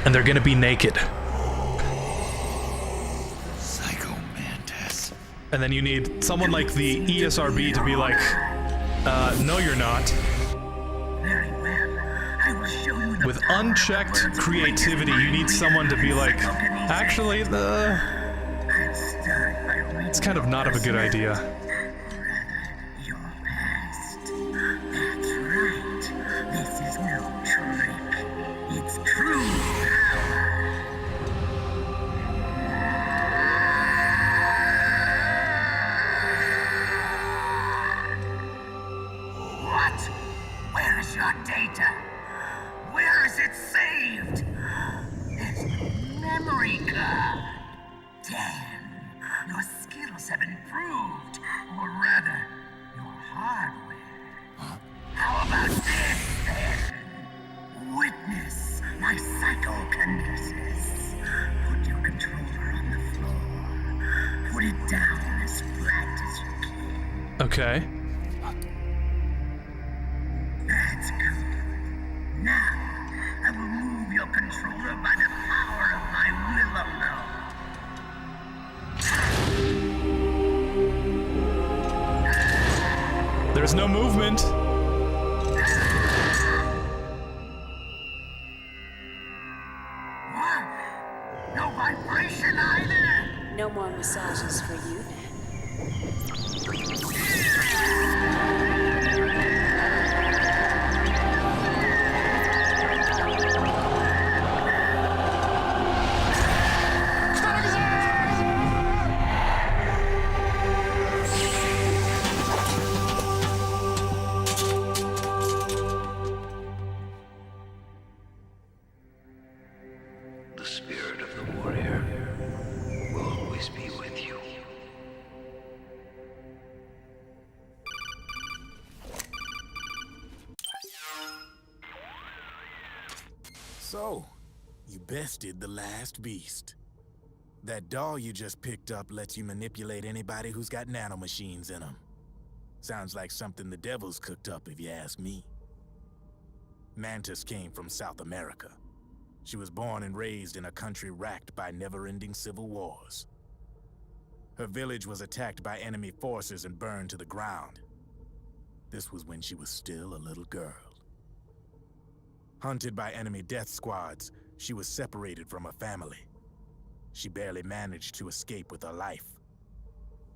And they're gonna be naked. And then you need someone like the ESRB to be like, no you're not. With unchecked creativity, you need someone to be like, actually, it's kind of not of a good idea. This is no trick. It's true. What? Where is your data? Where is it saved? It's memory card. Dan, your skills have improved, or rather, your hardware. How about this, then? Witness my psychokinesis. Put your controller on the floor. Put it down as flat as you can. Okay. That's good. Now, I will move your controller by the power of my will alone. There's no movement. What? No vibration either? No more massages for you then. The spirit of the warrior will always be with you. So, you bested the last beast. That doll you just picked up lets you manipulate anybody who's got nanomachines in them. Sounds like something the devil's cooked up, if you ask me. Mantis came from South America. She was born and raised in a country racked by never-ending civil wars. Her village was attacked by enemy forces and burned to the ground. This was when she was still a little girl. Hunted by enemy death squads, she was separated from her family. She barely managed to escape with her life.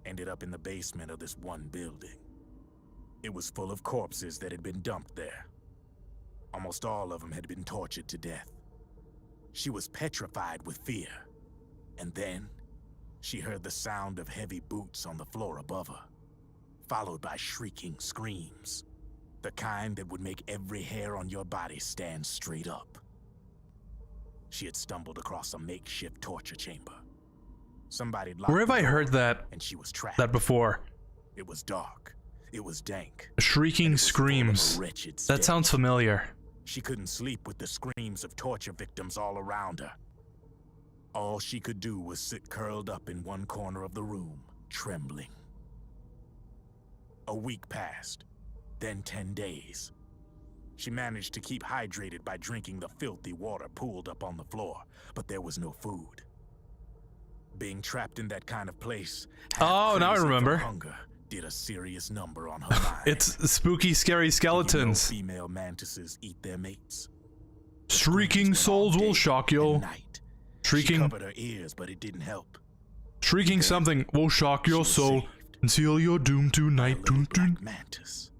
Ended up in the basement of this one building. It was full of corpses that had been dumped there. Almost all of them had been tortured to death. She was petrified with fear. And then, she heard the sound of heavy boots on the floor above her, followed by shrieking screams. The kind that would make every hair on your body stand straight up. She had stumbled across a makeshift torture chamber. Somebody locked Where have I heard that? and she was trapped. That before? It was dark. It was dank. Shrieking screams. That sounds familiar. She couldn't sleep with the screams of torture victims all around her. All she could do was sit curled up in one corner of the room, trembling. A week passed, then 10 days. She managed to keep hydrated by drinking the filthy water pooled up on the floor, but there was no food. Being trapped in that kind of place, oh, now I remember. Hunger did a serious number on her mind. It's spooky, scary skeletons. You know, female mantises eat their mates. Shrieking souls will shock you. She covered her ears, but it didn't help. Shrieking something will shock your soul and seal your doom tonight. Black mantis.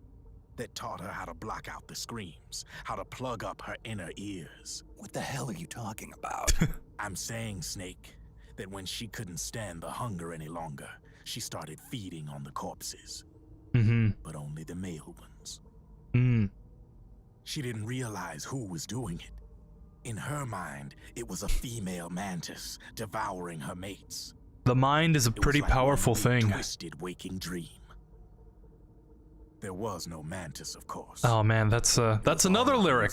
that taught her how to block out the screams, how to plug up her inner ears. What the hell are you talking about? I'm saying, Snake, that when she couldn't stand the hunger any longer, she started feeding on the corpses. But only the male ones. She didn't realize who was doing it. In her mind, it was a female mantis devouring her mates. The mind is a pretty powerful thing. Twisted waking dream. There was no mantis, of course. Oh man, that's another lyric.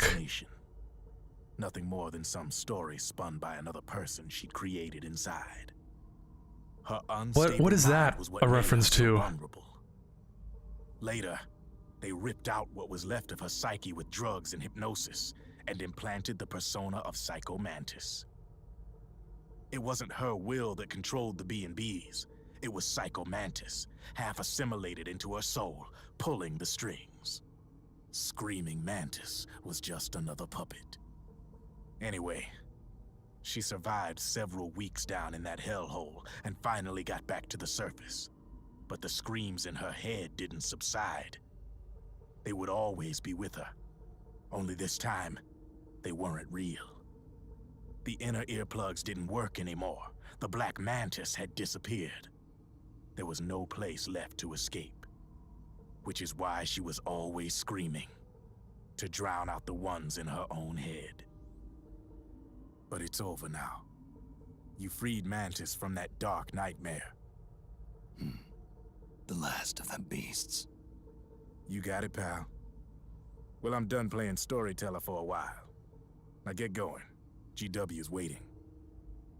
Nothing more than some story spun by another person she'd created inside. Her What is that a reference to? Later, they ripped out what was left of her psyche with drugs and hypnosis and implanted the persona of Psycho Mantis. It wasn't her will that controlled the B&Bs. It was Psycho Mantis, half assimilated into her soul, pulling the strings. Screaming Mantis was just another puppet. Anyway, she survived several weeks down in that hellhole and finally got back to the surface. But the screams in her head didn't subside. They would always be with her. Only this time, they weren't real. The inner earplugs didn't work anymore. The Black Mantis had disappeared. There was no place left to escape. Which is why she was always screaming, to drown out the ones in her own head. But it's over now. You freed Mantis from that dark nightmare. The last of them beasts. You got it, pal. Well, I'm done playing storyteller for a while. Now get going. GW's waiting.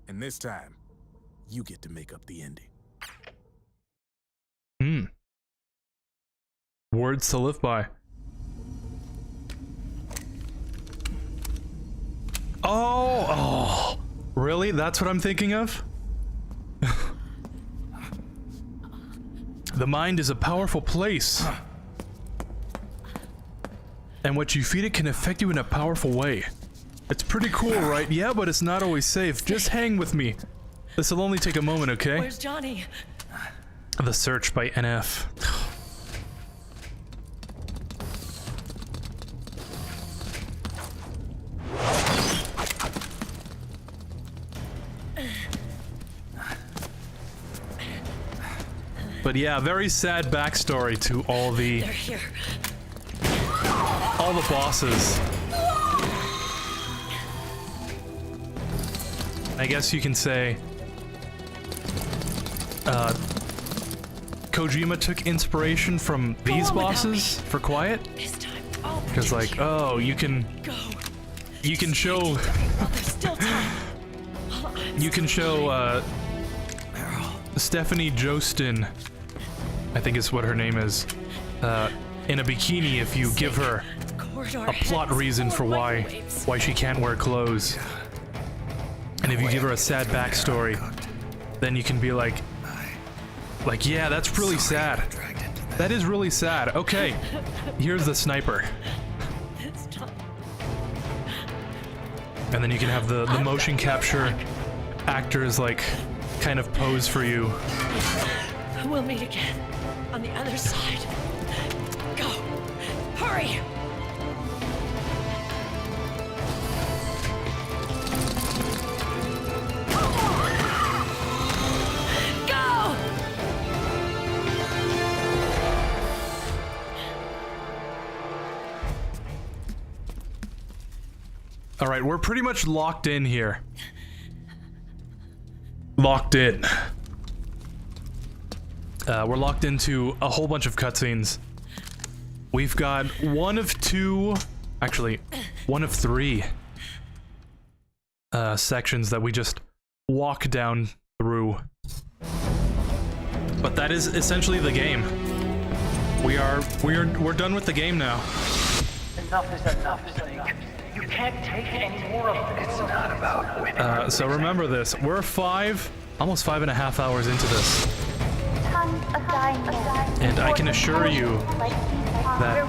And this time, you get to make up the ending. Words to live by. Oh, really? That's what I'm thinking of? The mind is a powerful place. And what you feed it can affect you in a powerful way. It's pretty cool, right? Yeah, but it's not always safe. Just hang with me. This will only take a moment, okay? Where's Johnny? The Search by NF. But yeah, very sad backstory to all the bosses. I guess you can say Kojima took inspiration from these bosses for Quiet. Because like, oh, you can show you can show Stephanie Jostin, I think is what her name is, in a bikini if you give her a plot reason for why she can't wear clothes. And if you give her a sad backstory, then you can be like, yeah, that's really sad. That is really sad. Okay, here's the sniper. And then you can have the motion capture actors like kind of pose for you. We'll meet again on the other side. Go! Hurry! Go! All right, we're pretty much locked in here. Locked in. We're locked into a whole bunch of cutscenes. We've got one of two, actually, one of three sections that we just walk down through. But that is essentially the game. We're done with the game now. Enough is enough, Snake. You can't take any more of this. It's not about winning. So remember this, we're almost 5.5 hours into this. And I can assure you that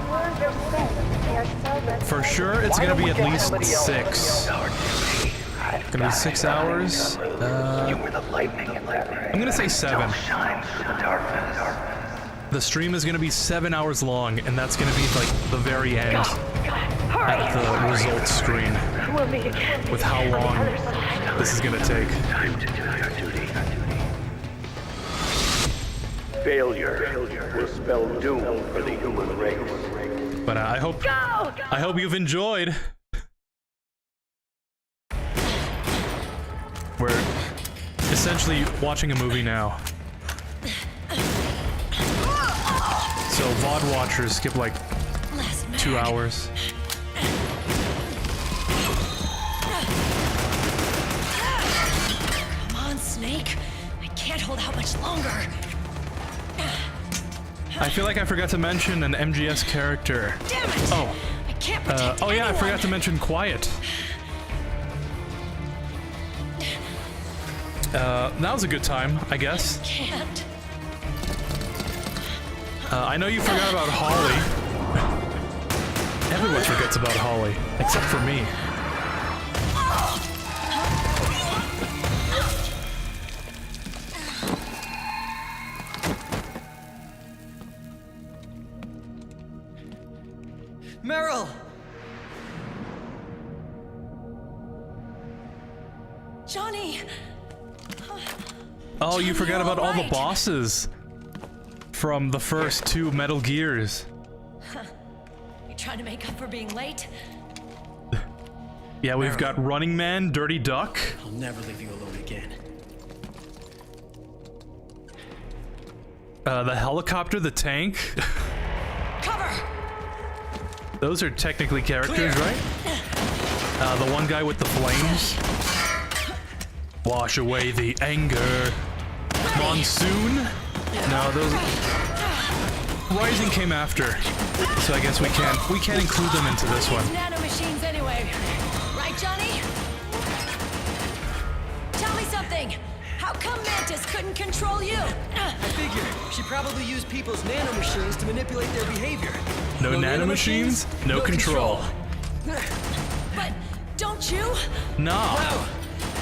for sure it's gonna be at least 6. It's gonna be 6 hours. I'm gonna say 7. The stream is gonna be 7 hours long, and that's gonna be like the very end at the results screen We'll meet again. with how long this is gonna take. Time to do our duty. Failure will spell doom for the human race. But I hope you've enjoyed. We're essentially watching a movie now. So VOD watchers skip like 2 hours. Come on, Snake. I can't hold out much longer. I feel like I forgot to mention an MGS character. Damn it! Oh. I can't protect oh yeah, I anyone. forgot to mention Quiet. That was a good time, I guess. Can't. I know you forgot about Holly. Everyone forgets about Holly, except for me. Meryl! Johnny! Oh, you forgot you're about all the alright. bosses from the first 2 Metal Gears. You trying to make up for being late? Yeah, we've got Running Man, Dirty Duck. I'll never leave you alone again. The helicopter, the tank. Cover! Those are technically characters, right? The one guy with the flames. Wash away the anger. Monsoon? No, those... Rising came after. So I guess we can't include them into this one. Nanomachines anyway. Right, Johnny? Tell me something. How come Mantis couldn't control you? I figure she probably used people's nanomachines to manipulate their behavior. No nanomachines, no control. But don't you? Nah. No,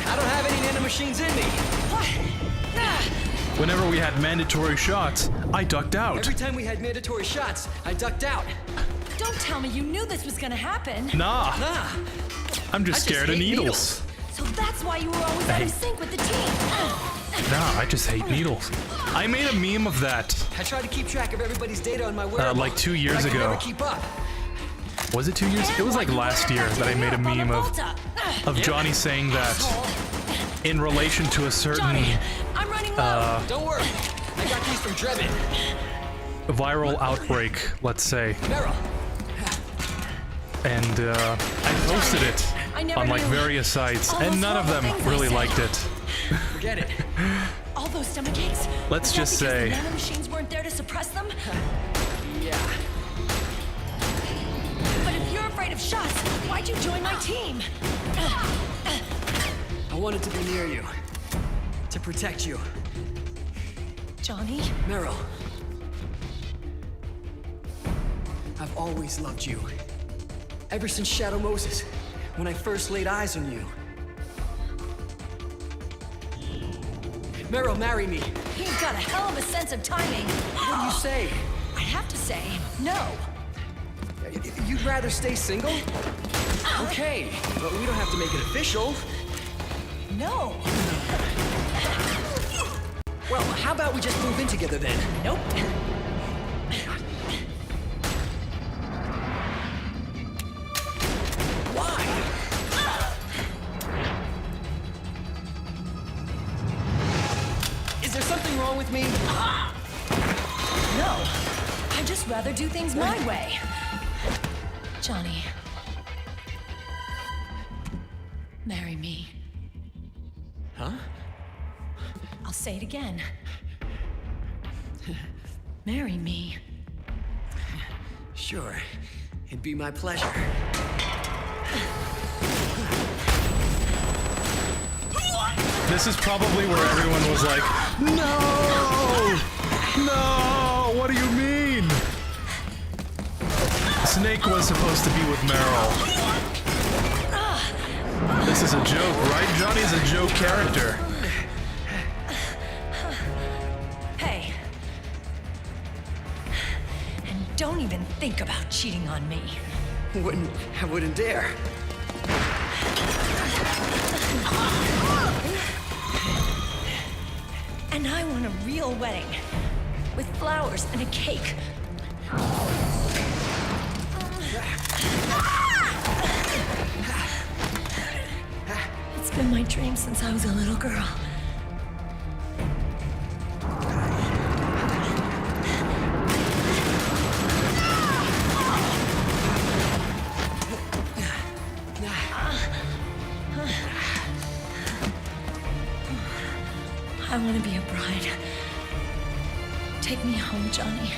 I don't have any nanomachines in me. What? Whenever we had mandatory shots, I ducked out. Every time we had mandatory shots, I ducked out. Don't tell me you knew this was gonna happen. Nah. Nah. I'm just scared of hate needles. So that's why you were always out of sync with the team. Nah, I just hate needles. I made a meme of that. I tried to keep track of everybody's data on my wearable. Like 2 years but I could ago. never keep up. Was it 2 years? It was like last year that I made a meme of Johnny saying that in relation to a certain I'm running low. Don't worry. I got these from Drebin. viral outbreak, let's say. Meryl. And I posted it on like various sites, and none of them really liked it. Forget it. All those stomach aches. Let's Was that just because say- the nanomachines weren't there to suppress them. Yeah. But if you're afraid of shots, why'd you join my team? I wanted to be near you. To protect you. Johnny? Meryl. I've always loved you. Ever since Shadow Moses, when I first laid eyes on you. Meryl, marry me. You've got a hell of a sense of timing. What do you say? I have to say, no. You'd rather stay single? Okay, but we don't have to make it official. No. Well, how about we just move in together then? Nope. Why? Is there something wrong with me? No. I'd just rather do things my way. Johnny. Marry me. Huh? I'll say it again. Marry me. Sure. It'd be my pleasure. This is probably where everyone was like, no! No! What do you mean? Snake was supposed to be with Meryl. This is a joke, right? Johnny's a joke character. Hey. Don't even think about cheating on me. I wouldn't dare. And I want a real wedding. With flowers and a cake. It's been my dream since I was a little girl. I want to be a bride. Take me home, Johnny.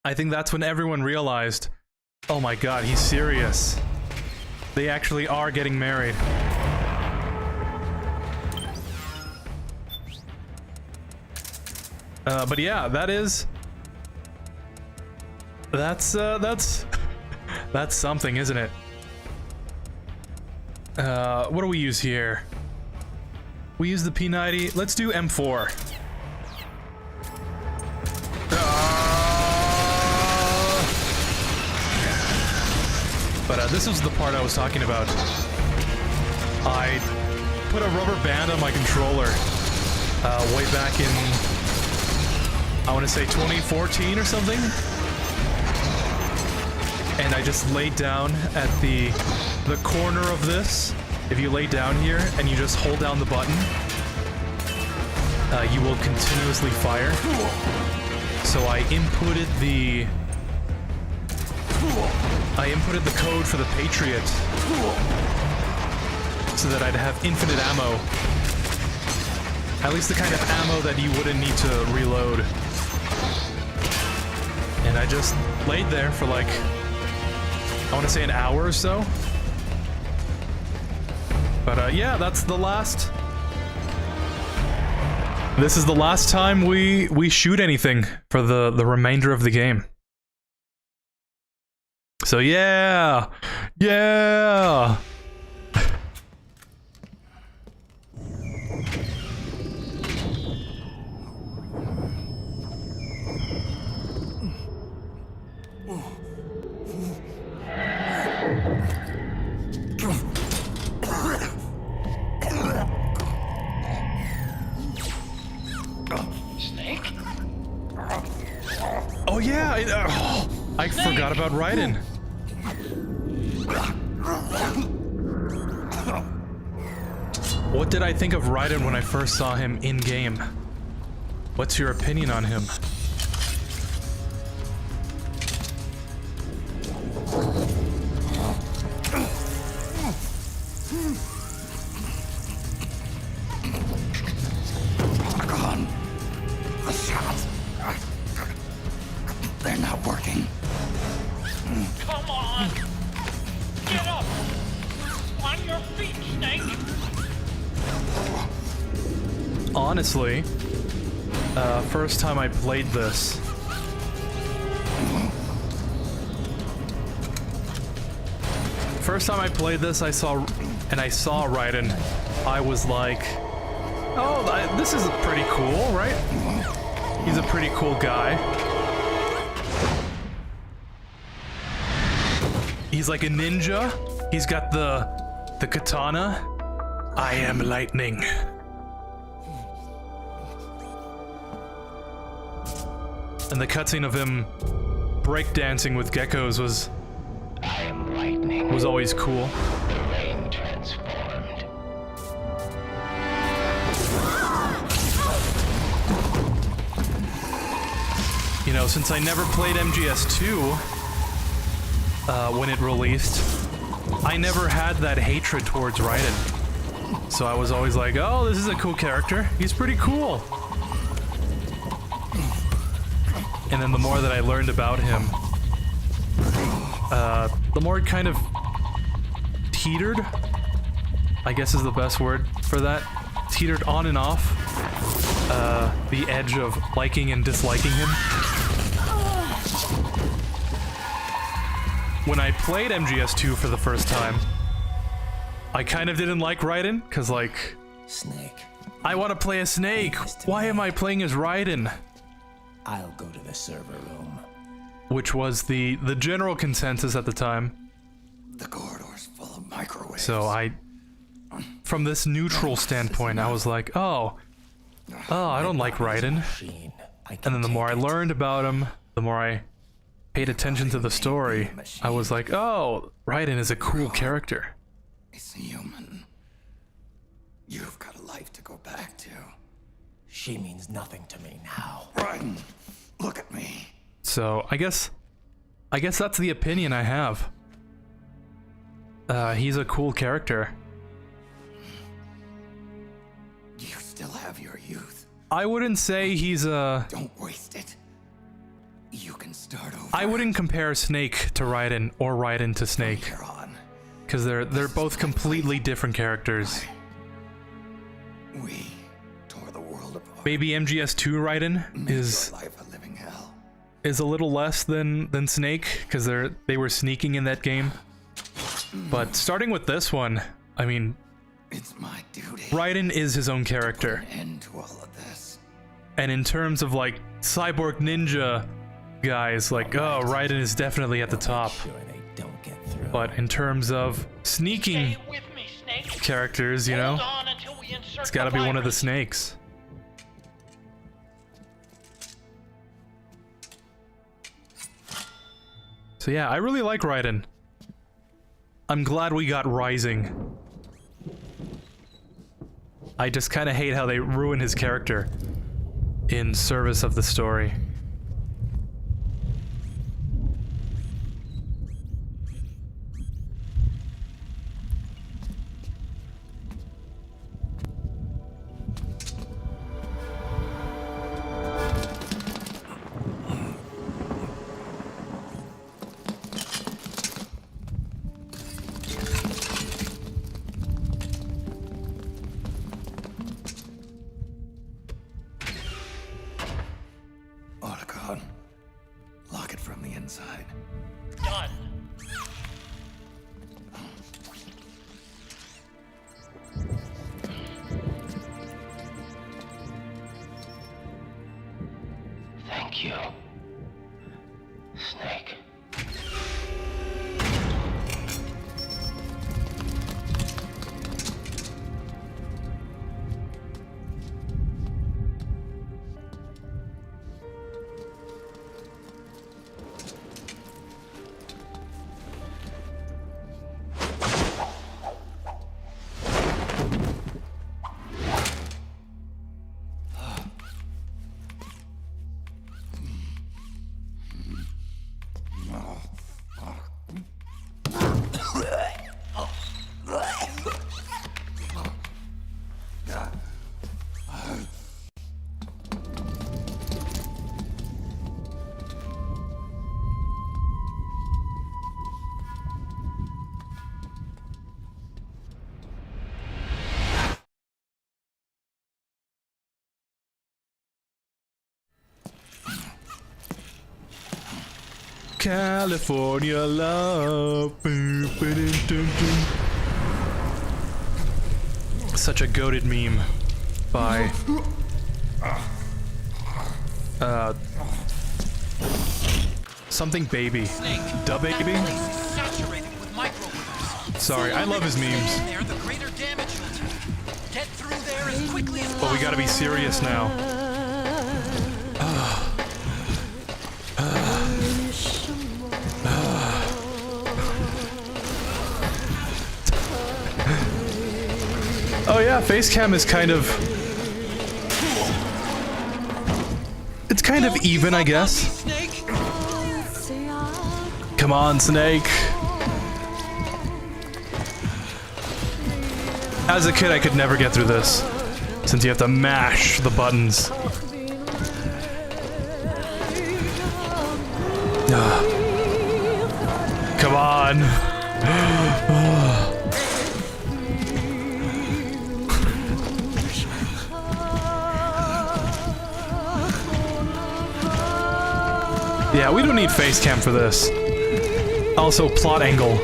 I think that's when everyone realized, oh my god, he's serious. They actually are getting married. But yeah, that's something, isn't it? What do we use here? We use the P90. Let's do M4. But this was the part I was talking about. I put a rubber band on my controller way back in, I want to say 2014 or something. And I just laid down at the corner of this. If you lay down here and you just hold down the button, you will continuously fire. So I inputted the code for the Patriots so that I'd have infinite ammo. At least the kind of ammo that you wouldn't need to reload. And I just laid there for like, I want to say an hour or so. But yeah, that's the last. This is the last time we shoot anything for the remainder of the game. So yeah, yeah. Snake? Oh yeah, I forgot about Raiden. What did I think of Raiden when I first saw him in-game? What's your opinion on him? They're not working. Come on! Get up! On your feet, Snake! Honestly, first time I played this, I saw Raiden, I was like, oh, this is pretty cool, right? He's a pretty cool guy. He's like a ninja. He's got the katana. I am lightning. And the cutscene of him breakdancing with geckos was always cool. The rain transformed. You know, since I never played MGS2 when it released, I never had that hatred towards Raiden. So I was always like, oh, this is a cool character. He's pretty cool. And then the more that I learned about him, the more it kind of teetered, I guess is the best word for that. Teetered on and off the edge of liking and disliking him. when I played MGS2 for the first time, I kind of didn't like Raiden, because, like... Snake. I want to play a Snake! Why am I playing as Raiden? I'll go to the server room. Which was the general consensus at the time. The corridor's full of microwaves. So from this neutral standpoint, I was like, oh, I don't like Raiden. And then the more I learned about him, the more I paid attention to the story, I was like, oh, Raiden is a cool character. It's human. You've got a life to go back to. She means nothing to me now. Raiden, look at me. So I guess that's the opinion I have. He's a cool character. You still have your youth. I wouldn't say he's a... Don't waste it. You can start over. I wouldn't compare Snake to Raiden or Raiden to Snake. Because they're both completely different characters. We tore the world apart. Maybe MGS2 Raiden is a little less than Snake, because they were sneaking in that game. But starting with this one, I mean, it's my duty. Raiden is his own character. Put an end to all of this. And in terms of like cyborg ninja guys, like, oh, Raiden is definitely at the top. But in terms of sneaking characters, you know, it's gotta be one of the Snakes. So yeah, I really like Raiden. I'm glad we got Rising. I just kind of hate how they ruin his character in service of the story. Lock it from the inside. Done. Thank you, Snake. California love. Such a goated meme by something baby. Da baby? Sorry, I love his memes. But we gotta be serious now. Oh yeah, Facecam is kind of... It's kind of even, I guess. Come on, Snake. As a kid, I could never get through this, since you have to mash the buttons. Come on. Yeah, we don't need Facecam for this. Also, plot angle.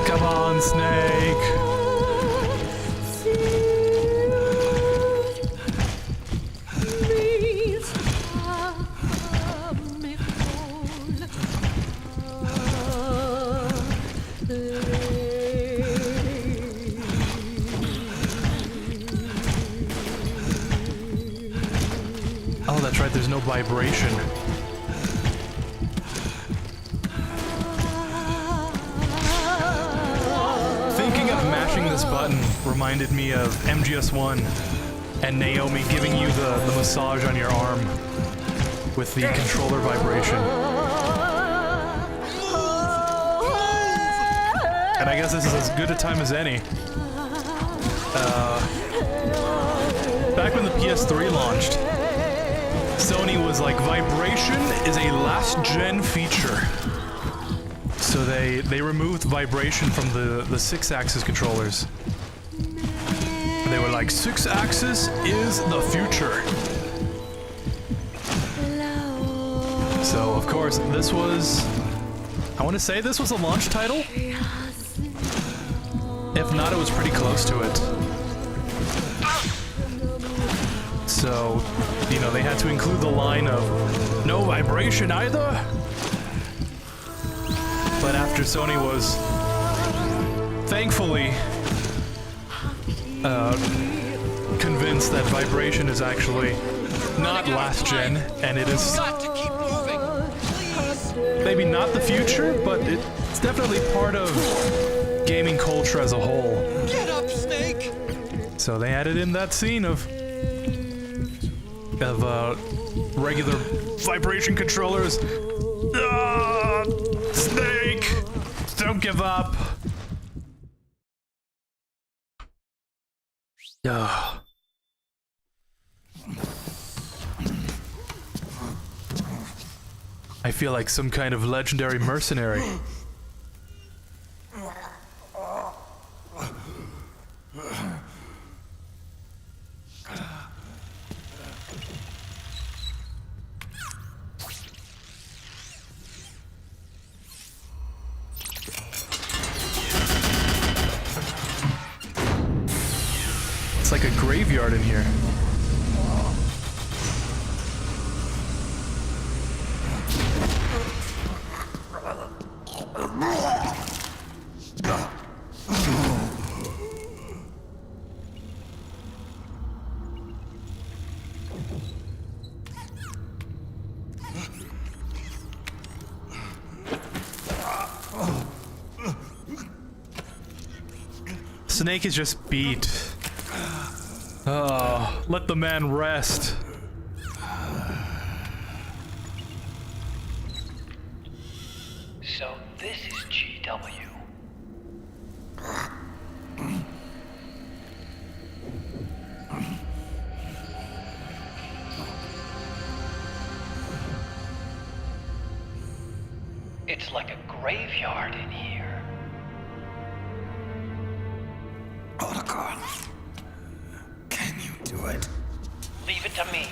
Come on, Snake. Oh, that's right, there's no vibration. Thinking of mashing this button reminded me of MGS1 and Naomi giving you the massage on your arm with the controller vibration. And I guess this is as good a time as any. Back when the PS3 launched, Sony was like, vibration is a last-gen feature. So they removed vibration from the 6-axis controllers. And they were like, 6-axis is the future. So, of course, this was... I want to say this was a launch title? If not, it was pretty close to it. So, you know, they had to include the line of no vibration either. But after Sony was thankfully convinced that vibration is actually not last gen, and it is maybe not the future, but it's definitely part of gaming culture as a whole. Get up, Snake! So they added in that scene of regular vibration controllers. Snake! Don't give up! I feel like some kind of legendary mercenary. It's like a graveyard in here. Snake is just beat. Oh, let the man rest. So this is GW. It's like a graveyard in here. Otacon, can you do it? Leave it to me.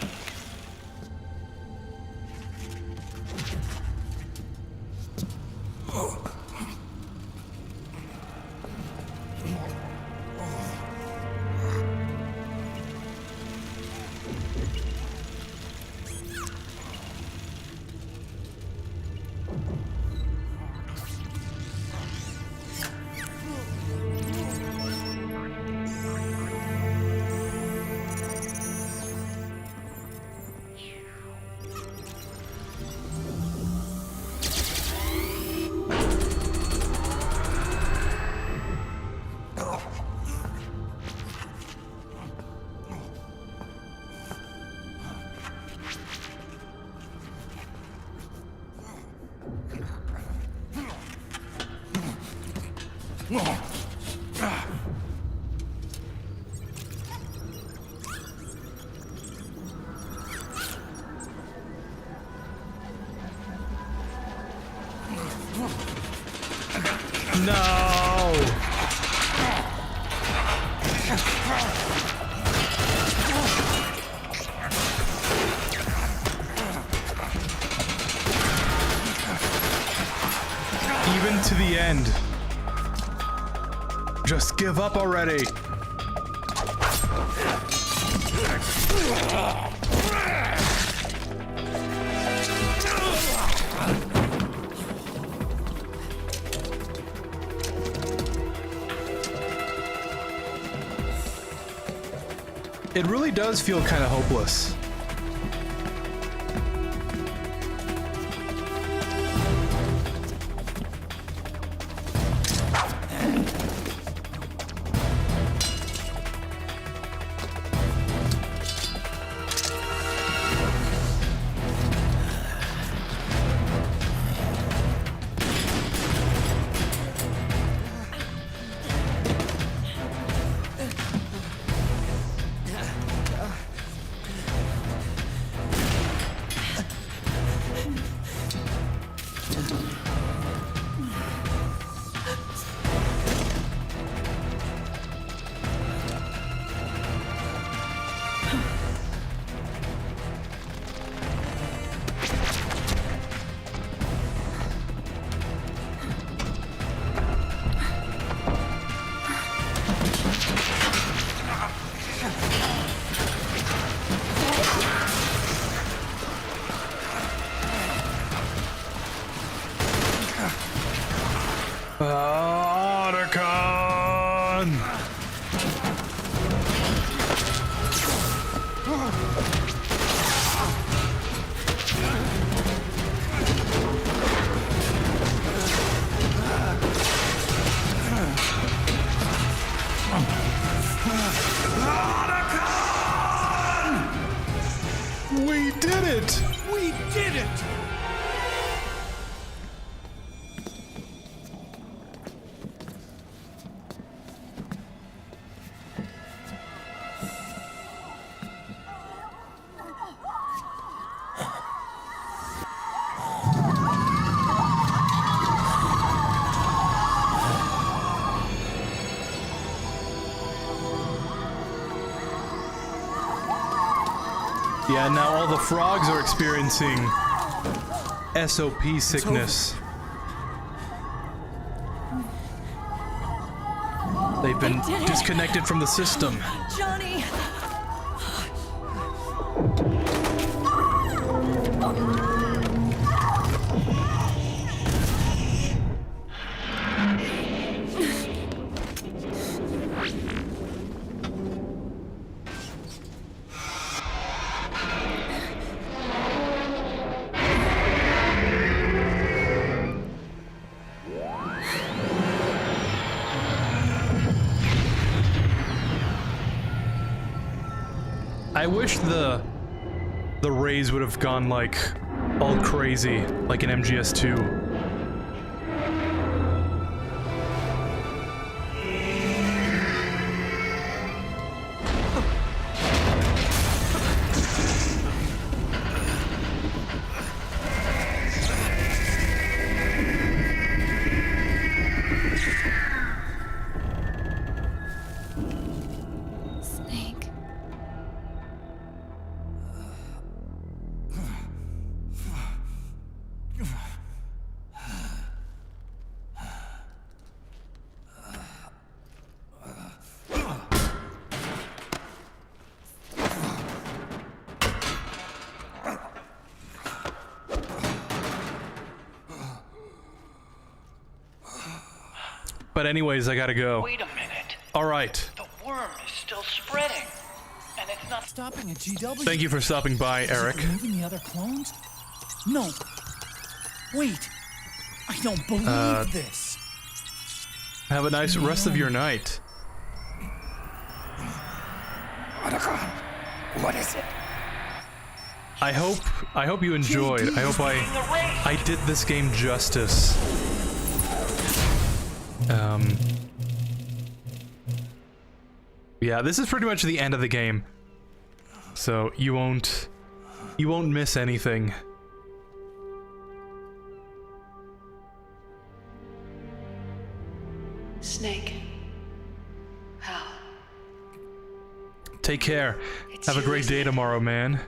Driven to the end. Just give up already. It really does feel kind of hopeless. We did it! We did it! Yeah, now all the frogs are experiencing SOP sickness. They've been disconnected from the system. Johnny! I wish the rays would have gone like all crazy, like in MGS2. But anyways, I gotta go. Wait a minute. All right. The worm is still spreading. And it's not stopping at GW. Thank you for stopping by, Eric. Removing the other clones? No. Wait. I don't believe this. Have a nice rest of your night. What is it? I hope you enjoyed. I hope I did this game justice. Yeah, this is pretty much the end of the game. So you won't miss anything. Snake. Hal. Take care. Have a great day tomorrow, man.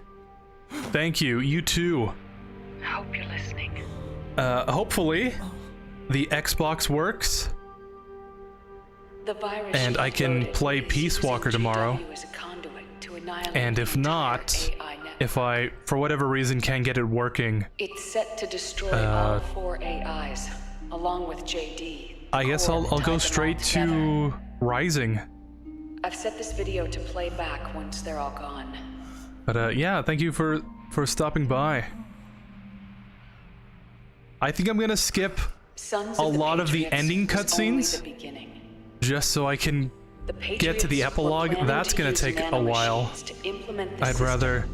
Thank you. You too. I hope you're listening. Hopefully. the Xbox works, The virus and she I can uploaded play is Peace using Walker tomorrow. GW as a conduit to annihilate And if the entire not, AI network. if I, for whatever reason, can't get it working, It's set to destroy all 4 AIs, along with JD. I guess I'll go straight to Rising. I've set this video to play back once they're all gone. But yeah, thank you for stopping by. I think I'm gonna skip a lot of the ending cutscenes, just so I can get to the epilogue. That's gonna take a while. I'd rather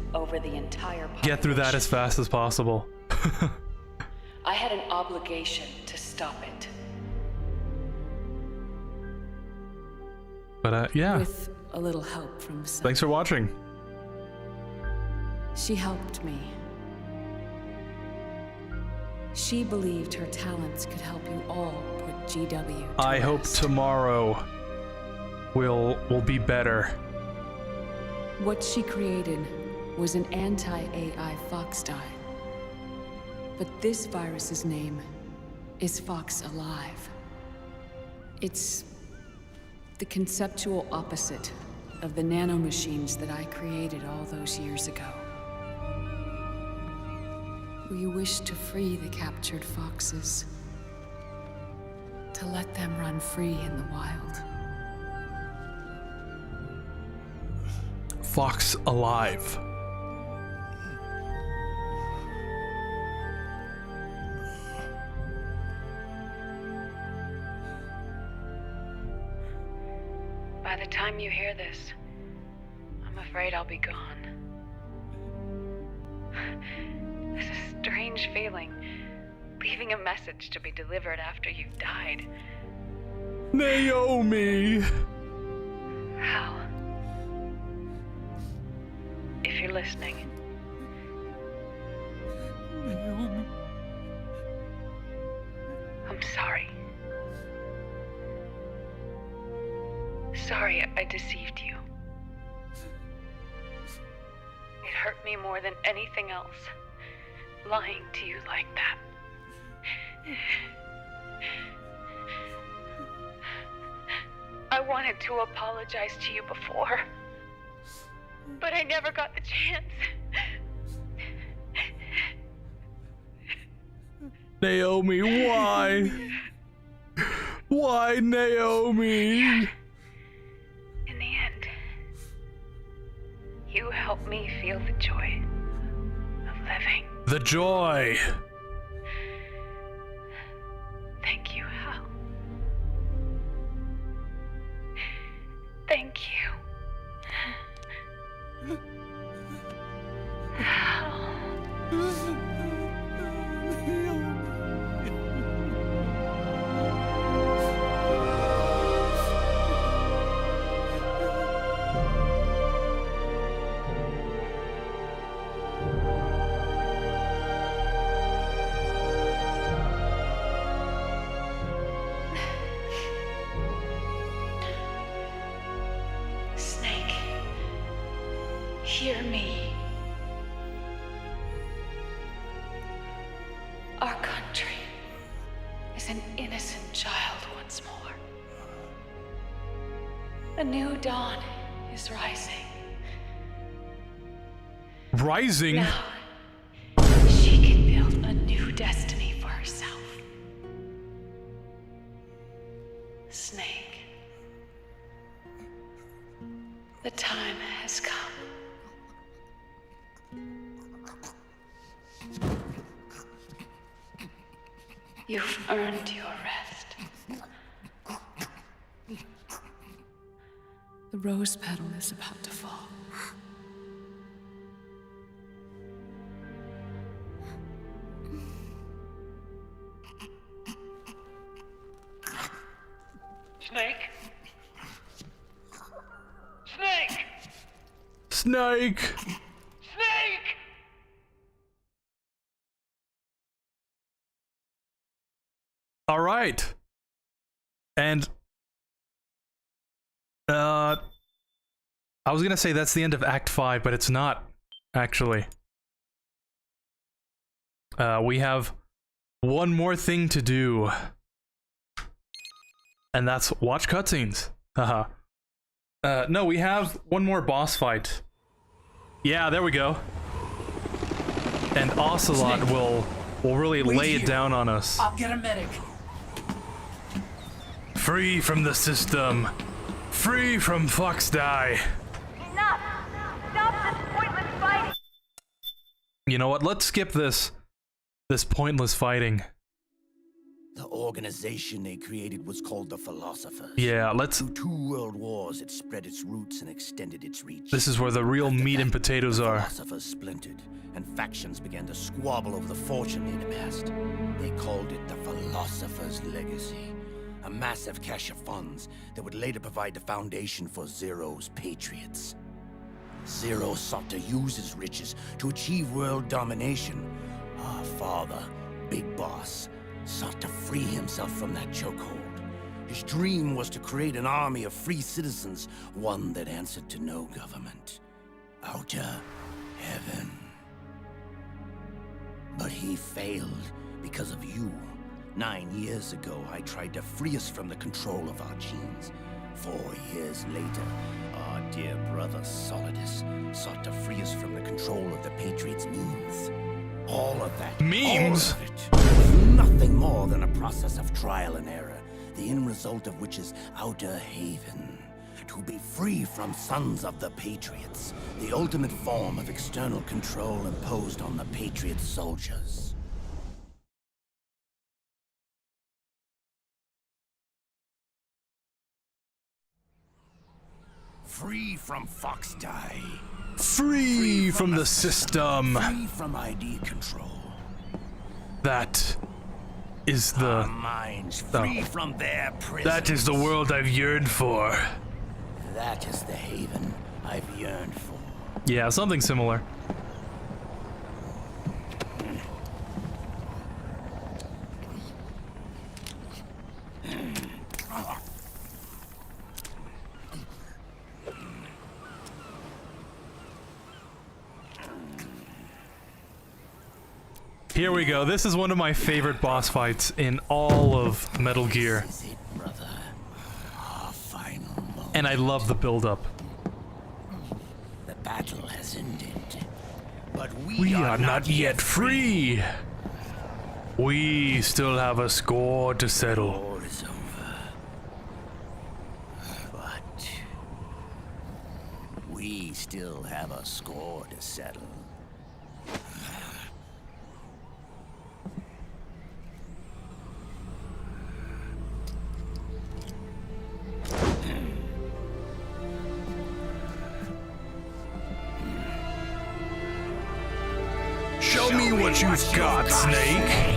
get through that as fast as possible. I had an obligation to stop it. But yeah. With a little help from Sam. Thanks for watching. She helped me. She believed her talents could help you all put GW to I hope rest. tomorrow will be better. What she created was an anti-AI fox dye. But this virus's name is Fox Alive. It's the conceptual opposite of the nanomachines that I created all those years ago. We wish to free the captured foxes, to let them run free in the wild. Fox Alive. By the time you hear this, I'm afraid I'll be gone. It's a strange feeling, leaving a message to be delivered after you've died. Naomi! Hal, if you're listening, Naomi. I'm sorry. Sorry I deceived you. It hurt me more than anything else, lying to you like that. I wanted to apologize to you before, but I never got the chance. Naomi, why? Why, Naomi? In the end, you helped me feel the joy of living. The joy. Thank you, Hal. Thank you. Hal. Snake, hear me. Our country is an innocent child once more. A new dawn is rising. Rising? Now, she can build a new destiny for herself. Snake, the time has come. You've earned your rest. The rose petal is about to fall. Snake? Snake! Snake! Snake! All right. And I was gonna say that's the end of Act 5, but it's not, actually. We have one more thing to do And that's watch cutscenes. Haha. No, we have one more boss fight. Yeah, there we go. And Ocelot will really lay it down on us. I'll get a medic. Free from the system. Free from Fox Die. Enough! Stop this pointless fighting! You know what? Let's skip this pointless fighting. The organization they created was called the Philosophers. Yeah, let's... Through 2 world wars, it spread its roots and extended its reach. This is where the real meat and potatoes are. Philosophers splintered, and factions began to squabble over the fortune they'd amassed. They called it the Philosopher's Legacy, a massive cache of funds that would later provide the foundation for Zero's Patriots. Zero sought to use his riches to achieve world domination. Our father, Big Boss, sought to free himself from that chokehold. His dream was to create an army of free citizens, one that answered to no government. Outer heaven. But he failed because of you. 9 years ago, I tried to free us from the control of our genes. 4 years later, our dear brother Solidus sought to free us from the control of the Patriots' means. All of that. Memes? All of it was nothing more than a process of trial and error, the end result of which is Outer Haven. To be free from sons of the Patriots, the ultimate form of external control imposed on the Patriot soldiers. Free from Fox Die. Free from the system. Free from ID control. That is the... Our minds free from their prisons. That is the world I've yearned for. That is the haven I've yearned for. Yeah, something similar. Here we go. This is one of my favorite boss fights in all of Metal Gear. And I love the build-up. The battle has ended, but We are not yet free. We still have a score to settle. War is over. But we still have a score to settle. Show me what you've got, Snake.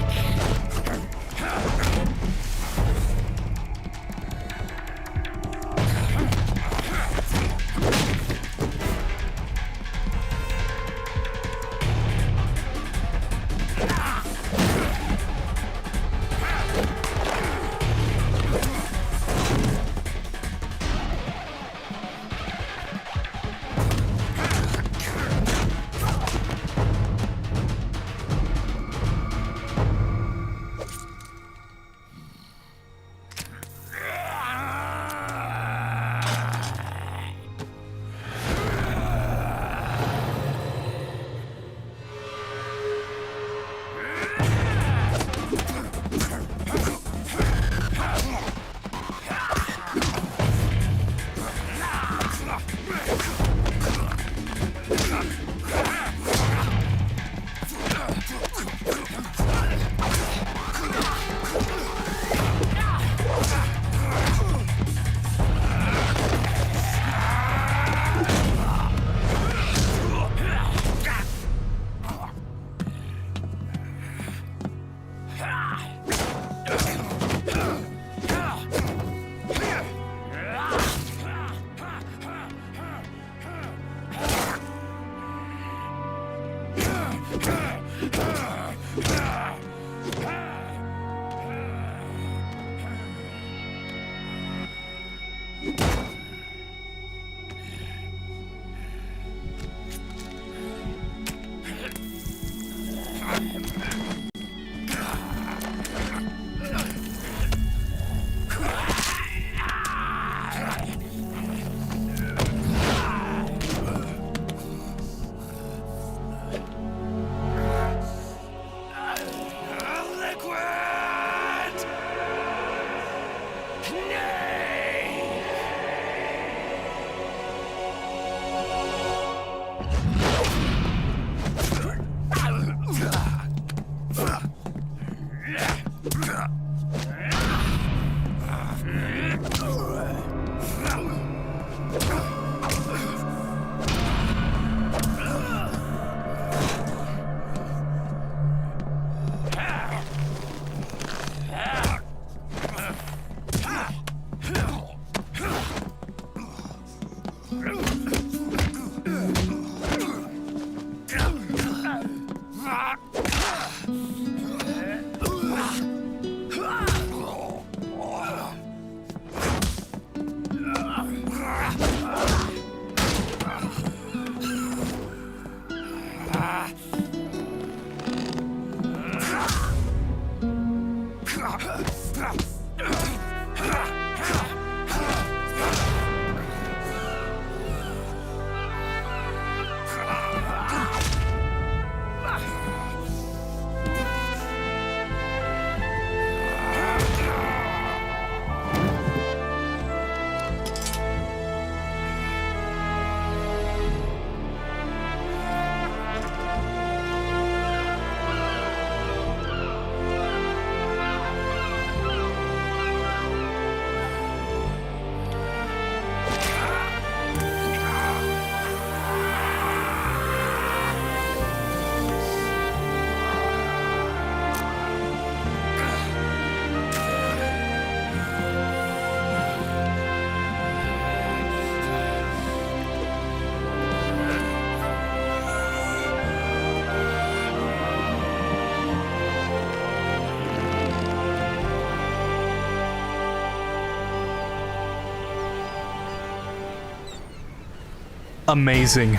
Amazing.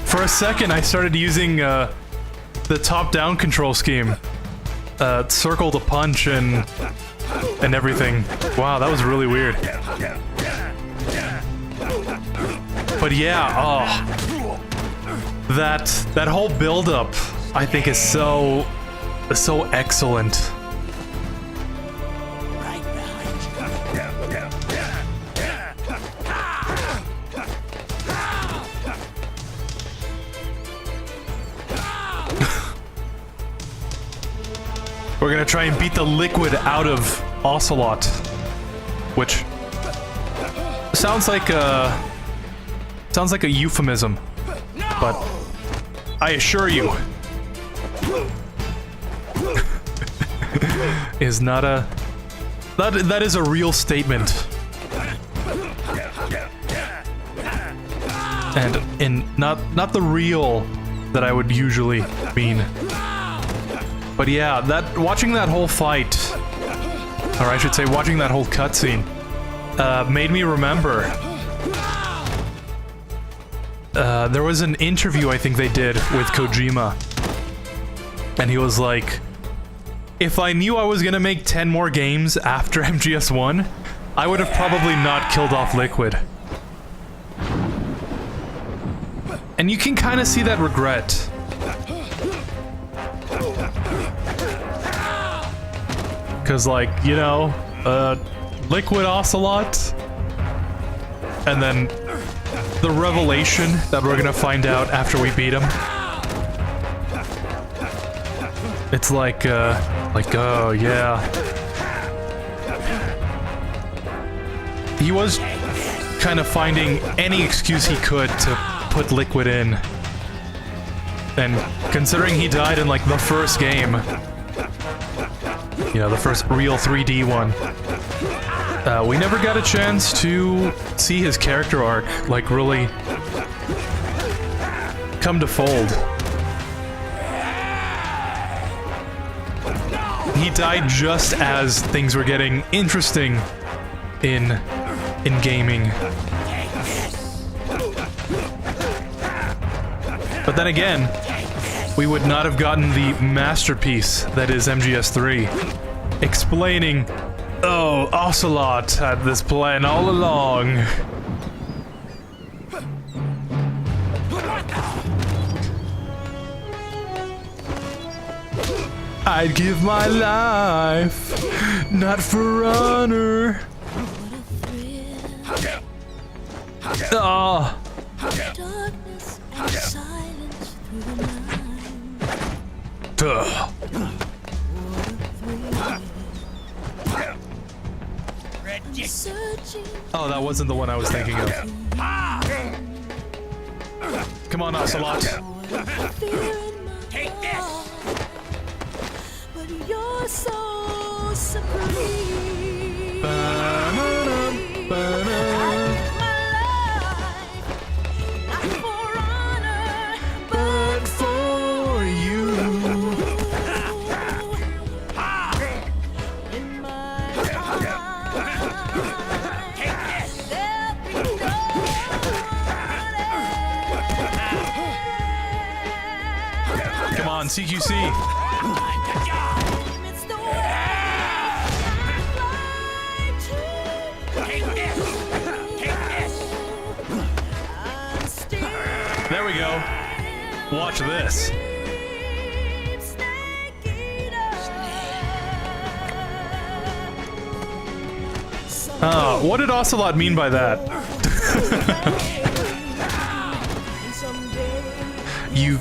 For a second, I started using the top-down control scheme. Circle to punch and everything. Wow, that was really weird. But yeah, oh, that whole build-up, I think, is so excellent. We're gonna try and beat the Liquid out of Ocelot, which sounds like a euphemism, but I assure you, is not a that is a real statement, and not the real that I would usually mean. But yeah, watching that whole fight, or I should say watching that whole cutscene, made me remember. There was an interview I think they did with Kojima, and he was like, if I knew I was gonna make 10 more games after MGS1, I would have probably not killed off Liquid. And you can kind of see that regret. Because, like, you know, Liquid Ocelot, and then the revelation that we're gonna find out after we beat him. It's like, oh, yeah. He was kind of finding any excuse he could to put Liquid in. And considering he died in, like, the first game, you know, the first real 3D one, we never got a chance to see his character arc, like, really come to fold. He died just as things were getting interesting in gaming. But then again, we would not have gotten the masterpiece that is MGS3, explaining, oh, Ocelot had this plan all along. I'd give my life, not for honor. Oh. Duh. Oh, that wasn't the one I was thinking of. Come on, Ocelot. Take this! But you're so supreme. on, CQC. There we go. Watch this. What did Ocelot mean by that? You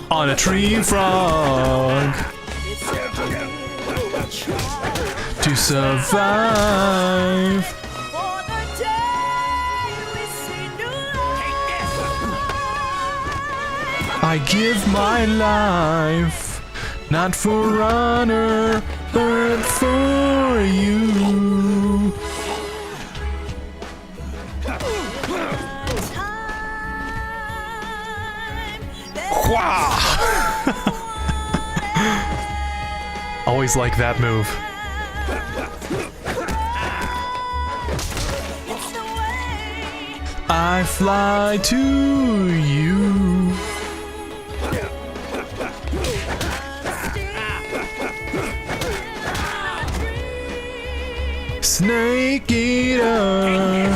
on a tree frog to survive. I give my life, not for honor, but for you. Wow! Always like that move. I fly to you. Snake eater.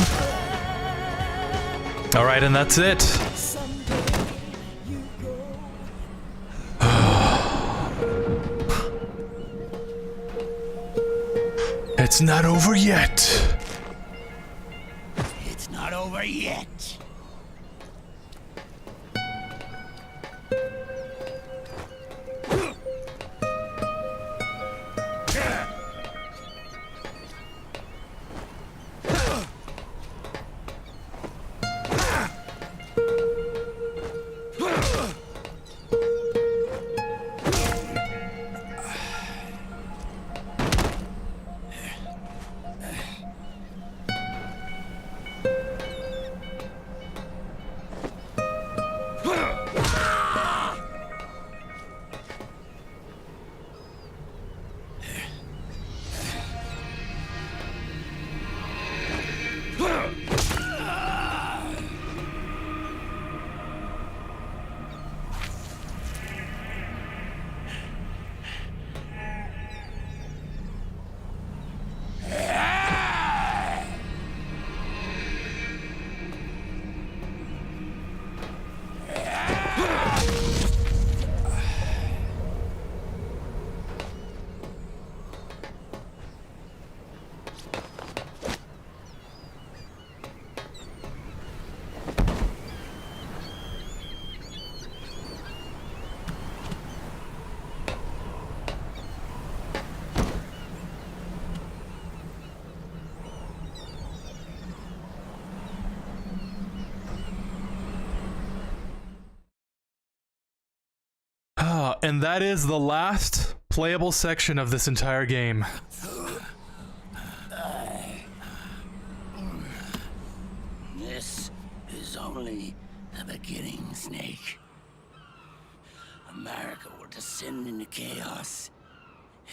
All right, and that's it. It's not over yet. It's not over yet. And that is the last playable section of this entire game. This is only the beginning, Snake. America will descend into chaos.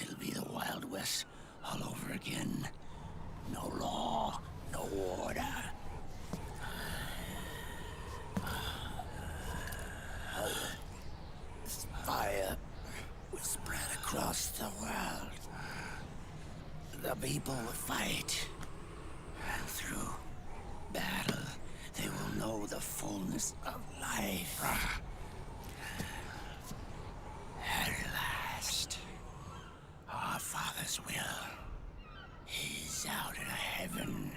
It'll be the Wild West all over again. No law, no order. Fire will spread across the world. The people will fight. And through battle, they will know the fullness of life. At last, our Father's will is out of heaven,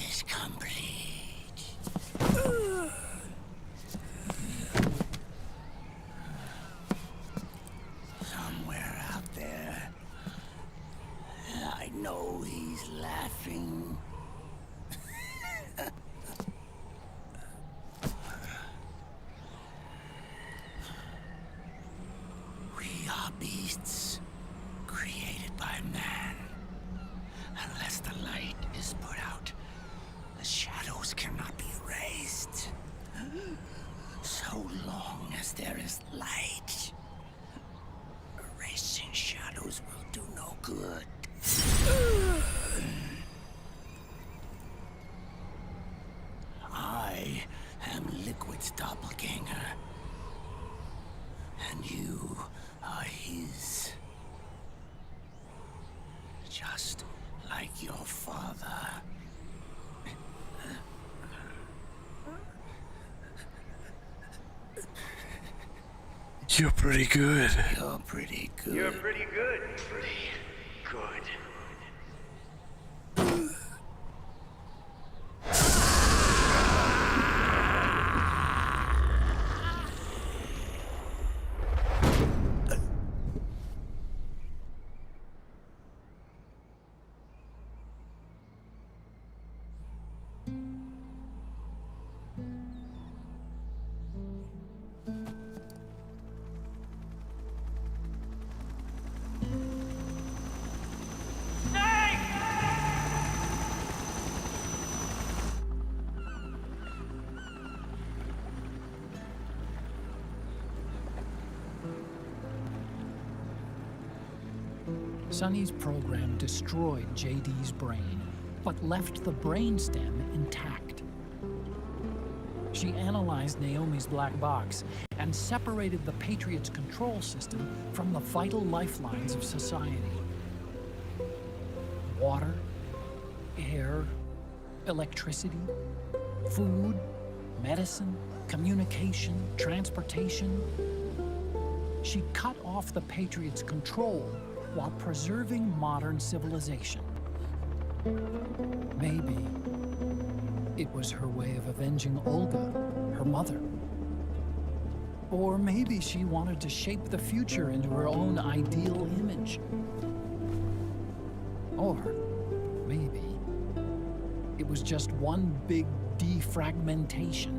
is complete. Somewhere out there, I know he's laughing. We are beasts created by man. Unless the light is put out, the shadows cannot be erased. So long as there is light, erasing shadows will do no good. I am Liquid's doppelganger. And You're pretty good. You're pretty good. You're pretty good. Pretty good. Sonny's program destroyed JD's brain, but left the brainstem intact. She analyzed Naomi's black box and separated the Patriots' control system from the vital lifelines of society. Water, air, electricity, food, medicine, communication, transportation. She cut off the Patriots' control while preserving modern civilization. Maybe it was her way of avenging Olga, her mother. Or maybe she wanted to shape the future into her own ideal image. Or maybe it was just one big defragmentation.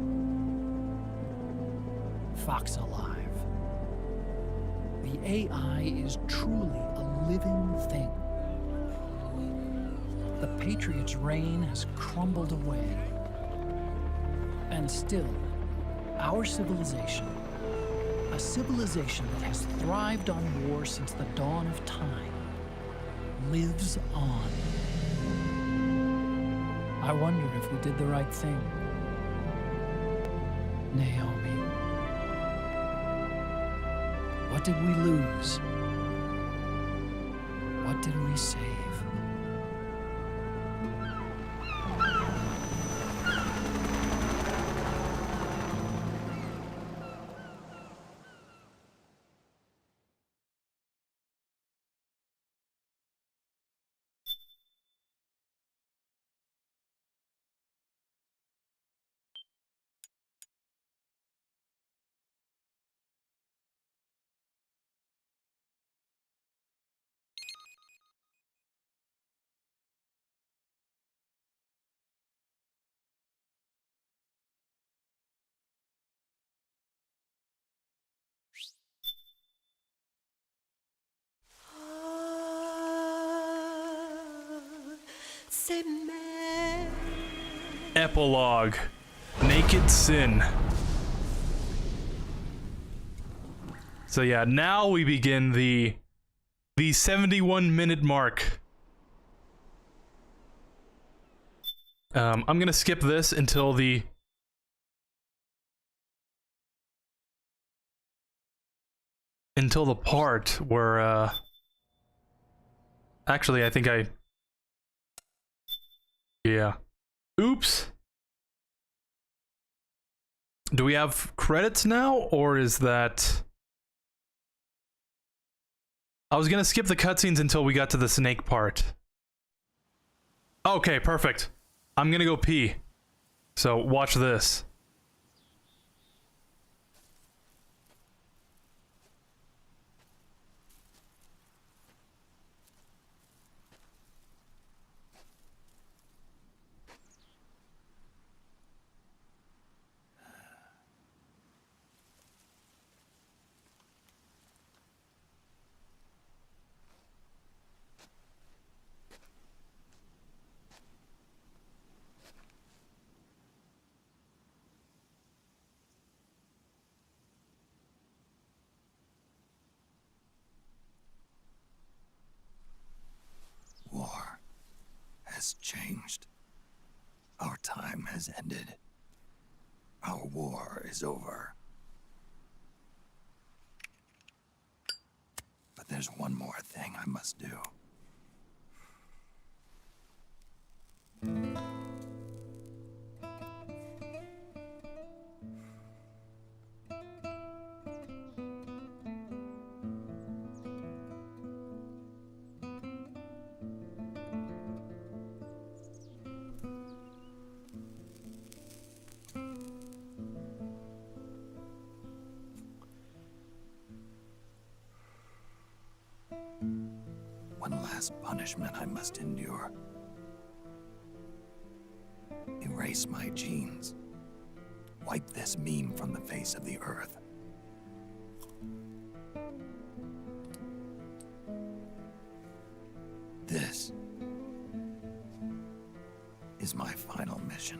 Fox alive. The AI is truly a living thing. The Patriots' reign has crumbled away. And still, our civilization, a civilization that has thrived on war since the dawn of time, lives on. I wonder if we did the right thing. Naomi. What did we lose? What did we save? Epilogue. Naked Sin. So yeah, now we begin the 71-minute mark. I'm gonna skip this until the part where actually I think yeah. Oops. Do we have credits now, or is that... I was gonna skip the cutscenes until we got to the snake part. Okay, perfect. I'm gonna go pee. So, watch this. War has changed. Our time has ended. Our war is over. But there's one more thing I must do. last punishment I must endure. Erase my genes. Wipe this meme from the face of the earth. This is my final mission.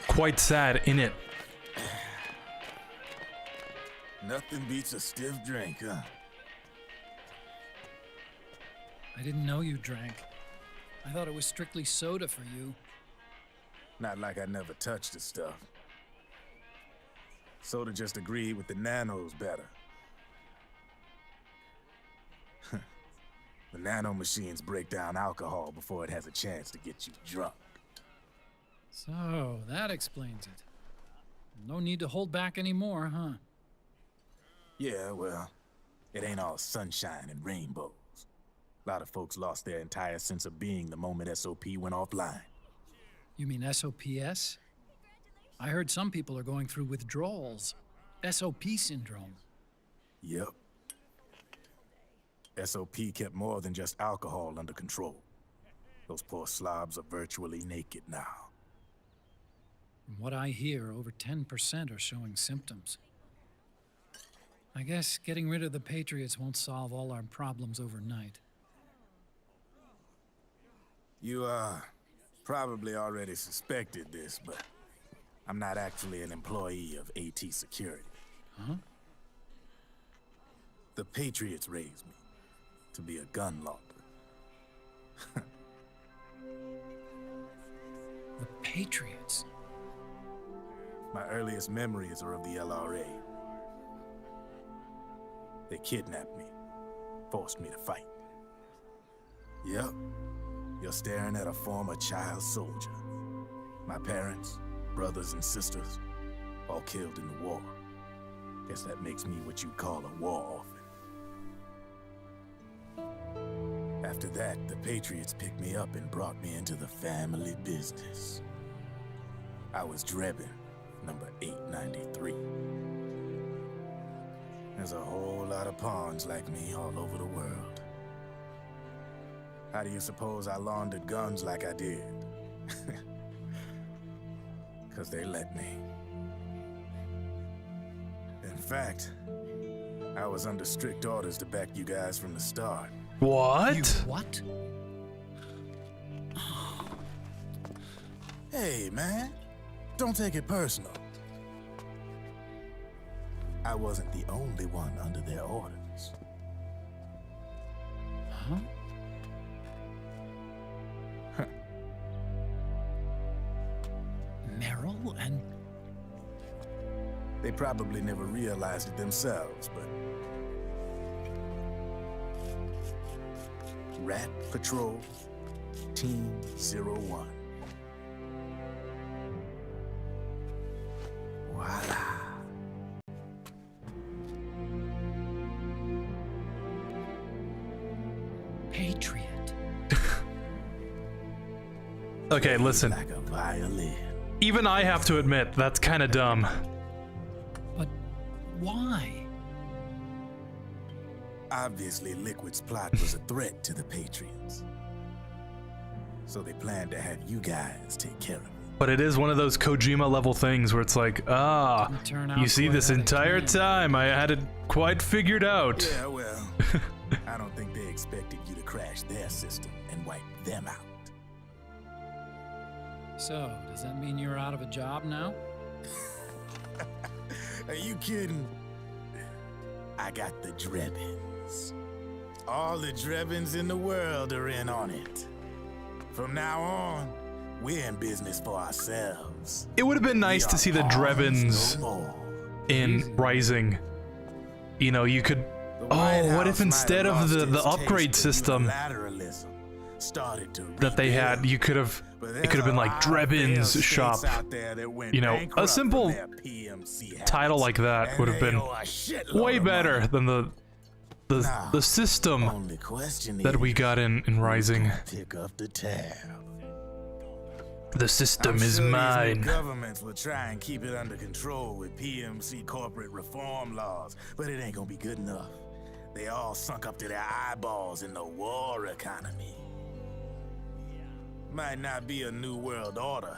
Quite sad, innit? Nothing beats a stiff drink, huh? I didn't know you drank. I thought it was strictly soda for you. Not like I never touched the stuff. Soda just agreed with the nanos better. The nano machines break down alcohol before it has a chance to get you drunk. So, that explains it. No need to hold back anymore, huh? Yeah, well, it ain't all sunshine and rainbows. A lot of folks lost their entire sense of being the moment SOP went offline. You mean SOPS? I heard some people are going through withdrawals. SOP syndrome. Yep. SOP kept more than just alcohol under control. Those poor slobs are virtually naked now. From what I hear, over 10% are showing symptoms. I guess getting rid of the Patriots won't solve all our problems overnight. You, probably already suspected this, but I'm not actually an employee of AT Security. Huh? The Patriots raised me to be a gun launder. The Patriots? My earliest memories are of the LRA. They kidnapped me, forced me to fight. Yep, you're staring at a former child soldier. My parents, brothers and sisters, all killed in the war. Guess that makes me what you'd call a war orphan. After that, the Patriots picked me up and brought me into the family business. I was Drebin, number 893. There's a whole lot of pawns like me all over the world. How do you suppose I laundered guns like I did? 'Cause they let me. In fact, I was under strict orders to back you guys from the start. What? You what? Hey, man. Don't take it personal. I wasn't the only one under their orders. Huh? Merrill and... They probably never realized it themselves, but... Rat Patrol, Team 01. Voila. Patriot. Okay, listen. Like a violin. Even I have to admit, that's kind of dumb. But why? Obviously, Liquid's plot was a threat to the Patriots. So they planned to have you guys take care of it. But it is one of those Kojima level things where it's like, you see, this entire time I had it quite figured out. Yeah, well, I don't think they expected you to crash their system and wipe them out. So, does that mean you're out of a job now? Are you kidding? I got the Drebins. All the Drebins in the world are in on it. From now on, we're in business for ourselves. It would have been nice to see the Drebins in Rising. You know, you could... Oh, what if instead of the upgrade system that they had, you could have... It could have been like Drebin's Shop. You know, a simple title like that would have been way better than the system that we got in Rising. The system is mine. Governments will try and keep it under control with PMC corporate reform laws, but it ain't gonna be good enough. They all sunk up to their eyeballs in the war economy. Might not be a new world order,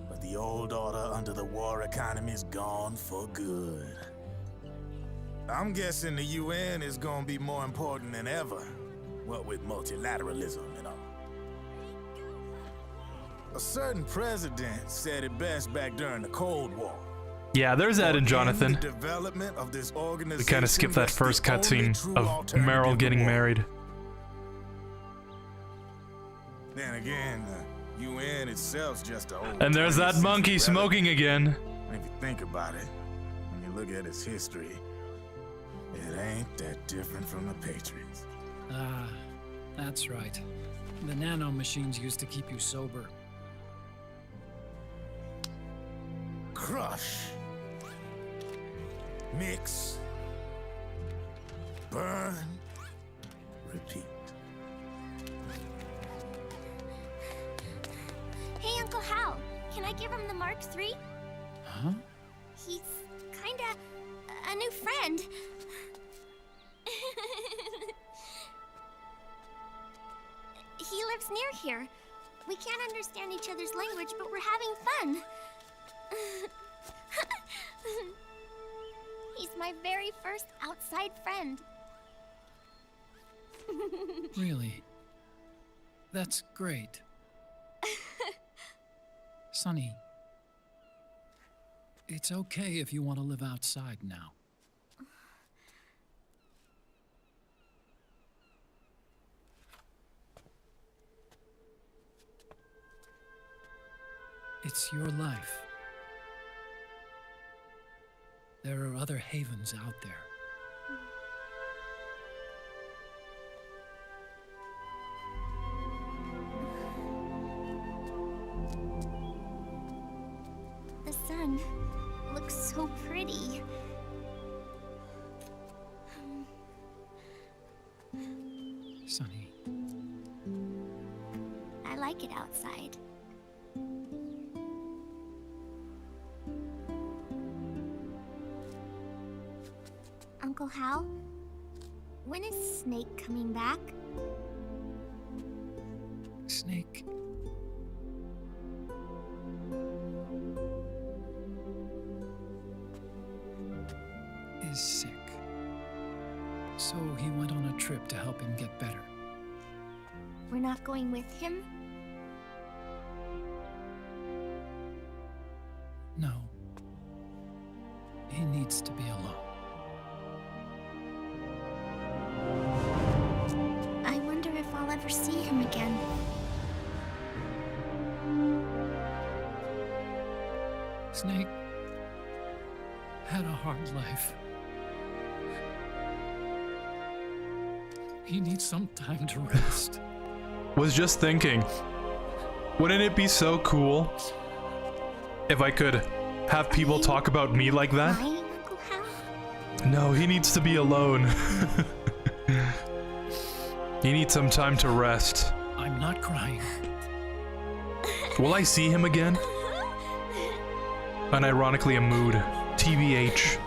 but the old order under the war economy is gone for good. I'm guessing the UN is gonna be more important than ever, what with multilateralism and all. A certain president said it best back during the Cold War. Yeah, there's that in Jonathan. The development of this organization, We kind of skipped that first cutscene of Meryl getting married. Then again, the UN itself's just a old... And there's that monkey smoking again. If you think about it, when you look at its history, it ain't that different from the Patriots. Ah, that's right. The nano machines used to keep you sober. Crush. Mix. Burn. Repeat. Hey, Uncle Hal, can I give him the Mark III? Huh? He's kinda a new friend. He lives near here. We can't understand each other's language, but we're having fun. He's my very first outside friend. Really? That's great. Sonny, it's okay if you want to live outside now. It's your life. There are other havens out there. The sun looks so pretty. Sonny. I like it outside. Uncle Hal, when is Snake coming back? Snake. Is sick. So he went on a trip to help him get better. We're not going with him? No. He needs to be alone. I wonder if I'll ever see him again. Snake had a hard life. He needs some time to rest. Was just thinking, wouldn't it be so cool if I could have people talk about me like that? Crying, Uncle Hal? No, he needs to be alone. He needs some time to rest. I'm not crying. Will I see him again? Unironically a mood. TBH.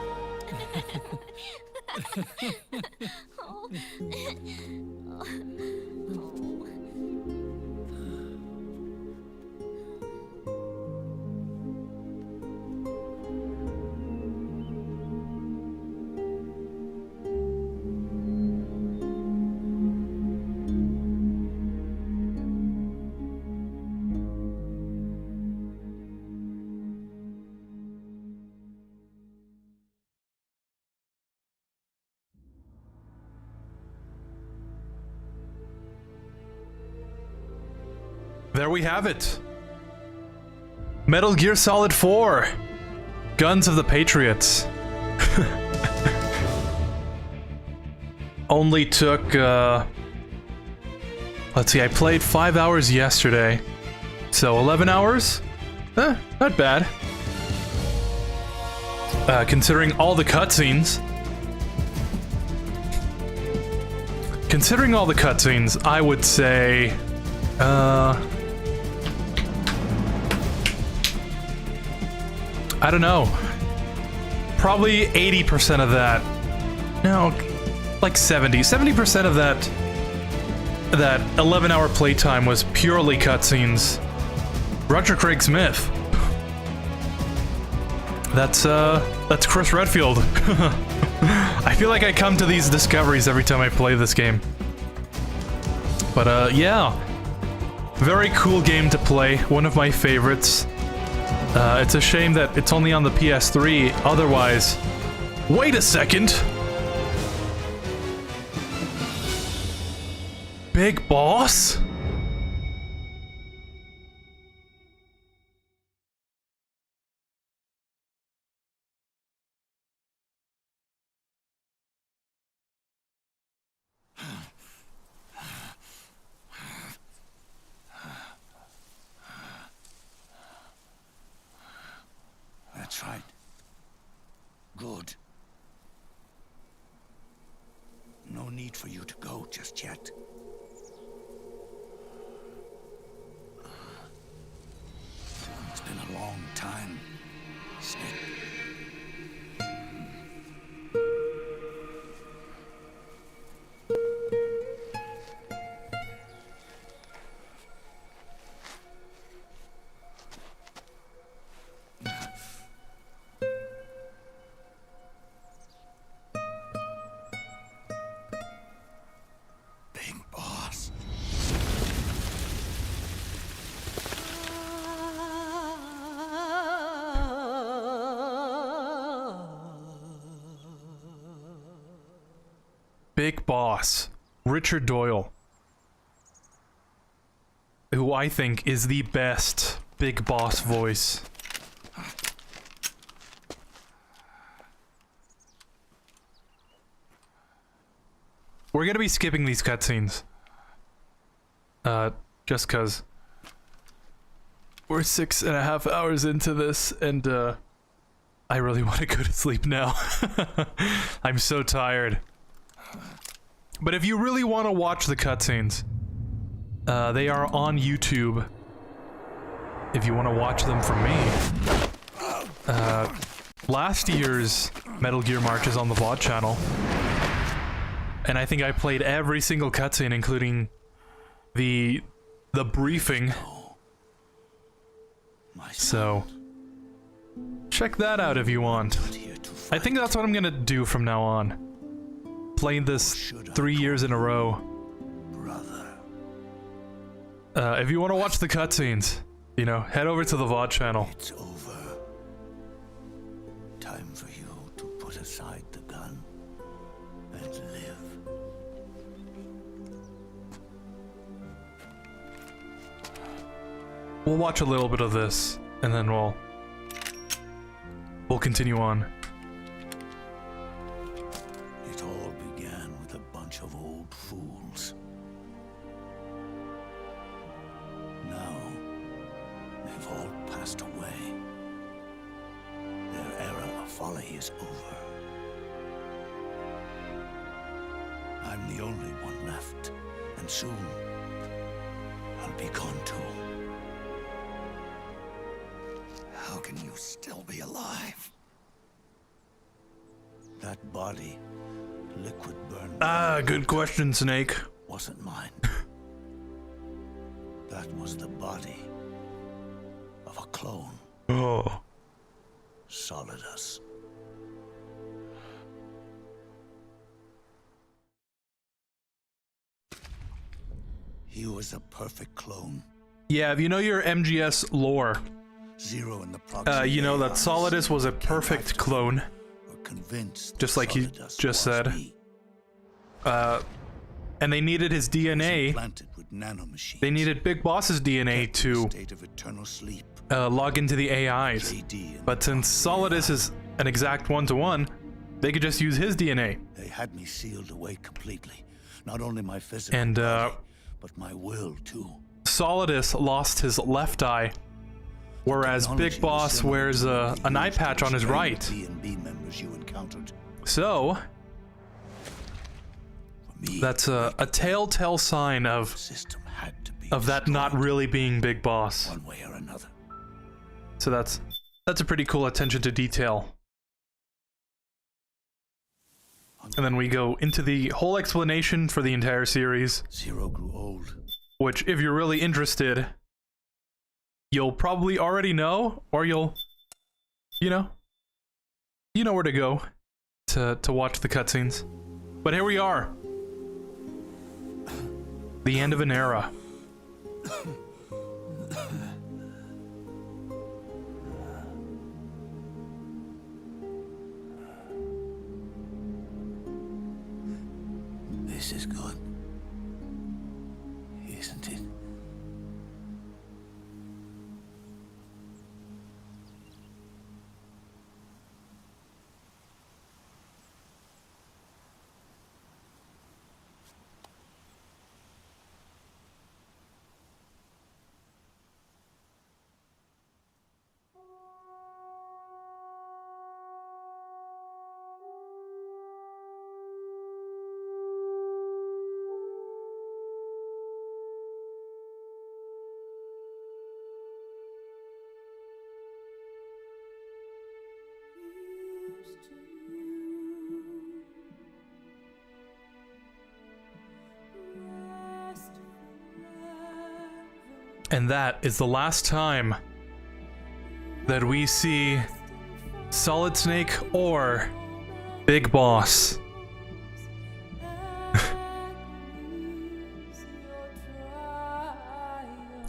There we have it. Metal Gear Solid 4. Guns of the Patriots. Only took, let's see, I played 5 hours yesterday. So 11 hours? Not bad. Considering all the cutscenes. Considering all the cutscenes, I would say, I don't know. Probably 80% of that. No, like 70. 70% of that 11-hour playtime was purely cutscenes. Roger Craig Smith. That's Chris Redfield. I feel like I come to these discoveries every time I play this game. But yeah. Very cool game to play. One of my favorites. It's a shame that it's only on the PS3. Otherwise... Wait a second! Big Boss? That's right. Good. No need for you to go just yet. It's been a long time, Snake. Big Boss, Richard Doyle, who I think is the best Big Boss voice. We're gonna be skipping these cutscenes. Just cause we're 6.5 hours into this, and I really want to go to sleep now. I'm so tired. But if you really want to watch the cutscenes, they are on YouTube. If you want to watch them from me. Last year's Metal Gear March is on the VOD channel. And I think I played every single cutscene, including the briefing. So, check that out if you want. I think that's what I'm gonna do from now on. Playing this 3 years in a row. If you want to watch the cutscenes, you know, head over to the VOD channel. It's over. Time for you to put aside the gun and live. We'll watch a little bit of this, and then we'll continue on. It all began with a bunch of old fools have all passed away. Their era of folly is over. I'm the only one left, and soon I'll be gone too. How can you still be alive? That body, liquid burned. Ah, good question, Snake. Wasn't mine. That was the body of a clone. Oh. Solidus. He was a perfect clone. Yeah, if you know your MGS lore, Zero in the proxy you know that AIs Solidus was a perfect clone. were convinced Just like you Solidus just was said. me. And they needed his DNA. Implanted with nanomachines. They needed Big Boss's DNA to State of eternal sleep. log into the AIs. But since Solidus is an exact one-to-one, they could just use his DNA. They had me sealed away completely. Not only my physical And body, but my will too. Solidus lost his left eye, whereas Big Boss wears an eye patch on his right. B&B members you encountered. So, that's a telltale sign of that not really being Big Boss. One way or another. So that's a pretty cool attention to detail. And then we go into the whole explanation for the entire series. Zero grew old. Which, if you're really interested, you'll probably already know, or you'll, you know where to go to watch the cutscenes. But here we are. The end of an era. This is good. Isn't it? And that is the last time that we see Solid Snake or Big Boss.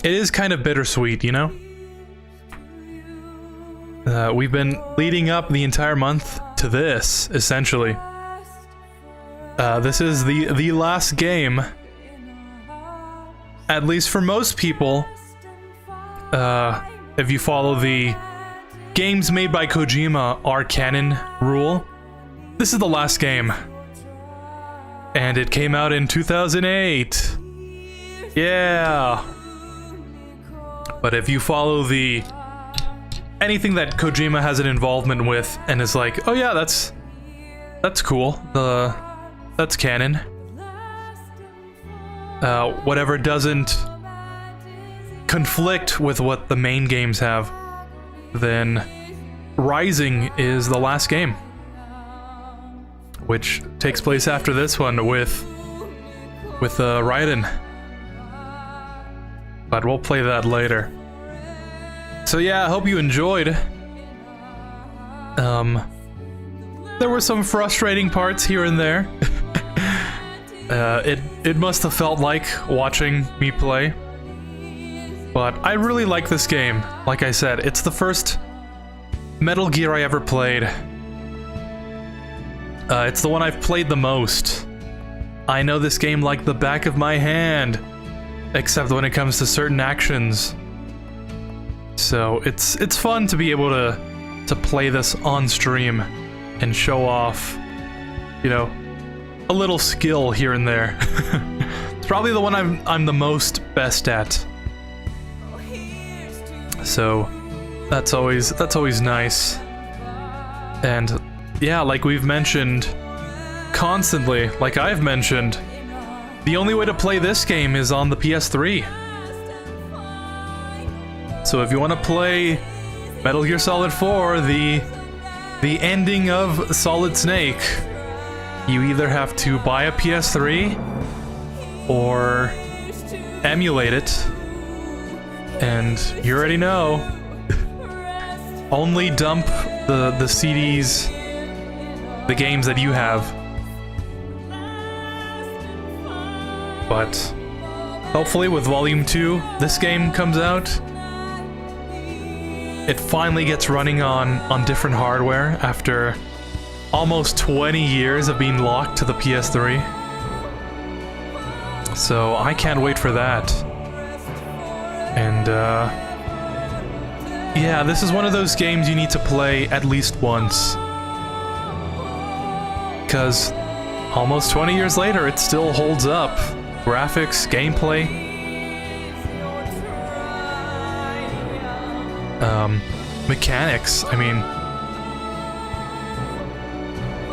It is kind of bittersweet, you know? We've been leading up the entire month to this, essentially. This is the last game, at least for most people, if you follow the games made by Kojima are canon rule. This is the last game. And it came out in 2008. Yeah. But if you follow the anything that Kojima has an involvement with and is like, oh yeah, that's cool. That's canon. Whatever doesn't conflict with what the main games have, then Rising is the last game, which takes place after this one with Raiden. But we'll play that later. So yeah, I hope you enjoyed. There were some frustrating parts here and there. It must have felt like watching me play. But I really like this game. Like I said, it's the first Metal Gear I ever played. It's the one I've played the most. I know this game like the back of my hand, except when it comes to certain actions. So it's fun to be able to play this on stream and show off, you know, a little skill here and there. It's probably the one I'm the most best at. So that's always nice. And yeah, like we've mentioned constantly, like I've mentioned, the only way to play this game is on the PS3. So if you want to play Metal Gear Solid 4, the ending of Solid Snake, you either have to buy a PS3 or emulate it. And you already know, only dump the CDs, the games that you have. But hopefully with Volume 2, this game comes out, it finally gets running on different hardware after almost 20 years of being locked to the PS3. So I can't wait for that. And yeah, this is one of those games you need to play at least once. Because almost 20 years later, it still holds up. Graphics, gameplay. Mechanics, I mean,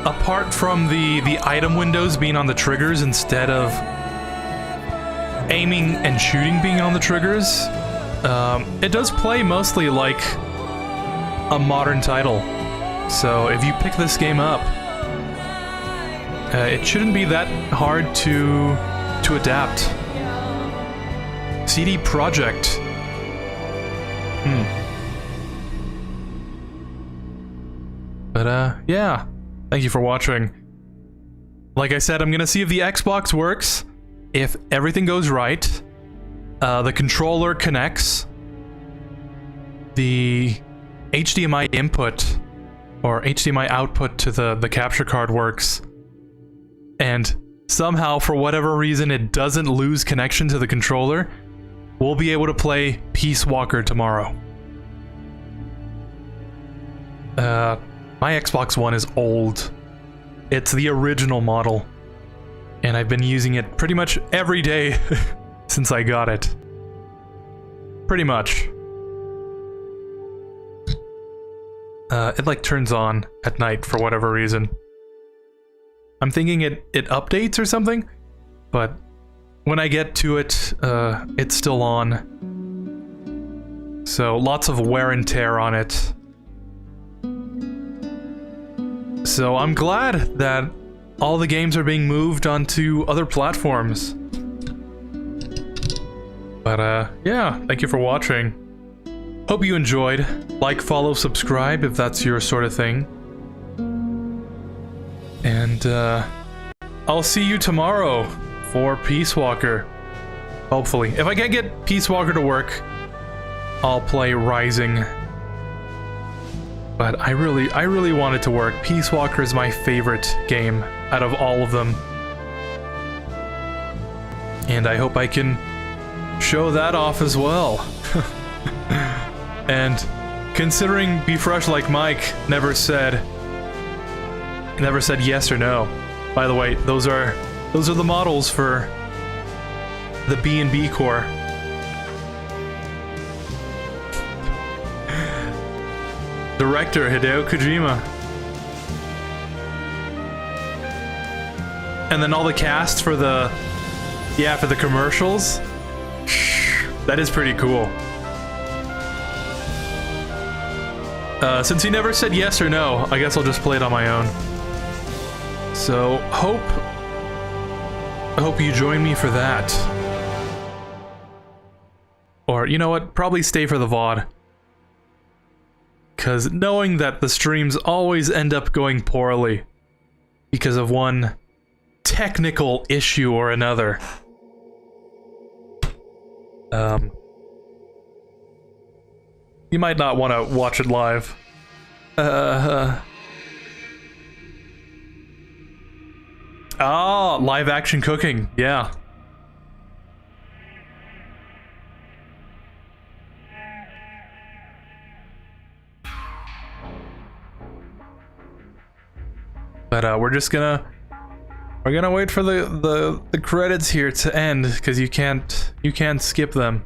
apart from the item windows being on the triggers instead of aiming and shooting being on the triggers, it does play mostly like a modern title. So if you pick this game up, it shouldn't be that hard to adapt. CD Projekt. But yeah, thank you for watching. Like I said, I'm gonna see if the Xbox works. If everything goes right, the controller connects, the HDMI input or HDMI output to the capture card works, and somehow, for whatever reason, it doesn't lose connection to the controller, we'll be able to play Peace Walker tomorrow. My Xbox One is old. It's the original model. And I've been using it pretty much every day since I got it. Pretty much. It like turns on at night for whatever reason. I'm thinking it updates or something, but when I get to it, it's still on. So lots of wear and tear on it. So I'm glad that all the games are being moved onto other platforms. But yeah, thank you for watching. Hope you enjoyed. Like, follow, subscribe if that's your sort of thing. And I'll see you tomorrow for Peace Walker. Hopefully. If I can't get Peace Walker to work, I'll play Rising. But I really want it to work. Peace Walker is my favorite game out of all of them. And I hope I can show that off as well. And considering Be Fresh Like Mike never said yes or no. By the way, those are the models for the B&B core. Director Hideo Kojima. And then all the cast for the commercials. That is pretty cool. Since he never said yes or no, I guess I'll just play it on my own. So, I hope you join me for that. Or, you know what? Probably stay for the VOD. Because knowing that the streams always end up going poorly because of one technical issue or another. You might not want to watch it live. Live action cooking, yeah. But we're gonna wait for the credits here to end because you can't skip them.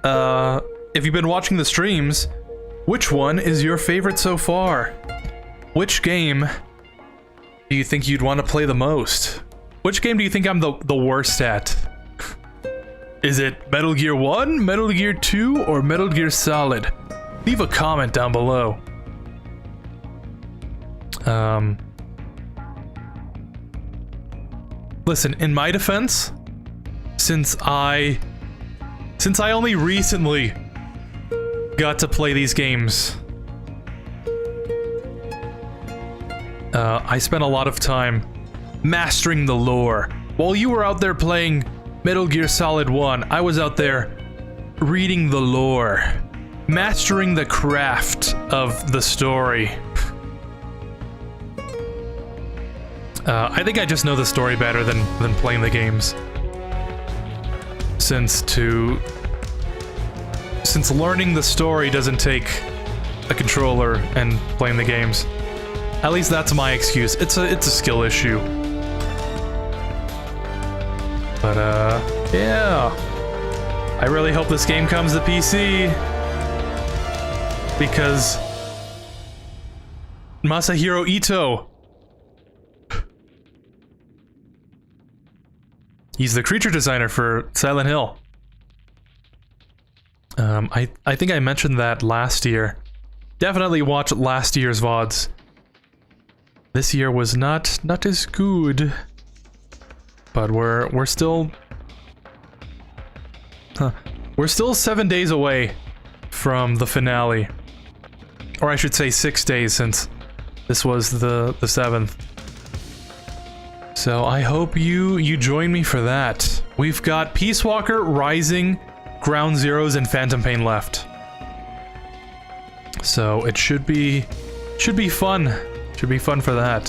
if you've been watching the streams, which one is your favorite so far? Which game do you think you'd want to play the most? Which game do you think I'm the worst at? Is it Metal Gear 1, Metal Gear 2, or Metal Gear Solid? Leave a comment down below. Listen, in my defense, since I only recently got to play these games, I spent a lot of time mastering the lore. While you were out there playing Metal Gear Solid 1, I was out there reading the lore, mastering the craft of the story. I think I just know the story better than playing the games. Since learning the story doesn't take a controller and playing the games. At least that's my excuse. It's a skill issue. But yeah. I really hope this game comes to PC. Because Masahiro Ito, he's the creature designer for Silent Hill. I think I mentioned that last year. Definitely watch last year's VODs. This year was not as good. But we're still we're still 7 days away from the finale. Or I should say 6 days, since this was the 7th. So I hope you join me for that. We've got Peace Walker, Rising, Ground Zeroes, and Phantom Pain left. So it should be fun. Should be fun for that.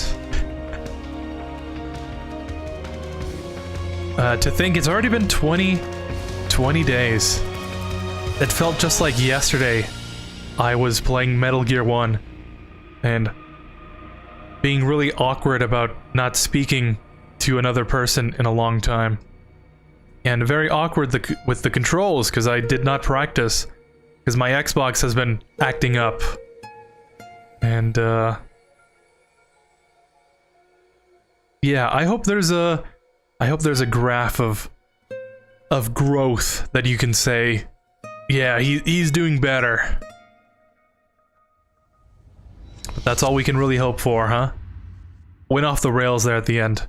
To think it's already been 20 days. It felt just like yesterday I was playing Metal Gear 1 and being really awkward about not speaking to another person in a long time. And very awkward with the controls, because I did not practice, because my Xbox has been acting up. And yeah, I hope there's a graph of growth that you can say, yeah, he's doing better. But that's all we can really hope for, huh? Went off the rails there at the end.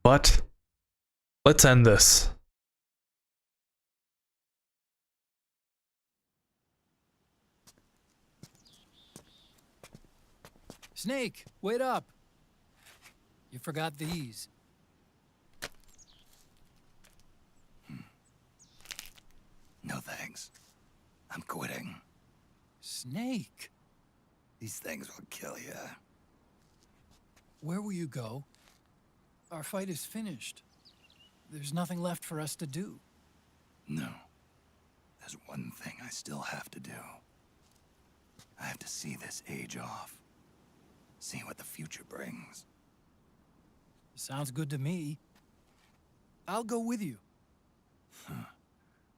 But let's end this. Snake, wait up. You forgot these. No thanks. I'm quitting. Snake. These things will kill you. Where will you go? Our fight is finished. There's nothing left for us to do. No. There's one thing I still have to do. I have to see this age off. See what the future brings. Sounds good to me. I'll go with you.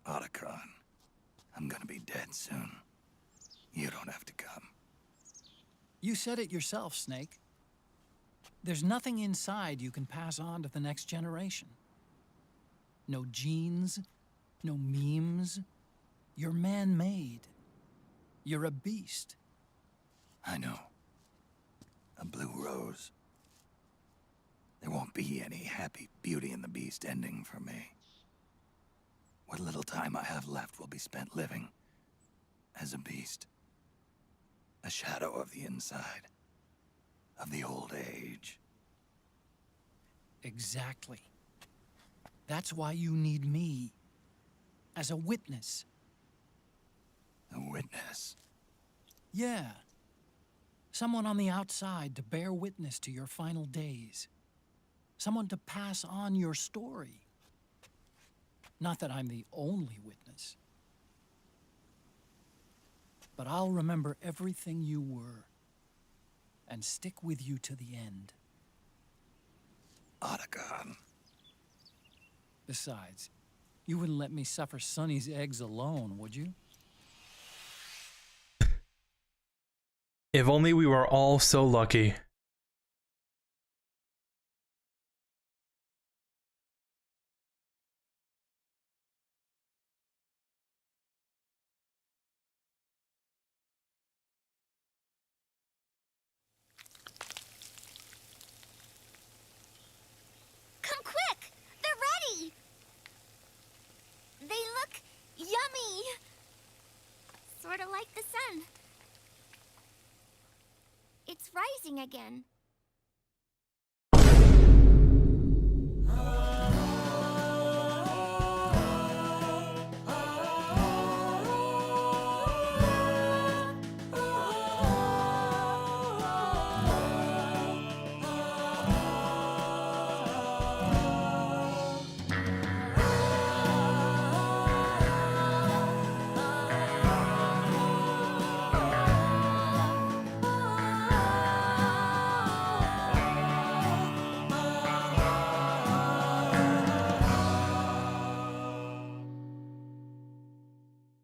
Otacon, I'm gonna be dead soon. You don't have to come. You said it yourself, Snake. There's nothing inside you can pass on to the next generation. No genes, no memes. You're man-made. You're a beast. I know. A blue rose. There won't be any happy Beauty and the Beast ending for me. What little time I have left will be spent living as a beast. A shadow of the inside. Of the old age. Exactly. That's why you need me. As a witness. A witness? Yeah. Someone on the outside to bear witness to your final days. Someone to pass on your story. Not that I'm the only witness. But I'll remember everything you were. And stick with you to the end. Otacon. Besides, You wouldn't let me suffer Sonny's eggs alone, would you? If only we were all so lucky. Come quick! They're ready! They look yummy! Sort of like the sun. It's rising again.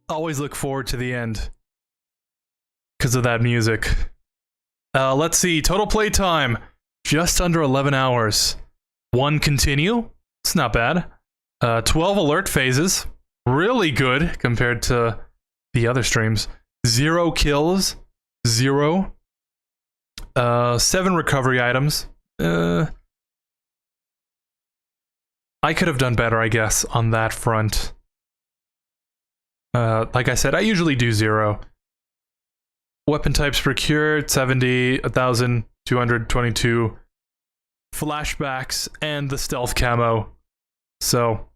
Always look forward to the end because of that music. Let's see, total play time, just under 11 hours. 1 continue, it's not bad. 12 alert phases, really good compared to the other streams. 0 kills, 0. 7 recovery items. I could have done better, I guess, on that front. Like I said, I usually do 0. Weapon types procured, 70, 1,222. Flashbacks, and the stealth camo. So,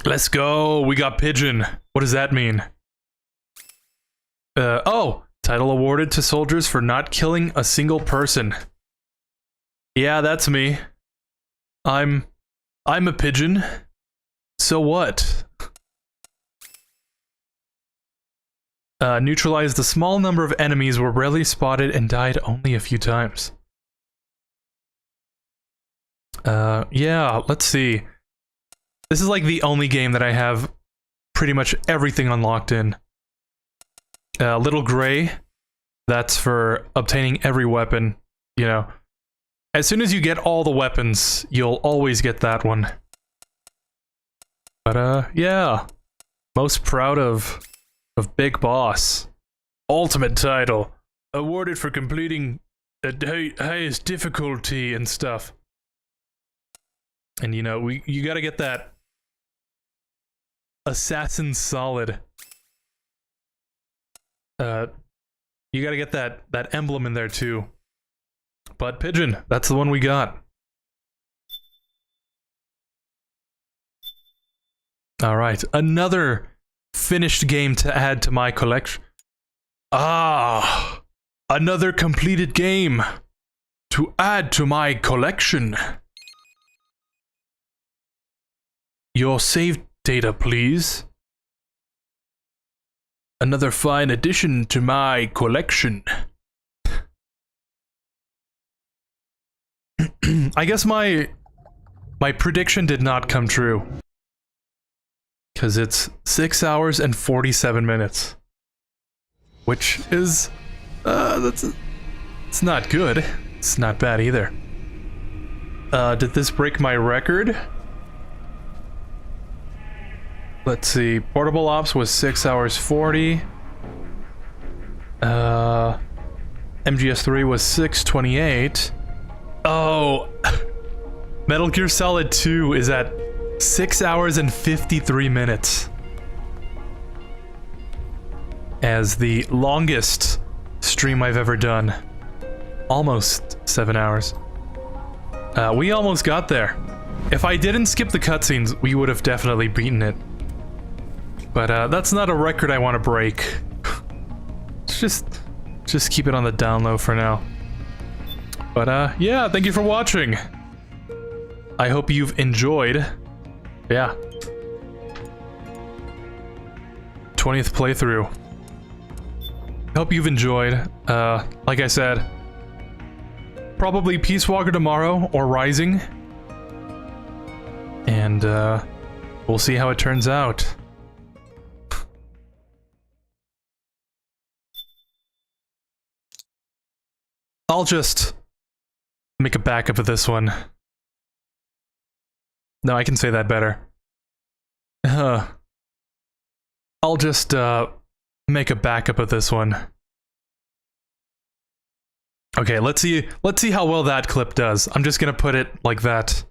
let's go. We got Pigeon. What does that mean? Oh, title awarded to soldiers for not killing a single person. Yeah, that's me. I'm a pigeon. So what? Neutralized a small number of enemies, were rarely spotted, and died only a few times. Yeah, let's see. This is like the only game that I have pretty much everything unlocked in. Little Gray, that's for obtaining every weapon, you know. As soon as you get all the weapons, you'll always get that one. But, yeah. Most proud of Big Boss. Ultimate title. Awarded for completing the highest difficulty and stuff. And you know, you gotta get that Assassin Solid. You gotta get that emblem in there too. But Pigeon, that's the one we got. Alright, another finished game to add to my collection. Ah, another completed game to add to my collection. Your save data, please. Another fine addition to my collection. I guess my prediction did not come true. Because it's 6 hours and 47 minutes. Which is, it's not good. It's not bad either. Did this break my record? Let's see, Portable Ops was 6 hours 40. MGS3 was 6:28. Oh, Metal Gear Solid 2 is at 6 hours and 53 minutes. As the longest stream I've ever done. Almost 7 hours. We almost got there. If I didn't skip the cutscenes, we would have definitely beaten it. But that's not a record I want to break. Just keep it on the down low for now. But yeah, thank you for watching. I hope you've enjoyed. Yeah. 20th playthrough. Hope you've enjoyed. Like I said, probably Peace Walker tomorrow or Rising. And We'll see how it turns out. I'll just make a backup of this one. No, I can say that better. I'll just make a backup of this one. Okay, let's see how well that clip does. I'm just gonna put it like that.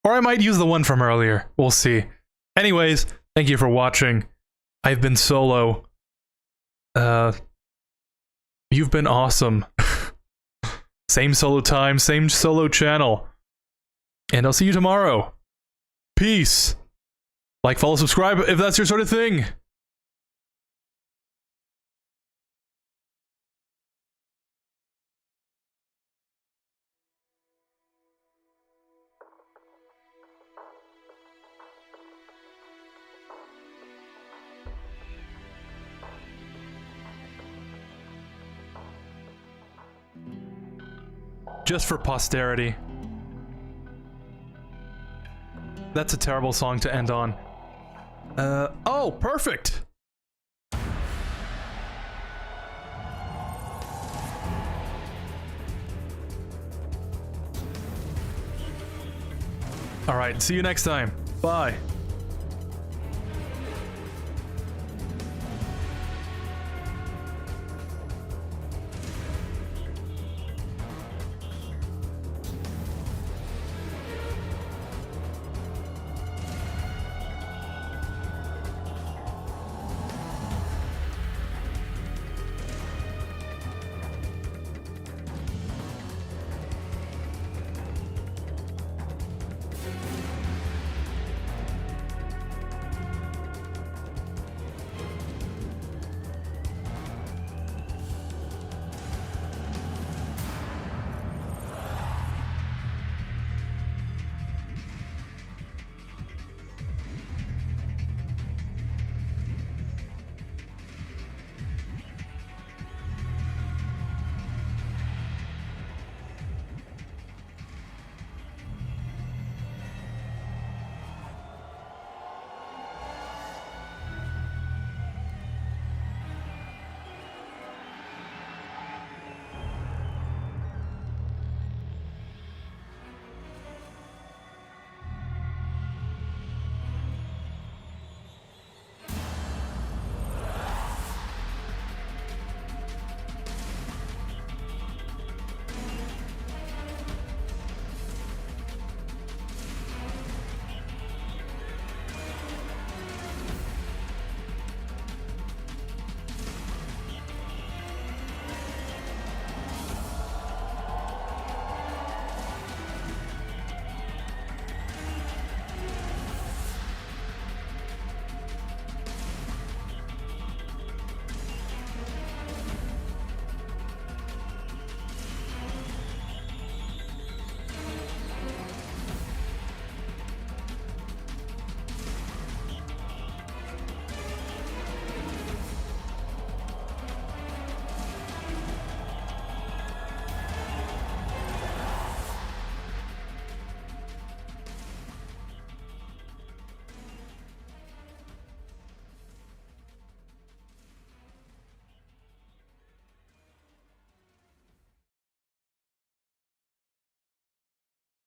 Or I might use the one from earlier. We'll see. Anyways, thank you for watching. I've been Solo. You've been awesome. Same solo time, same solo channel. And I'll see you tomorrow. Peace. Like, follow, subscribe if that's your sort of thing. Just for posterity. That's a terrible song to end on. Oh, perfect! Alright, see you next time. Bye.